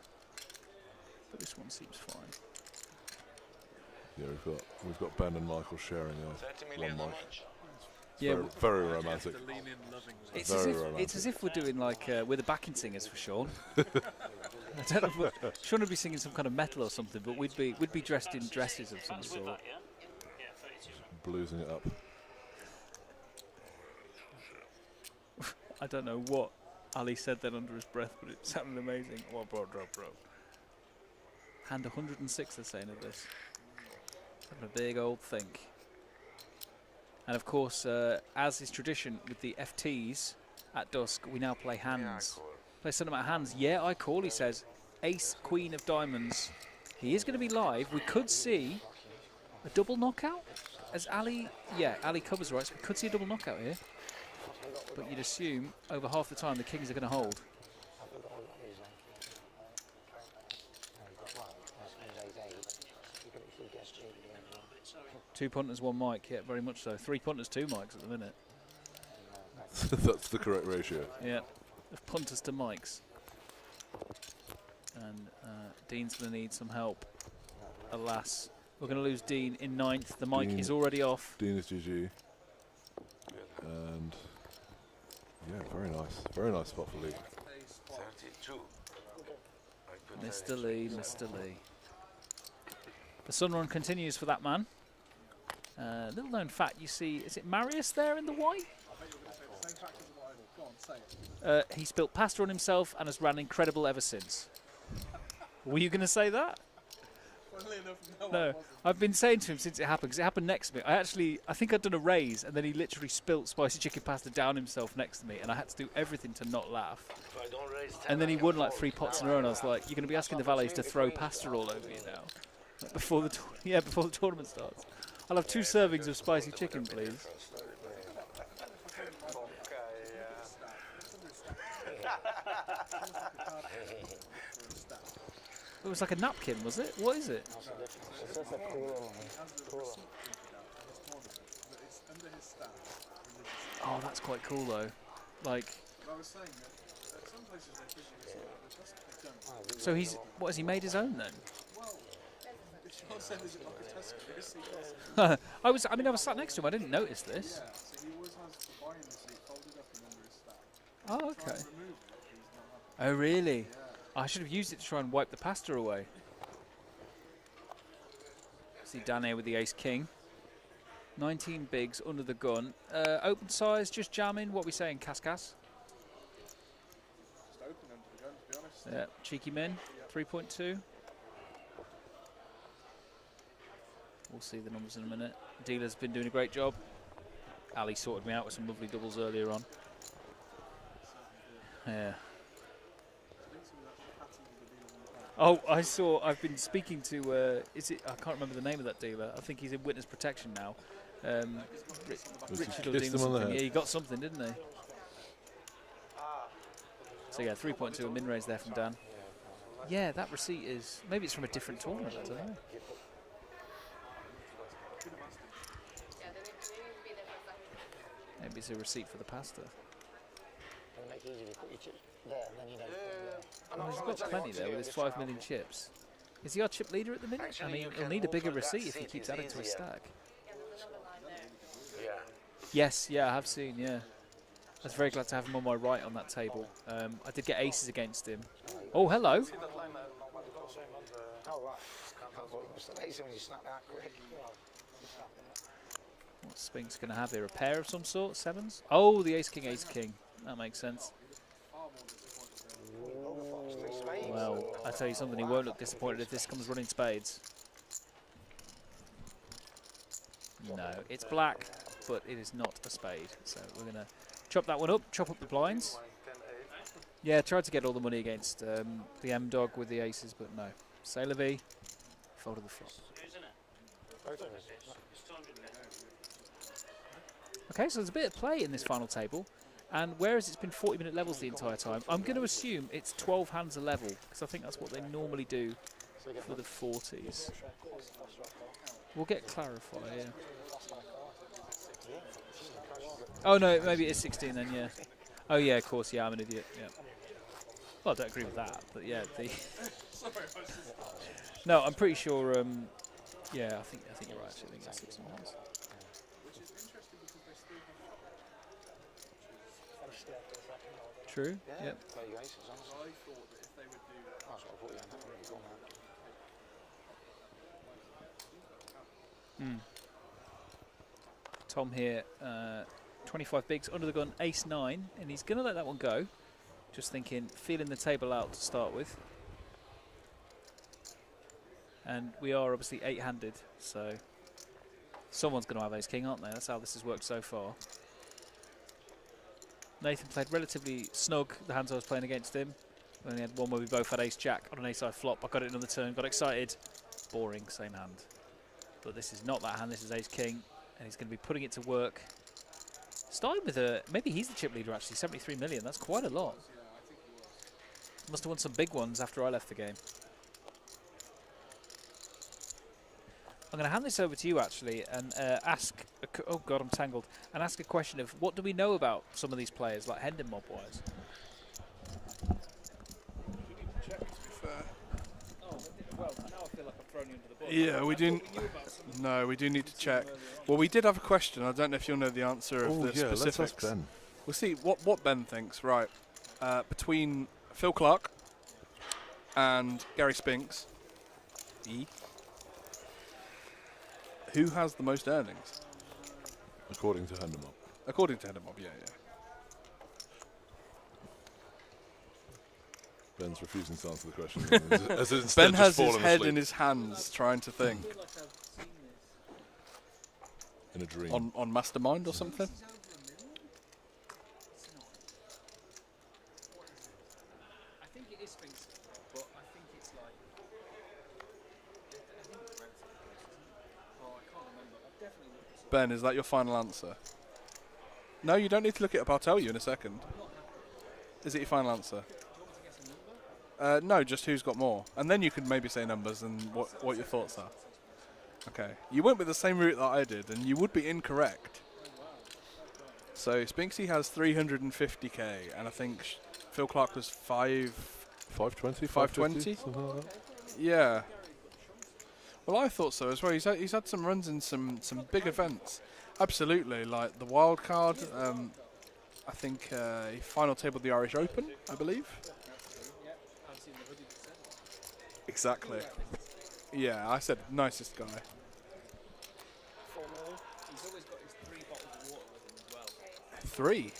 But this one seems fine. Yeah, we've got Ben and Michael sharing one mic. Yeah, very romantic. It's as if we're doing like we're the backing singers for Sean. I don't know. Sean would be singing some kind of metal or something, but we'd be dressed in dresses of some sort. Bluesing it up. I don't know what Ali said then under his breath, but it sounded amazing. Oh, bro. Hand 106, they're saying of this. Having a big old think. And of course, as is tradition with the FTs at dusk, we now play hands. Play something about hands. Yeah, I call, he says. Ace, Queen of Diamonds. He is going to be live. We could see a double knockout. As Ali, yeah, Ali covers right, so we could see a double knockout here. But you'd assume over half the time the kings are going to hold. 2 punters, 1 mic. Yeah, very much so. 3 punters, 2 mics at the minute. That's the correct ratio. Yeah, of punters to mics. And Dean's going to need some help. Alas, we're going to lose Dean in 9th. The mic is already off. Dean is GG. And yeah, very nice spot for Lee. 32. Mr. Lee, Mr. Lee. The sun run continues for that man. Little known fact, you see, is it Marius there in the white? He spilt pasta on himself and has ran incredible ever since. Were you going to say that? No, I've been saying to him since it happened, because it happened next to me. I think I'd done a raise, and then he literally spilt spicy chicken pasta down himself next to me, and I had to do everything to not laugh. And then he won like 3 pots in a row, and I was like, "You're going to be asking the valets to throw pasta all over you now, like before the tournament starts. I'll have 2 servings of spicy chicken, please." It was like a napkin, was it? What is it? It's just a cooler. Oh, that's quite cool though. Like, so he's has he made his own then? I was sat next to him. I didn't notice this. Oh, okay. Oh, really? I should have used it to try and wipe the pasta away. See Dan here with the ace-king. 19 bigs under the gun. Open size, just jamming. What are we saying, Casson? Just open under the gun, to be honest. Yeah, cheeky min, 3.2. We'll see the numbers in a minute. Dealer's been doing a great job. Ali sorted me out with some lovely doubles earlier on. Yeah. Oh, I've been speaking to, I can't remember the name of that dealer. I think he's in witness protection now. Richard or something. Yeah, he got something, didn't he? So yeah, 3.2, a min raise there from Dan. Yeah, that receipt is, maybe it's from a different tournament, I don't know. Maybe it's a receipt for the pasta. Oh, he's got plenty there with his 5 million chips. Is he our chip leader at the minute? I mean, he'll need a bigger receipt if he keeps adding to his stack. Yes, yeah, I have seen, yeah. I was very glad to have him on my right on that table. I did get aces against him. Oh, hello. What's Spink's going to have here? A pair of some sort? 7s? Oh, the ace-king, ace-king. That makes sense. Well, I tell you something, he won't look disappointed if this comes running spades. No, it's black, but it is not a spade. So we're going to chop that one up, chop up the blinds. Yeah, tried to get all the money against the M-Dog with the aces, but no. C'est la vie. Folded the flop. Okay, so there's a bit of play in this final table. And whereas it's been 40-minute levels the entire time, I'm going to assume it's 12 hands a level, because I think that's what they normally do for the 40s. We'll get clarify, yeah. Oh no, maybe it's 16 then, yeah. Oh yeah, of course, yeah, I'm an idiot, yeah. Well, I don't agree with that, but yeah, the... No, I'm pretty sure, yeah, I think you're right, actually, I think it's 16 ones. True, yeah. There you go, it's on. I thought that if they would do that... I'll put you on that one, go on that. Tom here, 25 bigs, under the gun, ace-9, and he's going to let that one go. Just thinking, feeling the table out to start with. And we are obviously 8-handed, so someone's going to have ace-king, aren't they? That's how this has worked so far. Nathan played relatively snug, the hands I was playing against him. We only had one where we both had ace-jack on an ace-high flop. I got it another turn, got excited. Boring, same hand. But this is not that hand, this is ace-king. And he's going to be putting it to work. Starting with a... Maybe he's the chip leader, actually. 73 million. That's quite a lot. Must have won some big ones after I left the game. I'm going to hand this over to you, actually, and ask... oh, God, I'm tangled. And ask a question of what do we know about some of these players, like Hendon mob-wise? Yeah, we do. No, we do need to check. Well, we did have a question. I don't know if you'll know the answer of the specifics. Let's ask Ben. We'll see what Ben thinks. Right, between Phil Clark and Gary Spinks, who has the most earnings? According to Hendermob. According to Hendermob, yeah. Ben's refusing to answer the question. Ben has his head in his hands trying to think. In a dream. On Mastermind or something? I think it is Sphinx, but I think it's like... I think it's relatively close, isn't it? Oh, I can't remember. I've definitely looked this up. Ben, is that your final answer? No, you don't need to look it up. I'll tell you in a second. Is it your final answer? No, just who's got more. And then you could maybe say numbers and what your thoughts are. Okay. You went with the same route that I did, and you would be incorrect. So Spinksy has 350k, and I think Phil Clark was 520? 520? Something like that. Yeah. Well, I thought so as well. He's had some runs in some big events. Absolutely, like the wild card. I think he final tabled the Irish Open, I believe. Exactly. Yeah, I said nicest guy. He's always got his 3 bottles of water with him as well. 3?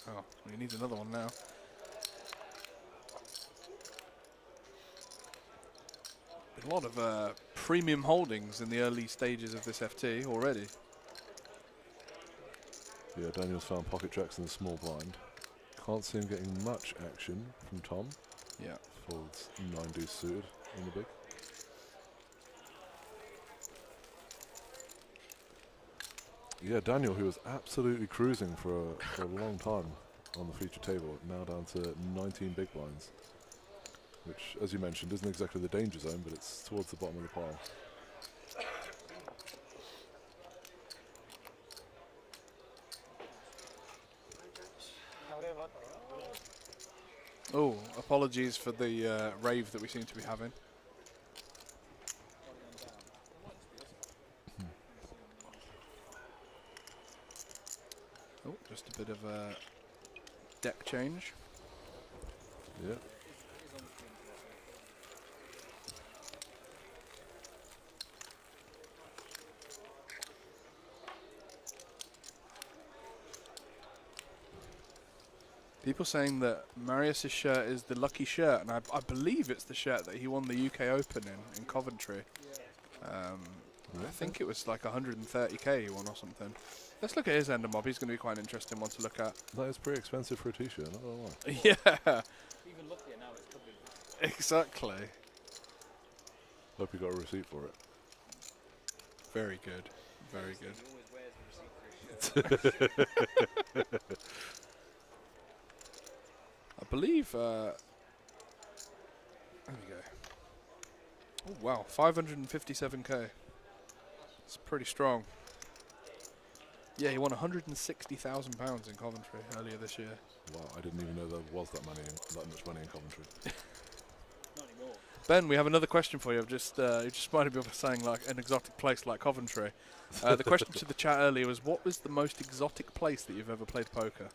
Oh, he needs another one now. A lot of premium holdings in the early stages of this FT already. Yeah, Daniel's found pocket jacks in the small blind. Can't see him getting much action from Tom. Yeah. Folds 9 deuce suited in the big. Yeah, Daniel, who was absolutely cruising for a long time on the feature table, now down to 19 big blinds, which, as you mentioned, isn't exactly the danger zone, but it's towards the bottom of the pile. Oh, apologies for the rave that we seem to be having. Oh, just a bit of a deck change. Yeah. People saying that Marius's shirt is the lucky shirt, and I believe it's the shirt that he won the UK Open in Coventry. I think it was like 130k he won or something. Let's look at his end of mob. He's going to be quite an interesting one to look at. That is pretty expensive for a t-shirt, not gonna lie. Yeah. Even luckier now, it's probably... Exactly. Hope you got a receipt for it. Very good. Very good. He always wears the receipt for his shirt. I believe. There we go. Oh wow, 557k. It's pretty strong. Yeah, he won £160,000 in Coventry earlier this year. Wow, I didn't even know there was that much money in Coventry. Not anymore. Ben, we have another question for you. You just reminded me of saying like an exotic place like Coventry. The question to the chat earlier was, what was the most exotic place that you've ever played poker?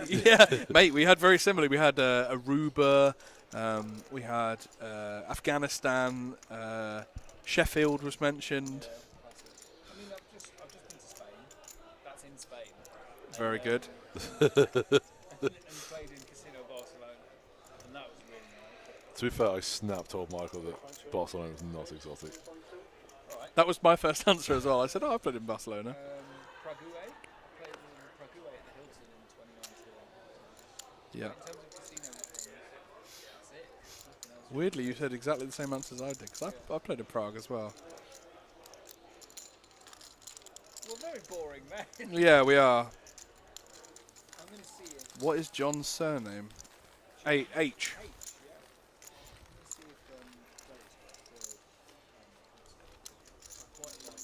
Yeah, mate, we had very similar. We had Aruba, we had Afghanistan, Sheffield was mentioned. I mean, I've just been to Spain. That's in Spain. Very good. And played in Casino Barcelona, and that was really nice. To be fair, I told Michael that Barcelona was not exotic. Right. That was my first answer as well. I said, oh, I've played in Barcelona. Prague. I played in Prague at the Hilton in 2019. Yeah. In terms of casino things, that's it. Nothing else. Weirdly, you said exactly the same answer as I did, because I played in Prague as well. Well, very boring, man. Yeah, we are. I'm going to see it. What is John's surname? H. Yeah. Let's see if quite like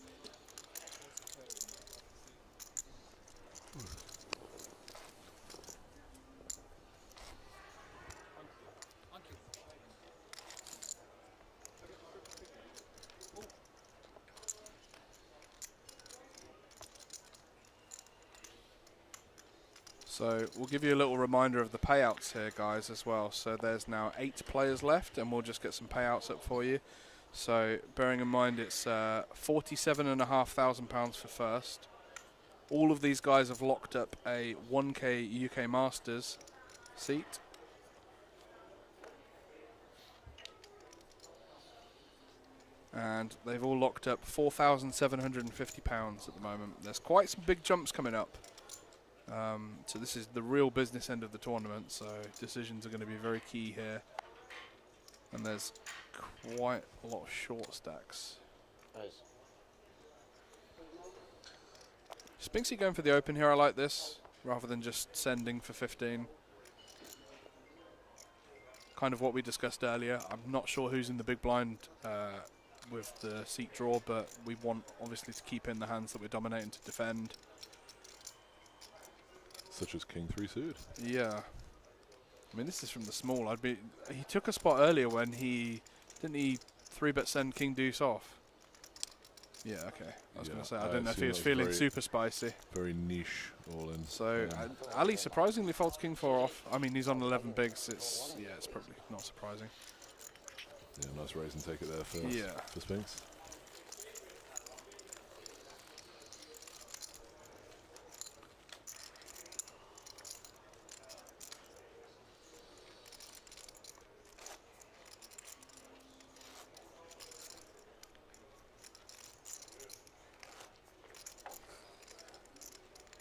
So we'll give you a little reminder of the payouts here, guys, as well. So there's now 8 players left, and we'll just get some payouts up for you. So bearing in mind it's £47,500 for first. All of these guys have locked up a 1k UK Masters seat. And they've all locked up £4,750 at the moment. There's quite some big jumps coming up. So this is the real business end of the tournament, so decisions are going to be very key here. And there's quite a lot of short stacks. Nice. Spinksy going for the open here, I like this, rather than just sending for 15. Kind of what we discussed earlier. I'm not sure who's in the big blind with the seat draw, but we want obviously to keep in the hands that we're dominating to defend. Such as King 3 suited. Yeah. I mean, this is from the small. He took a spot earlier when didn't he 3-bet send King Deuce off? Yeah, okay. I was going to say, I didn't know if he was feeling super spicy. Very niche all in. So, Ali surprisingly folds King 4 off. I mean, he's on 11 bigs. It's probably not surprising. Yeah, nice raise and take it there for Spinks.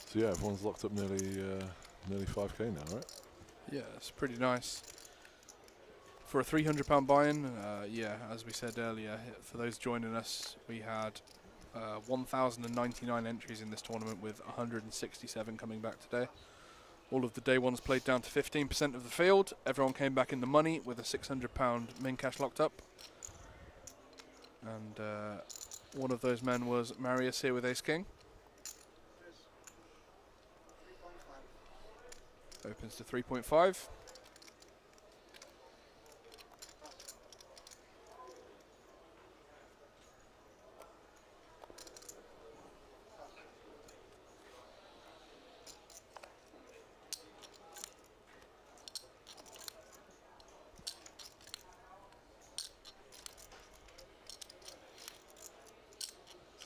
So yeah, everyone's locked up nearly 5k now, right? Yeah, it's pretty nice. For a £300 buy-in, as we said earlier, for those joining us, we had 1,099 entries in this tournament with 167 coming back today. All of the day ones played down to 15% of the field. Everyone came back in the money with a £600 main cash locked up. And one of those men was Marius here with Ace King. Opens to 3.5.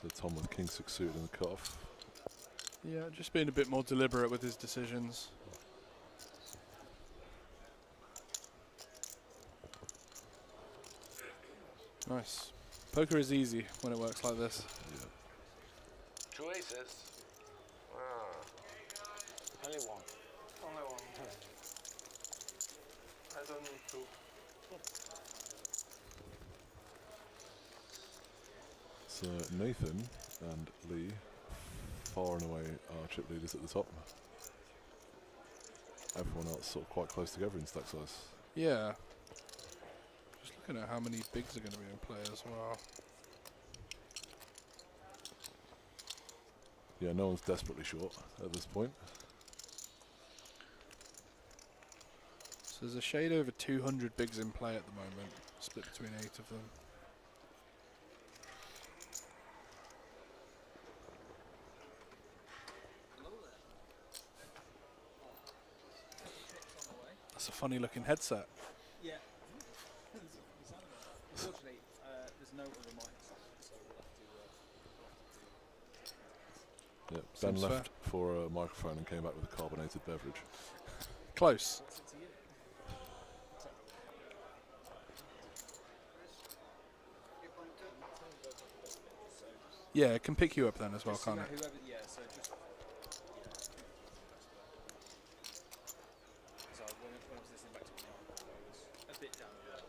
So Tom with King 6 suited in the cutoff. Yeah, just being a bit more deliberate with his decisions. Nice. Poker is easy when it works like this. Yeah. Two aces. Only one. Only one. I don't need two. So Nathan and Lee, far and away, are chip leaders at the top. Everyone else sort of quite close together in stack size. Yeah. Just looking at how many bigs are going to be in play as well. Yeah, no one's desperately short at this point. So there's a shade over 200 bigs in play at the moment, split between 8 of them. That's a funny looking headset. Yeah. Unfortunately, there's no other mics, so we'll have to. Yeah, Ben Seems left for a microphone and came back with a carbonated beverage. Close. What's it to you? Yeah, it can pick you up then as well, can't it? Whoever, yeah, so just. So when was this in back to me? A bit down the road.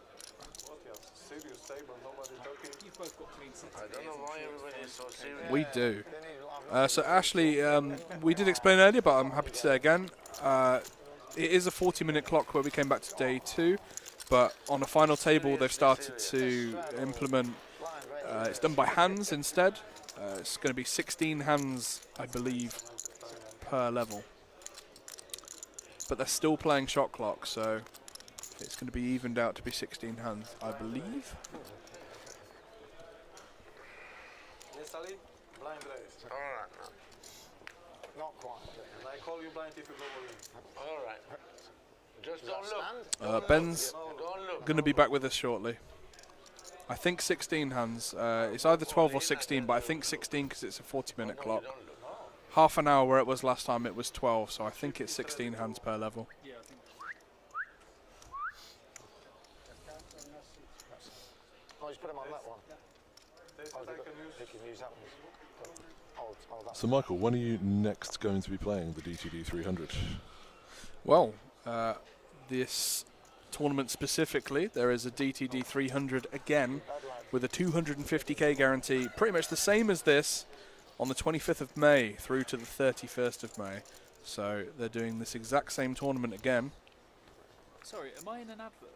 Serious table, nobody talking. You've both got clean sets. I don't know why everybody is so serious. We do. So Ashley, we did explain earlier, but I'm happy to say again, it is a 40-minute clock where we came back to day 2, but on a final table they've started to implement, it's done by hands instead. It's going to be 16 hands, I believe, per level. But they're still playing shot clock, so it's going to be evened out to be 16 hands, I believe. Instantly, blind race. Alright. Not quite. And I call you blind if you go in. Alright. Just don't look. Ben's Don't look. going to be back with us shortly. I think 16 hands. It's either 12 or 16, but I think 16 because it's a 40-minute clock. Half an hour where it was last time, it was 12, so I think it's 16 hands per level. Yeah, I think. Oh, just put him on that one. They can use that one. So Michael, when are you next going to be playing the DTD300? Well, this tournament specifically, there is a DTD300 again with a 250k guarantee, pretty much the same as this, on the 25th of May through to the 31st of May. So they're doing this exact same tournament again. Sorry, am I in an advert?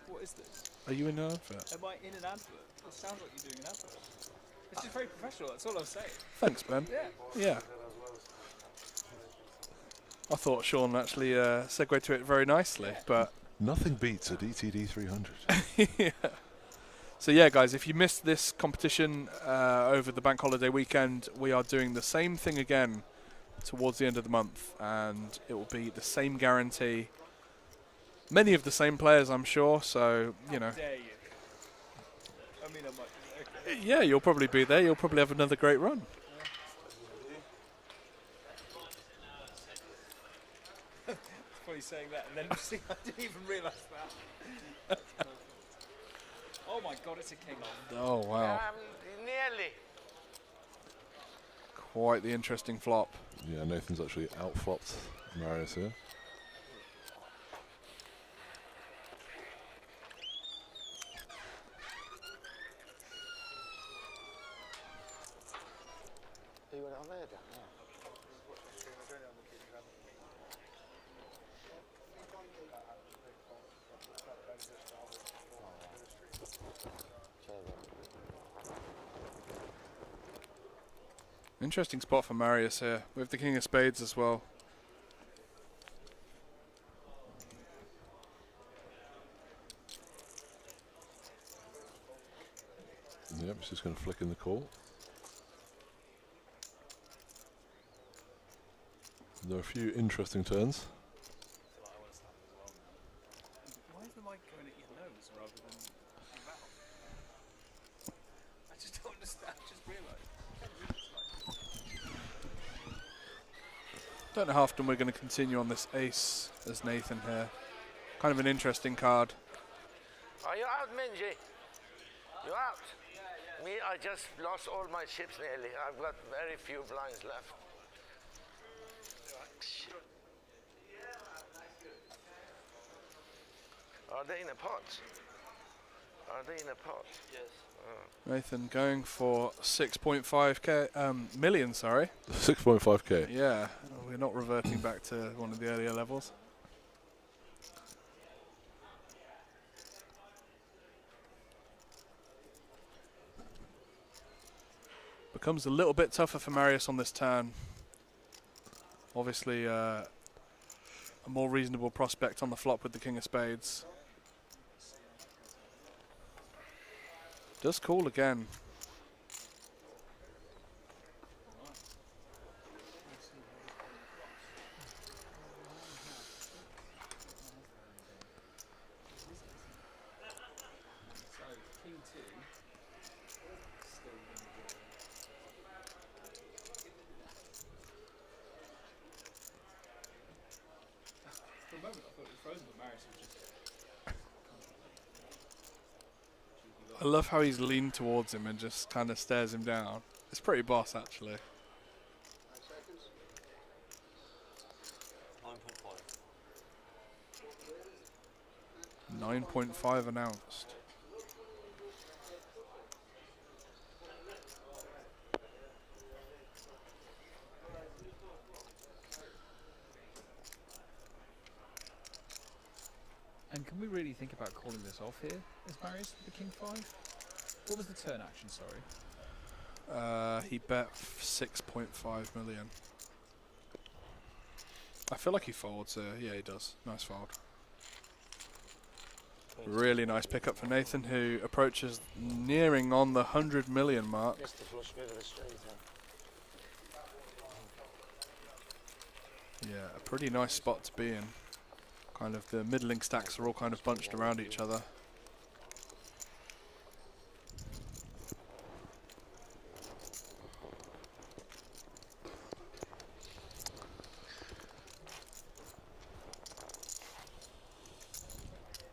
What is this? Are you in an advert? Am I in an advert? It sounds like you're doing an advert. It's just very professional, that's all I'm saying. Thanks, Ben. Yeah. I thought Sean actually segued to it very nicely, but Nothing beats a DTD300. yeah. So yeah, guys, if you missed this competition over the bank holiday weekend, we are doing the same thing again towards the end of the month, and it will be the same guarantee. Many of the same players, I'm sure, so, you know. How dare you? I mean, I might. Okay. Yeah, you'll probably be there. You'll probably have another great run. Funny saying that, and then I didn't even realise that. Oh my god, it's a king. Oh, wow. Nearly. Quite the interesting flop. Yeah, Nathan's actually outflopped Marius here. You went on there, Dan? Yeah. Interesting spot for Marius here, with the king of spades as well. Yep, he's just going to flick in the call. There are a few interesting turns. Why is the mic going at your nose rather than your mouth? I just don't understand. I just realised. Don't know how often we're going to continue on this ace as Nathan here. Kind of an interesting card. Are you out, Minji? You out? Me, I just lost all my chips nearly. I've got very few blinds left. Are they in a pot? Are they in a pot? Yes. Nathan going for 6.5k million, sorry. 6.5k. Yeah, we're not reverting back to one of the earlier levels. becomes a little bit tougher for Marius on this turn. Obviously, a more reasonable prospect on the flop with the king of spades. Does call again. I love how he's leaned towards him and just kind of stares him down. It's pretty boss, actually. 9.5 announced. And can we really think about calling this off here as Marius with the king 5? What was the turn action, sorry? He bet 6.5 million. I feel like he folds here. Yeah, he does. Nice fold. Really nice pickup for Nathan, who approaches nearing on the 100 million mark. Yeah, a pretty nice spot to be in. Kind of the middling stacks are all kind of bunched around each other.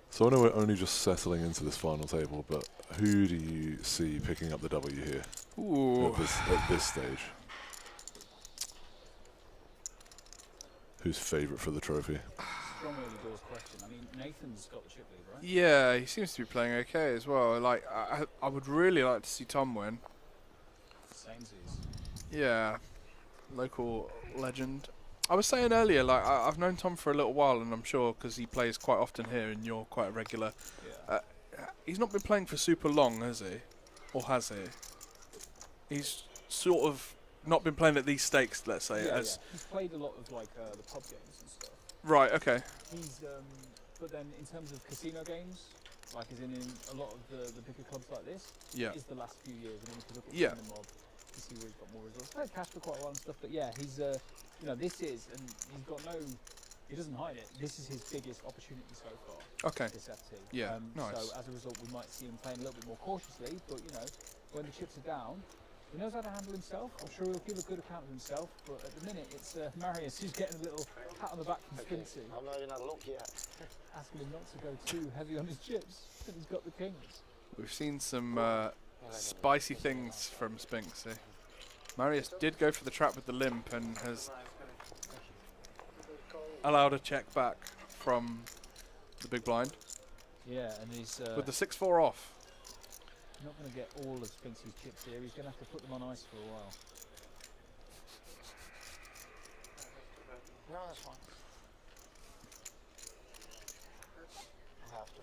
So I know we're only just settling into this final table, but who do you see picking up the W here? Ooh. At this stage? Who's favourite for the trophy? Strong early doors question. I mean, Nathan's got the chip lead, right? Yeah, he seems to be playing okay as well. Like, I would really like to see Tom win. Samesies. Yeah, local legend. I was saying earlier, like, I've known Tom for a little while, and I'm sure because he plays quite often here, and you're quite a regular. Yeah. He's not been playing for super long, has he? Or has he? He's sort of not been playing at these stakes, let's say. Yeah, as He's played a lot of like the pub games and stuff. Right. Okay. He's but then in terms of casino games, like as in a lot of the bigger clubs like this, Yeah. is the last few years. And then if you look at Yeah. the mob, you see where he's got more results. Played cash for quite a while and stuff, but yeah, he's you know, this is, and he's got no, he doesn't hide it. This is his biggest opportunity so far. Okay. This FT. Yeah. Nice. So as a result, we might see him playing a little bit more cautiously, but you know, when the chips are down, he knows how to handle himself. I'm sure he'll give a good account of himself, but at the minute it's Marius who's getting a little pat on the back from Spincy. I'm not even had a look yet. Asking him not to go too heavy on his chips, and he's got the kings. We've seen some spicy things from Spinksy. Marius did go for the trap with the limp and has allowed a check back from the big blind. Yeah, and he's with the 6-4 off. Not going to get all of Spinksy's chips here. He's going to have to put them on ice for a while. No, that's fine. I have to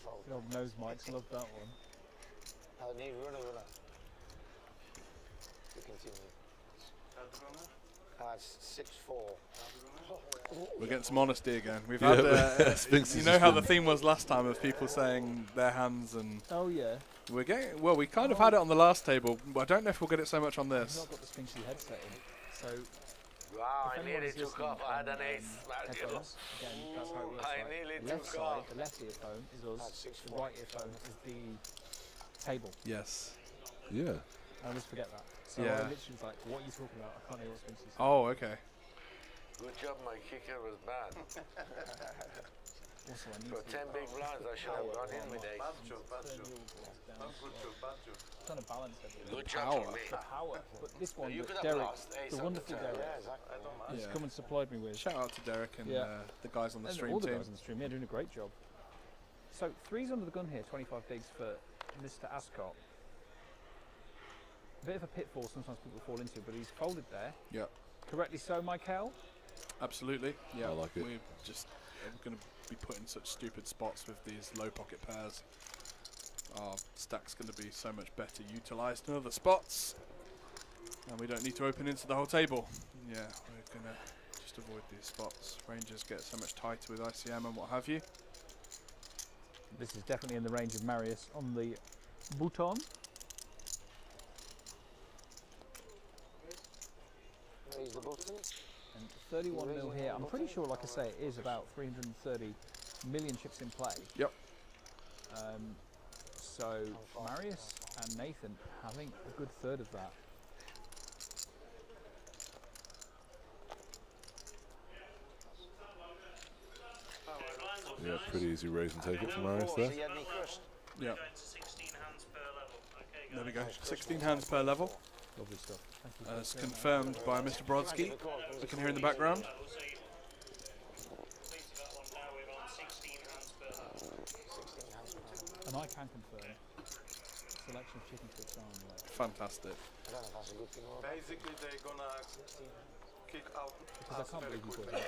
fold. The old nose mics, love that one. I need runner. To continue. It's 6-4. We're getting some honesty again. We've Yeah, had, you know how the theme was last time of people saying their hands and. Oh yeah. We're getting we kind of had it on the last table. I don't know if we'll get it so much on I've this. not got the Spinksy headset in, so. Wow, if I anyone nearly is took off. I had an ace. headphones, again, that's how it works. I Right? nearly The left took side, off. the left earphone is us. The right earphone is the table. Yes. Yeah. I always forget that. So Yeah. I literally was like, what are you talking about? I can't hear what Spinksy's saying. Oh, okay. Good job, my kicker was bad. Also, I need For to 10 big blinds, I should have gone in with ace. Trying to balance everything. Good job for me. The power. But this one, You that could have Derek, lost ace the on wonderful the turn. Derek, Yeah, exactly. has come and supplied me with. Shout out to Derek and the guys on the And stream all the team. guys on the stream, yeah, doing a great job. So, three's under the gun here, 25 bigs for Mr. Ascot. A bit of a pitfall sometimes people fall into, but he's folded there. Yeah. Correctly so, Michael? Absolutely. Yeah. I like it. We're just going to be put in such stupid spots with these low pocket pairs. our stack's going to be so much better utilised in other spots. And we don't need to open into the whole table. Yeah, we're going to just avoid these spots. Rangers get so much tighter with ICM and what have you. This is definitely in the range of Marius on the Bhutan. Raise the button. And 31 mil here. I'm pretty sure, like I say, it is about 330 million chips in play. Yep. So Marius and Nathan having a good third of that. Yeah, pretty easy raise and take it from Marius there. Yeah. There we go. 16 hands per level. Lovely stuff. As confirmed by Mr. Brodsky. We can hear in the background. And I can confirm. Selection of chicken strips are on the way. Fantastic. Basically, they're gonna kick out. Because I can't believe you got that.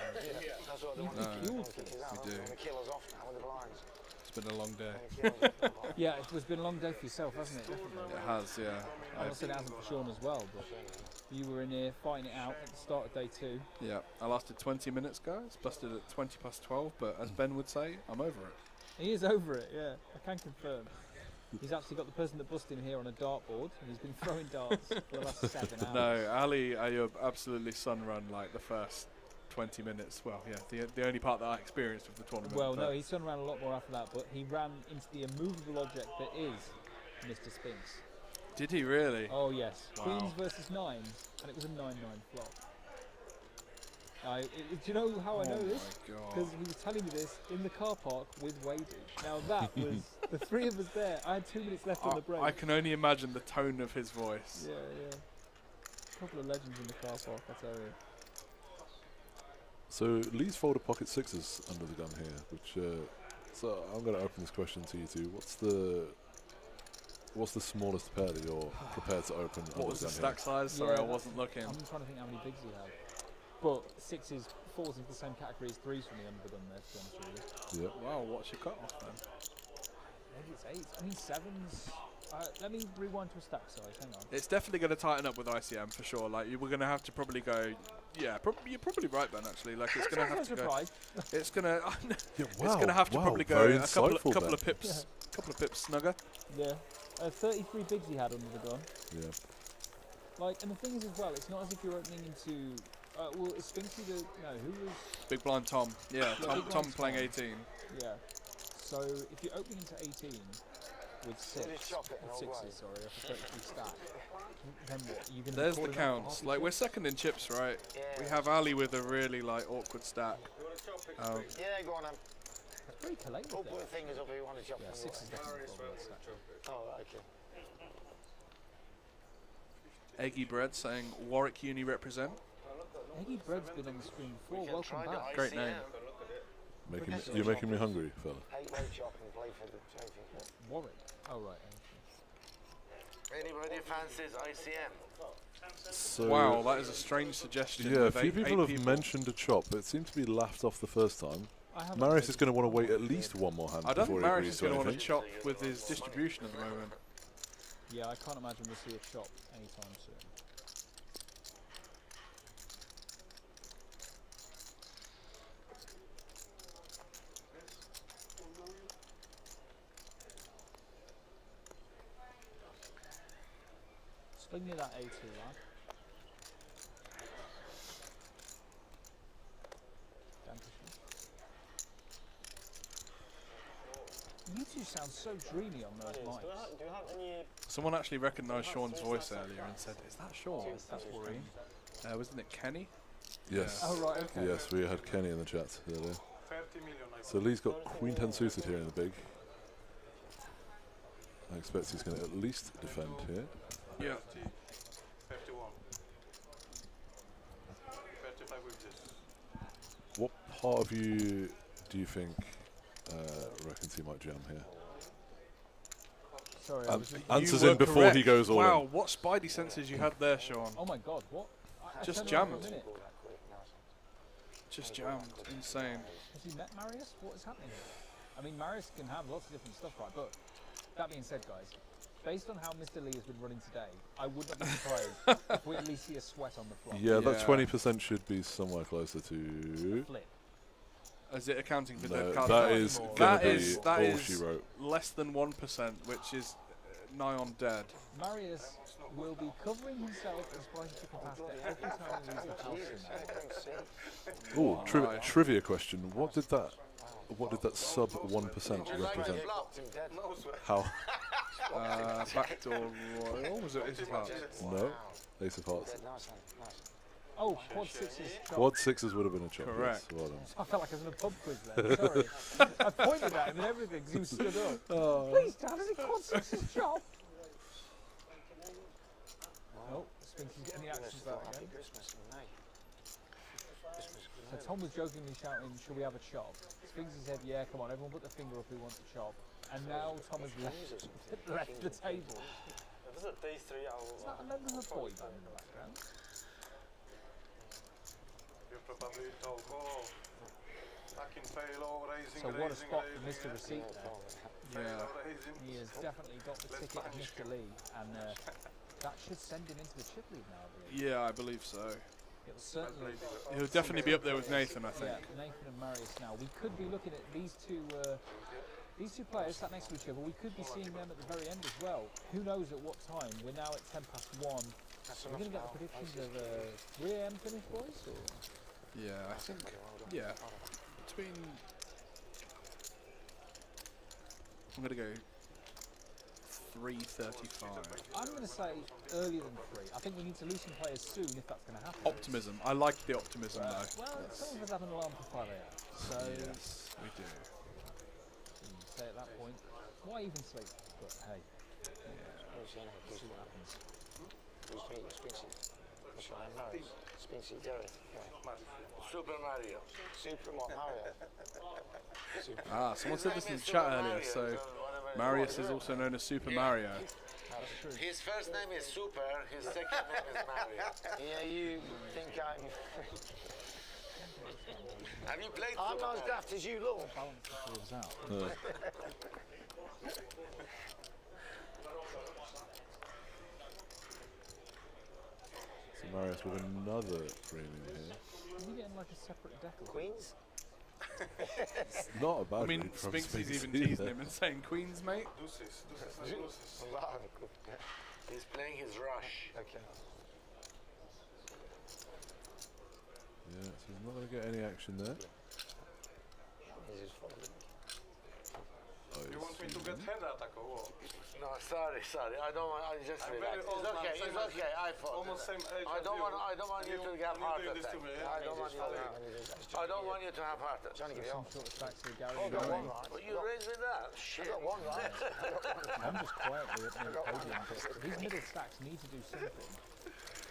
That's what they want to No, do. we do. Kill us off now with the blinds. It's been a long day. Yeah, it's been a long day for yourself, hasn't it? Definitely. It has, yeah. I'm not saying it hasn't for Sean as well, but you were in here fighting it out at the start of day 2. Yeah, I lasted 20 minutes, guys. Busted at 20 past 12, but as Ben would say, I'm over it. He is over it, yeah. I can confirm. He's actually got the person that busted him here on a dartboard, and he's been throwing darts for the last 7 hours. No, Ali Ayub absolutely sun-run like the first 20 minutes. Well, yeah, the only part that I experienced of the tournament. Well, no, he spun around a lot more after that, but he ran into the immovable object that is Mr. Spinks. Did he really? Oh, yes. Wow. Queens versus 9s, and it was a 9-9 flop. Do you know how I know this? Because he was telling me this in the car park with Wadey. Now that was the 3 of us there. I had 2 minutes left on the break. I can only imagine the tone of his voice. Yeah, yeah. A couple of legends in the car park, I tell you. So Lee's folded pocket 6s under the gun here, which so I'm going to open this question to you two. What's the smallest pair that you're prepared to open? What was the stack size? Sorry, I wasn't looking. I'm trying to think how many bigs he had. But 6s falls into the same category as 3s from the under the gun there, to be honest with you. Yep. Wow, what's your cut off then? Maybe it's 8s. I mean 7s. Let me rewind to a stack size. Hang on. It's definitely going to tighten up with ICM for sure. Like we're going to have to probably go. Yeah, you're probably right, Ben. Actually, like it's going to have to go. It's going to. It's going to have to probably go a couple of pips, couple of pips snugger. Yeah, 33 bigs he had under the gun. Yeah. Like, and the thing is as well, it's not as if you're opening into. Well, is Spinksy the who was Big Blind Tom? Yeah, Tom playing 18. Yeah. So if you're opening into 18 with 6s, sorry, off a 33 stack, then what? You're gonna There's the counts. Like we're second in chips, right? Yeah. We have Ali with a really like awkward stack. Yeah, go on then. It's very collected. We'll put the fingers up if you want to chop them. 6 is definitely a problem with stack. Oh, okay. Eggy Bread saying Warwick Uni represent. Eggy Bread's been on the screen before. Welcome back. Great name. You're making me hungry, fella. 8-way chop and play for the trophy. Warwick. Oh right. Anybody fancies ICM? So Wow, that is a strange suggestion. Yeah, a few people have mentioned a chop, but it seemed to be laughed off the first time. Marius is going to want to wait at least one more hand I don't before think he Marius agrees is to going to want to anything. chop with his distribution at the moment. Yeah, I can't imagine we'll see a chop anytime soon. Sling me that A2, lad. You two sound so dreamy on those mics. Do you have any... Someone actually recognised Sean's voice earlier and said, "Is that Sean?" That's worrying. Wasn't it Kenny? Yes. Oh right, okay. Yes, we had Kenny in the chat earlier. 30 million. So Lee's got Queen 10 suited here in the big. I expect he's going to at least defend here. Yeah. 31. 35 with this. What part of you do you think reckons he might jam here? Sorry, answers in before he goes all in. Wow, what spidey senses you had there, Sean. Oh my god, what? Just jammed. Just jammed. Insane. Has he met Marius? What is happening here? I mean, Marius can have lots of different stuff, right? But That being said, guys, based on how Mr. Lee has been running today, I would not be surprised if we at least see a sweat on the flop. Yeah, that 20% should be somewhere closer to. Flip. Is it accounting for No, dead cards? that is That gonna is be that all is she wrote. less than 1%, which is nigh on dead. Marius will be covering himself as far as he can past it every time he leaves the house. Oh, trivia question. What did that sub 1% represent? How? Backdoor royal? Was it Ace of Hearts? No, Ace of Hearts. Oh, quad sixes. Quad sixes would have been a chop. Correct. Yes, well done. I felt like I was in a pub quiz then. Sorry. I pointed at him and everything because he was stood up. Oh. Please, Dad, is it quad sixes chop? Oh, Spinky's getting the action start again. So Tom was jokingly shouting, should we have a chop? Spinky said, yeah, come on, everyone put their finger up who wants a chop. And now Tom has left the table. If it's a day 3, Is that a member of a boy band in the background? You probably told, oh, I can fail all raising, So what a spot for Mr. Receipt there. Yeah. He has definitely got the ticket of Mr. Lee, and that should send him into the chip league now, I believe. Yeah, I believe so. It'll certainly. He'll definitely be up there with Nathan, I think. Yeah, Nathan and Marius now. We could be looking at these two players sat next to each other. We could be seeing them at the very end as well. Who knows at what time? We're now at 1:10 past 1. We're going to get the predictions of 3 AM finish, boys? Or? Yeah, I think. Yeah, between. I'm going to go 3:35. I'm going to say earlier than 3. I think we need to lose some players soon if that's going to happen. Optimism. I like the optimism though. Well, some of us have an alarm for 5 AM. So yes, we do. Say at that point, why even sleep? But hey, see what happens. Super Mario. Super Mario. Ah, someone said this in the chat earlier, so Marius is also known as Super Mario. His first name is Super, his second name is Mario. Yeah, you think I'm... Have you played I'm Super not as Mario? daft as you look. So Marius with another premium here. Are you getting like a separate deck of Queens? It's not a bad I mean, read from Spinks is even Spinksy teasing there. him and saying Queens, mate. Deuces. He's playing his rush. Okay. Yeah, so he's not going to get any action there. He's just following. You want me to get head attack or what? No, sorry. I don't want. I just I'm relax. very old man, It's same okay. I fought. Almost same age I as don't you. want. I don't want you to have you heart do this attack. to me, I don't want you to. I don't want you to have heart attack. Trying to get it some off. sort of stacks of Gary Oh, I got going. one right. But you raised with that. I Shit. got one right. I'm just quietly at the podium, but these middle stacks need to do something.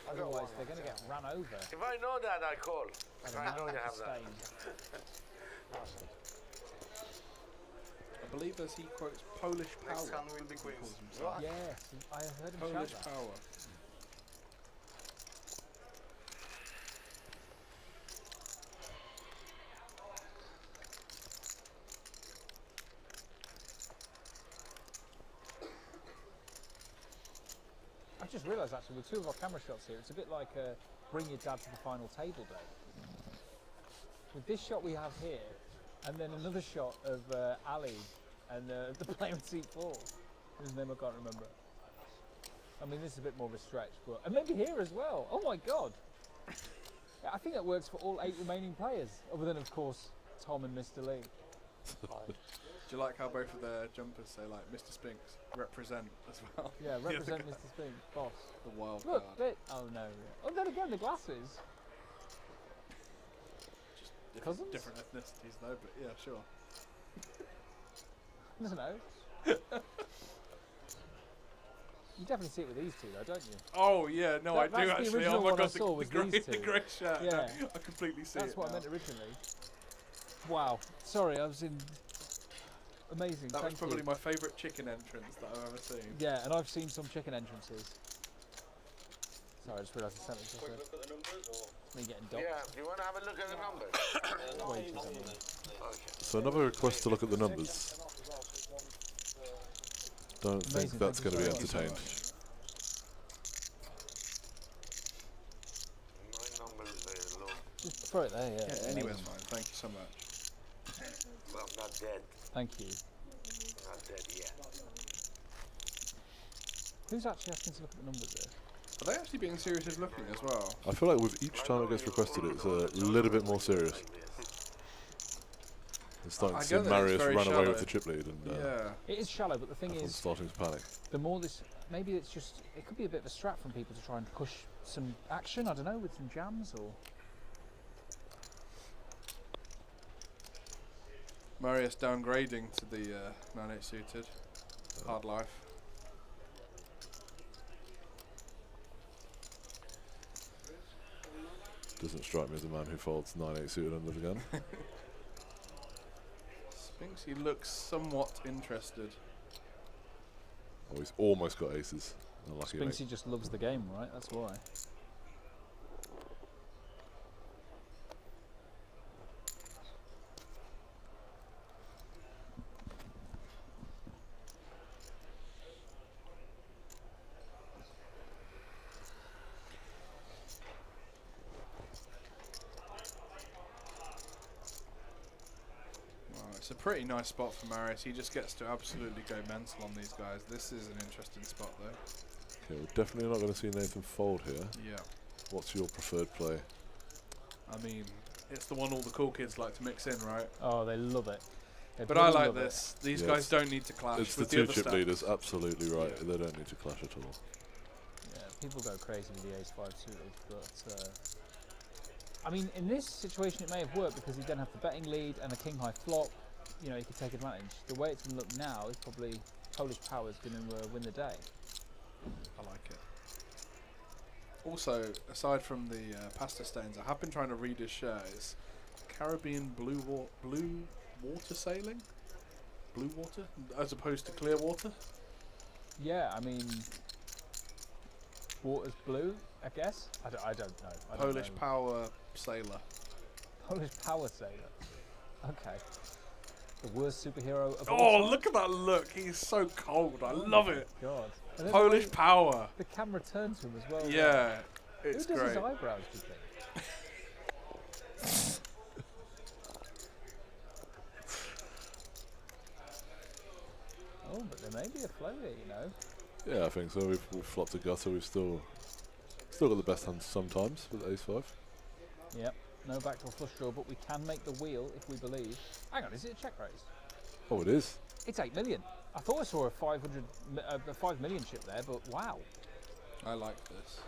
Otherwise, they're going to get run over. If I know that, I call. And If I know you have that. I believe as he quotes Polish Next power. hand will be Queens. Yes, I heard him Polish shout that. power. I just realised actually with 2 of our camera shots here, it's a bit like bring your dad to the final table day. With this shot we have here, and then another shot of Ali and the player in seat 4, whose name I can't remember. I mean, this is a bit more of a stretch, but and maybe here as well. Oh my God! Yeah, I think that works for all 8 remaining players, other than of course Tom and Mr. Lee. Do you like how both of their jumpers say like Mr. Spinks represent as well? Yeah, represent Mr. Spink, boss. The wild Look, card. oh no. Oh, then again, the glasses. Cousins? Different ethnicities though, but yeah, sure. I don't know. You definitely see it with these two though, don't you? Oh yeah, no, I do That's the actually. original Oh my one I god, saw was the these two. grey shirt. Yeah. No, I completely see That's it what I now. meant originally. Wow. Sorry, I was in... Amazing, That was thank probably you. my favourite chicken entrance that I've ever seen. Yeah, and I've seen some chicken entrances. Sorry, I just realised the sentence was Quick there. look at the numbers, or? It's me getting docked. Yeah, you want to have a look at the numbers? Way too dumb. Okay. So another request to look at the numbers. don't think Amazing, that's thank going you to be so much. entertained. My number is very low. Just throw it there, yeah. Yeah, anywhere's fine. Thank you so much. Well, I'm not dead. Thank you. Not dead yet. Who's actually asking to look at the numbers there? Are they actually being serious as looking as well? I feel like with each time it gets requested, it's a little bit more serious. It's starting I to see get that it's Marius very run away shallow. with the chip lead, and Yeah. It is shallow, but the thing everyone's is, starting to panic. the more this, maybe it's just, it could be a bit of a strap from people to try and push some action, I don't know, with some jams or... Marius downgrading to the 9-8 suited. Hard life. Doesn't strike me as a man who folds 9-8 suited unders again. Spinksy looks somewhat interested. Oh, he's almost got aces. Unlucky mate. Spinksy just loves the game, right? That's why. It's a pretty nice spot for Marius. He just gets to absolutely go mental on these guys. This is an interesting spot though. Okay, we're definitely not going to see Nathan fold here. Yeah. What's your preferred play? I mean, it's the one all the cool kids like to mix in, right? Oh, they love it. They But I bloody like love it. this. These Yeah, guys don't need to clash. It's the with the two other chip stacks. leaders, absolutely right. Yeah. They don't need to clash at all. Yeah, people go crazy with the ace-5 suited, but... I mean, in this situation it may have worked because he didn't have the betting lead and a king-high flop. You know, he could take advantage. The way it's going to look now is probably Polish Power's going to win the day. I like it. Also, aside from the pasta stains, I have been trying to read his shirt. It's Caribbean blue water sailing? Blue water? As opposed to clear water? Yeah, I mean, water's blue, I guess? I don't know. I don't Polish know. Power Sailor. Polish Power Sailor. Okay. The worst superhero of Oh, all time? look at that look. He's so cold. I love it. God. And then Polish the way Power. The camera turns to him as well. Yeah, Who it's does great. his eyebrows, do you think? Oh, but there may be a flow here, you know. Yeah, I think so. We've flopped a gutter. We've still got the best hands sometimes with ace-5. Yep. No backdoor flush draw, but we can make the wheel if we believe. Hang on, is it a check raise? Oh, it is. It's 8 million. I thought I saw a 5 million chip there, but wow. I like this.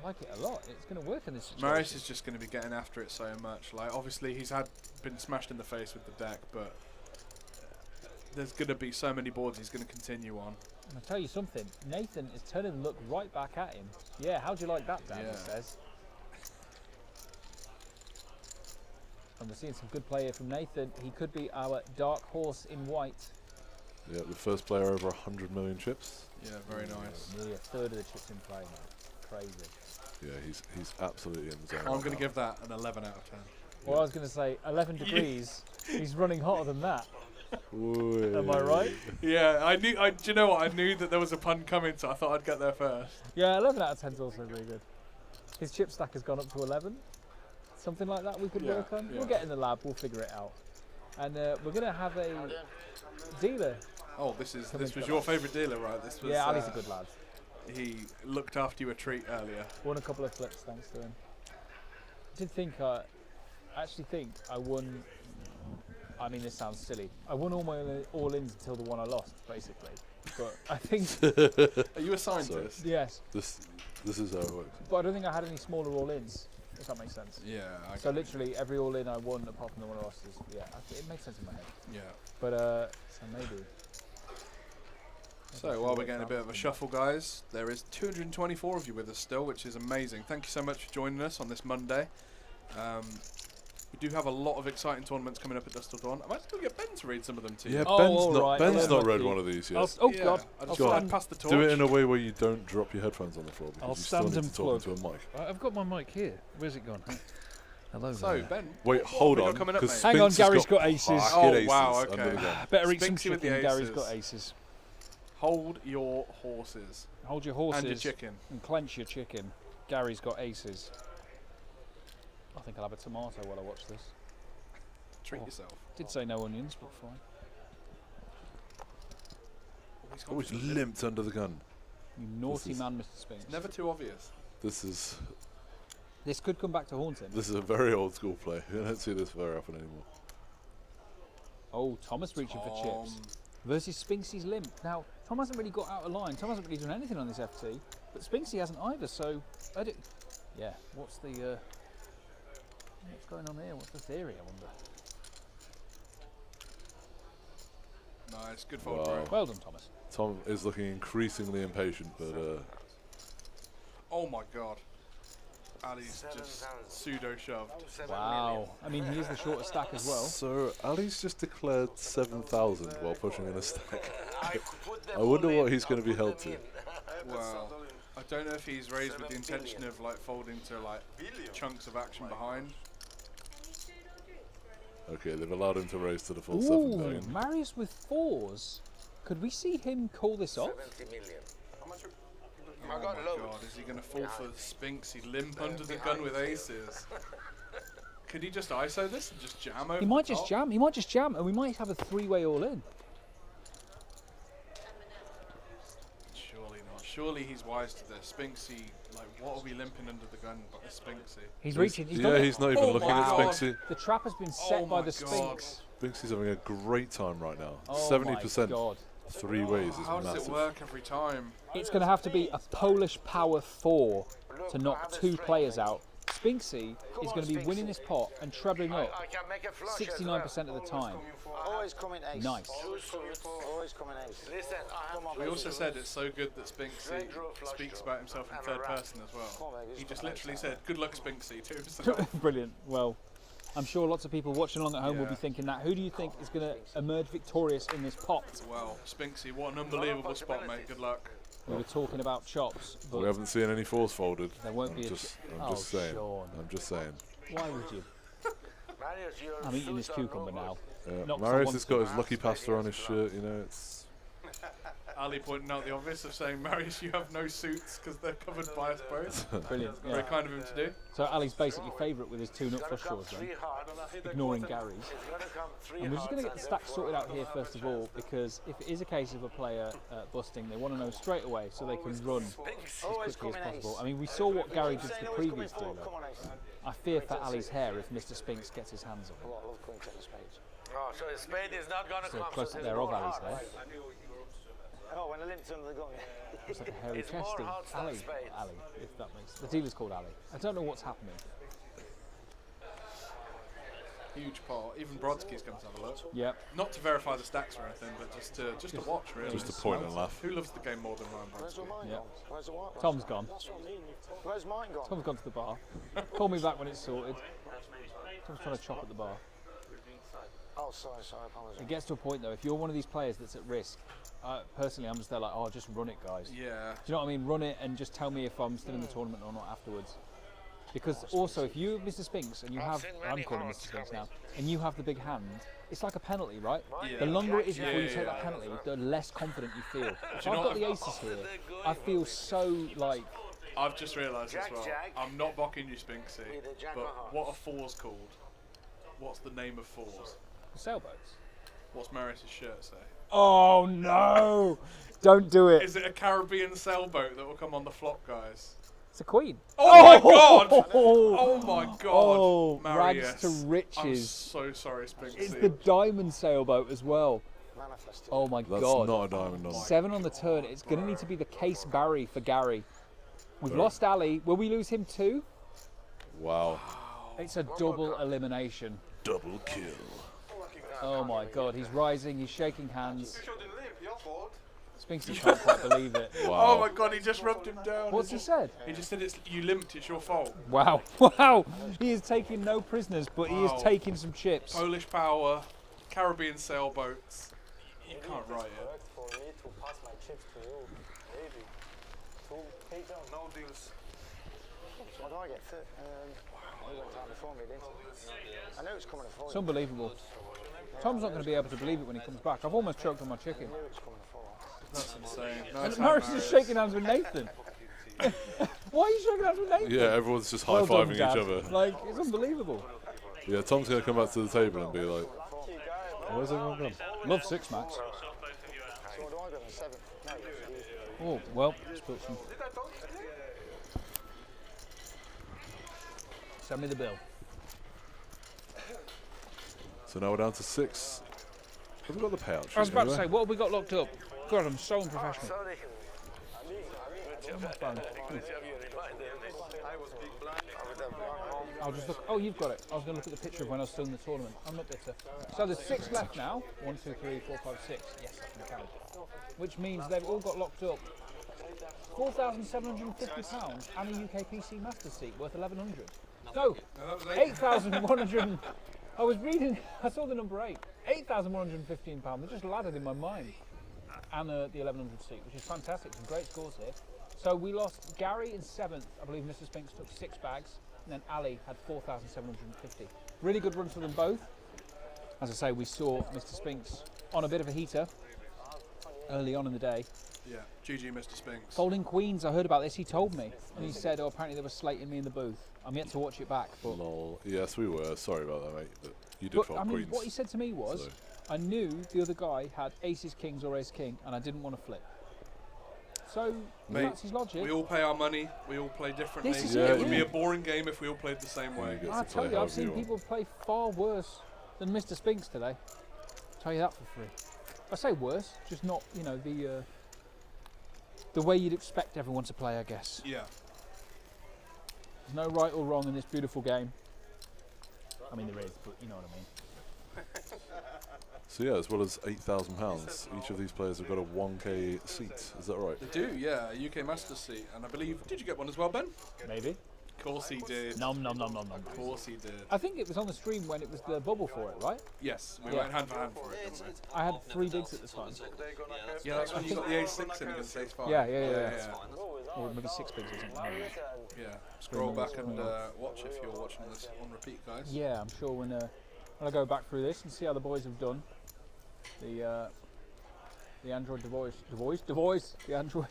I like it a lot. It's going to work in this situation. Marius is just going to be getting after it so much. Like, obviously, he's been smashed in the face with the deck, but there's going to be so many boards he's going to continue on. I'll tell you something. Nathan is turning the look right back at him. Yeah, how'd you like that, Dan? Yeah. He says. And we're seeing some good play here from Nathan. He could be our dark horse in white. Yeah, the first player over 100 million chips. Yeah, very nice. Nearly a third of the chips in play now. Crazy. Yeah, he's absolutely in the zone. I'm going to give that an 11 out of 10. Well, I was going to say 11 degrees. He's running hotter than that. Ooh. Am I right? Yeah, I knew. Do you know what? I knew that there was a pun coming, so I thought I'd get there first. Yeah, 11 out of 10 is also really good. His chip stack has gone up to 11. Something like that we could work on. yeah. We'll get in the lab, we'll figure it out. And we're going to have a dealer. Oh, this was your favourite dealer, right? This was. Yeah, Ali's a good lad. He looked after you a treat earlier. Won a couple of flips thanks to him. I actually think I won. I mean, this sounds silly. I won all my all-ins until the one I lost, basically. But I think. Are you a scientist? Yes. This is how it works. But I don't think I had any smaller all-ins, if that makes sense. Yeah. So literally every all-in I won, apart from the one I lost, it makes sense in my head. Yeah. But so maybe. So while we're getting a bit of a shuffle, guys, there is 224 of you with us still, which is amazing. Thank you so much for joining us on this Monday. We do have a lot of exciting tournaments coming up at Dust Till Dawn. I might just go get Ben to read some of them to you. Yeah, Oh, Ben's not read lucky. one of these yet. Oh Yeah, God! I just Go thought on. I'd pass the torch. Do it in a way where you don't drop your headphones on the floor because I'll you still stand need and to talk plug. into a mic. I've got my mic here. Where's it gone? Hello. So Ben, Wait, what hold have we on. got coming up, Because mate? Hang on, Spinks has Gary's got aces. pocket Oh, aces wow, under okay. the gun. Better eat some Spinksy with chicken. the Gary's aces. got aces. Hold your horses. Hold your horses. And your chicken. And clench your chicken. Gary's got aces. I think I'll have a tomato while I watch this. Treat yourself. Did say no onions, but fine. Oh, he's limped under the gun. You naughty man, Mr. Spinks. Never too obvious. This could come back to haunt him. This is a very old school play. You don't see this very often anymore. Oh, Thomas reaching for chips. Versus Spinksy's limp. Now, Tom hasn't really got out of line. Tom hasn't really done anything on this FT, but Spinksy hasn't either, so... Yeah, what's the... what's going on here? What's the theory, I wonder? Nice, good fold, Wow. Well done, Thomas. Tom is looking increasingly impatient, but... Oh my god. Ali's just pseudo-shoved. Wow. I mean, he is the shortest stack as well. So, Ali's just declared 7,000 while pushing in a stack. I wonder what he's going to be held to. Well, I don't know if he's raised with the intention of like folding to like chunks of action behind. Okay, they've allowed him to raise to the full Ooh, 7 million. Marius with fours. Could we see him call this off? 70 million. Oh my god, is he going to fall for Spinks? He limp under the gun with aces. Could he just ISO this and just jam over? He might just jam. He might just jam, and we might have a three-way all-in. Surely not. Surely he's wise to this. Spinksy, like, what are we limping under the gun but a Spinksy? He's reaching. He's he's not even looking at Spinksy. The trap has been set by the Spinks. Spinksy's having a great time right now. Oh 70%. my god. 3 ways is How massive. does it work every time? It's going to have to be a Polish power 4 to knock 2 players out. Spinksy is going to be winning this pot and trebling up 69% of the time. Always coming ace. Nice. Always coming ace. Listen, We also said it's so good that Spinksy speaks about himself in third person as well. He just literally said, "Good luck, Spinksy," to himself. Brilliant. Well, I'm sure lots of people watching along at home will be thinking that. Who do you think is going to emerge victorious in this pot? Well, Spinksy, what an unbelievable spot, mate. Good luck. We were talking about chops, but We haven't seen any fours folded. there won't be I'm a just saying. Sean. I'm just sayali Why would you? I'm eating this cucumber now. Not 'cause I Marius want has to. got his lucky pasta on his shirt, you know, it's... Ali pointing out the obvious of saying, Marius, you have no suits because they're covered by us both. Brilliant. Very kind of him to do. So Ali's basically favourite with his 2 nut flush draws then, ignoring Gary's. And we're just going to get the stack sorted out here first of all, because if it is a case of a player busting, they want to know straight away so they can run as quickly as possible. I mean, we saw what Gary did to the previous dealer. I fear for Ali's hair if Mr. Spinks gets his hands on it. Oh, so a spade is not going to So come. close up there of Ali's hair. Oh, when I limped under the gun. It's like a hairy It's chest more of hearts than Ali, spades. Ali, if that makes the dealer's called Ali. I don't know what's happening. Huge pot. Even Brodsky's come to have a look. Yep. Not to verify the stacks or anything, but just to watch, really. Just to point and laugh. Who loves the game more than Ryan Brodsky? Yep. Where's the white? Tom's gone. Where's mine gone? Tom's gone to the bar. Call me back when it's sorted. Tom's trying to chop at the bar. Oh, sorry, I apologise. It gets to a point though, if you're one of these players that's at risk, personally I'm just there like, oh, just run it, guys. Yeah. Do you know what I mean? Run it and just tell me if I'm still in the tournament or not afterwards. Because also, if you, Mr. Spinks, and you have, I'm calling Mr. Spinks now, and you have the big hand, it's like a penalty, right? Yeah. The longer it is before you take that penalty, the less confident you feel. If I've got the aces here, I feel so like... I've just realised as well, I'm not mocking you, Spinksy, but what are fours called? What's the name of fours? Sailboats. What's Marius's shirt say? Oh no! Don't do it. Is it a Caribbean sailboat that will come on the flop, guys? It's a queen. Oh my god! Oh my god! Oh, Marius. rags to riches. I'm so sorry, Spinksy. It's the diamond sailboat as well. Oh my That's god. not a diamond on. 7 on the turn. It's going to need to be the case Barry for Gary. We've lost Ali. Will we lose him too? Wow. It's a double elimination. Double kill. Oh my god, he's rising, he's shaking hands. Spinksy can't quite believe it. Wow. Oh my god, he just rubbed him down. What's he said? He just said, you limped, it's your fault. Wow, wow. He is taking no prisoners, but he is taking some chips. Polish power, Caribbean sailboats. You can't write it. For me to pass my chips to you, baby. To pay down. No deals. What do I get? He went down before me, didn't he? I knew it was coming forward. It's unbelievable. Tom's not going to be able to believe it when he comes back. I've almost choked on my chicken. That's insane. And Nice Morris is shaking hands with Nathan. Why are you shaking hands with Nathan? Yeah, everyone's just Well done, high-fiving each Dad. other. Like, it's unbelievable. Yeah, Tom's going to come back to the table and be like, where's everyone gone? Love six, Max. Oh, well, spilt some. Send me the bill. So now we're down to 6. Have we got the payout sheet I was about to anywhere? say, what have we got locked up? God, I'm so unprofessional. I'll just look. Oh, you've got it. I was going to look at the picture of when I was still in the tournament. I'm not bitter. So there's 6 left now. 1, 2, 3, 4, 5, 6. Yes, I can count. Which means they've all got locked up. £4,750 and a UKPC Master seat worth 1,100. No, 8,100. I was reading. I saw the number 8. £8,115. They just laddered in my mind. And the 1,100 seat, which is fantastic. Some great scores here. So we lost Gary in 7th. I believe Mr. Spinks took 6 bags. And then Ali had 4,750. Really good run for them both. As I say, we saw Mr. Spinks on a bit of a heater early on in the day. Yeah, GG Mr. Spinks. Folding Queens, I heard about this, he told me. And he said, oh, apparently they were slating me in the booth. I'm yet to watch it back. But Lol. Yes, we were. Sorry about that, mate. But you did fold I mean, Queens. what he said to me was, so. I knew the other guy had aces, kings, or ace king, and I didn't want to flip. So, Mate, that's his logic. we all pay our money, we all play differently. This is It would be a boring game if we all played the same way. I tell you, I've seen people play far worse than Mr. Spinks today. Tell you that for free. I say worse, just not, you know, the way you'd expect everyone to play, I guess. Yeah. There's no right or wrong in this beautiful game. I mean, there is, but you know what I mean. So yeah, as well as £8,000, each of these players have got a 1k seat. Is that right? They do, yeah, a UK Masters seat. And I believe, did you get one as well, Ben? Maybe. Of course he did. Nom nom nom nom nom. Of course he did. I think it was on the stream when it was the bubble for it, right? Yes, we went hand for hand for it, didn't we? I had 3 bigs at the time. Yeah, that's when you got the A6 in against A5. Yeah. Or maybe 6 bigs or something. Yeah, scroll back and watch if you're watching this on repeat, guys. Yeah, I'm sure when I go back through this and see how the boys have done, the Android device, the Android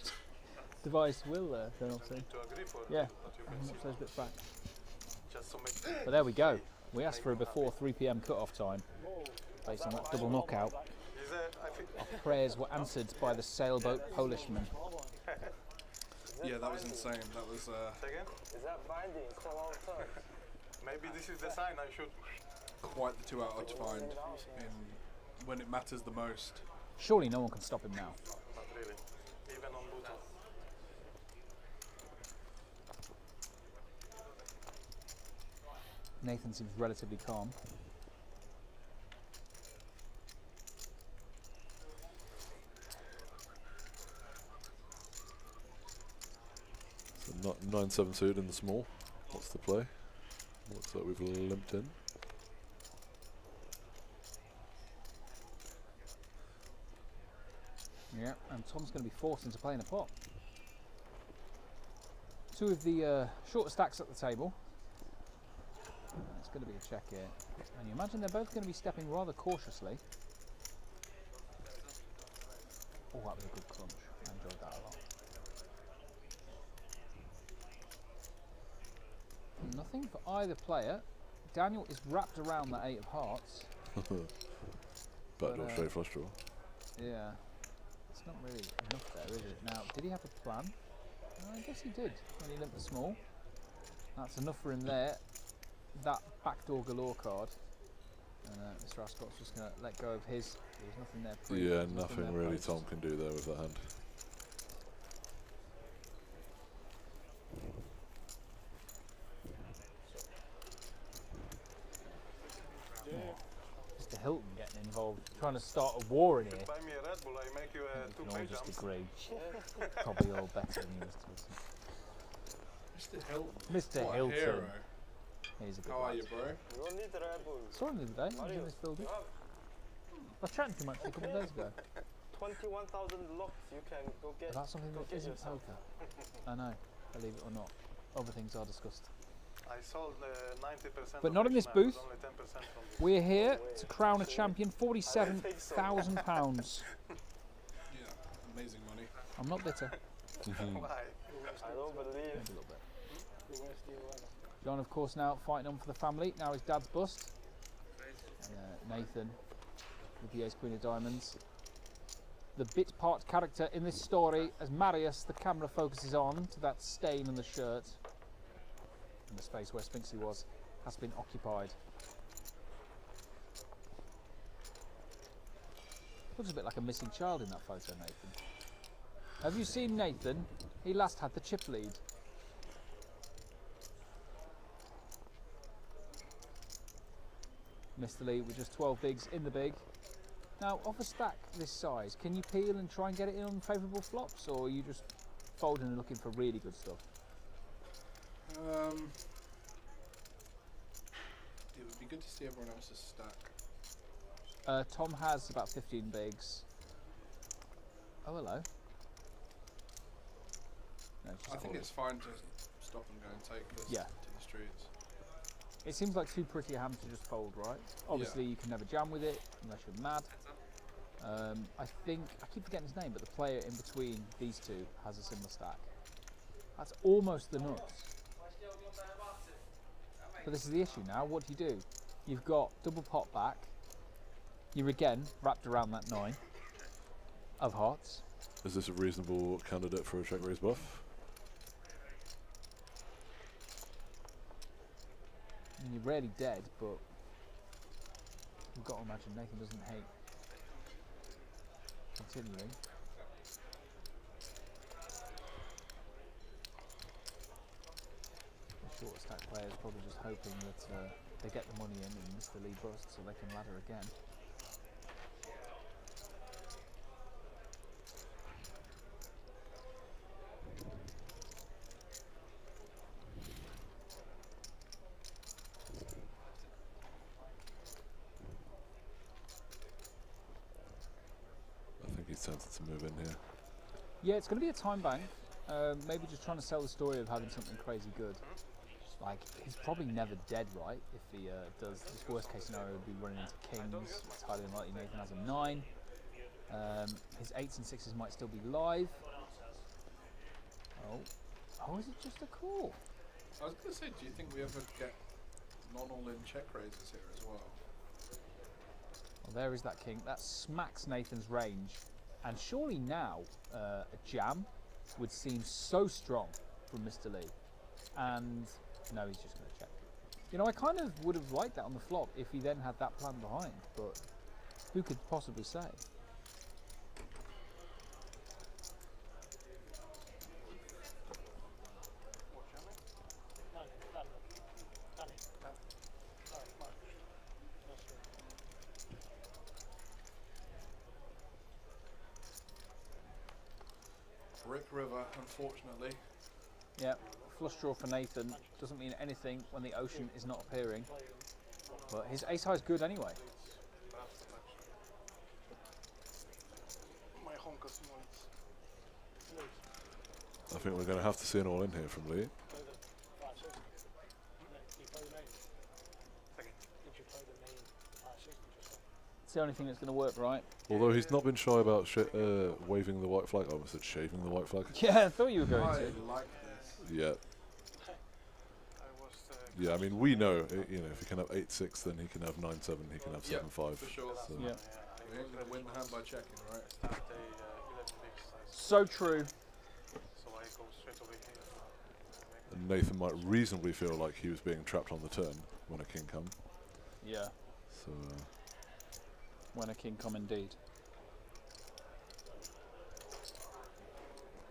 device will turn off soon. Yeah, I'm not those bits back. But there we go. We asked for a before 3 PM cut-off time based on that double knockout. Our prayers were answered by the sailboat Polishman. Yeah, that was insane. That was. Is that binding? It's a long time. Maybe this is the sign I should. Quite the 2 out to find when it matters the most. Surely no one can stop him now. Not really. Even on Bluetooth. Nathan seems relatively calm. So 9-7 suited in the small. What's the play? Looks like we've limped in. Yeah, and Tom's going to be forced into playing a pot. 2 of the shorter stacks at the table. It's going to be a check here. And you imagine they're both going to be stepping rather cautiously. Oh, that was a good crunch. I enjoyed that a lot. Nothing for either player. Daniel is wrapped around that 8 of hearts. Backdoor straight flush draw. Yeah. It's not really enough there, is it? Now, did he have a plan? I guess he did when he limped the small. That's enough for him there. That backdoor galore card. And Mr. Ascot's just going to let go of his. There's nothing there. Yeah, nothing really Tom can do there with that hand. Mr. Hilton getting involved, trying to start a war in here. Buy me a Red Bull, I make you a We 2 can all page just jumps. agree. Probably all better than you, Mr. Hilton. Mr. What a Hilton. hero. He's a good How are lad. you, bro? You don't need the Red Bull. Saw him the other day. He was in this building. I was chatting to him actually a couple of days ago. 21,000 locks you can go get. That's something go that get isn't yourself. poker. I know, believe it or not. Other things are discussed. I sold 90%. But of not in this now, it was booth. only 10% from this. We're here to crown a champion, £47,000. Yeah, amazing money. I'm not bitter. Why? I don't believe. Maybe a little bit. John, of course, now fighting on for the family. Now his dad's bust. Nathan with the ace queen of diamonds. The bit part character in this story, as Marius, the camera focuses on to that stain on the shirt. And the space where Spinksy was has been occupied. Looks a bit like a missing child in that photo, Nathan. Have you seen Nathan? He last had the chip lead. Mr. Lee with just 12 bigs in the big. Now, off a stack this size, can you peel and try and get it in on favourable flops, or are you just folding and looking for really good stuff? It would be good to see everyone else's stack. Tom has about 15 bigs. Oh, hello. No, I think it's fine to stop and go and take this to the streets. It seems like too pretty a hand to just fold, right? Obviously, you can never jam with it unless you're mad. I think, I keep forgetting his name, but the player in between these two has a similar stack. That's almost the nuts. But this is the issue now. What do? You've got double pot back. You're again wrapped around that 9 of hearts. Is this a reasonable candidate for a check raise buff? You're rarely dead, but you've got to imagine Nathan doesn't hate continuing. The short stack player is probably just hoping that they get the money in and Mr. Lee busts so they can ladder again. Tempted to move in here. Yeah, it's going to be a time bank. Maybe just trying to sell the story of having something crazy good. Like, he's probably never dead, right? If he does this worst case scenario, would be running into kings. It's highly unlikely Nathan has a 9. His 8s and 6s might still be live. Oh, is it just a call? I was going to say, do you think we ever get non-all-in check raises here as well? Well, there is that king. That smacks Nathan's range. And surely now a jam would seem so strong from Mr. Lee. And no, he's just going to check. You know, I kind of would have liked that on the flop if he then had that plan behind, but who could possibly say? Brick River, unfortunately. Yeah, flush draw for Nathan doesn't mean anything when the ocean is not appearing. But his ace high is good anyway. I think we're going to have to see an all in here from Lee. It's the only thing that's going to work, right? Although he's not been shy about waving the white flag. I almost said shaving the white flag. Yeah, I thought you were going to. I like this. Yeah. Yeah, I mean, we know, you know, if he can have 8-6, then he can have 9-7, he can have 7-5. For sure. So. Yeah. We ain't going to win the hand by checking, right? So true. And Nathan might reasonably feel like he was being trapped on the turn when a king come. Yeah. So. When a king come indeed.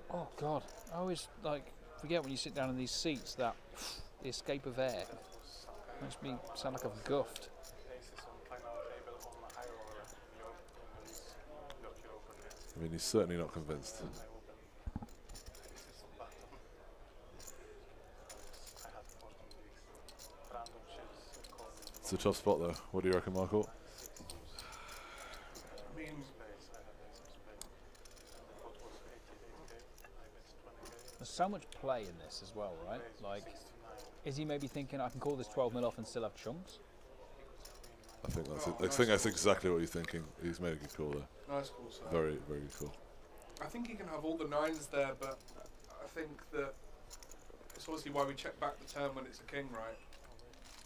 Oh God, I always forget when you sit down in these seats that the escape of air makes me sound like I've guffed. I mean, he's certainly not convinced. It's a tough spot though. What do you reckon, Michael? There's so much play in this as well, right? Like, is he maybe thinking I can call this 12 mil off and still have chunks? I think that's it. I think that's exactly what he's thinking. He's made a good call there. Nice call, sir. Very, very good call. I think he can have all the 9s there, but I think that it's obviously why we check back the turn when it's a king, right?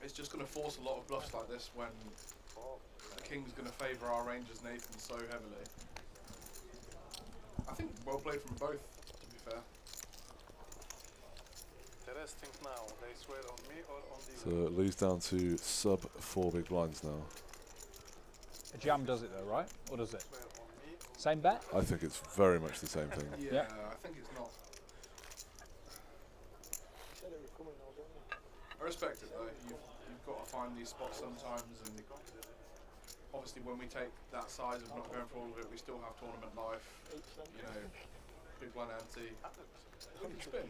It's just going to force a lot of bluffs like this when the king's going to favour our ranger's Nathan so heavily. I think well played from both, to be fair. The rest think now, they swear on me or on the... So it leads down to sub 4 big blinds now. A jam does it though, right? Or does it? Same bet? I think it's very much the same thing. Yeah, I think it's not. I respect it though. You've got to find these spots sometimes, and obviously when we take that size of not going for all of it, we still have tournament life. You know, big blind ante. 100 spin.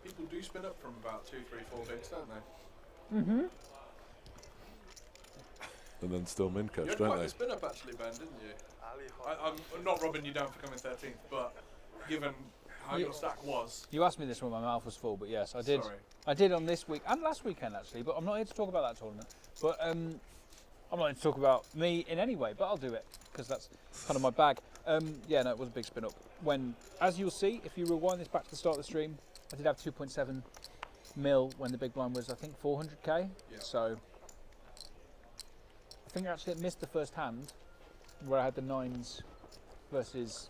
People do spin up from about 2, 3, 4 bigs, don't they? Mm-hmm. And then still min catch, You had don't quite they? a spin up actually, Ben, didn't you? I'm not robbing you down for coming 13th, but given how your stack was. You asked me this when my mouth was full, but yes, I did. Sorry. I did on this week and last weekend actually, but I'm not here to talk about that tournament. But I'm not here to talk about me in any way, but I'll do it because that's kind of my bag. Yeah, no, it was a big spin up. When, as you'll see, if you rewind this back to the start of the stream, I did have 2.7 mil when the big blind was, I think, 400k. Yeah. So I think I actually missed the first hand where I had the 9s versus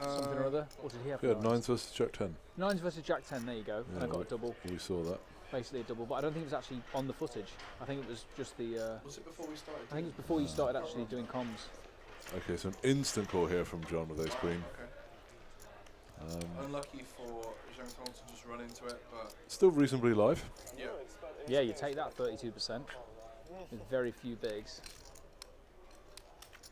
something or other. Or did he have Yeah, 9s? 9s versus Jack 10. 9s versus Jack 10, there you go. Yeah, and I got a double. We saw that. Basically a double, but I don't think it was actually on the footage. I think it was just the... was it before we started? I think it was before you started actually doing comms. Okay, so an instant call here from John with ace queen. Okay. Unlucky for Jean to just run into it, but... Still reasonably live. Yeah. Yeah, you take that 32% with very few bigs.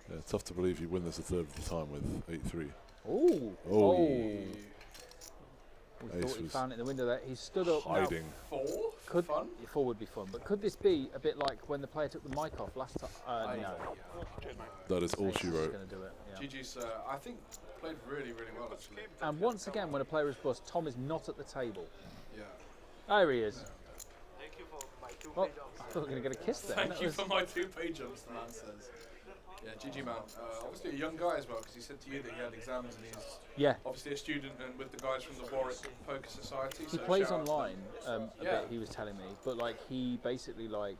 Yeah, tough to believe you win this a third of the time with 8-3. Ooh. Oh. We Ace thought he was found it in the window there. He stood up. hiding. Now, 4? Could, fun? 4 would be fun, but could this be a bit like when the player took the mic off last time? No. That is all Ace she is wrote. gonna do it, yeah. GG's, I think, played really, really well actually. And once again, when a player is bust, Tom is not at the table. Yeah. There he is. Thank you for my 2 Oh, pay I thought we were going to get a kiss there. Thank That you was- for my 2 pay jumps, the man says. Yeah, GG man. Obviously a young guy as well, because he said to you that he had exams and he's Yeah. obviously a student and with the guys from the Warwick Poker Society. He so plays shout out to online them. a bit, he was telling me, but like he basically like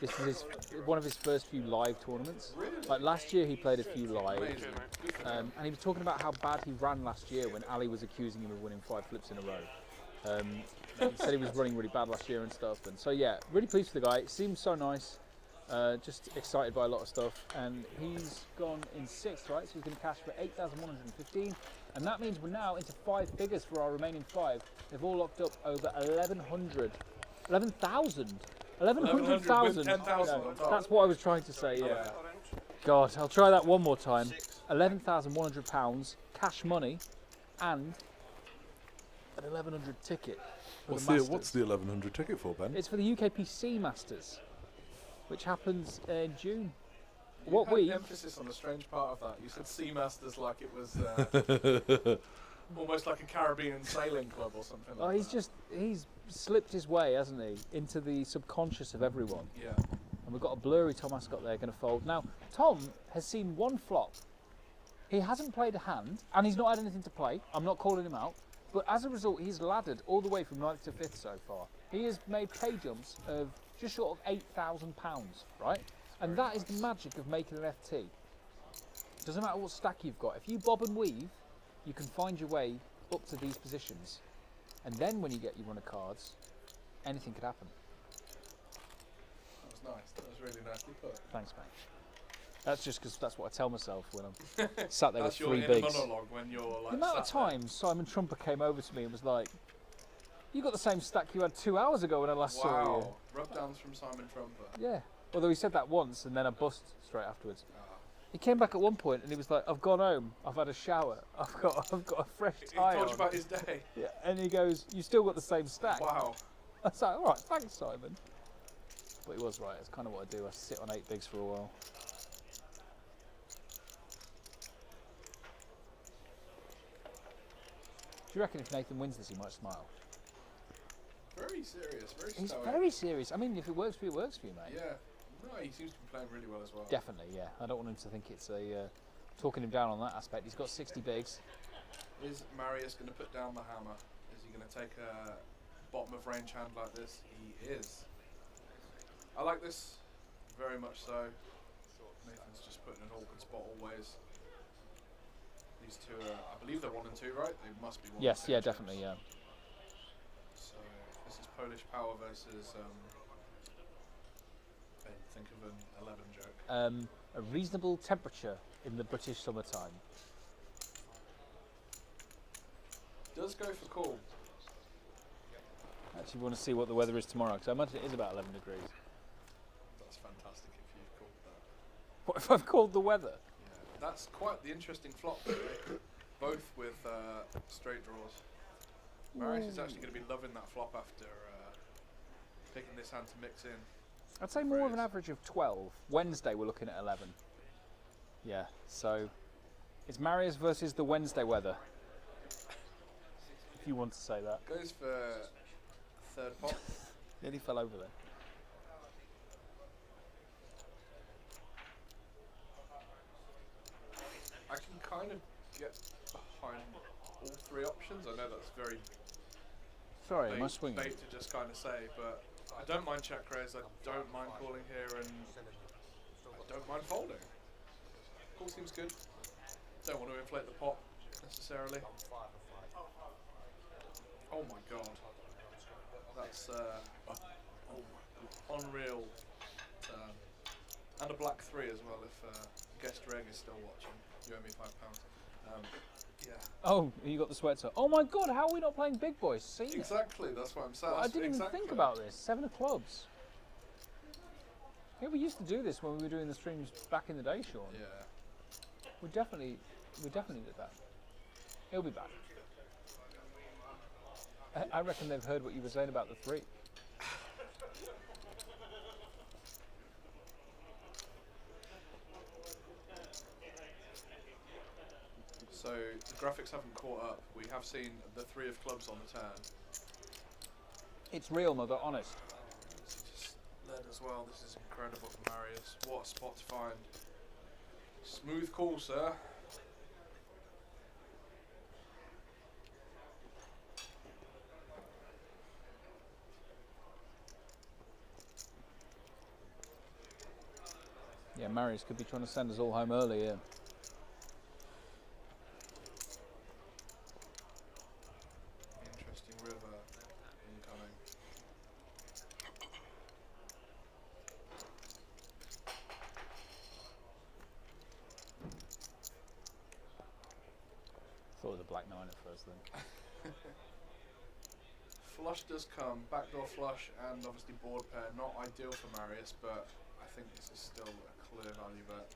this is one of his first few live tournaments. Really? Like last year he played a few live, Amazing. Good for him. and he was talking about how bad he ran last year when Ali was accusing him of winning 5 flips in a row. He said he was running really bad last year and stuff, and so yeah, really pleased with the guy. Seems so nice. Just excited by a lot of stuff, and he's gone in 6th, right? So he's going to cash for 8,115, and that means we're now into 5 figures for our remaining 5. They've all locked up over 11,000. 11,000. 10,000 on top. That's what I was trying to say. Yeah. God, I'll try that one more time. 11,100 pounds cash money, and an 1,100 ticket. For What's the the Masters. what's the 1100 ticket for, Ben? It's for the UKPC Masters, which happens in June. You What had we emphasis on the strange part of that. You said Seamasters like it was almost like a Caribbean sailing club or something. Oh, like he's slipped his way, hasn't he, into the subconscious of everyone. Yeah. And we've got a blurry Tom Ascot there going to fold. Now, Tom has seen 1 flop. He hasn't played a hand, and he's not had anything to play. I'm not calling him out. But as a result, he's laddered all the way from 9th to 5th so far. He has made pay jumps of just short of £8,000, right? And that is the magic of making an FT. Doesn't matter what stack you've got. If you bob and weave, you can find your way up to these positions. And then when you get your run of cards, anything could happen. That was nice. That was really nicely put. Thanks, mate. That's just because that's what I tell myself when I'm sat there with That's your 3 inner bigs. monologue when you're like The amount of sat there. times Simon Trumper came over to me and was like, "You got the same stack you had 2 hours ago when I last saw you." Wow. Rub downs from Simon Trumper. Yeah. Although he said that once and then I bust straight afterwards. He came back at one point and he was like, "I've gone home. I've had a shower. I've got a fresh tie He told on." you about his day. Yeah. And he goes, "You still got the same stack." Wow. I was like, "All right, thanks, Simon." But he was right. It's kind of what I do. I sit on 8 bigs for a while. Do you reckon if Nathan wins this, he might smile? Very serious. Very He's stoic. very serious. I mean, if it works for you, it works for you, mate. Yeah. No, he seems to be playing really well as well. Definitely, yeah. I don't want him to think it's a talking him down on that aspect. He's got 60 bigs. Is Marius going to put down the hammer? Is he going to take a bottom of range hand like this? He is. I like this very much so. Nathan's just put in an awkward spot always. These two are, I believe they're 1 and 2, right? They must be 1 Yes, and 2. yeah, definitely, yeah. So this is Polish power versus. Think of an 11 joke. A reasonable temperature in the British summertime. Does go for call. Actually, want to see what the weather is tomorrow, because I imagine it is about 11 degrees. That's fantastic if you've called that. What if I've called the weather? Yeah, that's quite the interesting flop, really. Both with straight draws. Marius is actually going to be loving that flop after picking this hand to mix in. I'd say more of an average of 12. Wednesday we're looking at 11. Yeah, so it's Marius versus the Wednesday weather. If you want to say that. Goes for third pot. Nearly fell over there. I can kind of get behind all 3 options. I know that's very Sorry, am I swinging? bait to just kind of say, but I don't mind check raise, I don't mind calling here, and I don't mind folding. Call seems good. Don't want to inflate the pot necessarily. Oh my god. That's unreal. And a black 3 as well if guest Reg is still watching. You owe me £5. Yeah. Oh, you got the sweater. Oh my god, how are we not playing big boys? See? Exactly, that's what I'm saying. Well, I didn't even think about this. 7 of clubs. Yeah, we used to do this when we were doing the streams back in the day, Sean. Yeah. We definitely did that. He'll be back. I reckon they've heard what you were saying about the 3. So the graphics haven't caught up. We have seen the 3 of clubs on the turn. It's real, mother, honest. Just led as well. This is incredible from Marius. What a spot to find. Smooth call, sir. Yeah, Marius could be trying to send us all home early, yeah. Interesting river incoming. Thought it was a black 9 at first then. Flush does come, backdoor flush, and obviously board pair. Not ideal for Marius, but I think this is still a clear value bet.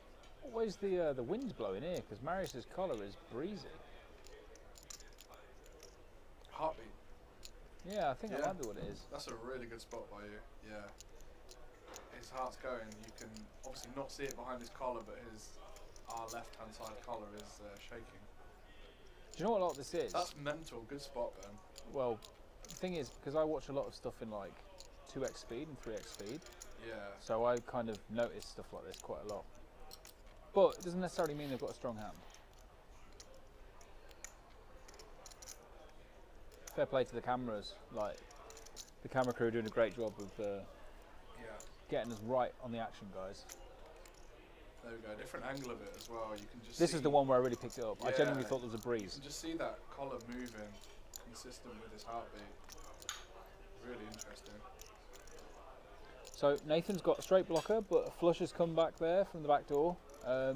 Always the wind's blowing here, because Marius's collar is breezy. Heartbeat. Yeah, I think that might be what it is. That's a really good spot by you. Yeah. His heart's going. You can obviously not see it behind his collar, but our left-hand side collar is shaking. Do you know what a lot of this is? That's mental. Good spot, Ben. Well, the thing is, because I watch a lot of stuff in like 2x speed and 3x speed. Yeah. So I kind of notice stuff like this quite a lot. But it doesn't necessarily mean they've got a strong hand. Fair play to the cameras. Like, the camera crew are doing a great job of getting us right on the action, guys. There we go. Different angle of it as well. You can just. This see is the one where I really picked it up. I genuinely thought there was a breeze. You can just see that collar moving, consistent with his heartbeat. Really interesting. So Nathan's got a straight blocker, but a flush has come back there from the back door. I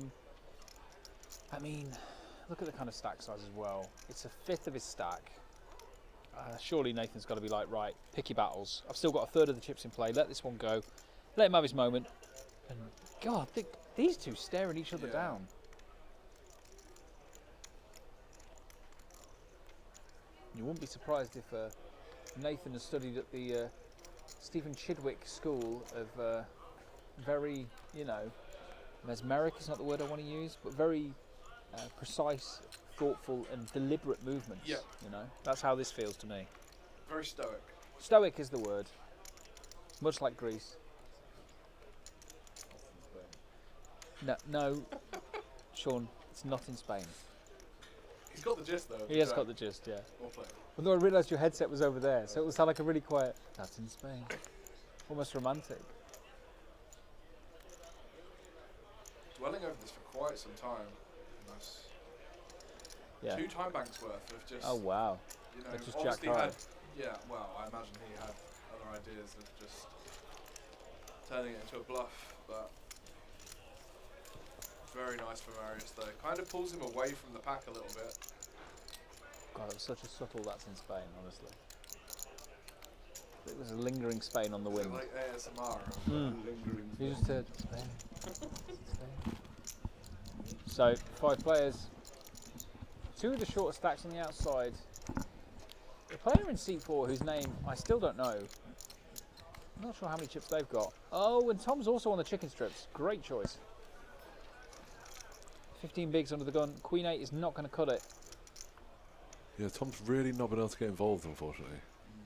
mean, look at the kind of stack size as well. It's a fifth of his stack. Surely Nathan's got to be like, right, pick your battles. I've still got a third of the chips in play. Let this one go. Let him have his moment. And God, these two staring each other down. You wouldn't be surprised if Nathan has studied at the Stephen Chidwick School of very, you know, mesmeric is not the word I want to use, but very precise, thoughtful and deliberate movements. Yeah. You know, that's how this feels to me. Very stoic. Stoic is the word. Much like Greece. No, Sean, It's not in Spain. He's got the gist though. He has got the gist, yeah. We'll play. Although I realised your headset was over there, so it would sound like a really quiet, that's in Spain. Almost romantic. Dwelling over this for quite some time. Nice. Yeah. 2 time banks worth of just. Oh wow. You know, That's just obviously jacked had. high. Yeah, well, I imagine he had other ideas of just turning it into a bluff, but very nice for Marius though. Kind of pulls him away from the pack a little bit. God, it was such a subtle that's in Spain, honestly. It was a lingering Spain on the wind. Like ASMR. Lingering. You just heard Spain. Spain. So, 5 players. 2 of the shorter stacks on the outside. The player in seat 4, whose name I still don't know. I'm not sure how many chips they've got. Oh, and Tom's also on the chicken strips. Great choice. 15 bigs under the gun. Queen 8 is not going to cut it. Yeah, Tom's really not been able to get involved, unfortunately.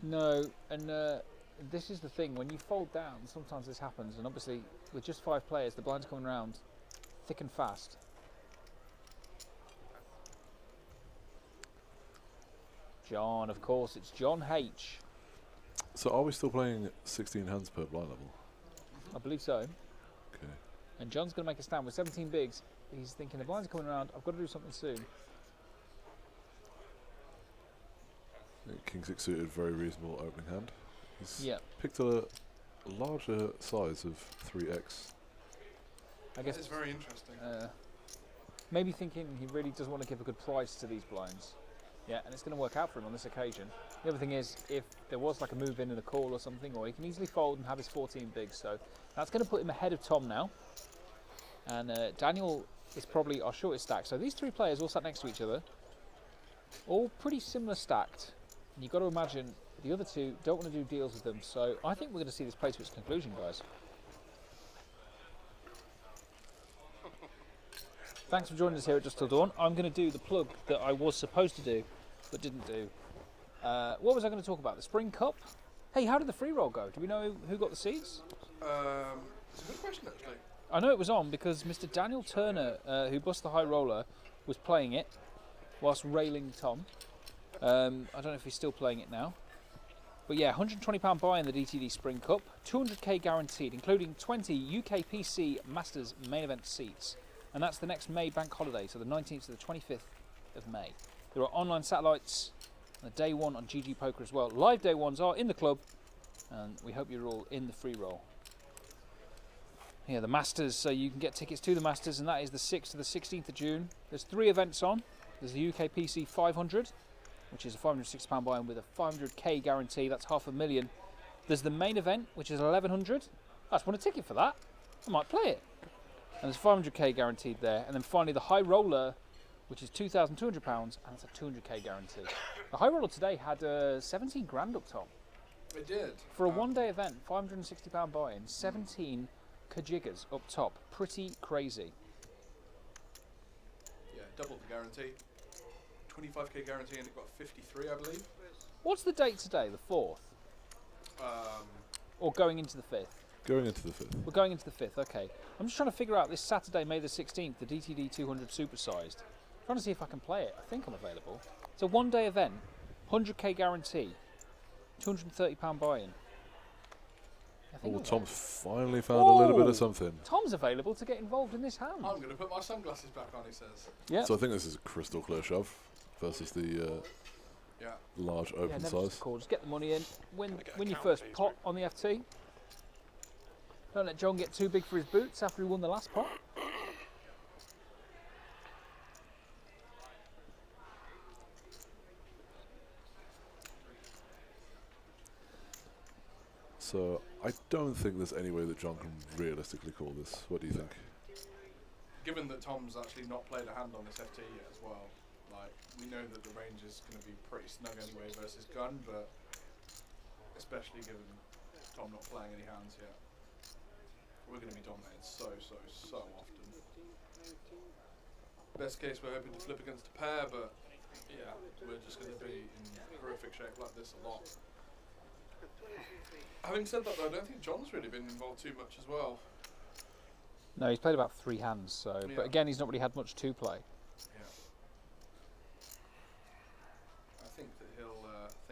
No, and this is the thing. When you fold down, sometimes this happens. And obviously, with just 5 players, the blind's coming round thick and fast. John, of course, it's John H. So are we still playing 16 hands per blind level? I believe so. Okay. And John's going to make a stand with 17 bigs. He's thinking the blinds are coming around. I've got to do something soon. King 6 suited, very reasonable opening hand. He's Yeah. picked a larger size of 3x. I guess It's very interesting. Maybe thinking he really does want to give a good price to these blinds. Yeah, and it's going to work out for him on this occasion. The other thing is, if there was like a move in and a call or something, or he can easily fold and have his 14 bigs. So that's going to put him ahead of Tom now. And Daniel is probably our shortest stack. So these 3 players all sat next to each other. All pretty similar stacked. And you've got to imagine the other 2 don't want to do deals with them. So I think we're going to see this play to its conclusion, guys. Thanks for joining us here at Just Till Dawn. I'm going to do the plug that I was supposed to do, but didn't do. What was I going to talk about? The Spring Cup? Hey, how did the free roll go? Do we know who got the seeds? It's a good question, actually. I know it was on because Mr. Daniel Turner, who bust the high roller, was playing it whilst railing Tom. I don't know if he's still playing it now. But yeah, £120 buy in the DTD Spring Cup, 200k guaranteed, including 20 UKPC Masters main event seats. And that's the next May bank holiday, so the 19th to the 25th of May. There are online satellites and a day 1 on GG Poker as well. Live day 1s are in the club, and we hope you're all in the free roll. Yeah, the Masters, so you can get tickets to the Masters, and that is the 6th to the 16th of June. There's 3 events on. There's the UKPC 500, which is a £560 buy-in with a 500k guarantee. That's $500,000. There's the main event, which is 1100. I just want a ticket for that. I might play it. And there's 500k guaranteed there. And then finally the high roller, which is £2,200, and it's a 200k guarantee. The high roller today had 17 grand up top. It did. For a one-day event, £560 buy-in, 17 kajiggers up top. Pretty crazy. Yeah, doubled the guarantee. 25k guarantee, and it got 53, I believe. What's the date today? The 4th? Or going into the 5th? Going into the 5th. We're going into the 5th, okay. I'm just trying to figure out this Saturday, May the 16th, the DTD300 supersized. I'm trying to see if I can play it. I think I'm available. It's a one-day event, 100k guarantee, £230 buy-in. Oh, Tom's finally found a little bit of something. Tom's available to get involved in this hand. I'm going to put my sunglasses back on, he says. Yeah. So I think this is a crystal clear shove versus the large open size. Cool. Just get the money in. Win your first pot on the FT. Don't let John get too big for his boots after he won the last pot. So I don't think there's any way that John can realistically call this. What do you think? Given that Tom's actually not played a hand on this FT yet as well, like, we know that the range is going to be pretty snug anyway versus gun, but especially given Tom not playing any hands yet, we're going to be dominated so often. Best case, we're hoping to flip against a pair, but yeah, we're just going to be in horrific shape like this a lot. Having said that, though, I don't think John's really been involved too much as well. No, he's played about 3 hands, so. Yeah. But again, he's not really had much to play.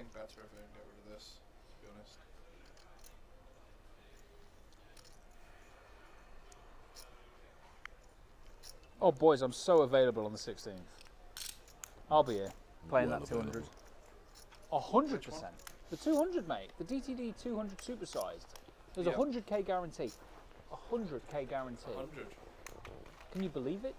think better if they don't get rid of this, to be honest. Oh boys, I'm so available on the 16th. I'll be here playing Well that 200. 100%. The 200, mate. The DTD 200 supersized. There's a 100k guarantee. 100k guarantee. 100. Can you believe it?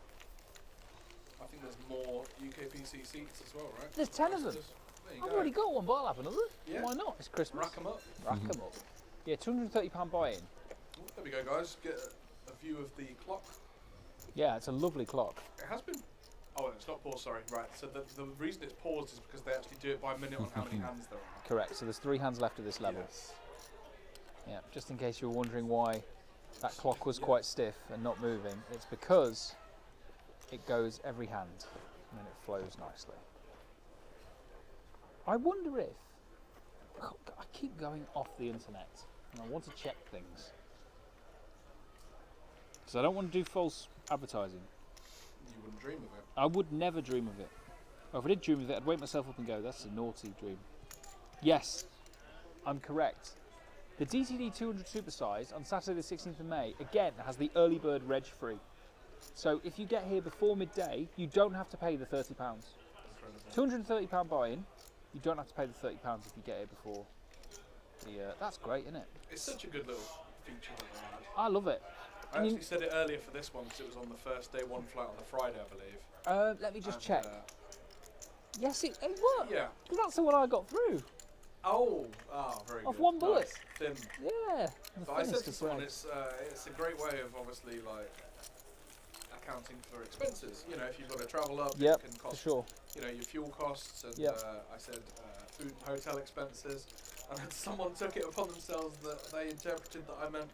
I think there's more UKPC seats as well, right? There's 10 of them. There you I've go. already got one, but I'll have another. Yeah. Why not? It's Christmas. Rack 'em up. Rack 'em up. Yeah, £230 buy-in. There we go, guys. Get a view of the clock. Yeah, it's a lovely clock. It has been. Oh, it's not paused. Sorry. Right. So the reason it's paused is because they actually do it by minute on how many hands there are. Correct. So there's 3 hands left at this level. Yes. Yeah. Just in case you were wondering why that clock was quite stiff and not moving, it's because it goes every hand and then it flows nicely. I wonder if I keep going off the internet and I want to check things because I don't want to do false advertising. You wouldn't dream of it. I would never dream of it. Or if I did dream of it, I'd wake myself up and go, that's a naughty dream. Yes, I'm correct. The DTD 200 Supersize on Saturday the 16th of May, again, has the early bird reg free. So if you get here before midday, you don't have to pay the £30. £230 buy-in, you don't have to pay the £30 if you get here before. That's great, isn't it? It's such a good little feature that they had. I love it. I actually said it earlier for this one because it was on the first day, one flight on the Friday, I believe. Let me just check. Yes, it what? Yeah. Because that's the one I got through. Oh, very good. Off one bullet. Nice. Thin. Yeah. But I said to someone, it's a great way of obviously like accounting for expenses. You know, if you've got to travel up, Yep, it can cost for sure. you know your fuel costs, and I said food and hotel expenses, and then someone took it upon themselves that they interpreted that I meant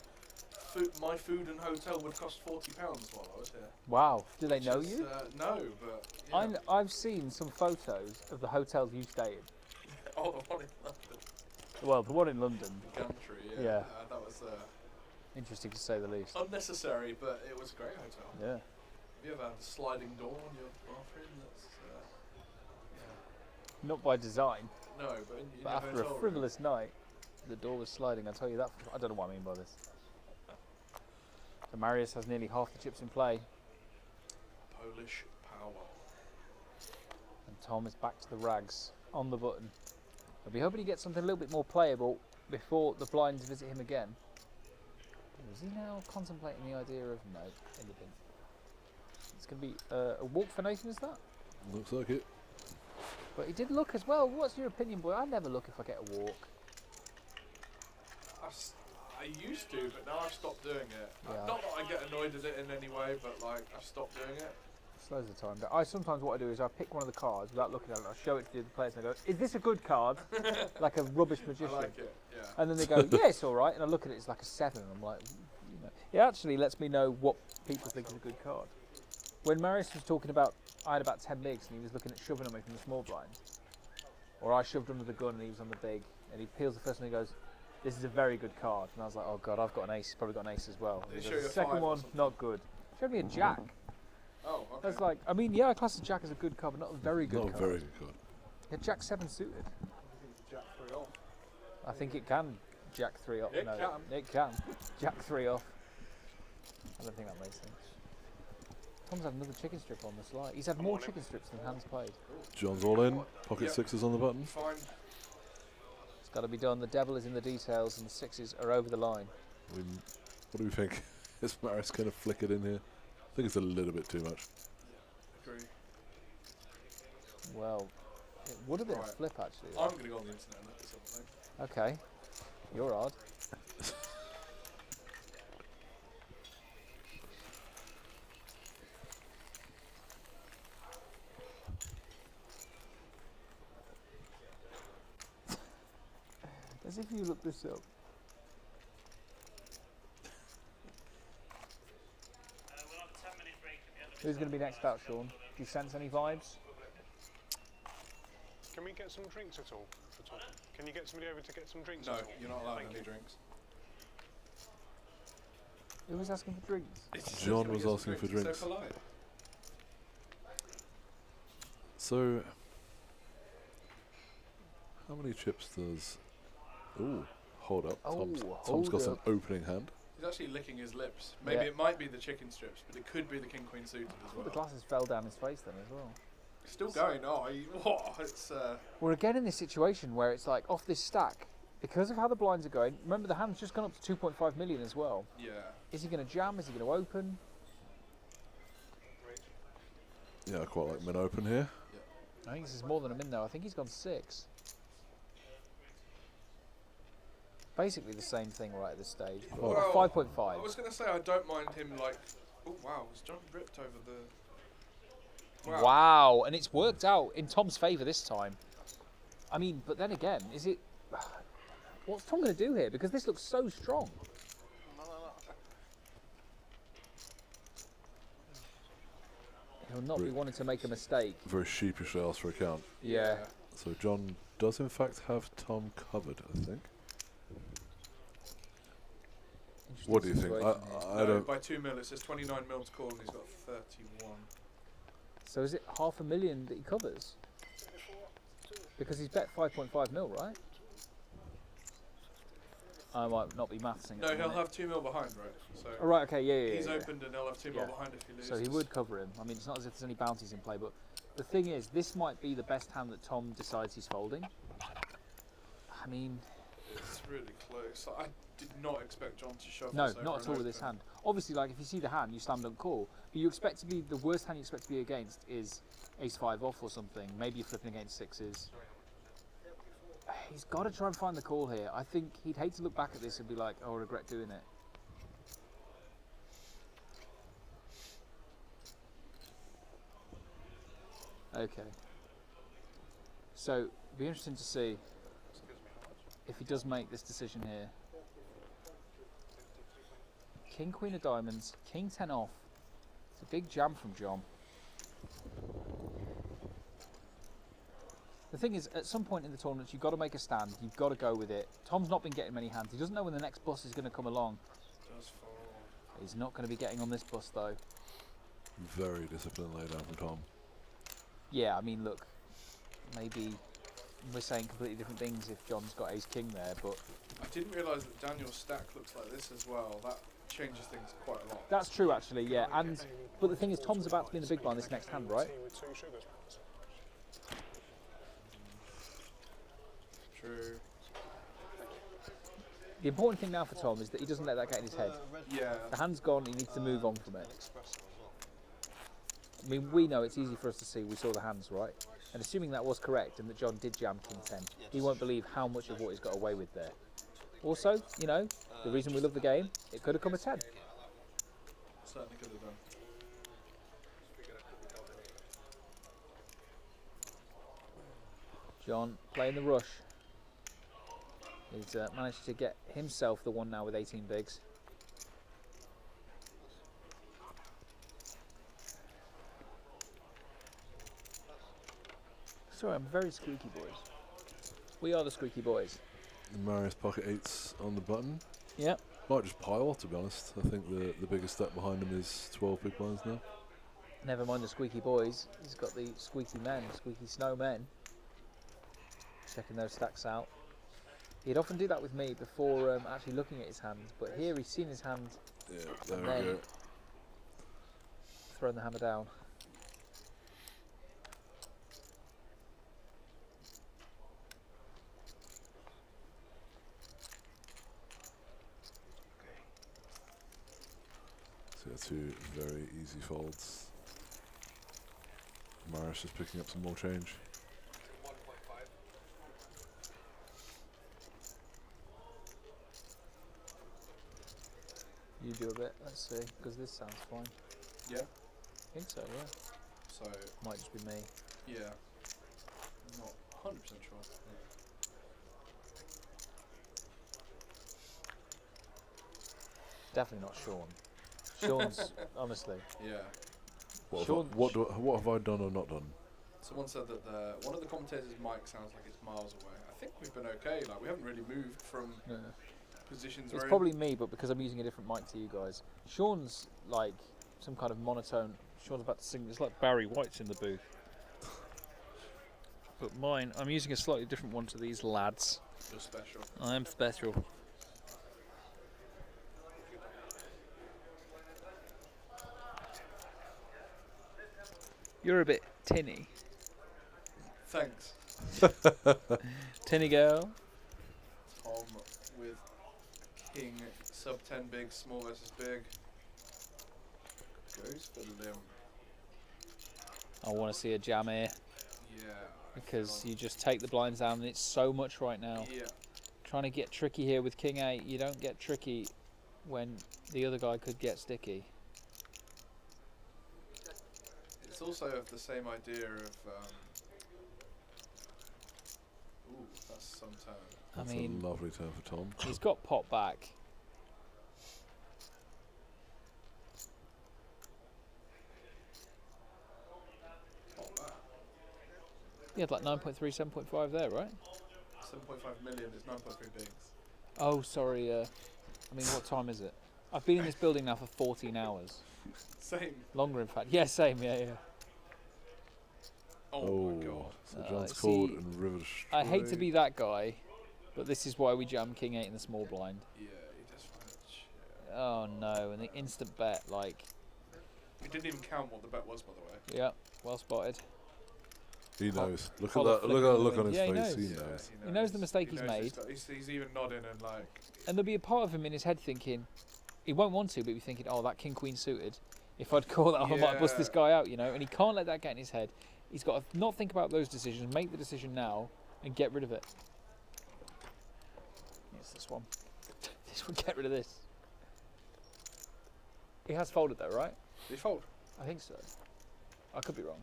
my food and hotel would cost £40 while I was here. Wow. Do they know you? No, but yeah. I've seen some photos of the hotels you stay in. Oh, the one in London. Well, the one in London. Gantry, yeah. Yeah. That was Interesting to say the least. unnecessary, but it was a great hotel. Yeah. Have you ever had a sliding door on your bathroom? That's Not by design. no, but in But your after hotel a frivolous night, the door was sliding. I'll tell you that. I don't know what I mean by this. So Marius has nearly half the chips in play, Polish power. and Tom is back to the rags on the button. I'll be hoping he gets something a little bit more playable before the blinds visit him again. Is he now contemplating the idea of no anything? It's going to be a walk for Nathan, is that? Looks like it. But he did look as well. What's your opinion, boy? I never look if I get a walk. I used to, but now I've stopped doing it. Yeah. Not that I get annoyed at it in any way, but like I've stopped doing it. Slows the time down. Sometimes what I do is I pick one of the cards without looking at it. I show it to the other players and I go, "Is this a good card?" Like a rubbish magician. I like it. Yeah. And then they go, "Yeah, it's all right." And I look at it, it's like a 7. And I'm like, you know, it actually lets me know what people think is a good card. When Marius was talking about, I had about 10 bigs and he was looking at shoving on me from the small blind, or I shoved under the gun and he was on the big, and he peels the first one and he goes, "This is a very good card." And I was like, "Oh God, I've got an ace." He's probably got an ace as well. Did he He show goes, you a the second 5 or one, something? not good. Showed me a jack. Oh, okay. That's like, I mean, yeah, I class a jack as a good card, but not a very good Not card. a very good card. Yeah, jack 7 suited. Jack 3 off. I think it can jack 3 off. It no, can. It can. Jack 3 off. I don't think that makes sense. Tom's had another chicken strip on the slide. He's had more chicken strips than hands played. John's all in. Pocket Yep. 6s on the button. Fine. It's got to be done. The devil is in the details, and the 6s are over the line. What do we think? Is Marius going to flick it in here? I think it's a little bit too much. Agree. Well, it would have been a Right. flip actually. I'm going to go on the internet and look at something. Okay, you're odd. As if you look this up. We'll have a 10-minute break at the end of Who's going to be next out, Sean? Do you sense any vibes? Can we get some drinks at all? Can you get somebody over to get some drinks No, at all? you're not allowed Thank any you. drinks. Who was asking for drinks? John was asking for drinks. So polite. So, How many chips does... Ooh, hold up. Oh, Tom's hold got some up. opening hand. He's actually licking his lips. Maybe Yeah. it might be the chicken strips, but it could be the king queen suited as well. The glasses fell down his face then as well. Still going. Oh, it's. We're again in this situation where it's like off this stack because of how the blinds are going. Remember, the hand's just gone up to 2.5 million as well. Yeah. Is he going to jam? Is he going to open? Yeah, I quite like min open here. I think this is more than a min though. I think he's gone 6. Basically the same thing right at this stage. Well, 5.5. I was going to say I don't mind him like. Oh wow, was John ripped over the. Wow, and it's worked out in Tom's favour this time. I mean, but then again, is it... What's Tom going to do here? Because this looks so strong. He'll not be wanting to make a mistake. Very sheepishly asked for a count. Yeah. So John does in fact have Tom covered, I think. What do you think? I don't... By 2 mil, it says 29 mil to call and he's got 31. So is it 500,000 that he covers? Because he's bet 5.5 mil, right? I might not be mathsing. No, he'll have 2 mil behind, right? So oh, right, okay, yeah. He's opened and he'll have 2 mil behind if he loses. So he would cover him. I mean, it's not as if there's any bounties in play, but the thing is, this might be the best hand that Tom decides he's folding. I mean... It's really close. I did not expect John to shove No, this over not at all with this hand. Obviously, like, if you see the hand, you slam dunk call. But you expect to be, the worst hand you expect to be against is ace-5 off or something. Maybe you're flipping against 6s. He's got to try and find the call here. I think he'd hate to look back at this and be like, oh, I regret doing it. Okay. So, it'll be interesting to see if he does make this decision here. King, Queen of Diamonds, King 10 off. It's a big jam from John. The thing is, at some point in the tournament, you've got to make a stand. You've got to go with it. Tom's not been getting many hands. He doesn't know when the next bus is going to come along. He's not going to be getting on this bus, though. Very disciplined laydown from Tom. Yeah, I mean, look, maybe we're saying completely different things if John's got ace-king there, but... I didn't realise that Daniel's stack looks like this as well. That changes things quite a lot. That's true, actually, yeah. And but the thing is, Tom's about to be in the big blind this next hand, right? True. The important thing now for Tom is that he doesn't let that get in his head. Yeah. The hand's gone, he needs to move on from it. I mean, we know it's easy for us to see, we saw the hands, right? And assuming that was correct and that John did jam King 10, he won't believe how much of what he's got away with there. Also, you know, the reason we love the game, it could have come a 10. Certainly could have done. John playing the rush. He's managed to get himself the one now with 18 bigs. Sorry, I'm very squeaky, boys. We are the squeaky boys. The Marius pocket 8's on the button. Yep. Might just pile, to be honest. I think the biggest step behind him is 12 big blinds now. Never mind the squeaky boys. He's got the squeaky men, squeaky snowmen. Checking those stacks out. He'd often do that with me before actually looking at his hand, but here he's seen his hand and then thrown the hammer down. So yeah, two very easy folds. Marius just picking up some more change. You do a bit, let's see, because this sounds fine. Yeah? I think so, yeah. So... Might just be me. Yeah. I'm not 100% sure. Definitely not Sean. Sean's, honestly. Yeah. What have I done or not done? Someone said that one of the commentators' mic sounds like it's miles away. I think we've been okay. Like, we haven't really moved from... positions. It's probably me, but because I'm using a different mic to you guys. Sean's like some kind of monotone. Sean's about to sing. It's like Barry White's in the booth. But mine, I'm using a slightly different one to these lads. You're special. I am special. You're a bit tinny. Thanks. Tinny girl. Tom with king sub 10 big, small versus big. Goes for limb. I want to see a jam here. Yeah. Because you just take the blinds down and it's so much right now. Yeah. Trying to get tricky here with king 8. You don't get tricky when the other guy could get sticky. It's also the same idea of. Ooh, that's some turn. That's I mean, a lovely turn for Tom. He's got pot back. He had like 9.3, 7.5 there, right? 7.5 million is 9.3 bigs. Oh, sorry. I mean, what time is it? I've been in this building now for 14 hours. Same. Longer, in fact. Yeah, same. Yeah, yeah. Oh my god. So John's called and river I hate to be that guy, but this is why we jam king 8 in the small blind. Yeah, he does find shit. Oh no, and the instant bet, like. We didn't even count what the bet was, by the way. Yeah, well spotted. He knows. Look at Collar that. Look at that look flicking on his the face. wind. He knows. He knows the mistake he's knows made. He's even nodding and like. And there'll be a part of him in his head thinking, he won't want to, but he's thinking, oh, that king queen suited. If I'd call that, I might bust this guy out, you know. And he can't let that get in his head. He's got to not think about those decisions, make the decision now, and get rid of it. Yes, this one. This one, get rid of this. He has folded though, right? Did he fold? I think so. I could be wrong.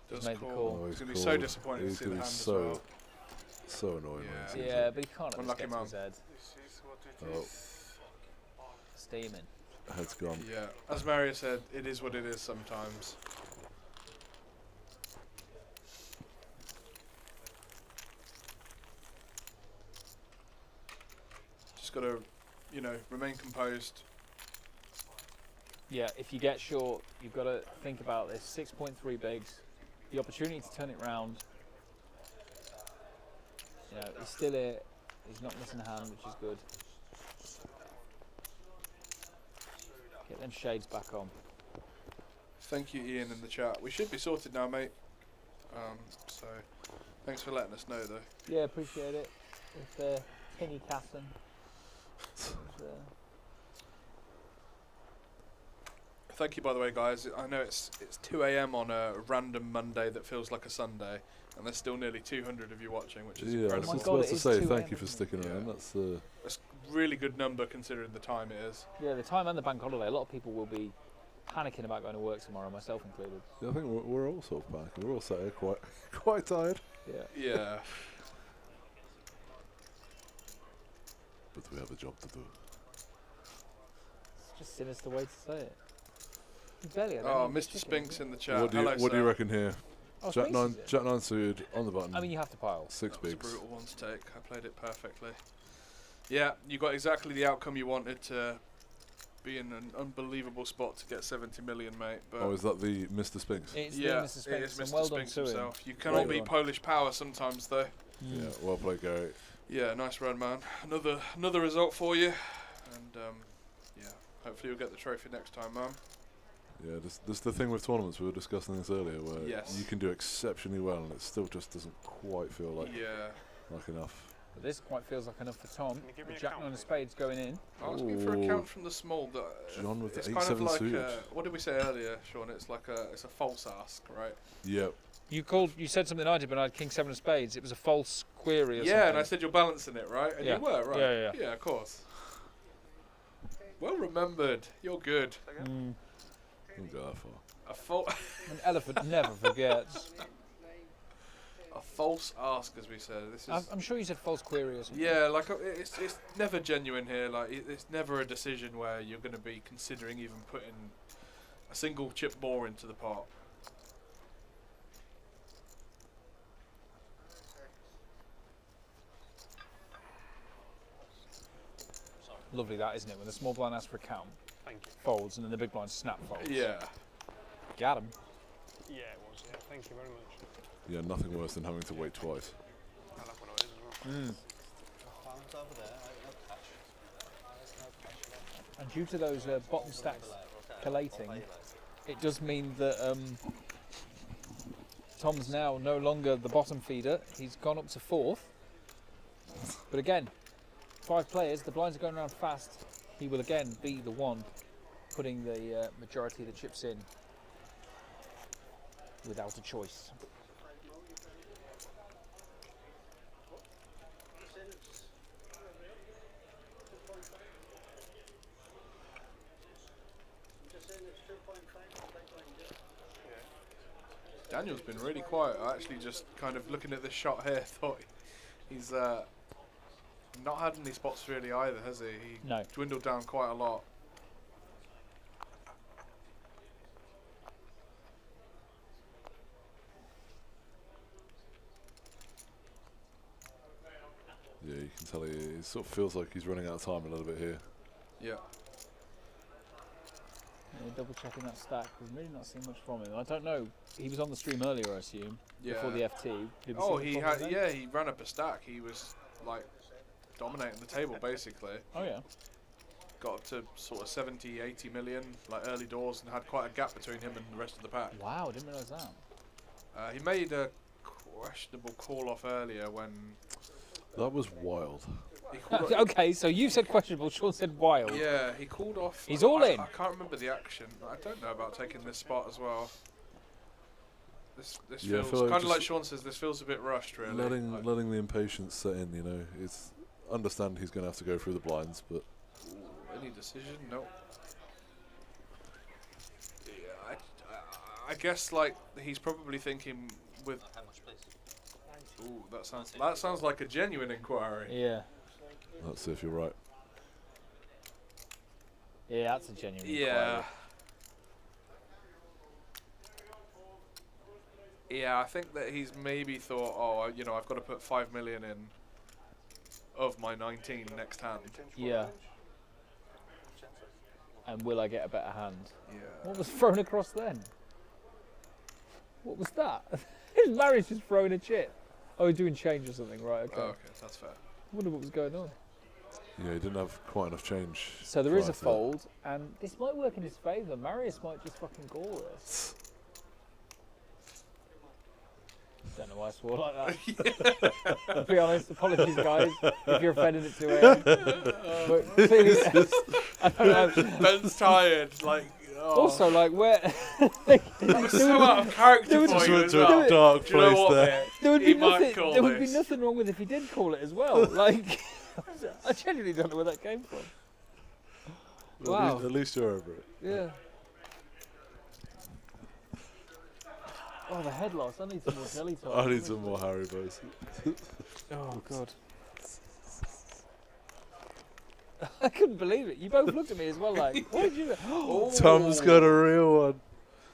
Does made the call. call. Oh, He's he's going to be so disappointed to see the hand as well. So annoying. when he sees Yeah, it. but he can't let this Unlucky get to mum. his head. This is what it Oh. is. Steaming. Head's gone. Yeah, as Mario said, it is what it is sometimes. Just got to, you know, remain composed. Yeah, if you get short, you've got to think about this. 6.3 bigs. The opportunity to turn it round. You know, he's still here. He's not missing a hand, which is good. Get them shades back on. Thank you, Ian, in the chat. We should be sorted now, mate. So, thanks for letting us know, though. Yeah, appreciate it. With Penny Casson. Thank you, by the way, guys. I know it's 2 AM on a random Monday that feels like a Sunday, and there's still nearly 200 of you watching, which is Yeah, I was incredible. just God, about it to is say 2 thank AM, you for isn't sticking around. That's That's a really good number considering the time it is. Yeah, the time and the bank holiday. A lot of people will be panicking about going to work tomorrow, myself included. yeah, I think we're all sort of panicking. We're all sat here quite tired. Yeah. Yeah. But we have a job to do. It's just a sinister way to say it. You barely had Oh, any Mr. chicken, Spinks is it? in the chat. What do Hello, you sir. reckon here? Oh, Jack Spinks nine, is it? Jack 9 suited on the button. I mean, you have to pile. 6 That was a bigs. brutal one to take. I played it perfectly. Yeah, you got exactly the outcome you wanted to be in an unbelievable spot to get 70 million, mate. But Oh, is that the Mr. Spinks? It's yeah, the Mr. it Spinks, is and Mr. well done Spinks to him. himself. You cannot beat done. Polish power sometimes, though. Yeah, well played, Gary. Yeah, nice run, man. Another result for you, and yeah, hopefully you'll get the trophy next time, man. Yeah, this the thing with tournaments. We were discussing this earlier, where Yes. you can do exceptionally well, and it still just doesn't quite feel like enough. But this quite feels like enough for Tom. Can you give me The a Jack count? 9 of spades going in. Ask me for a Ooh. count from the small. John with the it's kind of 8-7 like suited. what did we say earlier, Sean? It's like it's a false ask, right? Yeah. You said something I did when I had King 7 of spades. It was a false query or something. Yeah, and I said you're balancing it, right? And Yeah. you were, right? Yeah. Yeah, of course. Well remembered. You're good. Didn't go that far. An elephant never forgets. A false ask, as we said. This is. I'm sure you said false query or something. Yeah, like it's never genuine here. Like it's never a decision where you're going to be considering even putting a single chip more into the pot. Lovely that, isn't it? When the small blind asks for a count, Thank you. folds, and then the big blind snap folds. Yeah. Got him. Yeah, it was. Yeah, thank you very much. Yeah, nothing worse than having to wait twice. I love when it is as well. And due to those bottom stacks collating, it does mean that Tom's now no longer the bottom feeder. He's gone up to 4th. But again, 5 players, the blinds are going around fast. He will again be the one putting the majority of the chips in without a choice. Daniel's been really quiet. I actually just kind of looking at this shot here thought he's not had any spots really either, has he? He No. dwindled down quite a lot. Yeah, you can tell it sort of feels like he's running out of time a little bit here. Yeah. Yeah, double checking that stack. We've really not seen much from him. I don't know. He was on the stream earlier, I assume, before the FT. Did we see much he from had. him then? Yeah, he ran up a stack. He was like dominating the table basically. Oh yeah. Got up to sort of 70, 80 million, like early doors, and had quite a gap between him and the rest of the pack. Wow, I didn't realise that. He made a questionable call off earlier when. That was wild. Okay, so you said questionable, Sean said wild. Yeah, he called off. He's all in. I can't remember the action. I don't know about taking this spot as well. This Yeah, I feels feel like kind of like just Sean says. This feels a bit rushed, really. Letting the impatience set in, you know. It's understand he's going to have to go through the blinds, but Any decision? No. Yeah, I guess like he's probably thinking with. How much, please? Ooh, that sounds like a genuine inquiry. Yeah. let's see if you're right. Yeah, that's a genuine Yeah. inquiry. Yeah, I think that he's maybe thought, oh, you know, I've got to put 5 million in of my 19 next hand. Yeah. And will I get a better hand? Yeah. What was thrown across then? What was that? Larry's just throwing a chip. Oh, he's doing change or something, right? Okay. Oh, okay, that's fair. I wonder what was going on. Yeah, he didn't have quite enough change. So there is a prior to that. fold, and this might work in his favour. Marius might just fucking call this. Don't know why I swore like that. To be honest, apologies guys if you're offended at 2 a.m. But clearly, I don't know. Ben's tired, like. Oh. Also, like, where. That was so out of character for you as well. Dark Do you know place what, there. mate? There would He be might nothing. call There would be this. nothing wrong with if he did call it as well. Like, I genuinely don't know where that came from. Wow. At least you're over it. Yeah. Oh, the head loss. I need some more jelly time. I need some more Haribos. Oh god. I couldn't believe it. You both looked at me as well, like, what did you? Oh. Tom's got a real one.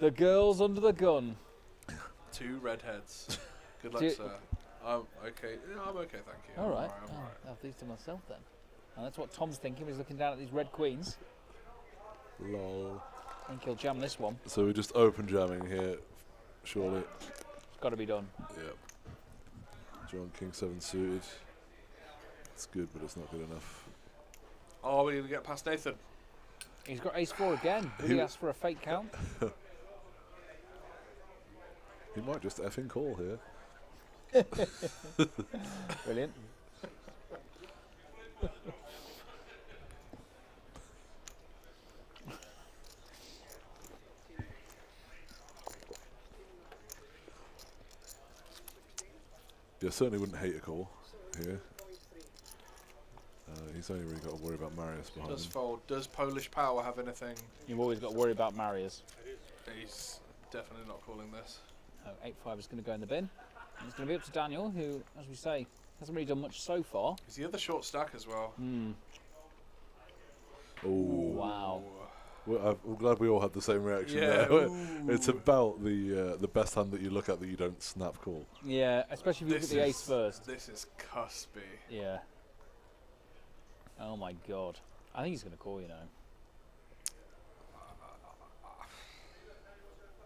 The girls under the gun. 2 redheads. Good luck, Do- sir. I'm okay. Yeah, I'm okay, thank you. All right. I'm alright. I'll have these to myself then. And that's what Tom's thinking. He's looking down at these red queens. Lol. I think he'll jam this one. So we're just open jamming here, surely. It's got to be done. Yep. John King 7 suited. It's good, but it's not good enough. Oh, we're going to get past Nathan. He's got ace 4 again. Will he ask for a fake count? He might just effing call here. Brilliant. Yeah, certainly wouldn't hate a call here. He's only really got to worry about Marius behind Does him. fold. Does Polish Power have anything? You've always got to worry about Marius. He's definitely not calling this. Oh, 8-5 is going to go in the bin. And it's going to be up to Daniel, who, as we say, hasn't really done much so far. He's the other short stack as well. Oh wow! Well, I'm glad we all had the same reaction. Yeah. There. It's about the best hand that you look at that you don't snap call. Yeah, especially if you look at the ace first. This is cuspy. Yeah. Oh my god. I think he's going to call, you know.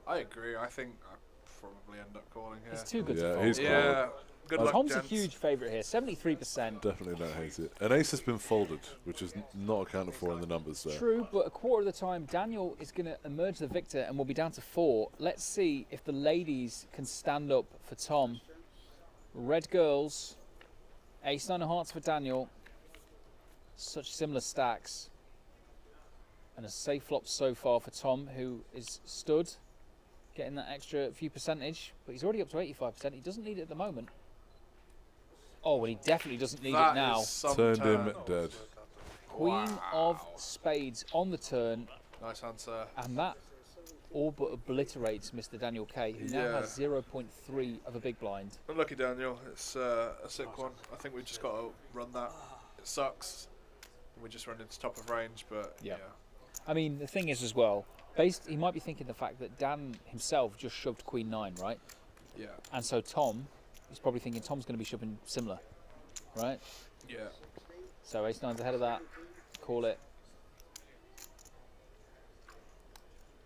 I agree. I think I probably end up calling here. He's too good to Yeah, fold. he's Yeah. Good luck, Tom's gents. a huge favourite here, 73%. Definitely don't hate it. An ace has been folded, which is not accounted for in the numbers there. True, but a quarter of the time, Daniel is going to emerge the victor and we'll be down to 4. Let's see if the ladies can stand up for Tom. Red girls, ace 9 of hearts for Daniel. Such similar stacks. And a safe flop so far for Tom, who is stood, getting that extra few percentage, but he's already up to 85%. He doesn't need it at the moment. Oh, well, he definitely doesn't need it now. Turned him dead. Queen of spades on the turn. Nice answer. And that all but obliterates Mr. Daniel K, who now has 0.3 of a big blind. Unlucky, Daniel. It's a sick one. I think we've just got to run that. It sucks. We just run into top of range, but yeah. I mean, the thing is as well, he might be thinking the fact that Dan himself just shoved Queen 9, right? Yeah. And so Tom, he's probably thinking Tom's going to be shoving similar, right? Yeah. So ace 9's ahead of that. Call it.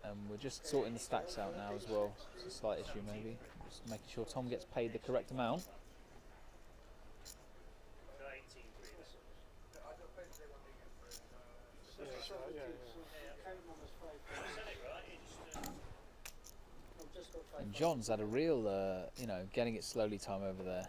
And we're just sorting the stacks out now as well. It's a slight issue maybe. Just making sure Tom gets paid the correct amount. And John's had a real, you know, getting it slowly time over there.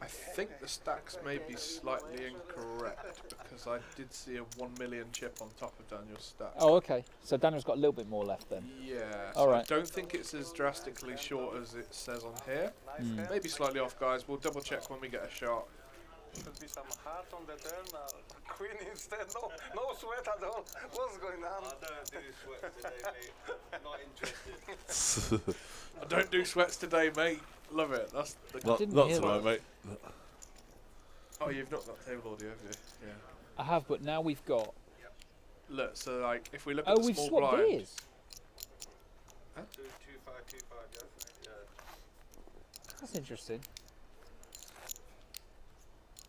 I think the stacks may be slightly incorrect because I did see a 1 million chip on top of Daniel's stack. Oh, okay. So Daniel's got a little bit more left then. Yeah. All So right. I don't think it's as drastically short as it says on here. Maybe slightly off, guys. We'll double check when we get a shot. Should be some heart on the turn. Queen instead. No sweat at all. What's going on? I don't do sweat today, mate. Not interested. I don't do sweats today, mate. Love it. That's the Not tonight, mate. Oh, you've not got table audio, have you? Yeah. I have, but now we've got. Look, so like if we look at the we've small swapped blind. ears. Huh? 2 5 2 5. Yeah. That's interesting.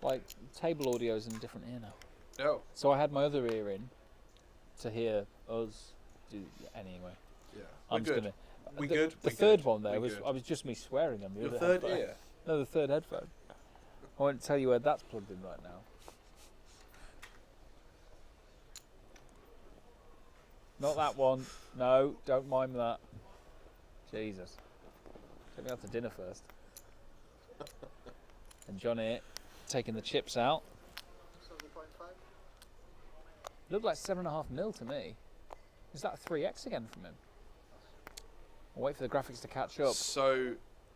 Like table audio's in a different ear now. No. So I had my other ear in to hear us do anyway. Yeah. I'm just good. gonna. We the, good. The We third good. one there We was good. I was just me swearing on the Your other third headphone. ear? No, the third headphone. I won't tell you where that's plugged in right now. Not that one. No, don't mind that. Jesus. Take me out to dinner first. And John here, taking the chips out. Looked like 7.5 mil to me. Is that a 3x again from him? I'll wait for the graphics to catch up. So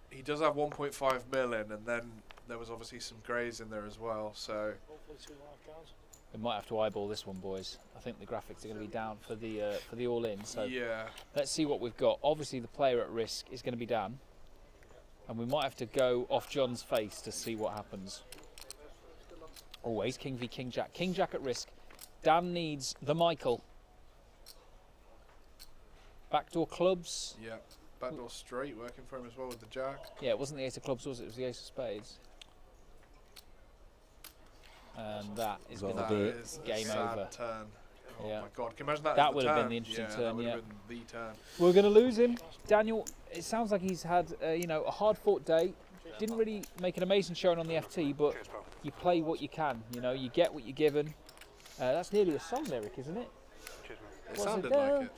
he does have 1.5 mil in, and then there was obviously some greys in there as well. So We might have to eyeball this one, boys. I think the graphics are going to be down for the all-in. So yeah. let's see what we've got. Obviously, the player at risk is going to be Dan, and we might have to go off John's face to see what happens. Always King v King Jack. King Jack at risk. Dan needs the Michael. Backdoor clubs. Yeah. Backdoor straight working for him as well with the jack. Yeah, it wasn't the ace of clubs, was it? It was the ace of spades. And that is going to be game over. Turn. Oh Yeah. my God! Can you imagine that? That as would the have turn? been the interesting Yeah, turn. that would Yeah. have been the turn. We're going to lose him. Daniel, it sounds like he's had you know, a hard-fought day. Didn't really make an amazing showing on the FT, but you play what you can. You know, you get what you're given. That's nearly a song lyric, isn't it? It sounded like it.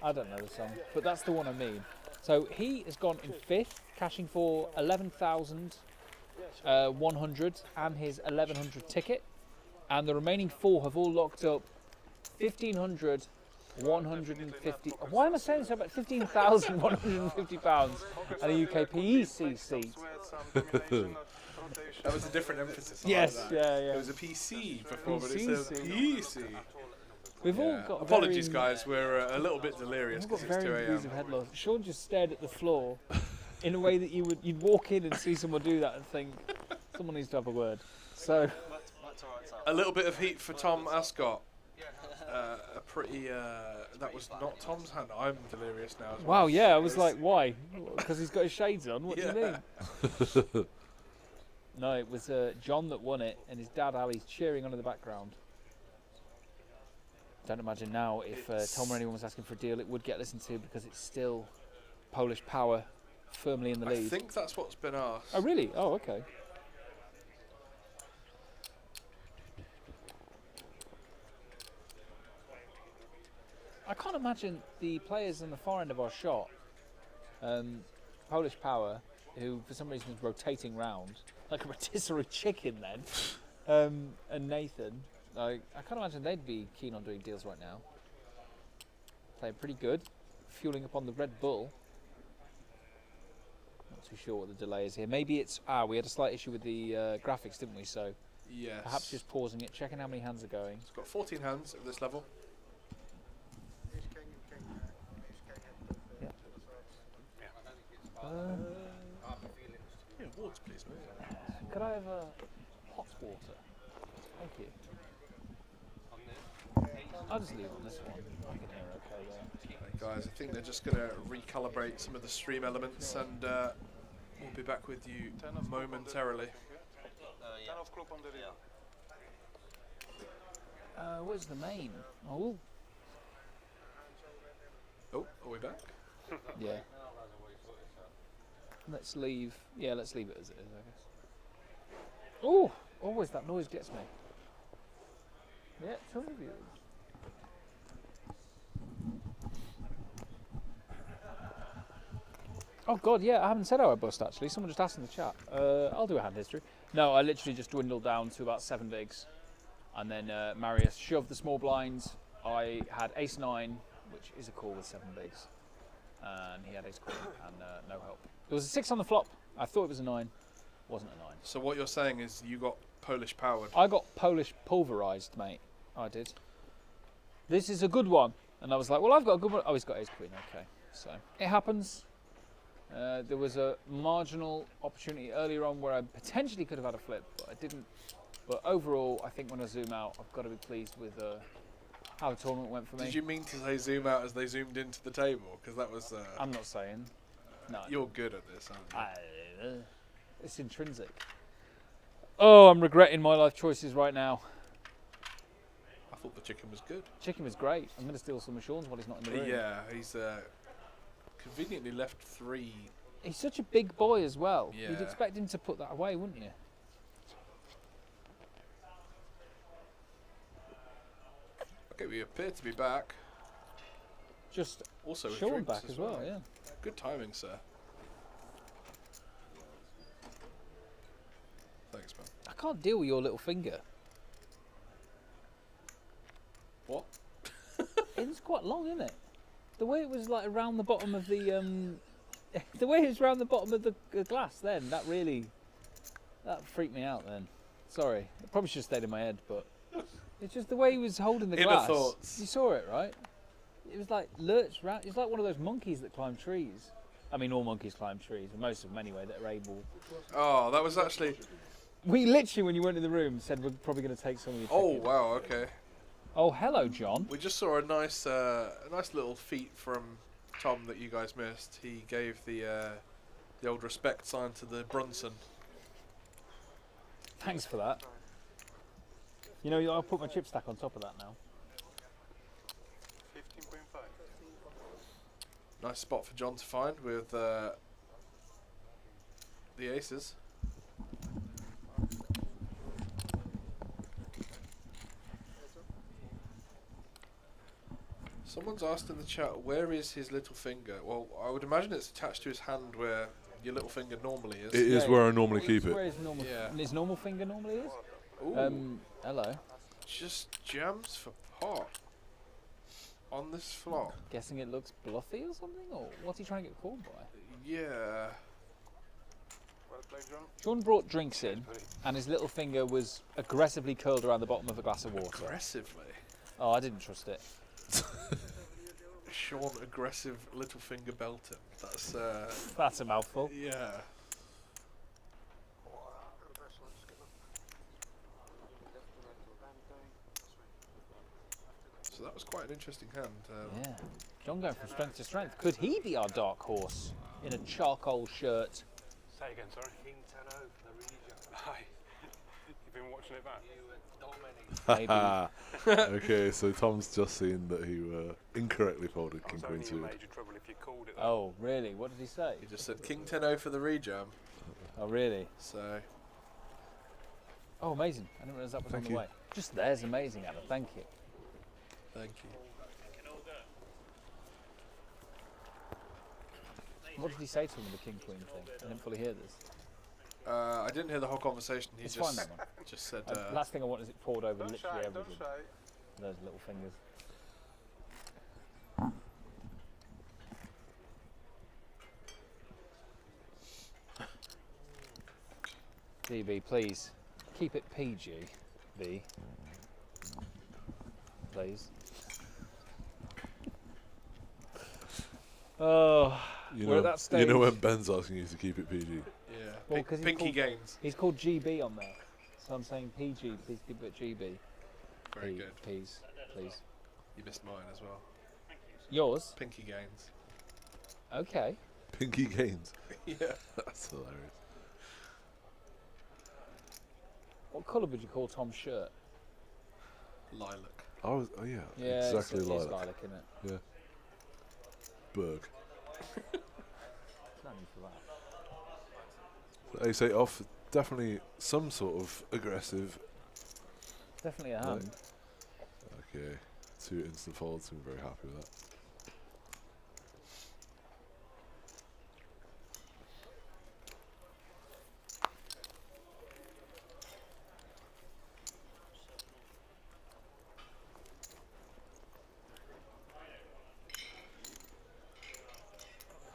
I don't know the song, but that's the one I mean. So he has gone in 5th, cashing for 11,100 and his 1,100 ticket, and the remaining 4 have all locked up 1,500. 150. Why am I saying so about £15,150 and a UKPC seat? That was a different emphasis. On Yes, that. yeah. It was a PC before, but it's a PC. We've all got. Apologies, guys. We're a little bit delirious We've got because it's 2 varying a.m. degrees of head loss. Sean just stared at the floor in a way that you'd walk in and see someone do that and think someone needs to have a word. So a little bit of heat for Tom Ascot. A pretty. That was not Tom's hand. I'm delirious now. As well. wow, yeah, I was like, why? Because he's got his shades on. What do you mean? No, it was John that won it, and his dad Ali's cheering on in the background. Don't imagine now if Tom or anyone was asking for a deal, it would get listened to because it's still Polish Power firmly in the lead. I think that's what's been asked. Oh, really? Oh, okay. I can't imagine the players on the far end of our shot, Polish Power, who for some reason is rotating round like a rotisserie chicken then, and Nathan. I can't imagine they'd be keen on doing deals right now. Playing pretty good, fueling up on the Red Bull. Not too sure what the delay is here. Maybe it's we had a slight issue with the graphics, didn't we? So yes. Perhaps just pausing it, checking how many hands are going. It's got 14 hands at this level. Yeah. Yeah, water, please, mate. Could I have a hot water? Thank you. I'll just leave on this one. I can hear okay there. Right, guys, I think they're just going to recalibrate some of the stream elements, and we'll be back with you momentarily. 10 of club on the rear. Where's the main? Oh. Oh, are we back? Yeah. Let's leave. Yeah, let's leave it as it is, I guess. Oh, always that noise gets me. Yeah, 200 viewers. Oh God, yeah, I haven't said how I bust actually. Someone just asked in the chat. I'll do a hand history. No, I literally just dwindled down to about 7 bigs, and then Marius shoved the small blinds. I had ace 9, which is a call with 7 bigs, and he had ace queen and no help. There was a 6 on the flop. I thought it was a 9. Wasn't a 9. So what you're saying is you got Polish powered. I got Polish pulverised, mate. I did. This is a good one, and I was like, well, I've got a good one. Oh, he's got ace queen. Okay, so it happens. There was a marginal opportunity earlier on where I potentially could have had a flip, but I didn't. But overall, I think when I zoom out, I've got to be pleased with how the tournament went for me. Did you mean to say zoom out as they zoomed into the table? Because that was... I'm not saying. No. You're good at this, aren't you? It's intrinsic. Oh, I'm regretting my life choices right now. I thought the chicken was good. Chicken was great. I'm going to steal some of Sean's while he's not in the room. Yeah, he's conveniently left 3. He's such a big boy as well. Yeah. You'd expect him to put that away, wouldn't you? Okay, we appear to be back. Just also with Sean drinks back as well, yeah. Good timing, sir. Thanks, man. I can't deal with your little finger. What? It's quite long, isn't it? The way it was like around the bottom of the the way it was around the bottom of the glass then, that freaked me out then. Sorry. It probably should have stayed in my head, but it's just the way he was holding the glass. Thoughts. You saw it, right? It was like lurched round. It's like one of those monkeys that climb trees. I mean, all monkeys climb trees, or most of them anyway, that are able. Oh, that was actually... We literally, when you went in the room, said we're probably going to take some of your chicken. Oh, wow, okay. Oh, hello, John. We just saw a nice little feat from Tom that you guys missed. He gave the old respect sign to the Brunson. Thanks for that. You know, I'll put my chip stack on top of that now. 15.5. Nice spot for John to find with the aces. Someone's asked in the chat, where is his little finger? Well, I would imagine it's attached to his hand where your little finger normally is. It is where I normally keep it. Where his normal finger normally is? Ooh. Hello. Just jams for pot on this flop. Guessing it looks bluffy or something? Or what's he trying to get called by? Yeah. Well played, John. Sean brought drinks in, and his little finger was aggressively curled around the bottom of a glass of water. Aggressively? Oh, I didn't trust it. Sean aggressive little finger Belton. That's a mouthful. Yeah. So that was quite an interesting hand. Yeah. John going from strength to strength. Could he be our dark horse in a charcoal shirt? Say again, sorry. Hi. You've been watching it back? Okay, so Tom's just seen that he incorrectly folded King Queen in suited. major trouble if you called it. Oh, really? What did he say? He just said King 10-0 for the rejam. Oh, really? So. Oh, amazing. I didn't realise that was Thank on the you. way. Just there's amazing, Adam. Thank you. Thank you. What did he say to him with the King Queen thing? I didn't fully hear this. I didn't hear the whole conversation. He It's just fine, that one. just said. Last thing I want is it poured over Don't literally shy, everything. don't shy. Those little fingers. DB, please keep it PG, B. Please. Oh, we're at that stage. You know when Ben's asking you to keep it PG? Yeah. Well, 'cause Pinky Games. He's called GB on there, so I'm saying PG. Please keep it GB. Very good. Please. You missed mine as well. Yours? Pinky Games. Okay. Pinky Games. Yeah. That's hilarious. What colour would you call Tom's shirt? Lilac. Oh yeah, Yeah, exactly it's like lilac, isn't it? Yeah. Berg. No need for that. They say off. Definitely some sort of aggressive. Definitely a hand. Okay, 2 instant folds. I'm very happy with that.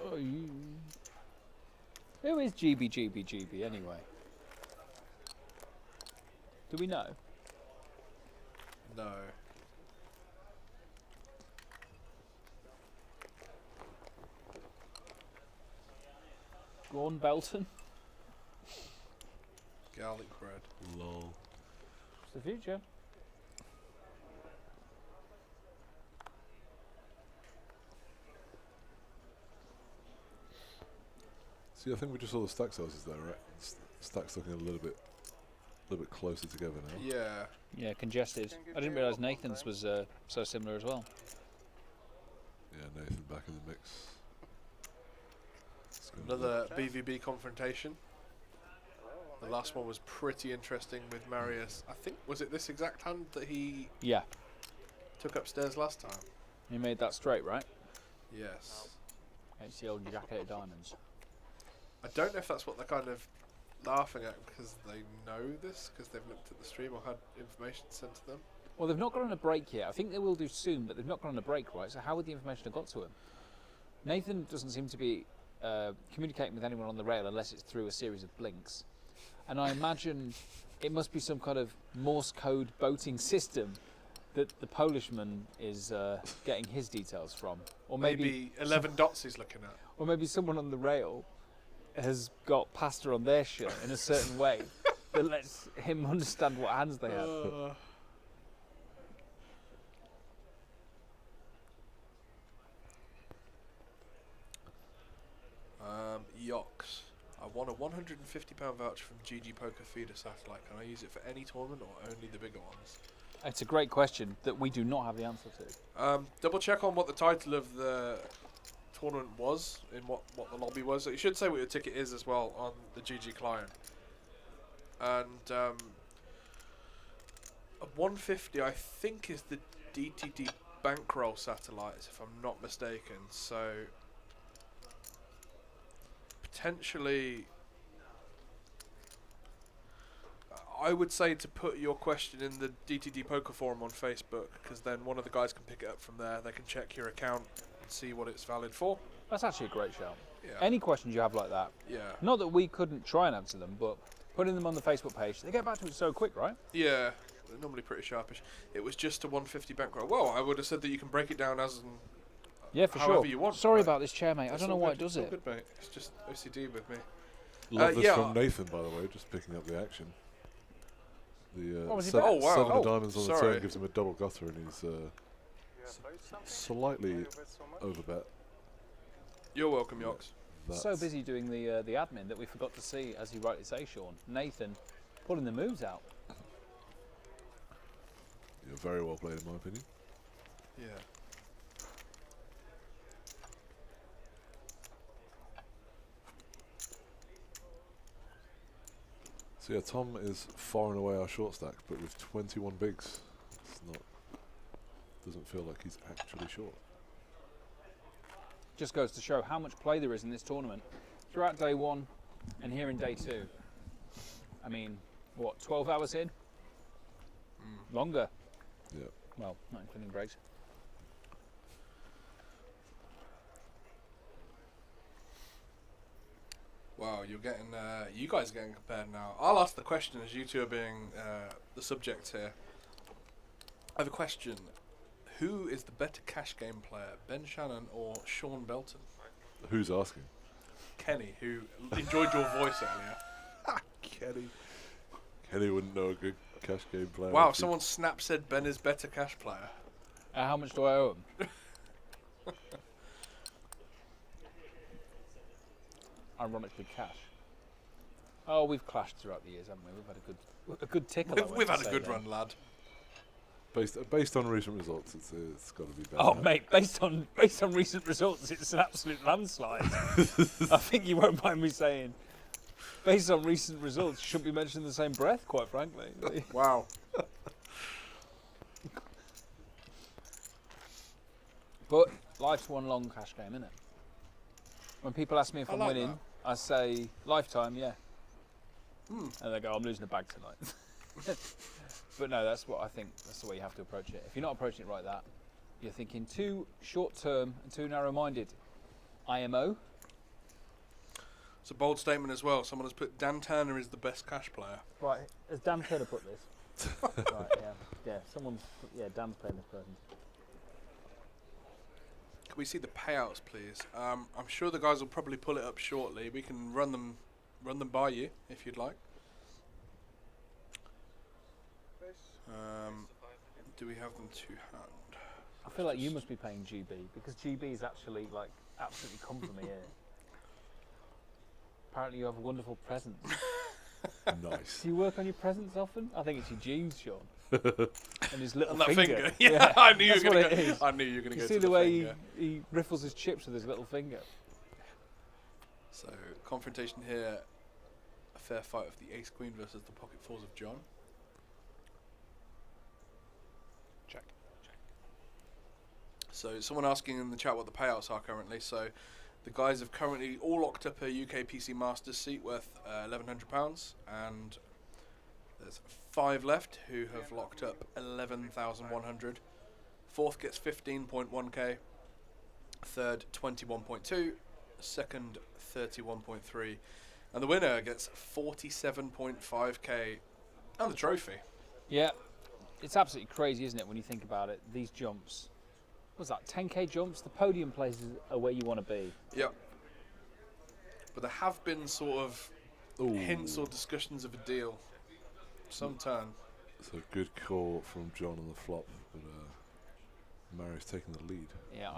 Oh, who is GB anyway? Do we know? No. Go on, Belton. Garlic bread. Lol. It's the future. See, I think we just saw the stack sizes there, right? Stacks looking a little bit closer together now. Yeah. Yeah, congested. I didn't realise Nathan's was so similar as well. Yeah, Nathan back in the mix. Another BVB confrontation. The last one was pretty interesting with Marius. I think, was it this exact hand that he took upstairs last time? He made that straight, right? Yes. It's the old jacket of diamonds. I don't know if that's what they're kind of laughing at because they know this, because they've looked at the stream or had information sent to them. Well, they've not gone on a break yet. I think they will do soon, but they've not gone on a break, right? So how would the information have got to him? Nathan doesn't seem to be communicating with anyone on the rail unless it's through a series of blinks. And I imagine it must be some kind of Morse code boating system that the Polishman is getting his details from. Or maybe 11 dots he's looking at. Or maybe someone on the rail has got pasta on their shirt in a certain way that lets him understand what hands they have. Yox. I won a £150 voucher from GG Poker Feeder Satellite. Can I use it for any tournament or only the bigger ones? It's a great question that we do not have the answer to. Double check on what the title of the tournament was, in what the lobby was. You should say what your ticket is as well on the GG client. And a 150 I think is the DTD bankroll satellites, if I'm not mistaken. So potentially I would say to put your question in the DTD Poker Forum on Facebook, because then one of the guys can pick it up from there. They can check your account and see what it's valid for. That's actually a great shout. Yeah. Any questions you have like that, not that we couldn't try and answer them, but putting them on the Facebook page, they get back to it so quick, right? Yeah, they're normally pretty sharpish. It was just a 150 bankroll. Well, I would have said that you can break it down as for however sure. you want. Sorry about this chair, mate. I It's don't know all why good. it does It's it. all good, mate. It's just OCD with me. Love this from Nathan, by the way, just picking up the action. The was he 7 back? of diamonds on the turn gives him a double gutter, and he's slightly overbet. You're welcome, Yox. so busy doing the admin that we forgot to see, as you rightly say, Sean, Nathan pulling the moves out. You're very well played, in my opinion. Yeah. So yeah, Tom is far and away our short stack, but with 21 bigs, doesn't feel like he's actually short. Just goes to show how much play there is in this tournament. Throughout day 1 and here in day 2. I mean, what, 12 hours in? Longer. Yeah. Well, not including breaks. Wow, you're getting, you guys are getting compared now. I'll ask the question as you two are being the subject here. I have a question. Who is the better cash game player, Ben Shannon or Sean Belton? Who's asking? Kenny, who enjoyed your voice earlier. Kenny wouldn't know a good cash game player. Wow, someone snap said Ben is better cash player. How much do I owe him? Ironically, cash. Oh, we've clashed throughout the years, haven't we? We've had a good tickle. We've had a good run, lad. Based on recent results, it's got to be better. Oh, mate, based on recent results, it's an absolute landslide. I think you won't mind me saying. Based on recent results, you shouldn't be mentioned in the same breath, quite frankly. Wow. But life's one long cash game, isn't it? When people ask me if I'm like winning, I say lifetime, yeah. And they go, I'm losing a bag tonight. But no, that's what I think. That's the way you have to approach it. If you're not approaching it like that, you're thinking too short-term and too narrow-minded. IMO. It's a bold statement as well. Someone has put Dan Turner is the best cash player. Right, has Dan Turner put this? Right, yeah. Yeah, Dan's playing this person. Can we see the payouts, please? I'm sure the guys will probably pull it up shortly. We can run them by you if you'd like. Do we have them to hand? I feel like you must be paying GB because GB is actually like absolutely come for me here. Apparently you have a wonderful presence. Nice. Do you work on your presents often? I think it's your jeans, Sean. And his little and finger. That finger. Yeah, I knew you were going to to go. I knew you were going to go. You see the way he riffles his chips with his little finger. So confrontation here. A fair fight of the ace queen versus the pocket fours of John. Check. So someone asking in the chat what the payouts are currently. So the guys have currently all locked up a UKPC Masters seat worth £1,100, and there's 5 left who have locked up 11,100. Fourth gets 15.1k, third 21.2, second 31.3, and the winner gets 47.5k and the trophy. Yeah, it's absolutely crazy, isn't it, when you think about it? These jumps. What's that, 10k jumps? The podium places are where you want to be. Yep. But there have been sort of hints or discussions of a deal. Some turn. It's a good call from John on the flop, but Mary's taking the lead. Yeah,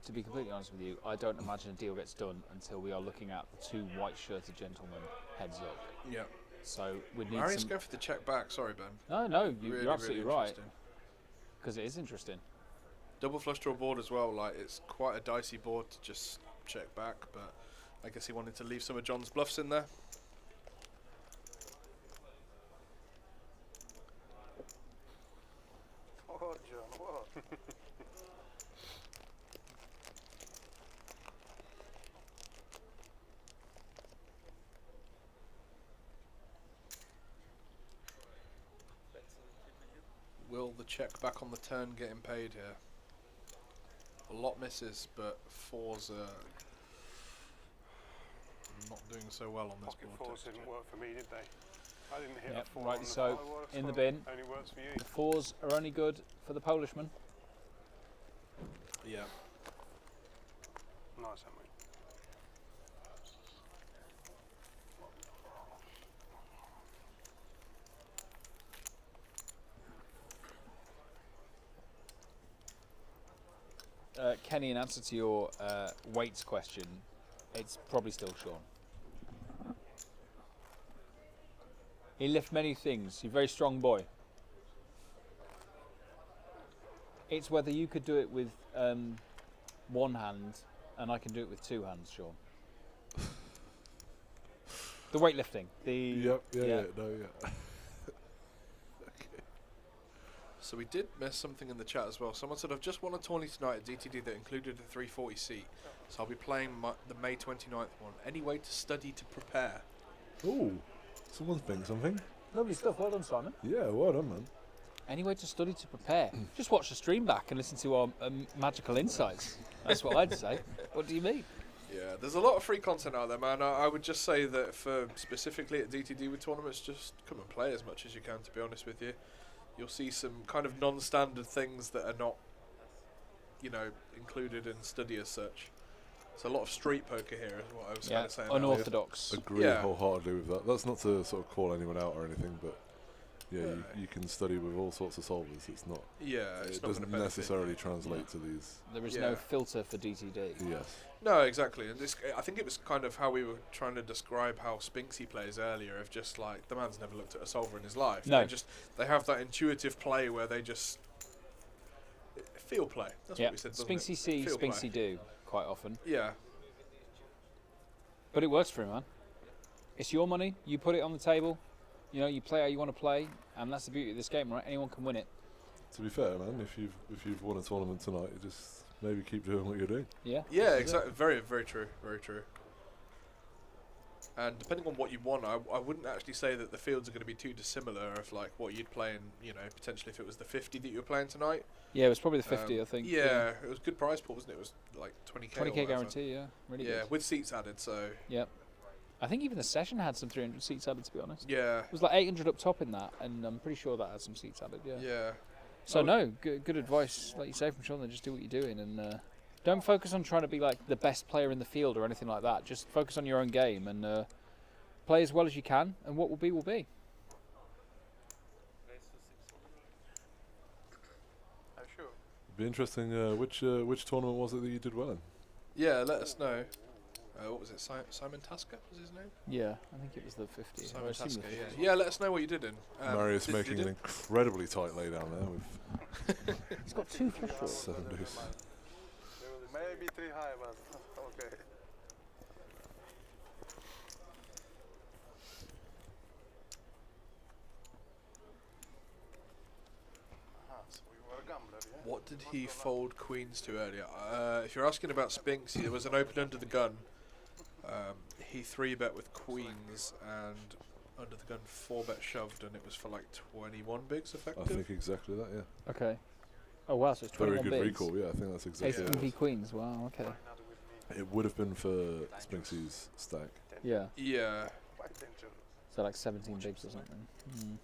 to be completely honest with you, I don't imagine a deal gets done until we are looking at the 2 white-shirted gentlemen heads up. Yeah. So we need Mary's going for the check back. Sorry, Ben. No, really, you're absolutely really right. Because it is interesting. Double flush draw board as well. Like, it's quite a dicey board to just check back, but I guess he wanted to leave some of John's bluffs in there. Oh, John, what? Will the check back on the turn get him paid here? A lot misses, but 4s are not doing so well on this Pocket board. 4s didn't work for me, did they? I didn't hit a 4. Rightly so. In the bin. Only works for you. The 4s are only good for the Polishman. Yeah. Nice, haven't we? Kenny, in answer to your weights question, it's probably still Sean. He lift many things. He's a very strong boy. It's whether you could do it with one hand and I can do it with two hands, Sean. The weightlifting. Yeah. So we did miss something in the chat as well. Someone said, I've just won a tourney tonight at DTD that included a 340 seat. So I'll be playing the May 29th one. Any way to study to prepare? Ooh, someone's doing something. Lovely stuff. Well done, Simon. Yeah, well done, man. Any way to study to prepare? Just watch the stream back and listen to our magical insights. That's what I'd say. What do you mean? Yeah, there's a lot of free content out there, man. I would just say that for specifically at DTD with tournaments, just come and play as much as you can, to be honest with you. You'll see some kind of non-standard things that are not, you know, included in study as such. It's a lot of street poker here, is what I was kind of saying. Unorthodox. Agree wholeheartedly with that. That's not to sort of call anyone out or anything, but yeah, you can study with all sorts of solvers. It's not. Yeah, it doesn't necessarily translate to these. There is no filter for DTD. Yes. No, exactly. And this, I think it was kind of how we were trying to describe how Spinksy plays earlier. Of just like the man's never looked at a solver in his life. No. They have that intuitive play where they just feel play. That's what we said. Spinksy see, Spinksy do quite often. Yeah. But it works for him, man. It's your money. You put it on the table. You know, you play how you want to play, and that's the beauty of this game, right? Anyone can win it. To be fair, man, if you've won a tournament tonight, you just maybe keep doing what you're doing. Yeah. Yeah, exactly. Very, very true. Very true. And depending on what you want, I wouldn't actually say that the fields are going to be too dissimilar of like what you'd play in, you know, potentially if it was the 50 that you were playing tonight. Yeah, it was probably the 50, I think. Yeah, it was a good prize pool, wasn't it? It was like 20k. 20k guarantee, yeah. Really good. Yeah, with seats added, so. Yep. I think even the session had some 300 seats added, to be honest. Yeah. It was like 800 up top in that, and I'm pretty sure that had some seats added, yeah. Yeah. So no, good advice, like you say, from Sean, then just do what you're doing, and don't focus on trying to be like the best player in the field or anything like that. Just focus on your own game and play as well as you can, and what will be will be. It'd be interesting, which tournament was it that you did well in? Yeah, let us know. What was it? Simon Tasker was his name? Yeah, I think it was the 50. Simon Tasker, yeah, let us know what you did in. Marius making an incredibly tight lay down there with. He's got 2 flush draws. 7 deuce. Maybe 3 high, but okay. So we were a gambler, yeah? What did he fold queens to earlier? If you're asking about Spinks, there was an open under the gun. He 3-bet with queens and under the gun 4-bet shoved, and it was for like 21 bigs effective. I think exactly that, yeah. Okay. Oh wow, so it's 21 Very good bigs. recall, yeah, I think that's exactly Ace v Queens, wow, okay. It would have been for Spinksy's stack. Yeah. Yeah. So like 17 bigs or something. Mm.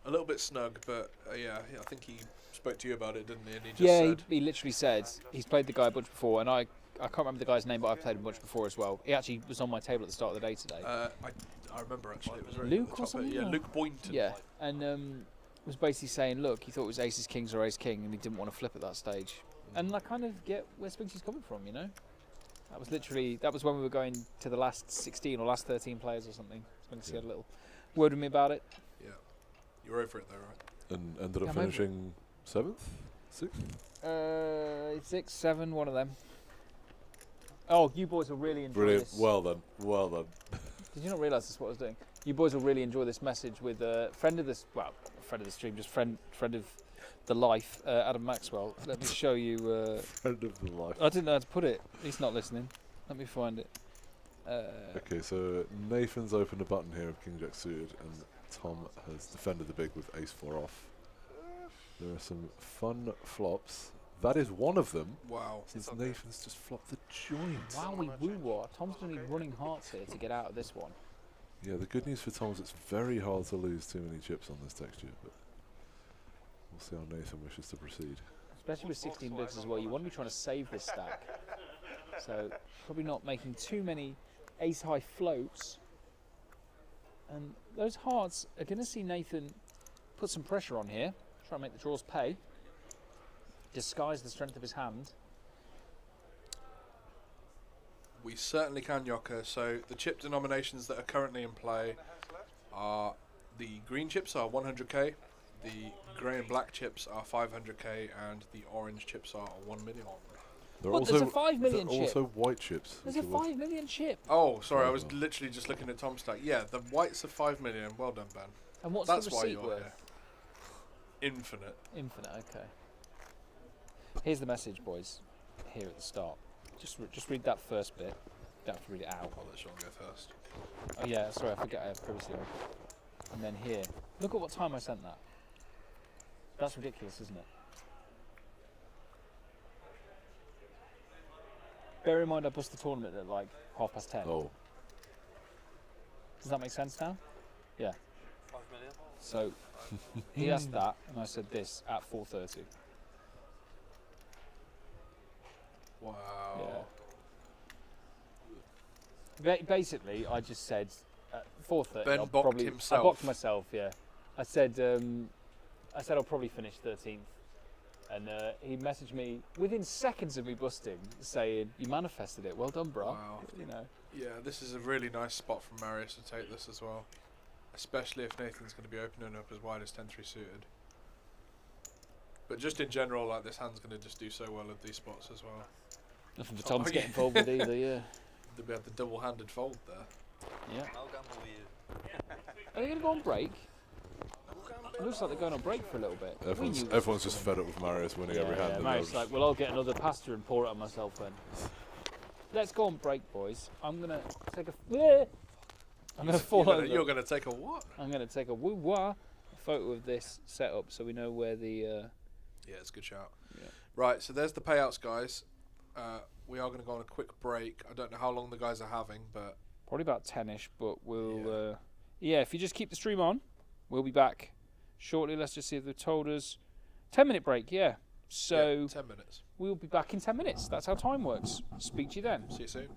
A little bit snug, but yeah, I think he spoke to you about it, didn't he? And he just said he literally said he's played the guy a bunch before, and I can't remember the guy's name, but I've played him much before as well. He actually was on my table at the start of the day today. I remember actually. It was right Luke or something? Yeah, Luke Boynton. Yeah, and was basically saying, look, he thought it was aces, kings, or ace king, and he didn't want to flip at that stage. And I kind of get where Spinksy's coming from, you know. That was when we were going to the last 16 or last 13 players or something. Spinksy had a little word with me about it. Yeah, you were over it though, right? And ended up finishing 7th, 6th. 6, 7, one of them. Oh, you boys will really enjoy Brilliant. this. Well done. Well done. Did you not realise that's what I was doing? You boys will really enjoy this message with a friend of this, well, a friend of the stream, just friend of the life, Adam Maxwell. Let me show you. Friend of the life. I didn't know how to put it. He's not listening. Let me find it. Okay, so Nathan's opened a button here of King Jack suited, and Tom has defended the big with Ace 4 off. There are some fun flops. That is one of them. Wow. Since Nathan's just flopped the joint. Wowie woo-wah. Tom's going to be running hearts here to get out of this one. Yeah, the good news for Tom is it's very hard to lose too many chips on this texture, but we'll see how Nathan wishes to proceed. Especially with 16 bigs as well, you want to be trying to save this stack. So probably not making too many ace-high floats. And those hearts are going to see Nathan put some pressure on here, try and make the draws pay. Disguise the strength of his hand. We certainly can, Yoka. So the chip denominations that are currently in play are the green chips are 100k, the grey and black chips are 500k, and the orange chips are 1 million. There's a 5 million chip. Also white chips. There's a 5 million chip. Oh, sorry, I was literally just looking at Tom's stack. Yeah, the whites are 5 million. Well done, Ben. And what's That's the why receipt you're worth? here. Infinite. Infinite, okay. Here's the message, boys, here at the start. Just read that first bit. Don't have to read it out. I'll let Sean go first. Oh yeah, sorry, I forget I have privacy on. And then here. Look at what time I sent that. That's ridiculous, isn't it? Bear in mind I bust the tournament at like 10:30. Oh. Does that make sense now? Yeah. 5 million. So he asked that, and I said this at 4:30. Wow. Yeah. Basically, I just said at 4:30. Ben I'll bocked probably, himself. I bocked myself. Yeah. I said I'll probably finish 13th, and he messaged me within seconds of me busting, saying, "You manifested it. Well done, bro." Wow. You know. Yeah, this is a really nice spot from Marius to take this as well, especially if Nathan's going to be opening up as wide as 10-3 suited. But just in general, like this hand's going to just do so well at these spots as well. Nothing for Tom to get involved with either. Yeah. They'll have the double-handed fold there. Yeah. I'll gamble with you. Are they going to go on break? It looks like they're going on break for a little bit. Everyone's just fed up with Marius winning every hand. Yeah, Marius like, well, I'll get another pasta and pour it on myself then. Let's go on break, boys. I'm going to take a... I'm going to fall over. You're going to take a what? I'm going to take a woo-wah photo of this setup so we know where the... Yeah, it's a good shout. Yeah. Right, so there's the payouts, guys. We are going to go on a quick break. I don't know how long the guys are having, but... Probably about 10ish, but we'll... Yeah, if you just keep the stream on, we'll be back shortly. Let's just see if they've told us. 10-minute break, yeah. So... Yeah, 10 minutes. We'll be back in 10 minutes. That's how time works. Speak to you then. See you soon.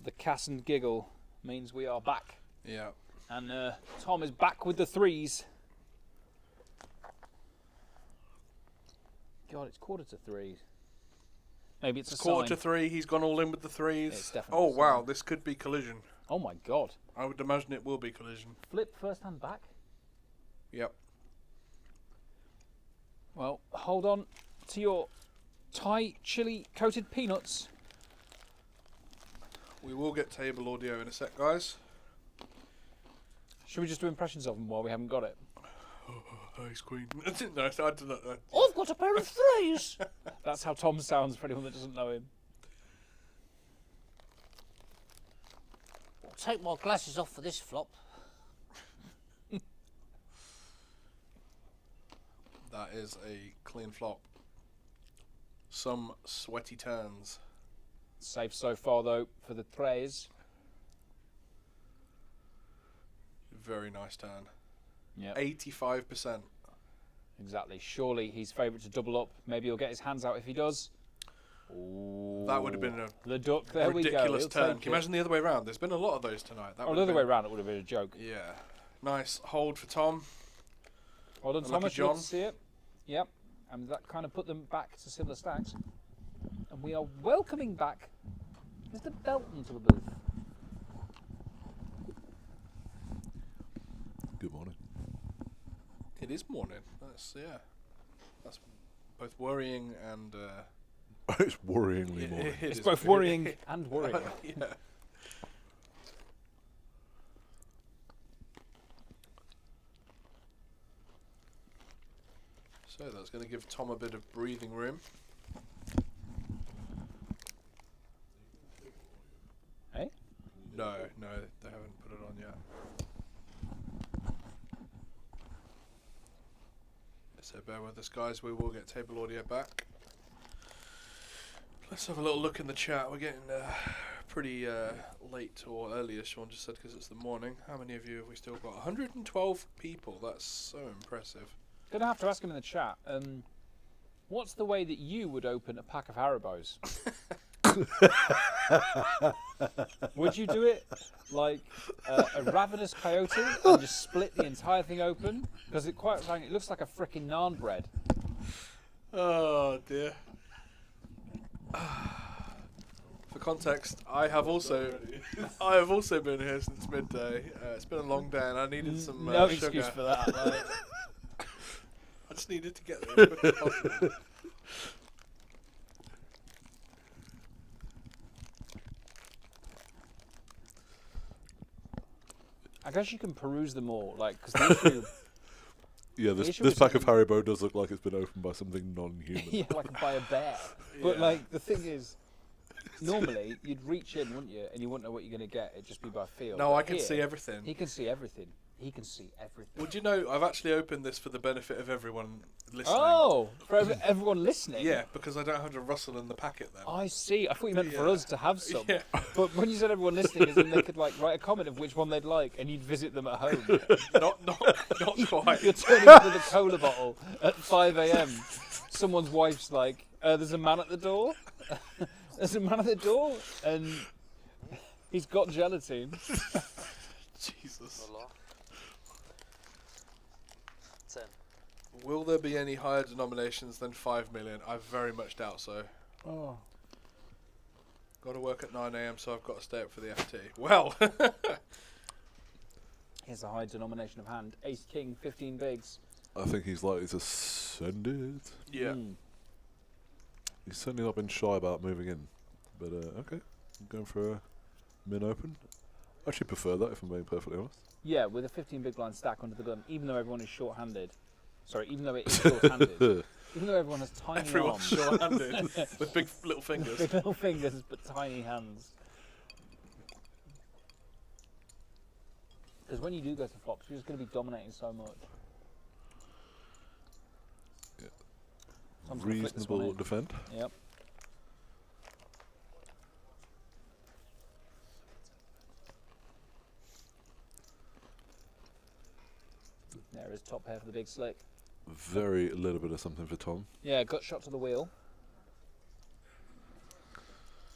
The Casson giggle means we are back. Yeah. And Tom is back with the threes. God, it's 2:45. Maybe it's a quarter sign. to 3. He's gone all in with the threes. It's definitely oh a sign. wow, this could be collision. Oh my God. I would imagine it will be collision. Flip first hand back. Yep. Well, hold on to your Thai chili coated peanuts. We will get table audio in a sec, guys. Should we just do impressions of them while we haven't got it? Ice Queen. No, I don't know. I've got a pair of threes. That's how Tom sounds for anyone that doesn't know him. I'll take my glasses off for this flop. That is a clean flop. Some sweaty turns. Safe so far though for the threes. Very nice turn. Yeah. 85%. Exactly. Surely he's favourite to double up. Maybe he'll get his hands out if he does. Ooh. That would have been a the duck. There ridiculous we go. turn. Can you imagine the other way around? There's been a lot of those tonight. That the other way around, it would have been a joke. Yeah. Nice hold for Tom. Well done, Unlucky Thomas. John. Love to see it. Yep. And that kind of put them back to similar stacks. And we are welcoming back Mr. Belton to the booth. Good morning. It is morning. That's That's both worrying and. It's worryingly morning. It's both worrying and worrying. Yeah. So that's going to give Tom a bit of breathing room. Hey? No, they haven't put it on yet. So bear with us, guys. We will get table audio back. Let's have a little look in the chat. We're getting pretty late or early, as Sean just said, because it's the morning. How many of you have we still got? 112 people. That's so impressive. Gonna have to ask him in the chat. What's the way that you would open a pack of Haribos? Would you do it like a ravenous coyote and just split the entire thing open? Because it looks like a frickin' naan bread. Oh dear. For context, I have also been here since midday. It's been a long day, and I needed some no sugar. excuse for that. Like. I just needed to get there as quick as possible. I guess you can peruse them all, like, because the issue. Yeah, this pack of Haribo does look like it's been opened by something non-human. Yeah, like by a bear. But like the thing is, normally you'd reach in, wouldn't you, and you wouldn't know what you're going to get. It'd just be by feel. No, but I can here, see everything. He can see everything. He can see everything. Would you know, I've actually opened this for the benefit of everyone listening. Oh, for everyone listening? Yeah, because I don't have to rustle in the packet then. I see. I thought you meant for us to have some. Yeah. But when you said everyone listening, as in they could like write a comment of which one they'd like, and you'd visit them at home. not quite. You're turning up with a cola bottle at 5 a.m. Someone's wife's like, "There's a man at the door. There's a man at the door, and he's got gelatin." Jesus. 10. Will there be any higher denominations than 5 million? I very much doubt so. Oh. Got to work at 9 a.m, so I've got to stay up for the FT. Well. Here's a high denomination of hand. Ace King, 15 bigs. I think he's likely to send it. Yeah. He's certainly not been shy about moving in. But okay, I'm going for a min open. I actually prefer that, if I'm being perfectly honest. Yeah, with a 15 big blind stack under the gun, even though everyone is short-handed. Sorry, even though it is short-handed. Even though everyone has tiny Everyone's arms. short-handed with big little fingers. Big little fingers, but tiny hands. Because when you do go to flops, you're just going to be dominating so much. Yeah. Reasonable defend. Yep. There is top pair for the big slick. Very little bit of something for Tom. Yeah, gut shot to the wheel.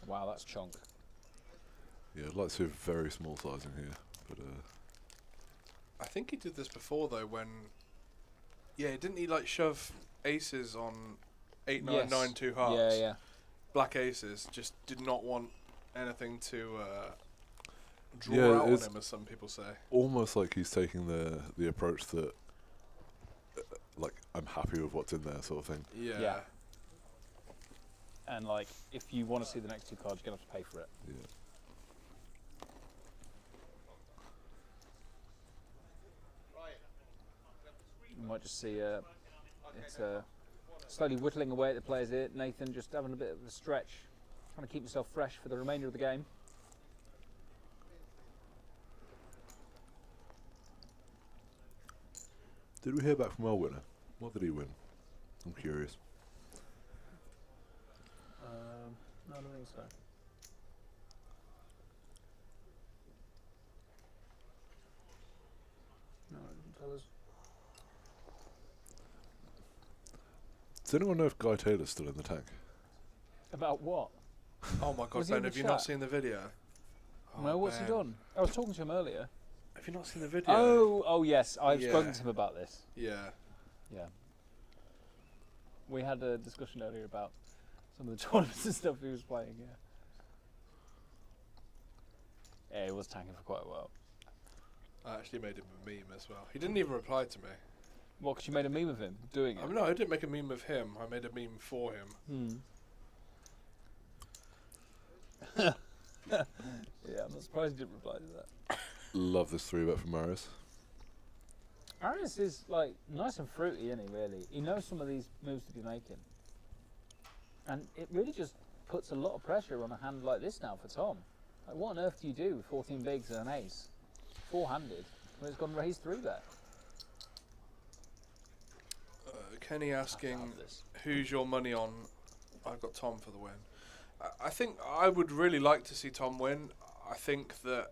Wow, that's chunk. Yeah, I'd like to see a very small sizing here, but I think he did this before though. When didn't he like shove aces on 8, 9, Yes. 9, 2 hearts? Yeah, yeah. Black aces, just did not want anything to draw Yeah, out on it's him, as some people say. almost like he's taking the approach that, like, I'm happy with what's in there, sort of thing. Yeah. And like, if you want to see the next 2 cards, you're gonna have to pay for it. Yeah. You might just see it's slowly whittling away at the players here. Nathan just having a bit of a stretch, trying to keep himself fresh for the remainder of the game. Did we hear back from our winner? What did he win? I'm curious. No, I don't think so. No, it didn't tell us. Does anyone know if Guy Taylor's still in the tank? About what? Oh my God, Was he in Ben, the have you not chat? seen the video? No, what's he Ben. done? I was talking to him earlier. Have you not seen the video? Oh yes, I've Yeah. spoken to him about this. Yeah. Yeah. We had a discussion earlier about some of the tournaments and stuff he was playing, yeah. Yeah, he was tanking for quite a while. I actually made him a meme as well. He didn't even reply to me. What, because you made a meme of him doing it? No, I didn't make a meme of him. I made a meme for him. Yeah, I'm not surprised he didn't reply to that. Love this 3-bet from Marius. Arias is like nice and fruity, isn't he, really? He knows some of these moves to be making. And it really just puts a lot of pressure on a hand like this now for Tom. Like, what on earth do you do with 14 bigs and an ace? 4-handed, when it's gone raised 3-bet. Kenny asking, who's your money on? I've got Tom for the win. I think I would really like to see Tom win. I think that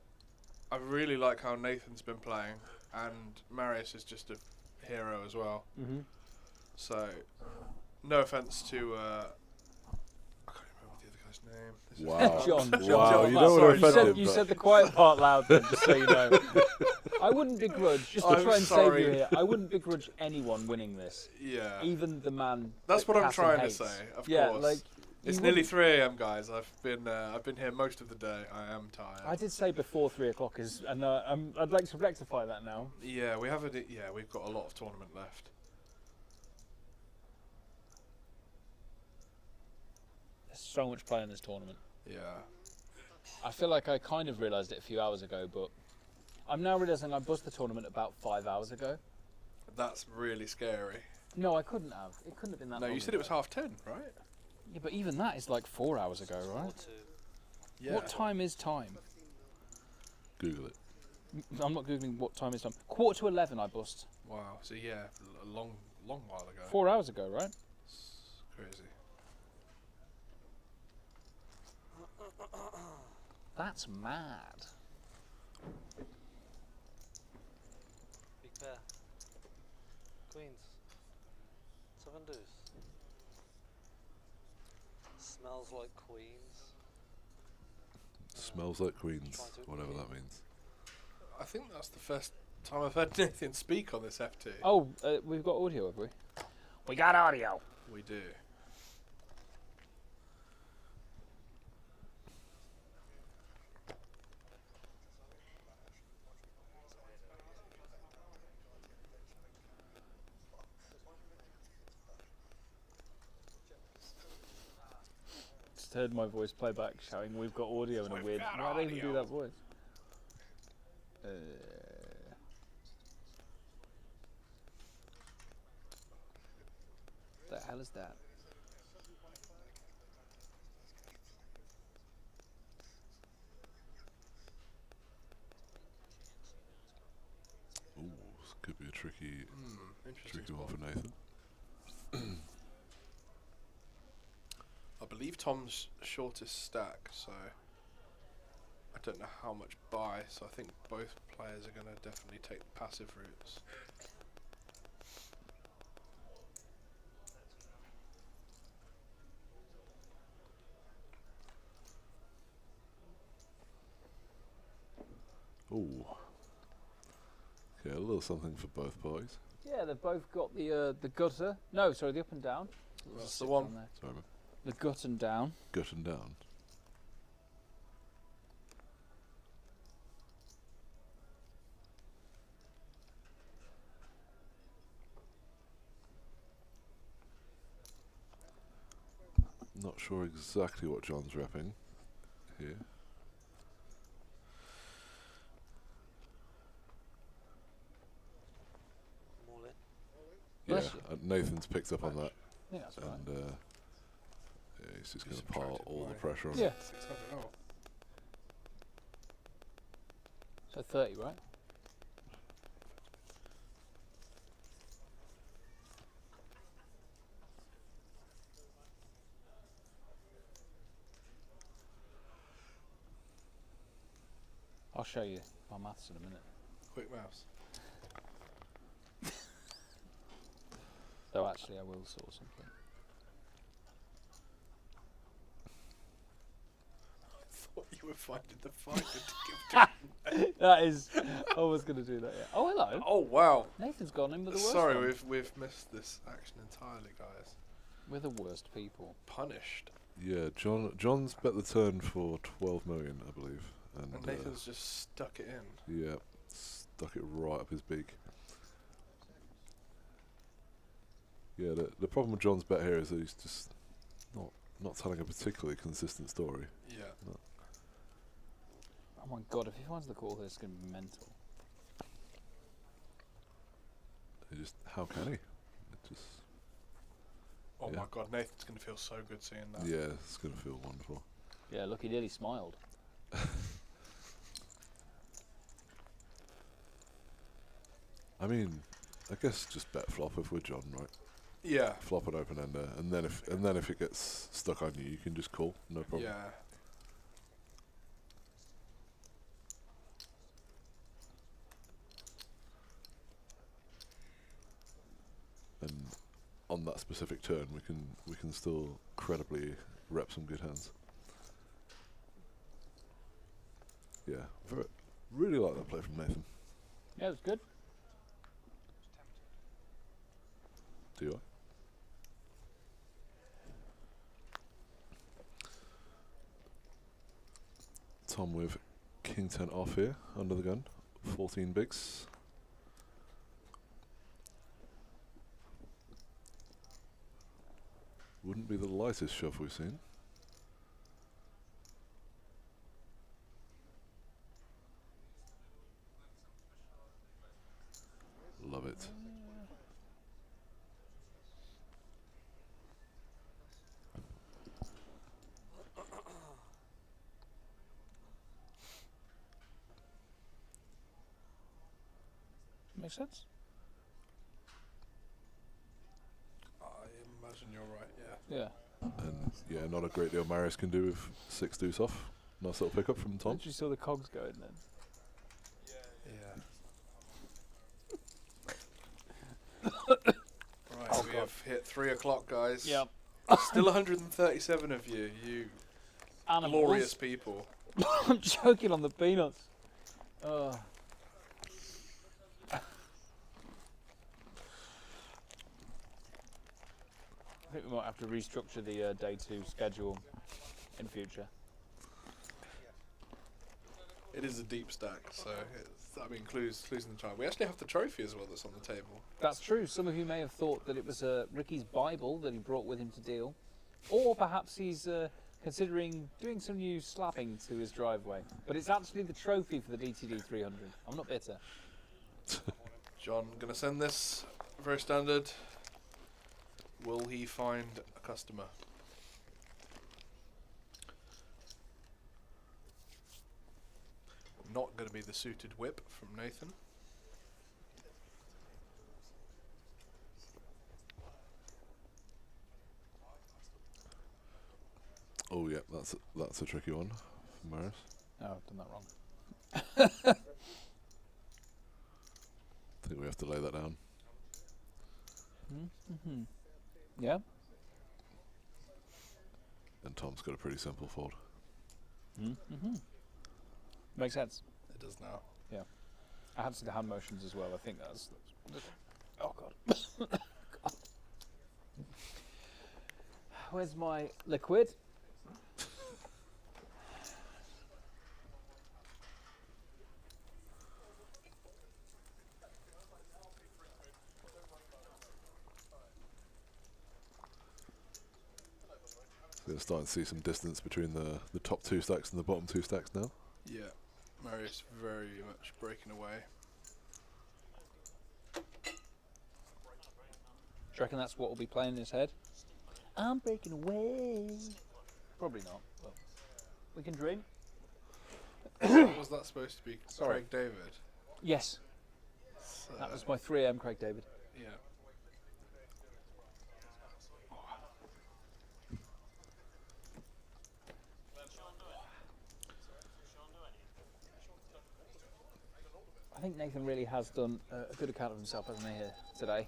I really like how Nathan's been playing, and Marius is just a hero as well. So, no offense to I can't remember the other guy's name. This is Wow. John. Wow, you don't want to offend him. You said the quiet part loud then, just so you know. I wouldn't begrudge, just to I'm try and sorry. save you here, I wouldn't begrudge anyone winning this. Yeah. Even the man That's that what I'm Casson trying hates. to say, of yeah, course. Like, it's you nearly wouldn't- 3 AM, guys. I've been here most of the day. I am tired. I did say before 3 o'clock, and I'd like to rectify that now. Yeah, we've got a lot of tournament left. There's so much play in this tournament. Yeah. I feel like I kind of realised it a few hours ago, but I'm now realising I buzzed the tournament about 5 hours ago. That's really scary. No, I couldn't have. It couldn't have been that No, long you said it was ago. 10:30, right? Yeah, but even that is like 4 hours ago, right? Yeah. What time is time? Google it. I'm not googling what time is time. 11:15 I bust. Wow. So yeah, a long while ago. 4 hours ago, right? It's crazy. That's mad. Big pair. Queens. 7 deuce. Smells like queens. Smells like Queens, whatever that means. I think that's the first time I've heard Nathan speak on this FT. Oh, we've got audio, have we? We got audio. We do. Just heard my voice play back shouting, "We've got audio" in a weird. Why did I even do that voice? The hell is that? Ooh, this could be a tricky Interesting one spot. for Nathan. I believe Tom's shortest stack, so I don't know how much buy, so I think both players are going to definitely take the passive routes. Ooh. Okay, a little something for both parties. Yeah, they've both got the gutter. No, sorry, the up and down. That's the one. Sorry, man. The gut and down. Gut and down. Not sure exactly what John's repping here. Yeah, Nathan's picked up on that. Yeah, that's right. And yeah, he's just going to pile all the pressure on. Yeah. 600. Oh. So 30, right? I'll show you my maths in a minute. Quick maths. So actually I will sort something. I thought you were finding the fiver to give to That is, I was going to do that, yeah. Oh, hello. Oh, wow. Nathan's gone in with the worst Sorry, one. we've missed this action entirely, guys. We're the worst people. Punished. Yeah, John's bet the turn for 12 million, I believe. And Nathan's just stuck it in. Yeah, stuck it right up his beak. Yeah, the problem with John's bet here is that he's just not telling a particularly consistent story. Yeah. No. Oh my god, if he finds the call here, it's going to be mental. How can he? It just. Oh yeah. my god, Nathan's going to feel so good seeing that. Yeah, it's going to feel wonderful. Yeah, look, he nearly smiled. I mean, I guess just bet flop if we're John, right? Yeah. Flop an open ender, and then if it gets stuck on you, you can just call, no problem. Yeah. And on that specific turn, we can still credibly rep some good hands. Yeah, really like that play from Nathan. Yeah, it was good. Do you? Tom with King 10 off here, under the gun, 14 bigs. Wouldn't be the lightest shove we've seen. Love it. Makes sense? I imagine you're right, yeah. Yeah. And yeah, not a great deal Marius can do with 6 deuce off. Nice little pickup from Tom. Literally saw the cogs going then. Yeah. Right, we have hit 3 o'clock, guys. Yep. Still 137 of you, Animals. glorious people. I'm choking on the peanuts. I think we might have to restructure the day 2 schedule in future. It is a deep stack, so that includes losing the child. We actually have the trophy as well that's on the table. That's true. Some of you may have thought that it was Ricky's Bible that he brought with him to deal. Or perhaps he's considering doing some new slapping to his driveway. But it's actually the trophy for the DTD300. I'm not bitter. John, going to send this very standard. Will he find a customer? Not going to be the suited whip from Nathan. Oh yeah, that's a tricky one for Marius. Oh, I've done that wrong. I think we have to lay that down. Mm-hmm. Yeah. And Tom's got a pretty simple fold. Mm-hmm. Makes sense. It does now. Yeah. I had to see the hand motions as well. I think that's oh god. God. Where's my liquid? We're starting to see some distance between the top 2 stacks and the bottom 2 stacks now. Yeah, Marius very much breaking away. Do you reckon that's what will be playing in his head? I'm breaking away. Probably not, but we can dream. Was that supposed to be Sorry. Craig David? Yes. So That was my 3 AM Craig David. yeah. I think Nathan really has done a good account of himself, hasn't he, here today?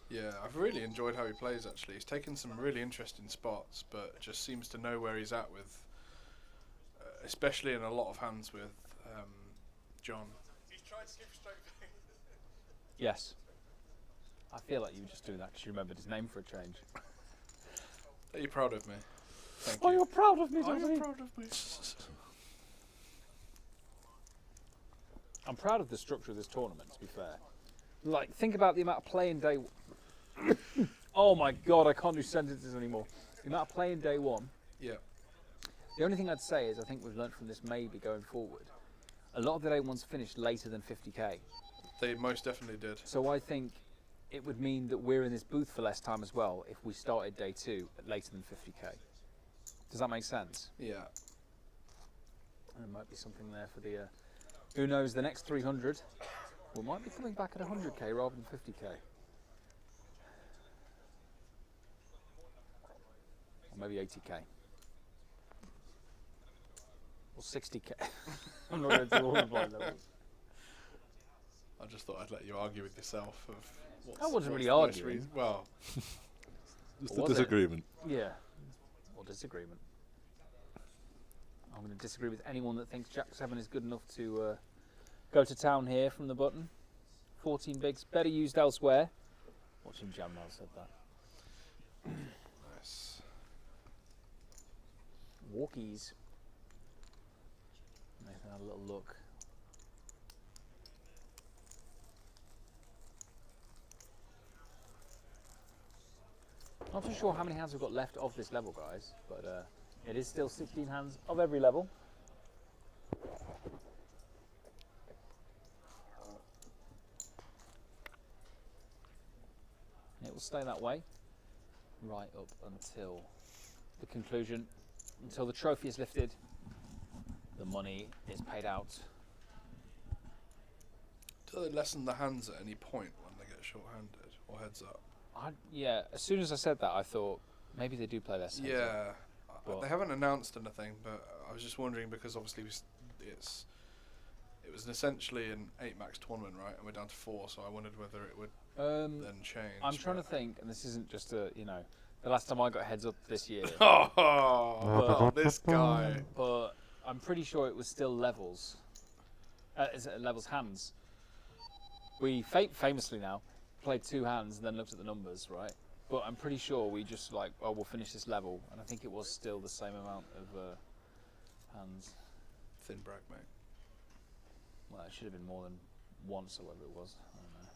Yeah, I've really enjoyed how he plays actually. He's taken some really interesting spots, but just seems to know where he's at with, especially in a lot of hands with John. He's trying to skip straight back. Yes. I feel like you were just doing that because you remembered his name for a change. Are you proud of me? Thank Oh, you. you're proud of me, Are Johnny. you proud of me? I'm proud of the structure of this tournament, to be fair. Like, think about the amount of play in day... Oh my god, I can't do sentences anymore. The amount of play in day 1. Yeah. The only thing I'd say is I think we've learnt from this maybe going forward. A lot of the day 1s finished later than 50k. They most definitely did. So I think it would mean that we're in this booth for less time as well if we started day 2 at later than 50k. Does that make sense? Yeah. And there might be something there for the... who knows, the next 300, we might be coming back at 100k rather than 50k. Or maybe 80k. Or 60k. I'm not going to do all the blind levels. I just thought I'd let you argue with yourself of what's, I wasn't really what's the most arguing. well, Just Or a was it? disagreement. Yeah. Or disagreement. I'm going to disagree with anyone that thinks Jack 7 is good enough to go to town here from the button. 14 bigs, better used elsewhere. Watch him jam now, said that. nice. Walkies. Nathan had a little look. Not too sure how many hands we've got left of this level, guys, but it is still 16 hands of every level. It will stay that way right up until the conclusion, until the trophy is lifted, the money is paid out. Do they lessen the hands at any point when they get short-handed or heads up? Yeah, as soon as I said that, I thought maybe they do play less heads up. They haven't announced anything, but I was just wondering because obviously it was essentially an 8-max tournament, right? And we're down to 4, so I wondered whether it would then change. I'm trying to think, and this isn't just a, you know, the last time I got heads up this year. Oh, this guy. But I'm pretty sure it was still levels. Is it levels hands? We famously now played 2 hands and then looked at the numbers, right? But I'm pretty sure we just like, oh, we'll finish this level, and I think it was still the same amount of hands. Thin brag, mate. Well, it should have been more than once or whatever it was. I don't know.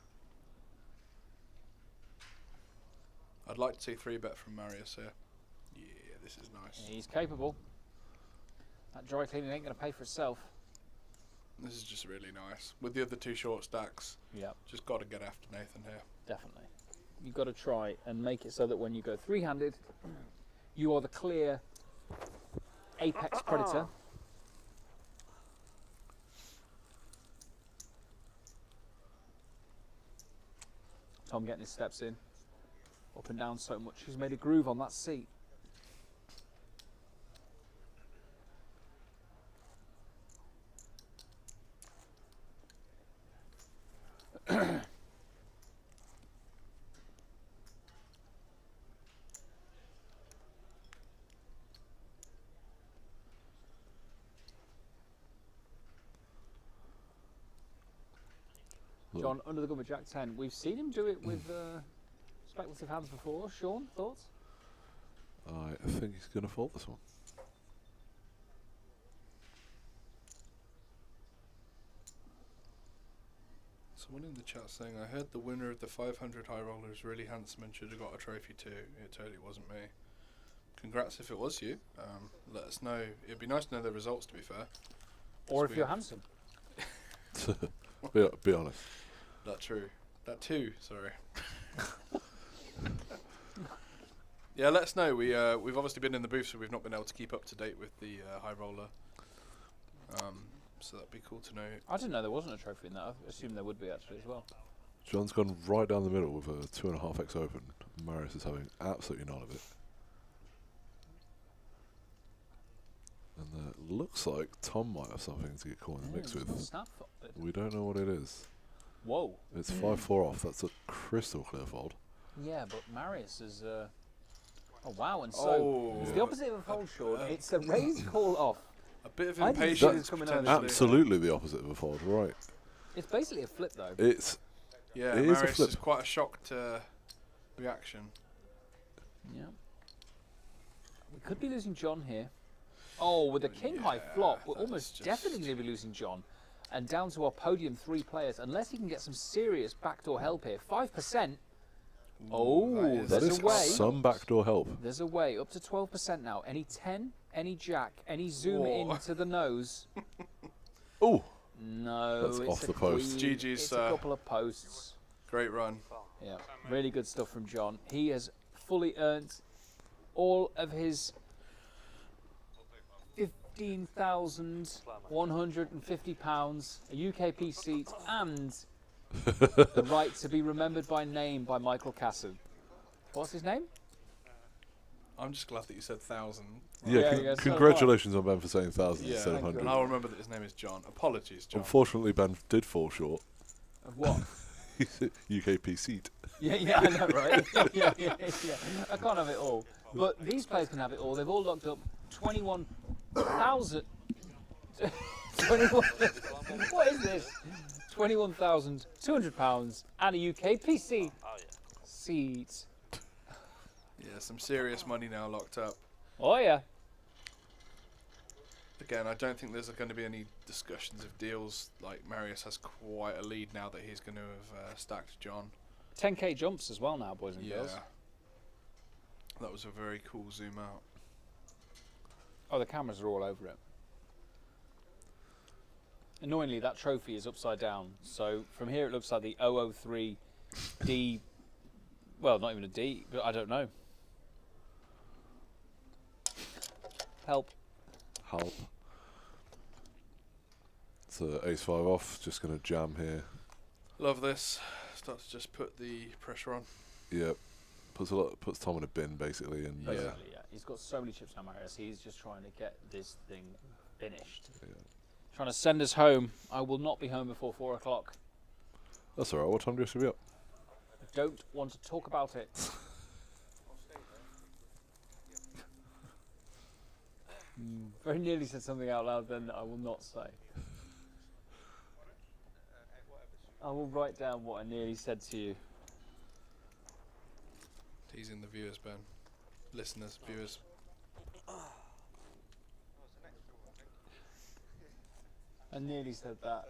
I'd like to see 3-bet from Marius here. Yeah, this is nice. He's capable. That dry cleaning ain't going to pay for itself. This is just really nice. With the other 2 short stacks, just got to get after Nathan here. Definitely. You've got to try and make it so that when you go 3-handed, you are the clear apex predator. Tom getting his steps in. Up and down so much. He's made a groove on that seat. John, under the gun with Jack 10. We've seen him do it with speculative hands before. Sean, thoughts? I think he's going to fold this one. Someone in the chat saying, I heard the winner of the 500 high roller is really handsome and should have got a trophy too. It totally wasn't me. Congrats if it was you. Let us know. It'd be nice to know the results, to be fair. Or if you're handsome. Be honest. That true. That too, sorry. Yeah, let us know. We've obviously been in the booth, so we've not been able to keep up to date with the high roller. So that'd be cool to know. I didn't know there wasn't a trophy in that. I assumed there would be actually as well. John's gone right down the middle with a 2.5x open. Marius is having absolutely none of it. And it looks like Tom might have something to get caught in the mix with. We don't know what it is. Whoa. It's 5-4 off. That's a crystal clear fold. Yeah, but Marius is... oh, wow. And so it's the opposite of a fold, Sean. It's a raise call off. A bit of impatience. That's absolutely the opposite of a fold, right? It's basically a flip, though. It's... Yeah, it Marius is a flip. is quite a shocked reaction. Yeah. We could be losing John here. Oh, with a king high flop, we're almost definitely going to be losing John. And down to our podium 3 players, unless he can get some serious backdoor help here. 5%. Oh, there's a way. Some backdoor help. There's a way. Up to 12% now. Any 10, any jack, any zoom into the nose. Oh. No, that's it's off a the post. queen. GG's, It's a couple of posts. Great run. Yeah, really good stuff from John. He has fully earned all of his £15,150, a UKP seat, and the right to be remembered by name by Michael Casson. What's his name? I'm just glad that you said 1,000. Yeah, congratulations on Ben for saying 1,000 instead of 100. And I'll remember that his name is John. Apologies, John. Unfortunately, Ben did fall short. Of what? UKP seat. Yeah, I know, right? yeah. I can't have it all. But these players can have it all. They've all locked up 21,000. 21. What is this? £21,200 and a UKPC seat. Yeah, some serious money now locked up. Oh yeah. Again, I don't think there's going to be any discussions of deals. Like, Marius has quite a lead now that he's going to have stacked John. 10k jumps as well now, boys and girls. That was a very cool zoom out. Oh, the cameras are all over it. Annoyingly, that trophy is upside down. So from here it looks like the 003 D, well, not even a D, but I don't know. Help. Help. It's ace-5 off, just going to jam here. Love this. Start to just put the pressure on. Yep. Puts Tom in a bin, basically. And basically, yeah. He's got so many chips now, Marius. He's just trying to get this thing finished. Yeah. Trying to send us home. I will not be home before 4 o'clock. That's alright. What time do you have to be up? I don't want to talk about it. Very nearly said something out loud then that I will not say. I will write down what I nearly said to you. Teasing the viewers, Ben. Listeners, viewers. I nearly said that.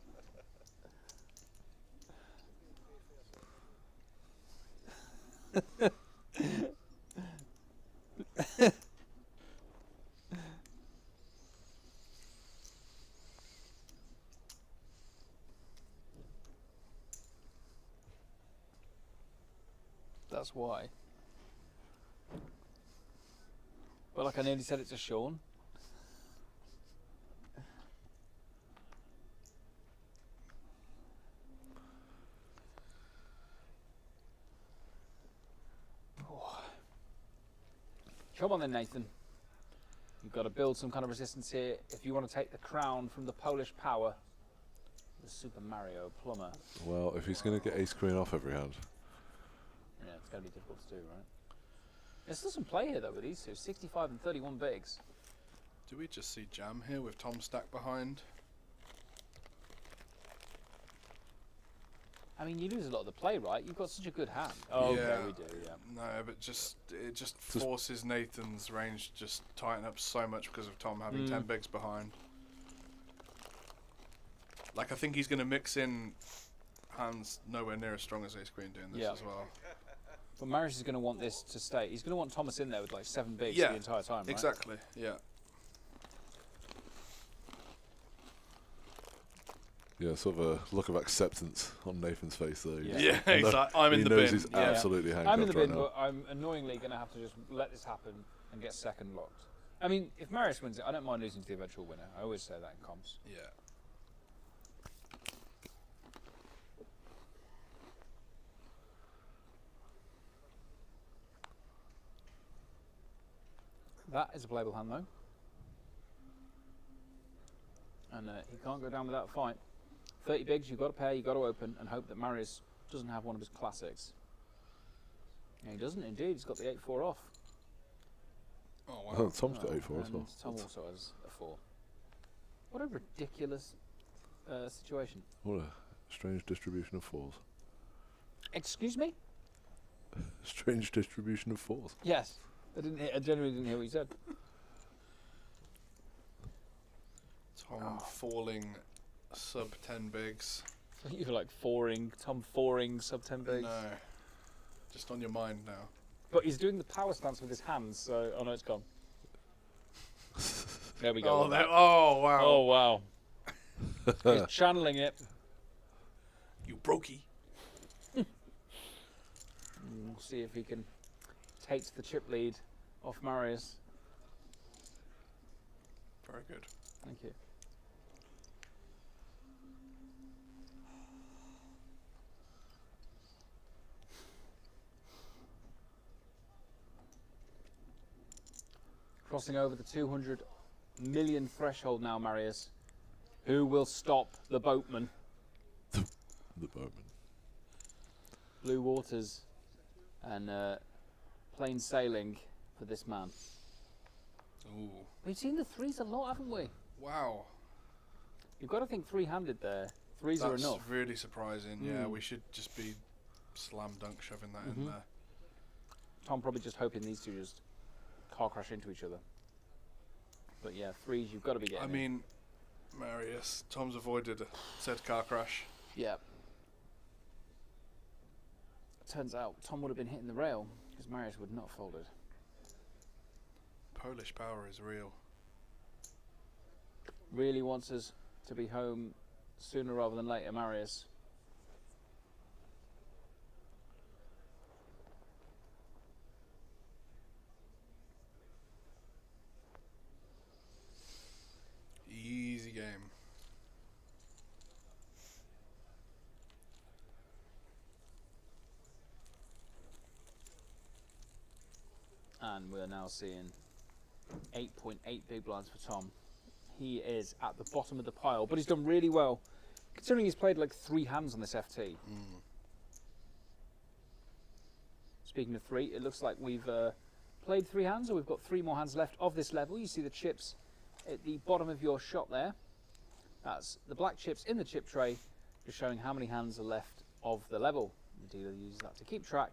That's why. Well, like I nearly said it to Sean. Come on then, Nathan. You've got to build some kind of resistance here if you want to take the crown from the Polish power, the Super Mario plumber. Well, if he's going to get ace queen off every hand. Yeah, it's going to be difficult to do, right? There's still some play here, though, with these two. 65 and 31 bigs. Do we just see jam here with Tom stacked behind? I mean, you lose a lot of the play, right? You've got such a good hand. Oh, yeah. we do, yeah. No, but it just forces Nathan's range to just tighten up so much because of Tom having 10 bigs behind. Like, I think he's going to mix in hands nowhere near as strong as Ace Queen doing this as well. But Marius is going to want this to stay. He's going to want Thomas in there with like 7 bigs the entire time, right? Exactly, yeah. Yeah, sort of a look of acceptance on Nathan's face there. Yeah, he's like, I'm in the bin. He knows he's absolutely handcuffed I'm in the bin, right now. but I'm annoyingly going to have to just let this happen and get second locked. I mean, if Marius wins it, I don't mind losing to the eventual winner. I always say that in comps. Yeah. That is a playable hand, though. And he can't go down without a fight. 30 bigs, you've got to pay, you've got to open, and hope that Marius doesn't have one of his classics. Yeah, he doesn't indeed. He's got the 8-4 off. Oh, wow. Oh, Tom's got 8-4 as well. Tom also has a 4. What a ridiculous situation. What a strange distribution of 4s. Excuse me? Strange distribution of 4s. Yes. I genuinely didn't hear what you said. Tom falling sub 10 bigs. You're like Tom foring sub 10 bigs. No. Just on your mind now. But he's doing the power stance with his hands, so... Oh, no, it's gone. There we go. Oh, wow. Oh, wow. He's channeling it. You brokey. We'll see if he can take the chip lead off Marius. Very good. Thank you. Crossing over the 200 million threshold now, Marius. Who will stop the boatman? The boatman. Blue waters and plain sailing for this man. Ooh. We've seen the 3s a lot, haven't we? Wow. You've got to think 3-handed there. 3s are enough. That's really surprising. Yeah, we should just be slam dunk shoving that in there. Tom probably just hoping these two just car crash into each other. But yeah, 3s you've got to be getting. I mean, Marius, Tom's avoided said car crash. Yeah. Turns out Tom would have been hitting the rail because Marius would not have folded. Polish power is real. Really wants us to be home sooner rather than later, Marius. Easy game. And we're now seeing 8.8 big blinds for Tom. He is at the bottom of the pile, but he's done really well, considering he's played like 3 hands on this FT. Speaking of 3, it looks like we've played 3 hands, or we've got 3 more hands left of this level. You see the chips at the bottom of your shot there. That's the black chips in the chip tray, just showing how many hands are left of the level. The dealer uses that to keep track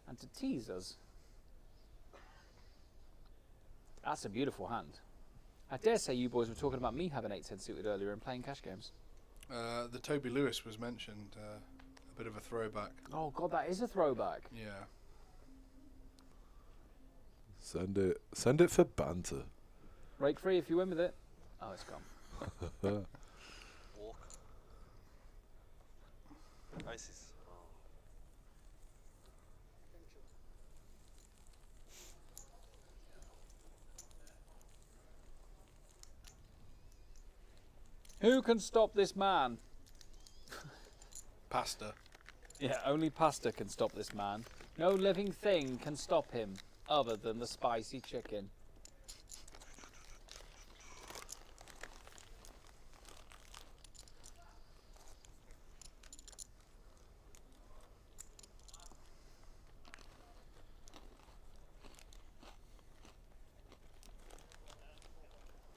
and to tease us. That's a beautiful hand. I dare say you boys were talking about me having 8-10 suited earlier and playing cash games. The Toby Lewis was mentioned, a bit of a throwback. Oh god, that is a throwback. Yeah. Send it for banter. Break free if you win with it. Oh, it's gone. Walk. Isis. Who can stop this man? Pasta. Yeah, only pasta can stop this man. No living thing can stop him other than the spicy chicken.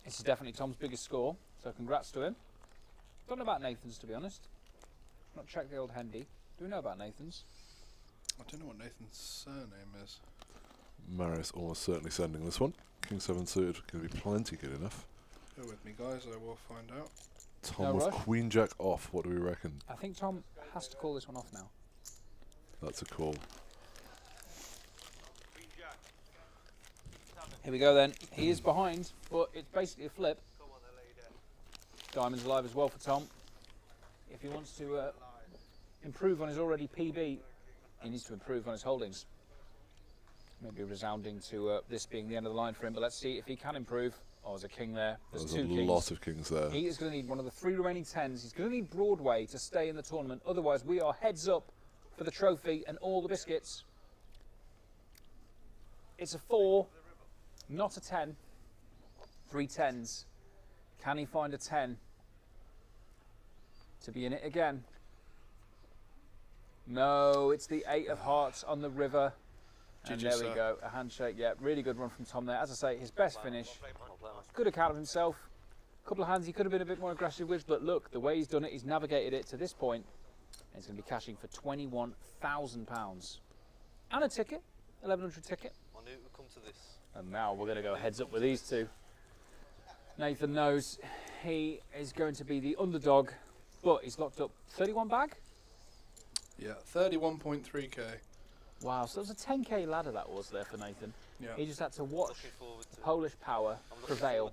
This is definitely Tom's biggest score, so congrats to him. Don't know about Nathan's, to be honest. Not check the old handy. Do we know about Nathan's? I don't know what Nathan's surname is. Marius almost certainly sending this one. King 7 suited can be plenty good enough. Bear with me, guys. I will find out. Tom No with rush. Queen Jack off. What do we reckon? I think Tom has to call this one off now. That's a call. Here we go then. He is behind, but it's basically a flip. Diamond's alive as well for Tom. If he wants to improve on his already PB, he needs to improve on his holdings. Maybe resounding to this being the end of the line for him, but let's see if he can improve. Oh, there's a king there. There's a two kings. lot of kings there. He is going to need one of the 3 remaining 10s. He's going to need Broadway to stay in the tournament. Otherwise, we are heads up for the trophy and all the biscuits. It's a 4, not a 10. 3 10s. Can he find a 10 to be in it again? No, it's the 8 of hearts on the river. And there we go, a handshake. Yeah, really good run from Tom there. As I say, his best finish. Good account of himself. A couple of hands he could have been a bit more aggressive with, but look, the way he's done it, he's navigated it to this point. And he's going to be cashing for £21,000. And a ticket, 1100 ticket. I knew it would come to this. And now we're going to go heads up with these two. Nathan knows he is going to be the underdog, but he's locked up 31 bag? Yeah, 31.3k. Wow, so it was a 10k ladder that was there for Nathan. Yeah. He just had to watch Polish power prevail.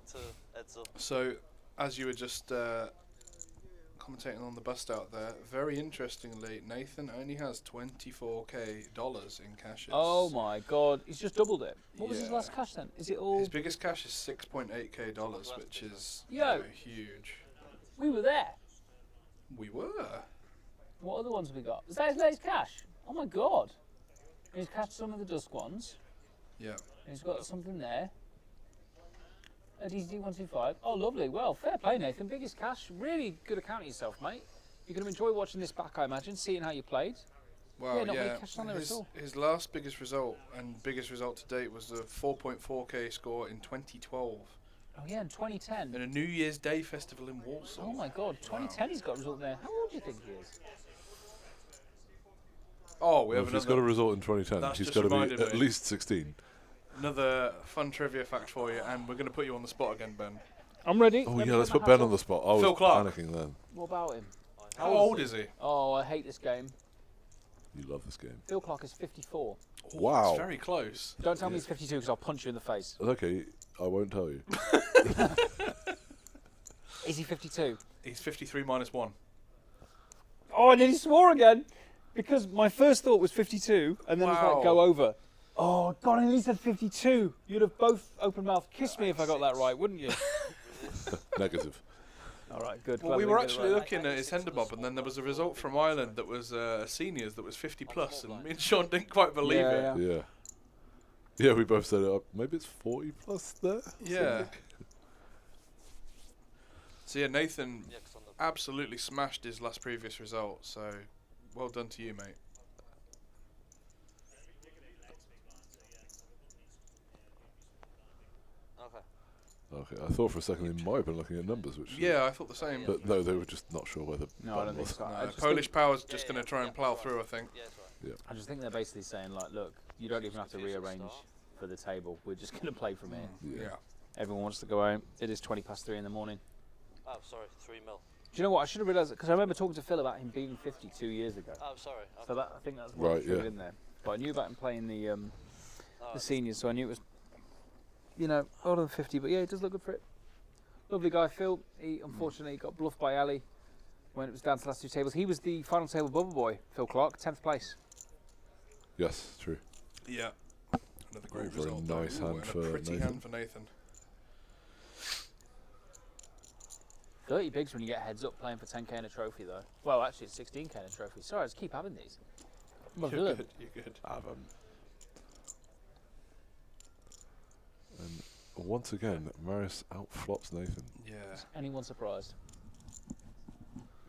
So, as you were just commentating on the bust out there, very interestingly, Nathan only has $24k in cash. Oh my god, he's just doubled it. What was his last cash then? Is it all? His biggest cash is $6.8k, which is huge. We were there. We were. What other ones have we got? Is that his latest cash? Oh my god. He's cashed some of the dusk ones. Yeah. He's got something there. A DTD300. Oh, lovely. Well, fair play, Nathan. Biggest cash. Really good account of yourself, mate. You're going to enjoy watching this back, I imagine, seeing how you played. Well, not many cash on there at all. His last biggest result and biggest result to date was a 4.4k score in 2012. Oh yeah, in 2010. In a New Year's Day festival in Warsaw. Oh my god, 2010 he's got a result there. How old do you think he is? Oh, we well, have if he's got a result in 2010, he's got to be at least 16. Another fun trivia fact for you, and we're going to put you on the spot again, Ben. I'm ready. Oh yeah, let's put Ben on the spot. I was Phil Clark. panicking then. What about him? How old is he? Oh, I hate this game. You love this game. Phil Clark is 54. Wow. It's very close. Don't tell me he's 52 because I'll punch you in the face. Okay, I won't tell you. Is he 52? He's 53 minus 1. Oh, I nearly swore again. Because my first thought was 52, and then it was like, go over. Oh, God, I at least said 52. You'd have both open mouth kissed me if I got that right, wouldn't you? Negative. All right, good. Well, we were actually looking at his Henderbob, and then there was a result from Ireland that was seniors that was 50 plus, and me and Sean didn't quite believe it. Yeah. Yeah, we both said maybe it's 40 plus there. Yeah. Something. So yeah, Nathan absolutely smashed his last previous result. So well done to you, mate. Okay, I thought for a second they might have been looking at numbers, which I thought the same. But no, they were just not sure whether. No, I don't think so. Polish Power's just going to try and plough through, I think. Yeah. I just think they're basically saying, like, look, you don't even have to rearrange for the table. We're just going to play from here. Yeah. Everyone wants to go home. It is 20 past 3 in the morning. Oh, sorry, 3 mil. Do you know what? I should have realised, because I remember talking to Phil about him being 52 years ago. Oh, sorry. So that, I think that's what Right, in there. But I knew about him playing the seniors, so I knew it was, you know, older than 50. But yeah, it does look good for it. Lovely guy, Phil. He unfortunately got bluffed by Ali when it was down to the last 2 tables. He was the final table bubble boy, Phil Clark, 10th place. Yes, true. Yeah. Another great Very result. nice hand and for a pretty Nathan. hand for Nathan. 30 bigs when you get heads up playing for 10k in a trophy, though. Well, actually, it's 16k in a trophy. Sorry, I just keep having these. You're good. You're good. Have 'em. And once again, Marius outflops Nathan. Yeah. Is anyone surprised?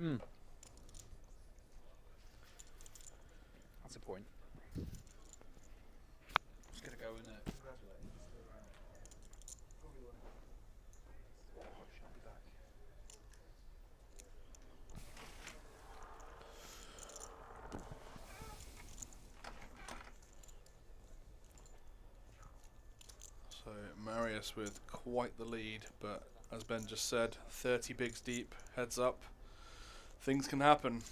That's a point. Just going to go in there. Congratulate him. Marius with quite the lead, but as Ben just said, 30 bigs deep, heads up, things can happen.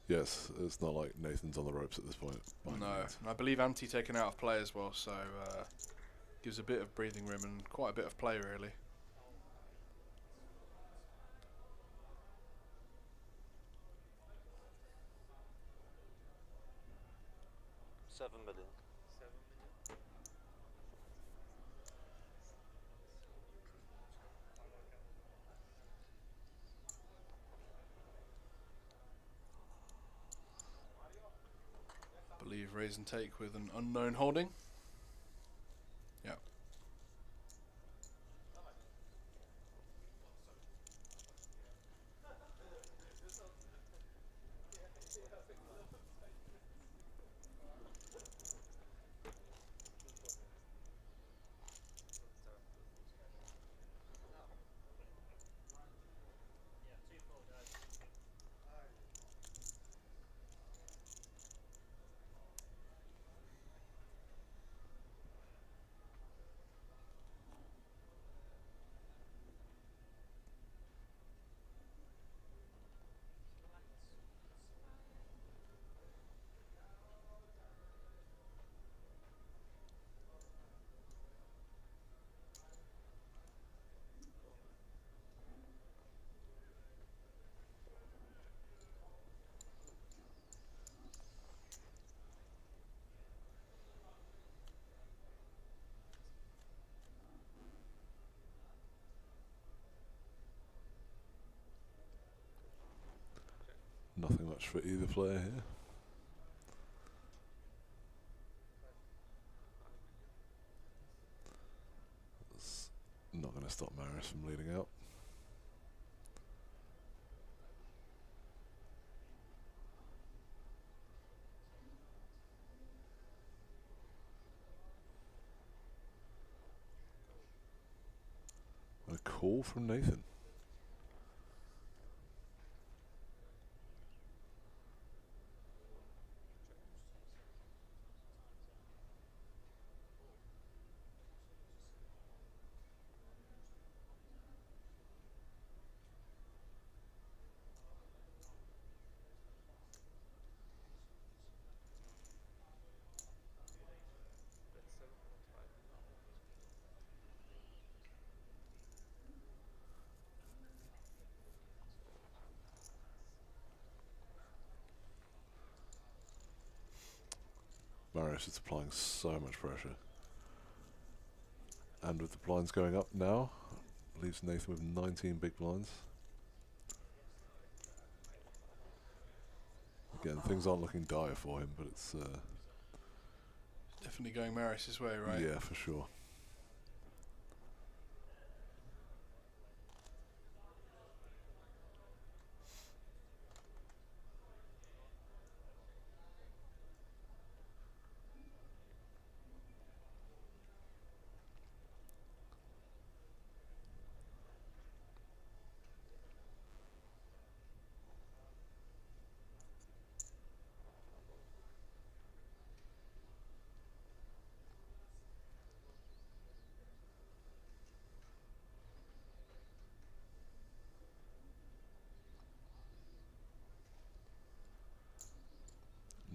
Yes, it's not like Nathan's on the ropes at this point. No, and I believe Anti taken out of play as well, so gives a bit of breathing room and quite a bit of play really. $7 million. I believe raise and take with an unknown holding. Yeah. Nothing much for either player here. It's not going to stop Marius from leading out. A call from Nathan. Marius is applying so much pressure. And with the blinds going up now, leaves Nathan with 19 big blinds. Again, things aren't looking dire for him, but it's definitely going Marius's way, right? Yeah, for sure.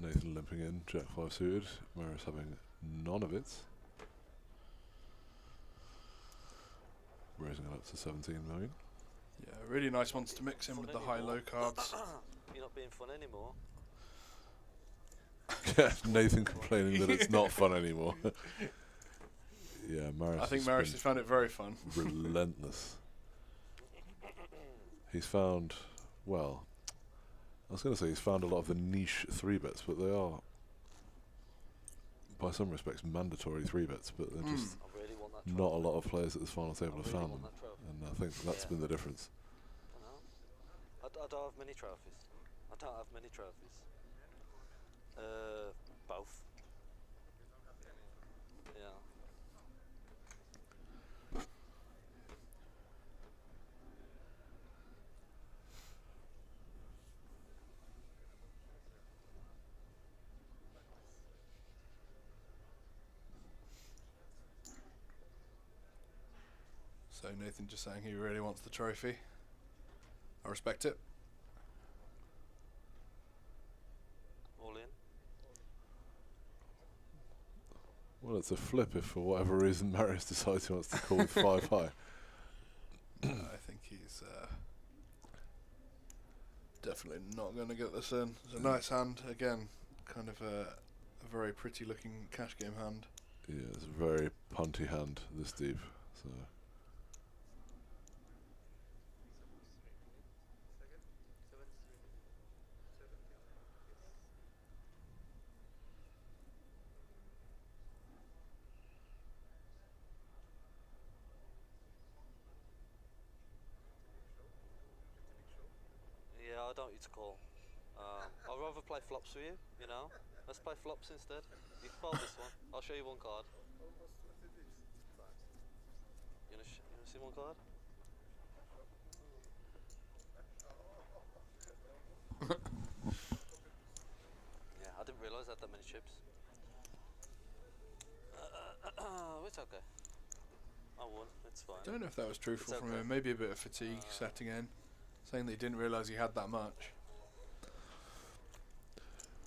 Nathan limping in, Jack 5 suited, Marius having none of it. Raising it up to 17 million. Yeah, really nice ones to mix in with the high-low cards. You're not being fun anymore. Yeah, Nathan complaining that it's not fun anymore. Yeah, Marius. I think Marius has found it very fun. Relentless. He's found, well, I was going to say he's found a lot of the niche 3-bets, but they are, by some respects, mandatory 3-bets, but they're just not a lot of players at this final table have found them. And I think that's been the difference. I don't have many trophies. I don't have many trophies. Both. Yeah. So Nathan just saying he really wants the trophy. I respect it. All in. Well, it's a flip if for whatever reason Marius decides he wants to call with 5 high. I think he's definitely not going to get this in. It's a nice hand, again, kind of a very pretty looking cash game hand. Yeah, it's a very punty hand this deep. So Yeah, I don't need to call. I'd rather play flops with you, you know? Let's play flops instead. You can fold this one. I'll show you one card. You wanna see one card? Yeah, I didn't realise I had that many chips. It's okay. I won, it's fine. Don't know if that was truthful It's from okay. him. Maybe a bit of fatigue setting in, saying that he didn't realise he had that much.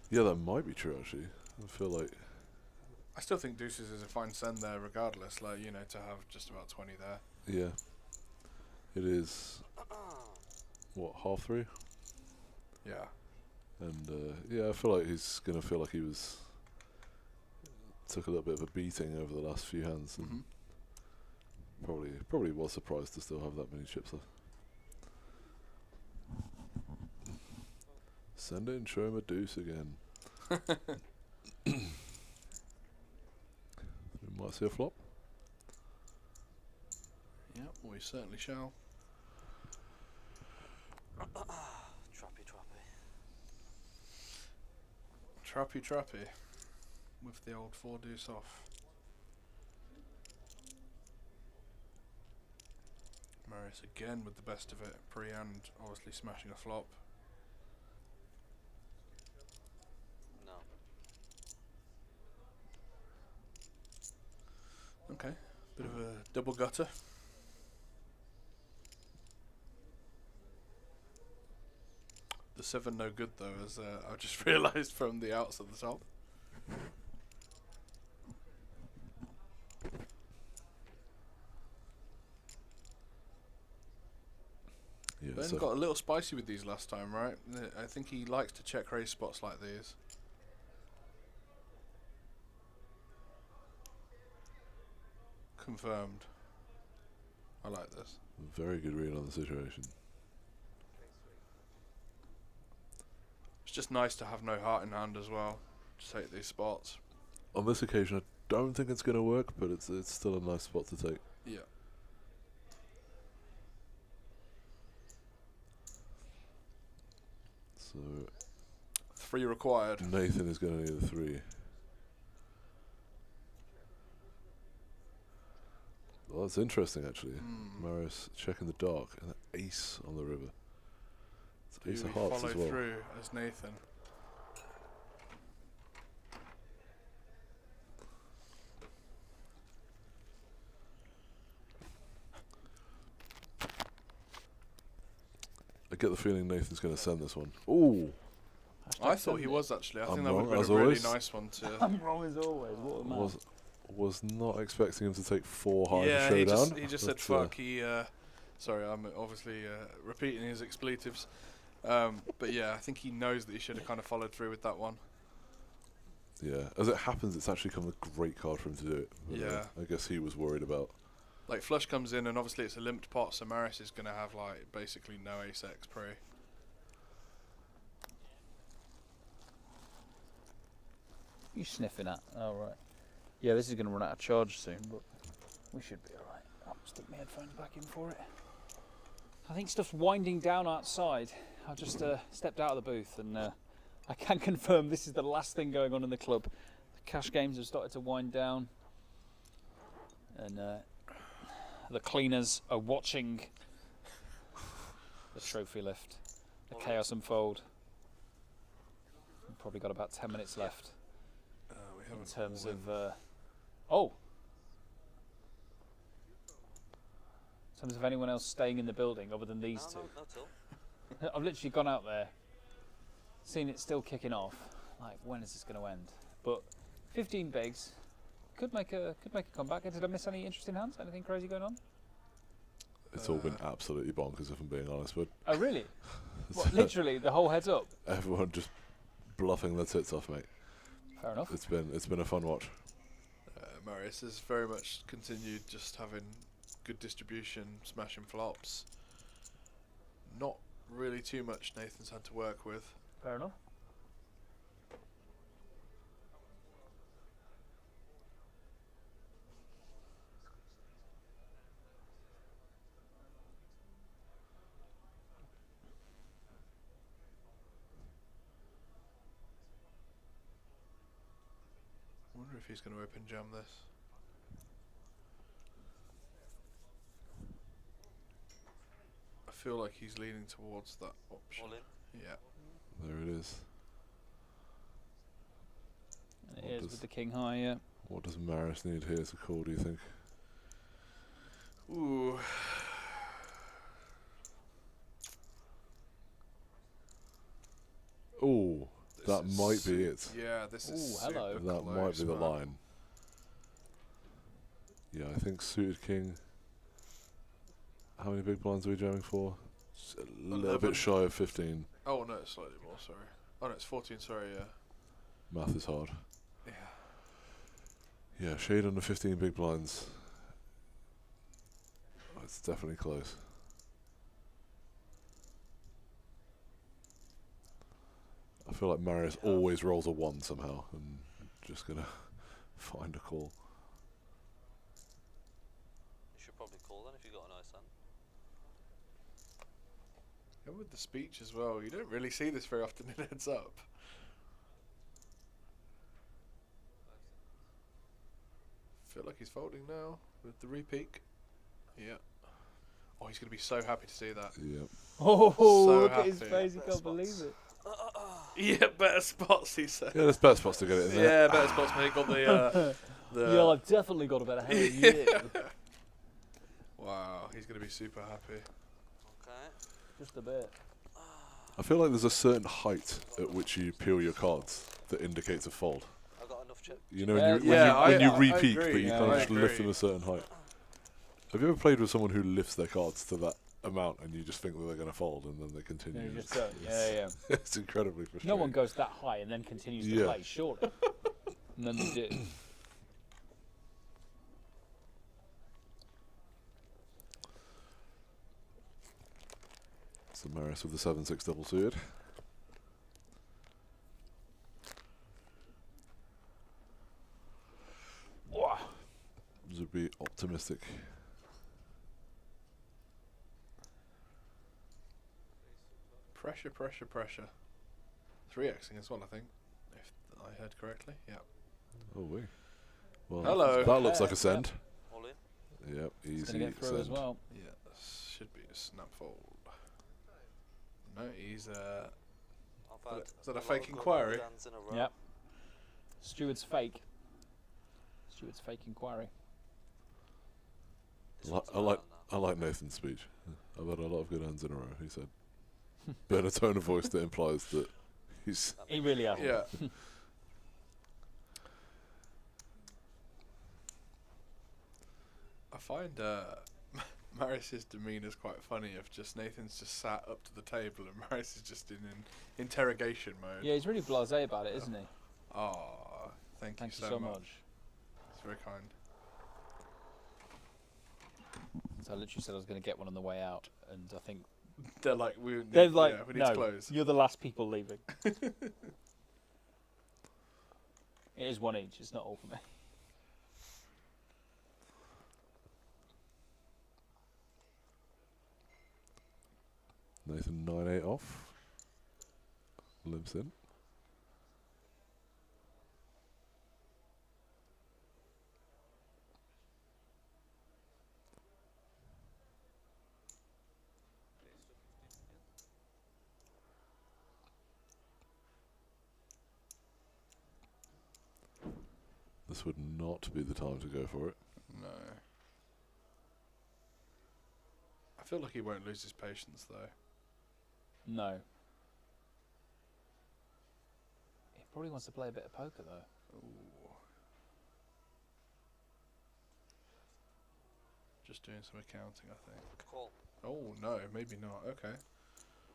yeah, that might be true actually. I feel like I still think deuces is a fine send there regardless, like, you know, to have just about 20 there. yeah, it is. What, 3:30? Yeah. And yeah, I feel like he's gonna feel like he took a little bit of a beating over the last few hands, and probably was surprised to still have that many chips left. Send it and show him a deuce again. We might see a flop. Yep, we certainly shall. Trappy with the old 4 deuce off. Marius again with the best of it, pre and obviously smashing a flop. No. Okay, bit of a double gutter. The 7 no good though, as I just realised from the outs at the top. Yeah, Ben so got a little spicy with these last time, right? I think he likes to check raise spots like these. Confirmed. I like this. very good read on the situation. It's just nice to have no heart in hand as well, to take these spots. On this occasion, I don't think it's going to work, but it's still a nice spot to take. Yeah. So 3 required. Nathan is going to need a 3. Well, that's interesting actually. Marius checking the dark and an ace on the river. It's ace of hearts as well. Follow through as Nathan. I get the feeling Nathan's going to send this one. Ooh. I thought he was actually. I think I'm that would wrong, have as been a really always. nice one to. I'm wrong as always. What a man. Was not expecting him to take 4 high Yeah, to he showdown. he just said fuck. He sorry, I'm obviously repeating his expletives. But yeah, I think he knows that he should have kind of followed through with that one. Yeah, as it happens, it's actually come a great card for him to do it. But, Yeah. I guess he was worried about. Like flush comes in, and obviously it's a limped pot, so Marius is going to have like basically no ace x pre. You sniffing at? Oh, right. Yeah, this is going to run out of charge soon, but we should be alright. I'll stick my headphones back in for it. I think stuff's winding down outside. I just stepped out of the booth and I can confirm this is the last thing going on in the club. The cash games have started to wind down and the cleaners are watching the trophy lift, the chaos unfold. We've probably got about 10 minutes left. In terms of oh, in terms of anyone else staying in the building other than these two. No, not at all. I've literally gone out there, seen it still kicking off. Like, when is this going to end? But 15 bigs could make a comeback. Did I miss any interesting hands? Anything crazy going on? It's all been absolutely bonkers, if I'm being honest. But oh really? What, literally the whole heads up? Everyone just bluffing their tits off, mate. Fair enough. It's been a fun watch. Marius has very much continued just having good distribution, smashing flops. Not really too much Nathan's had to work with. Fair enough. I wonder if he's going to open jam this. I feel like he's leaning towards that option. All in. Yeah. There it is. And it is with the king high, yeah. What does Marius need here to call, do you think? Ooh. Ooh, that might be it. Yeah, this is Ooh, hello. That might be the line. Yeah, I think suited king. How many big blinds are we jamming for? Just a little bit shy of 15. Oh no, it's slightly more, sorry. Oh no, it's 14, sorry, yeah. Math is hard. Yeah. Yeah, shade under 15 big blinds. Oh, it's definitely close. I feel like Marius always rolls a 1 somehow, and just gonna find a call. You should probably call then if you've got a nice hand. And with the speech as well, you don't really see this very often in heads up. Feel like he's folding now with the repeak. Yeah. Oh, he's going to be so happy to see that. Yep. Oh, so look happy. at his face, he can't believe it. Yeah, better spots, he said. Yeah, there's better spots to get it in there. Yeah, better spots, mate. Got the... yeah, I've definitely got a better hand than you. Wow, he's going to be super happy. Okay. Just a bit. I feel like there's a certain height at which you peel your cards that indicates a fold. I've got enough chip. You know, Yeah, when you I repeat, agree. but you Yeah, can't I just lift them agree. a certain height. Have you ever played with someone who lifts their cards to that amount and you just think that they're going to fold and then they continue? Yeah, you just don't. Yeah. It's incredibly frustrating. No one goes that high and then continues to play, surely. And then they do. So Marius with the 7-6 double suited. Wow. This would be optimistic. Pressure, pressure, pressure. 3xing as well, I think, if I heard correctly. Yeah. Oh, wait. Well, hello. That looks like a send. All in. Yep, It's easy going to get through send. as well. Yeah, this should be a snap fold. No, he's is that a fake inquiry? Yep. Steward's fake. Steward's fake inquiry. I like Nathan's speech. I've had a lot of good hands in a row, he said. But in a tone of voice that implies that he's... He really has. Yeah. I find Marius's demeanour is quite funny. Of just Nathan's just sat up to the table and Marius is just in interrogation mode. Yeah, he's really blasé about it, isn't he? Oh, thank you so much. It's very kind. So I literally said I was going to get one on the way out, and I think they're like, we need no, to close. You're the last people leaving. It is one each. It's not all for me. Nathan 9-8 off. Limps in. This would not be the time to go for it. No. feel like he won't lose his patience though. No. He probably wants to play a bit of poker though. Ooh. Just doing some accounting, I think. Call. Oh no, maybe not. Okay.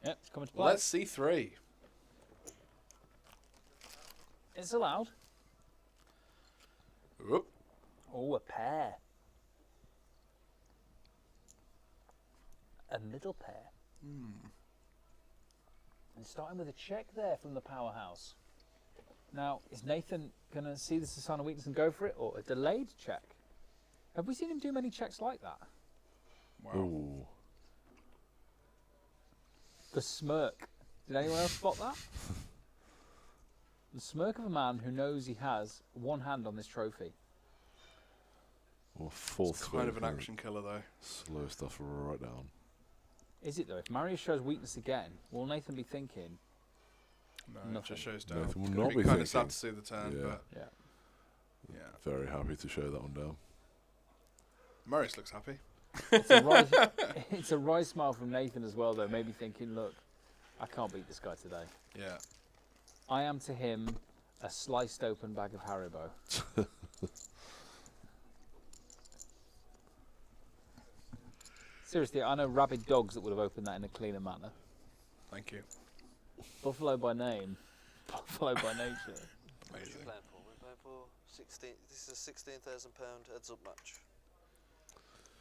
Yep, it's coming to play. Let's see 3. It's allowed. Oop. Oh, a pair. A middle pair. And starting with a check there from the powerhouse. Now, is Nathan going to see this as a sign of weakness and go for it, or a delayed check? Have we seen him do many checks like that? Wow. Ooh. The smirk. Did anyone else spot that? The smirk of a man who knows he has one hand on this trophy. Or fourth. It's kind of an action killer though. Slow stuff right down. Is it though? If Marius shows weakness again, will Nathan be thinking? No, nothing. it just shows down. Nathan will Gonna not be kind thinking. of sad to see the turn, but yeah. Very happy to show that one down. Marius looks happy. It's a wry smile from Nathan as well, though. Maybe thinking, look, I can't beat this guy today. Yeah. I am to him a sliced open bag of Haribo. Seriously, I know rabid dogs that would have opened that in a cleaner manner. Thank you. Buffalo by name, buffalo by nature. What are you playing for? We're playing for 16. This is a £16,000 heads up match.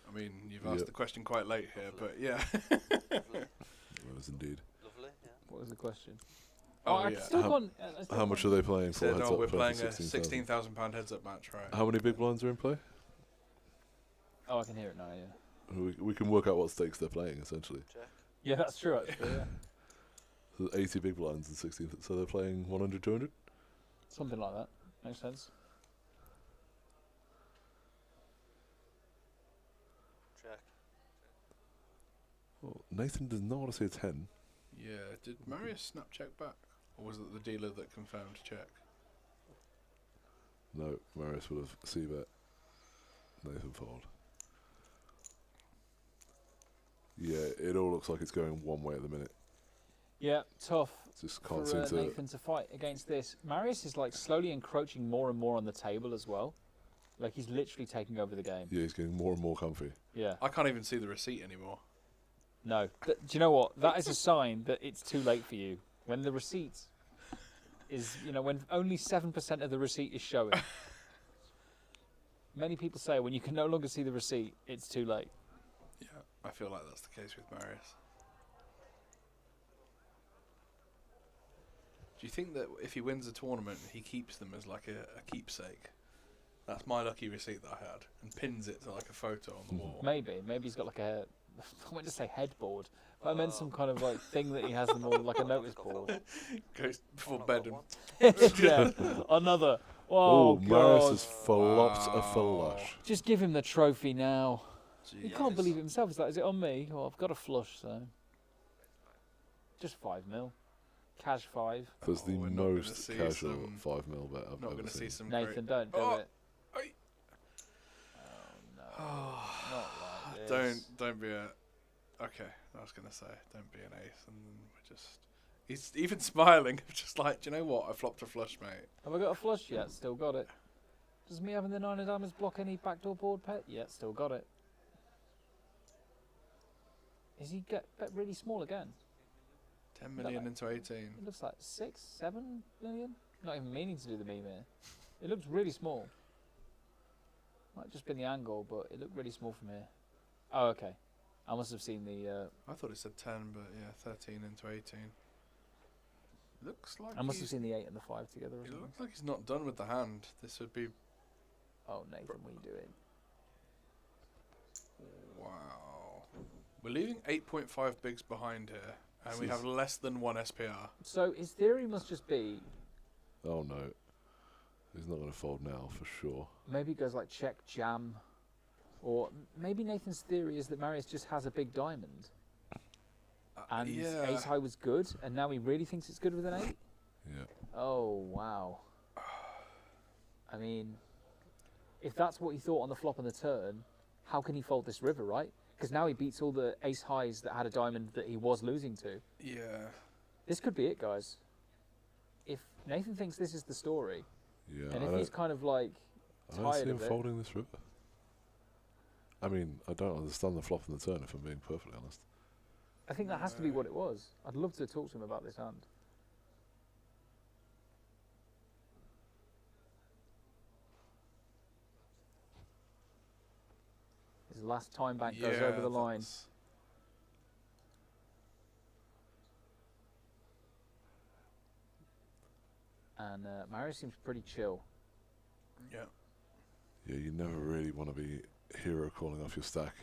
I mean, you've asked the question quite late here, but yeah. That was indeed. Lovely, yeah. What was the question? Oh, yeah. How much are they playing for heads up? We're playing a £16,000 £16,000 heads up match, right? How many big blinds are in play? Oh, I can hear it now, yeah. We can work out what stakes they're playing, essentially. Check. Yeah, that's true, actually, yeah. So 80 big blinds and 16, so they're playing 100, 200? Something like that. Makes sense. Check. Well, Nathan does not want to say 10. Yeah, did Marius snap check back? Or was it the dealer that confirmed check? No, Marius would have c-bet. Nathan fold. Yeah, it all looks like it's going one way at the minute. Yeah, tough Just can't for seem to... Nathan to fight against this. Marius is like slowly encroaching more and more on the table as well. Like he's literally taking over the game. Yeah, he's getting more and more comfy. Yeah. I can't even see the receipt anymore. No. Do you know what? That is a sign that it's too late for you. When the receipt is, when only 7% of the receipt is showing. Many people say when you can no longer see the receipt, it's too late. Yeah, I feel like that's the case with Marius. Do you think that if he wins a tournament, he keeps them as like a keepsake? That's my lucky receipt that I had, and pins it to like a photo on the wall. Maybe he's got like a, I went to say headboard, but I meant some kind of like thing that he has them all, like a notice board. Goes before bed and... Yeah, another. Oh, Marius God. has flopped a flush. Just give him the trophy now. Jeez. He can't believe it himself. He's like, is it on me? Oh, I've got a flush, so. Just 5 mil. Cash 5. That's the most casual 5 mil bet I've ever seen. Some Nathan, don't do it. Oh, no. Not like this. Don't be a... Okay, I was going to say, don't be an ace. And we're just... He's even smiling, just like, do you know what? I flopped a flush, mate. Have I got a flush yet? Still got it. Does me having the 9 of diamonds block any backdoor board pet? Yeah, still got it. Is he bet really small again? 10 million into 18. It looks like 6, 7 million. Not even meaning to do the meme here. It looks really small. Might just been the angle, but it looked really small from here. Oh, okay. I must have seen the... I thought it said 10, but yeah, 13 into 18. Looks like I must have seen the 8 and the 5 together. It looks like he's not done with the hand. This would be... Oh, Nathan, what are you doing? Wow. We're leaving 8.5 bigs behind here, and we have less than 1 SPR. So his theory must just be... Oh, no. He's not going to fold now, for sure. Maybe it goes like check, jam. Or maybe Nathan's theory is that Marius just has a big diamond. And yeah. ace high was good, and now he really thinks it's good with an 8? Yeah. Oh, wow. I mean, if that's what he thought on the flop and the turn, how can he fold this river, right? because now he beats all the ace highs that had a diamond that he was losing to. Yeah. This could be it, guys. If Nathan thinks this is the story, Yeah, and if he's kind of like I don't tired see him of it, folding this river. I mean, I don't understand the flop and the turn, if I'm being perfectly honest. I think that has to be what it was. I'd love to talk to him about this hand. His last time bank goes over the line. And Mario seems pretty chill. Yeah. Yeah, you never really want to be hero calling off your stack.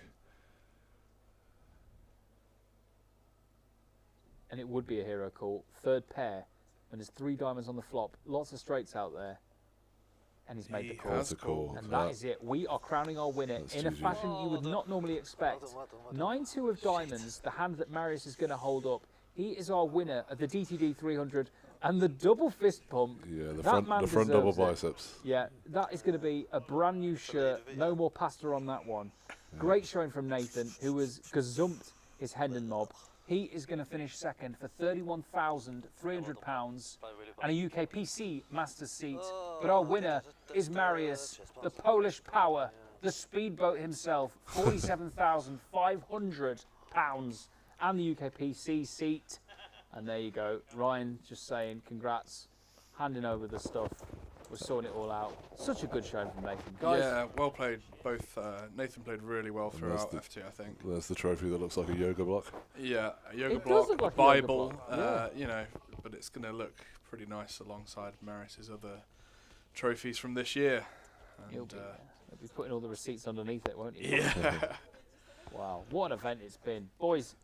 And it would be a hero call. Third pair, and there's 3 diamonds on the flop. Lots of straights out there. And he's made the call. Has called. And that is it. We are crowning our winner in a fashion you would not normally expect. 9-2 of diamonds, the hand that Marius is going to hold up. He is our winner of the DTD300 and the double fist pump. Yeah, the that front double biceps. Yeah, that is going to be a brand new shirt. No more pasta on that one. Great showing from Nathan, who has gazumped his Hendon mob. He is going to finish second for £31,300 and a UKPC Masters seat. But our winner is Marius, the Polish power, the speedboat himself, £47,500 and the UKPC seat. And there you go. Ryan just saying congrats, handing over the stuff. We're sorting it all out. Such a good showing from Nathan. Guys. Yeah, well played. Both Nathan played really well throughout F2, I think. There's the trophy that looks like a yoga block. Yeah, a yoga It block, does look like a Bible, yoga block, yeah. you know, but it's going to look pretty nice alongside Marius's other trophies from this year. And He'll be putting all the receipts underneath it, won't he? Yeah. Wow, what an event it's been. Boys,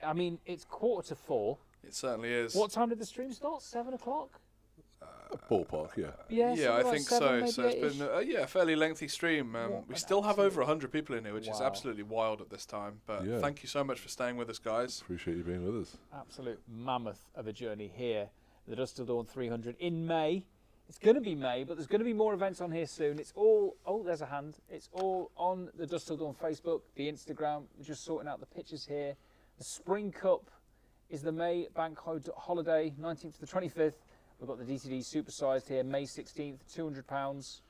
I mean, it's 3:45. It certainly is. What time did the stream start? 7 o'clock? Ballpark, yeah. Yeah, I think so. So it's been a fairly lengthy stream. We still have over 100 people in here, which is absolutely wild at this time. But thank you so much for staying with us, guys. Appreciate you being with us. Absolute mammoth of a journey here. The Dust Till Dawn 300 in May. It's going to be May, but there's going to be more events on here soon. It's all, oh, there's a hand. It's all on the Dust Till Dawn Facebook, the Instagram. We're just sorting out the pictures here. The Spring Cup is the May bank holiday, 19th to the 25th. We've got the DTD supersized here, May 16th, £200,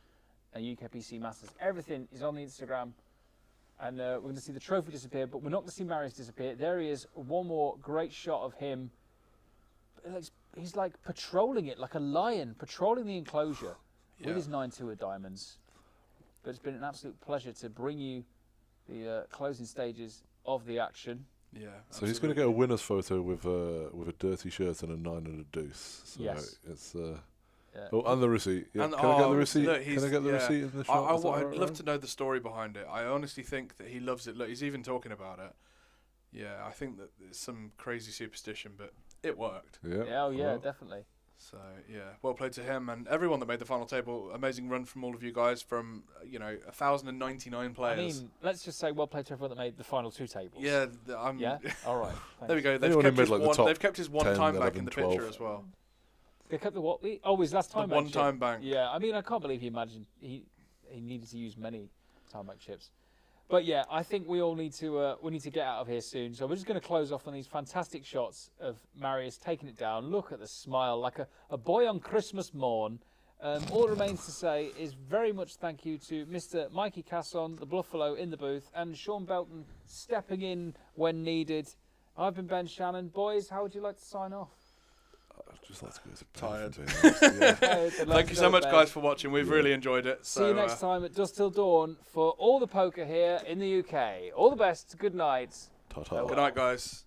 and UKPC Masters. Everything is on the Instagram, and we're going to see the trophy disappear, but we're not going to see Marius disappear. There he is, one more great shot of him. He's like patrolling it, like a lion, patrolling the enclosure with his 9-2 of diamonds. But it's been an absolute pleasure to bring you the closing stages of the action. Yeah. So he's going to get a winner's photo with a dirty shirt and a 9 and a deuce. So yes. It's oh, and the receipt. Yeah. Can I get the receipt? Look, Can I get the receipt in the shot? I'd love to know the story behind it. I honestly think that he loves it. Look, he's even talking about it. Yeah, I think that it's some crazy superstition, but it worked. Yeah. Oh yeah, definitely. So yeah, well played to him and everyone that made the final table. Amazing run from all of you guys. From 1,099 players. I mean, let's just say well played to everyone that made the final 2 tables. Yeah, yeah. All right. There we go. They've kept his one time bank in the picture as well. They kept the what? Oh, his last time bank. One time bank. Yeah, I mean, I can't believe he imagined he needed to use many time bank chips. But yeah, I think we all need to get out of here soon. So we're just going to close off on these fantastic shots of Marius taking it down. Look at the smile, like a boy on Christmas morn. All that remains to say is very much thank you to Mr. Mikey Casson, the Buffalo in the booth, and Sean Belton stepping in when needed. I've been Ben Shannon. Boys, how would you like to sign off? I'd just like to go to tired. Yeah. Thank you so much, guys, for watching. We've really enjoyed it. See you next time at Dust Till Dawn for all the poker here in the UK. All the best. Good night. Ta-ta. Good night, guys.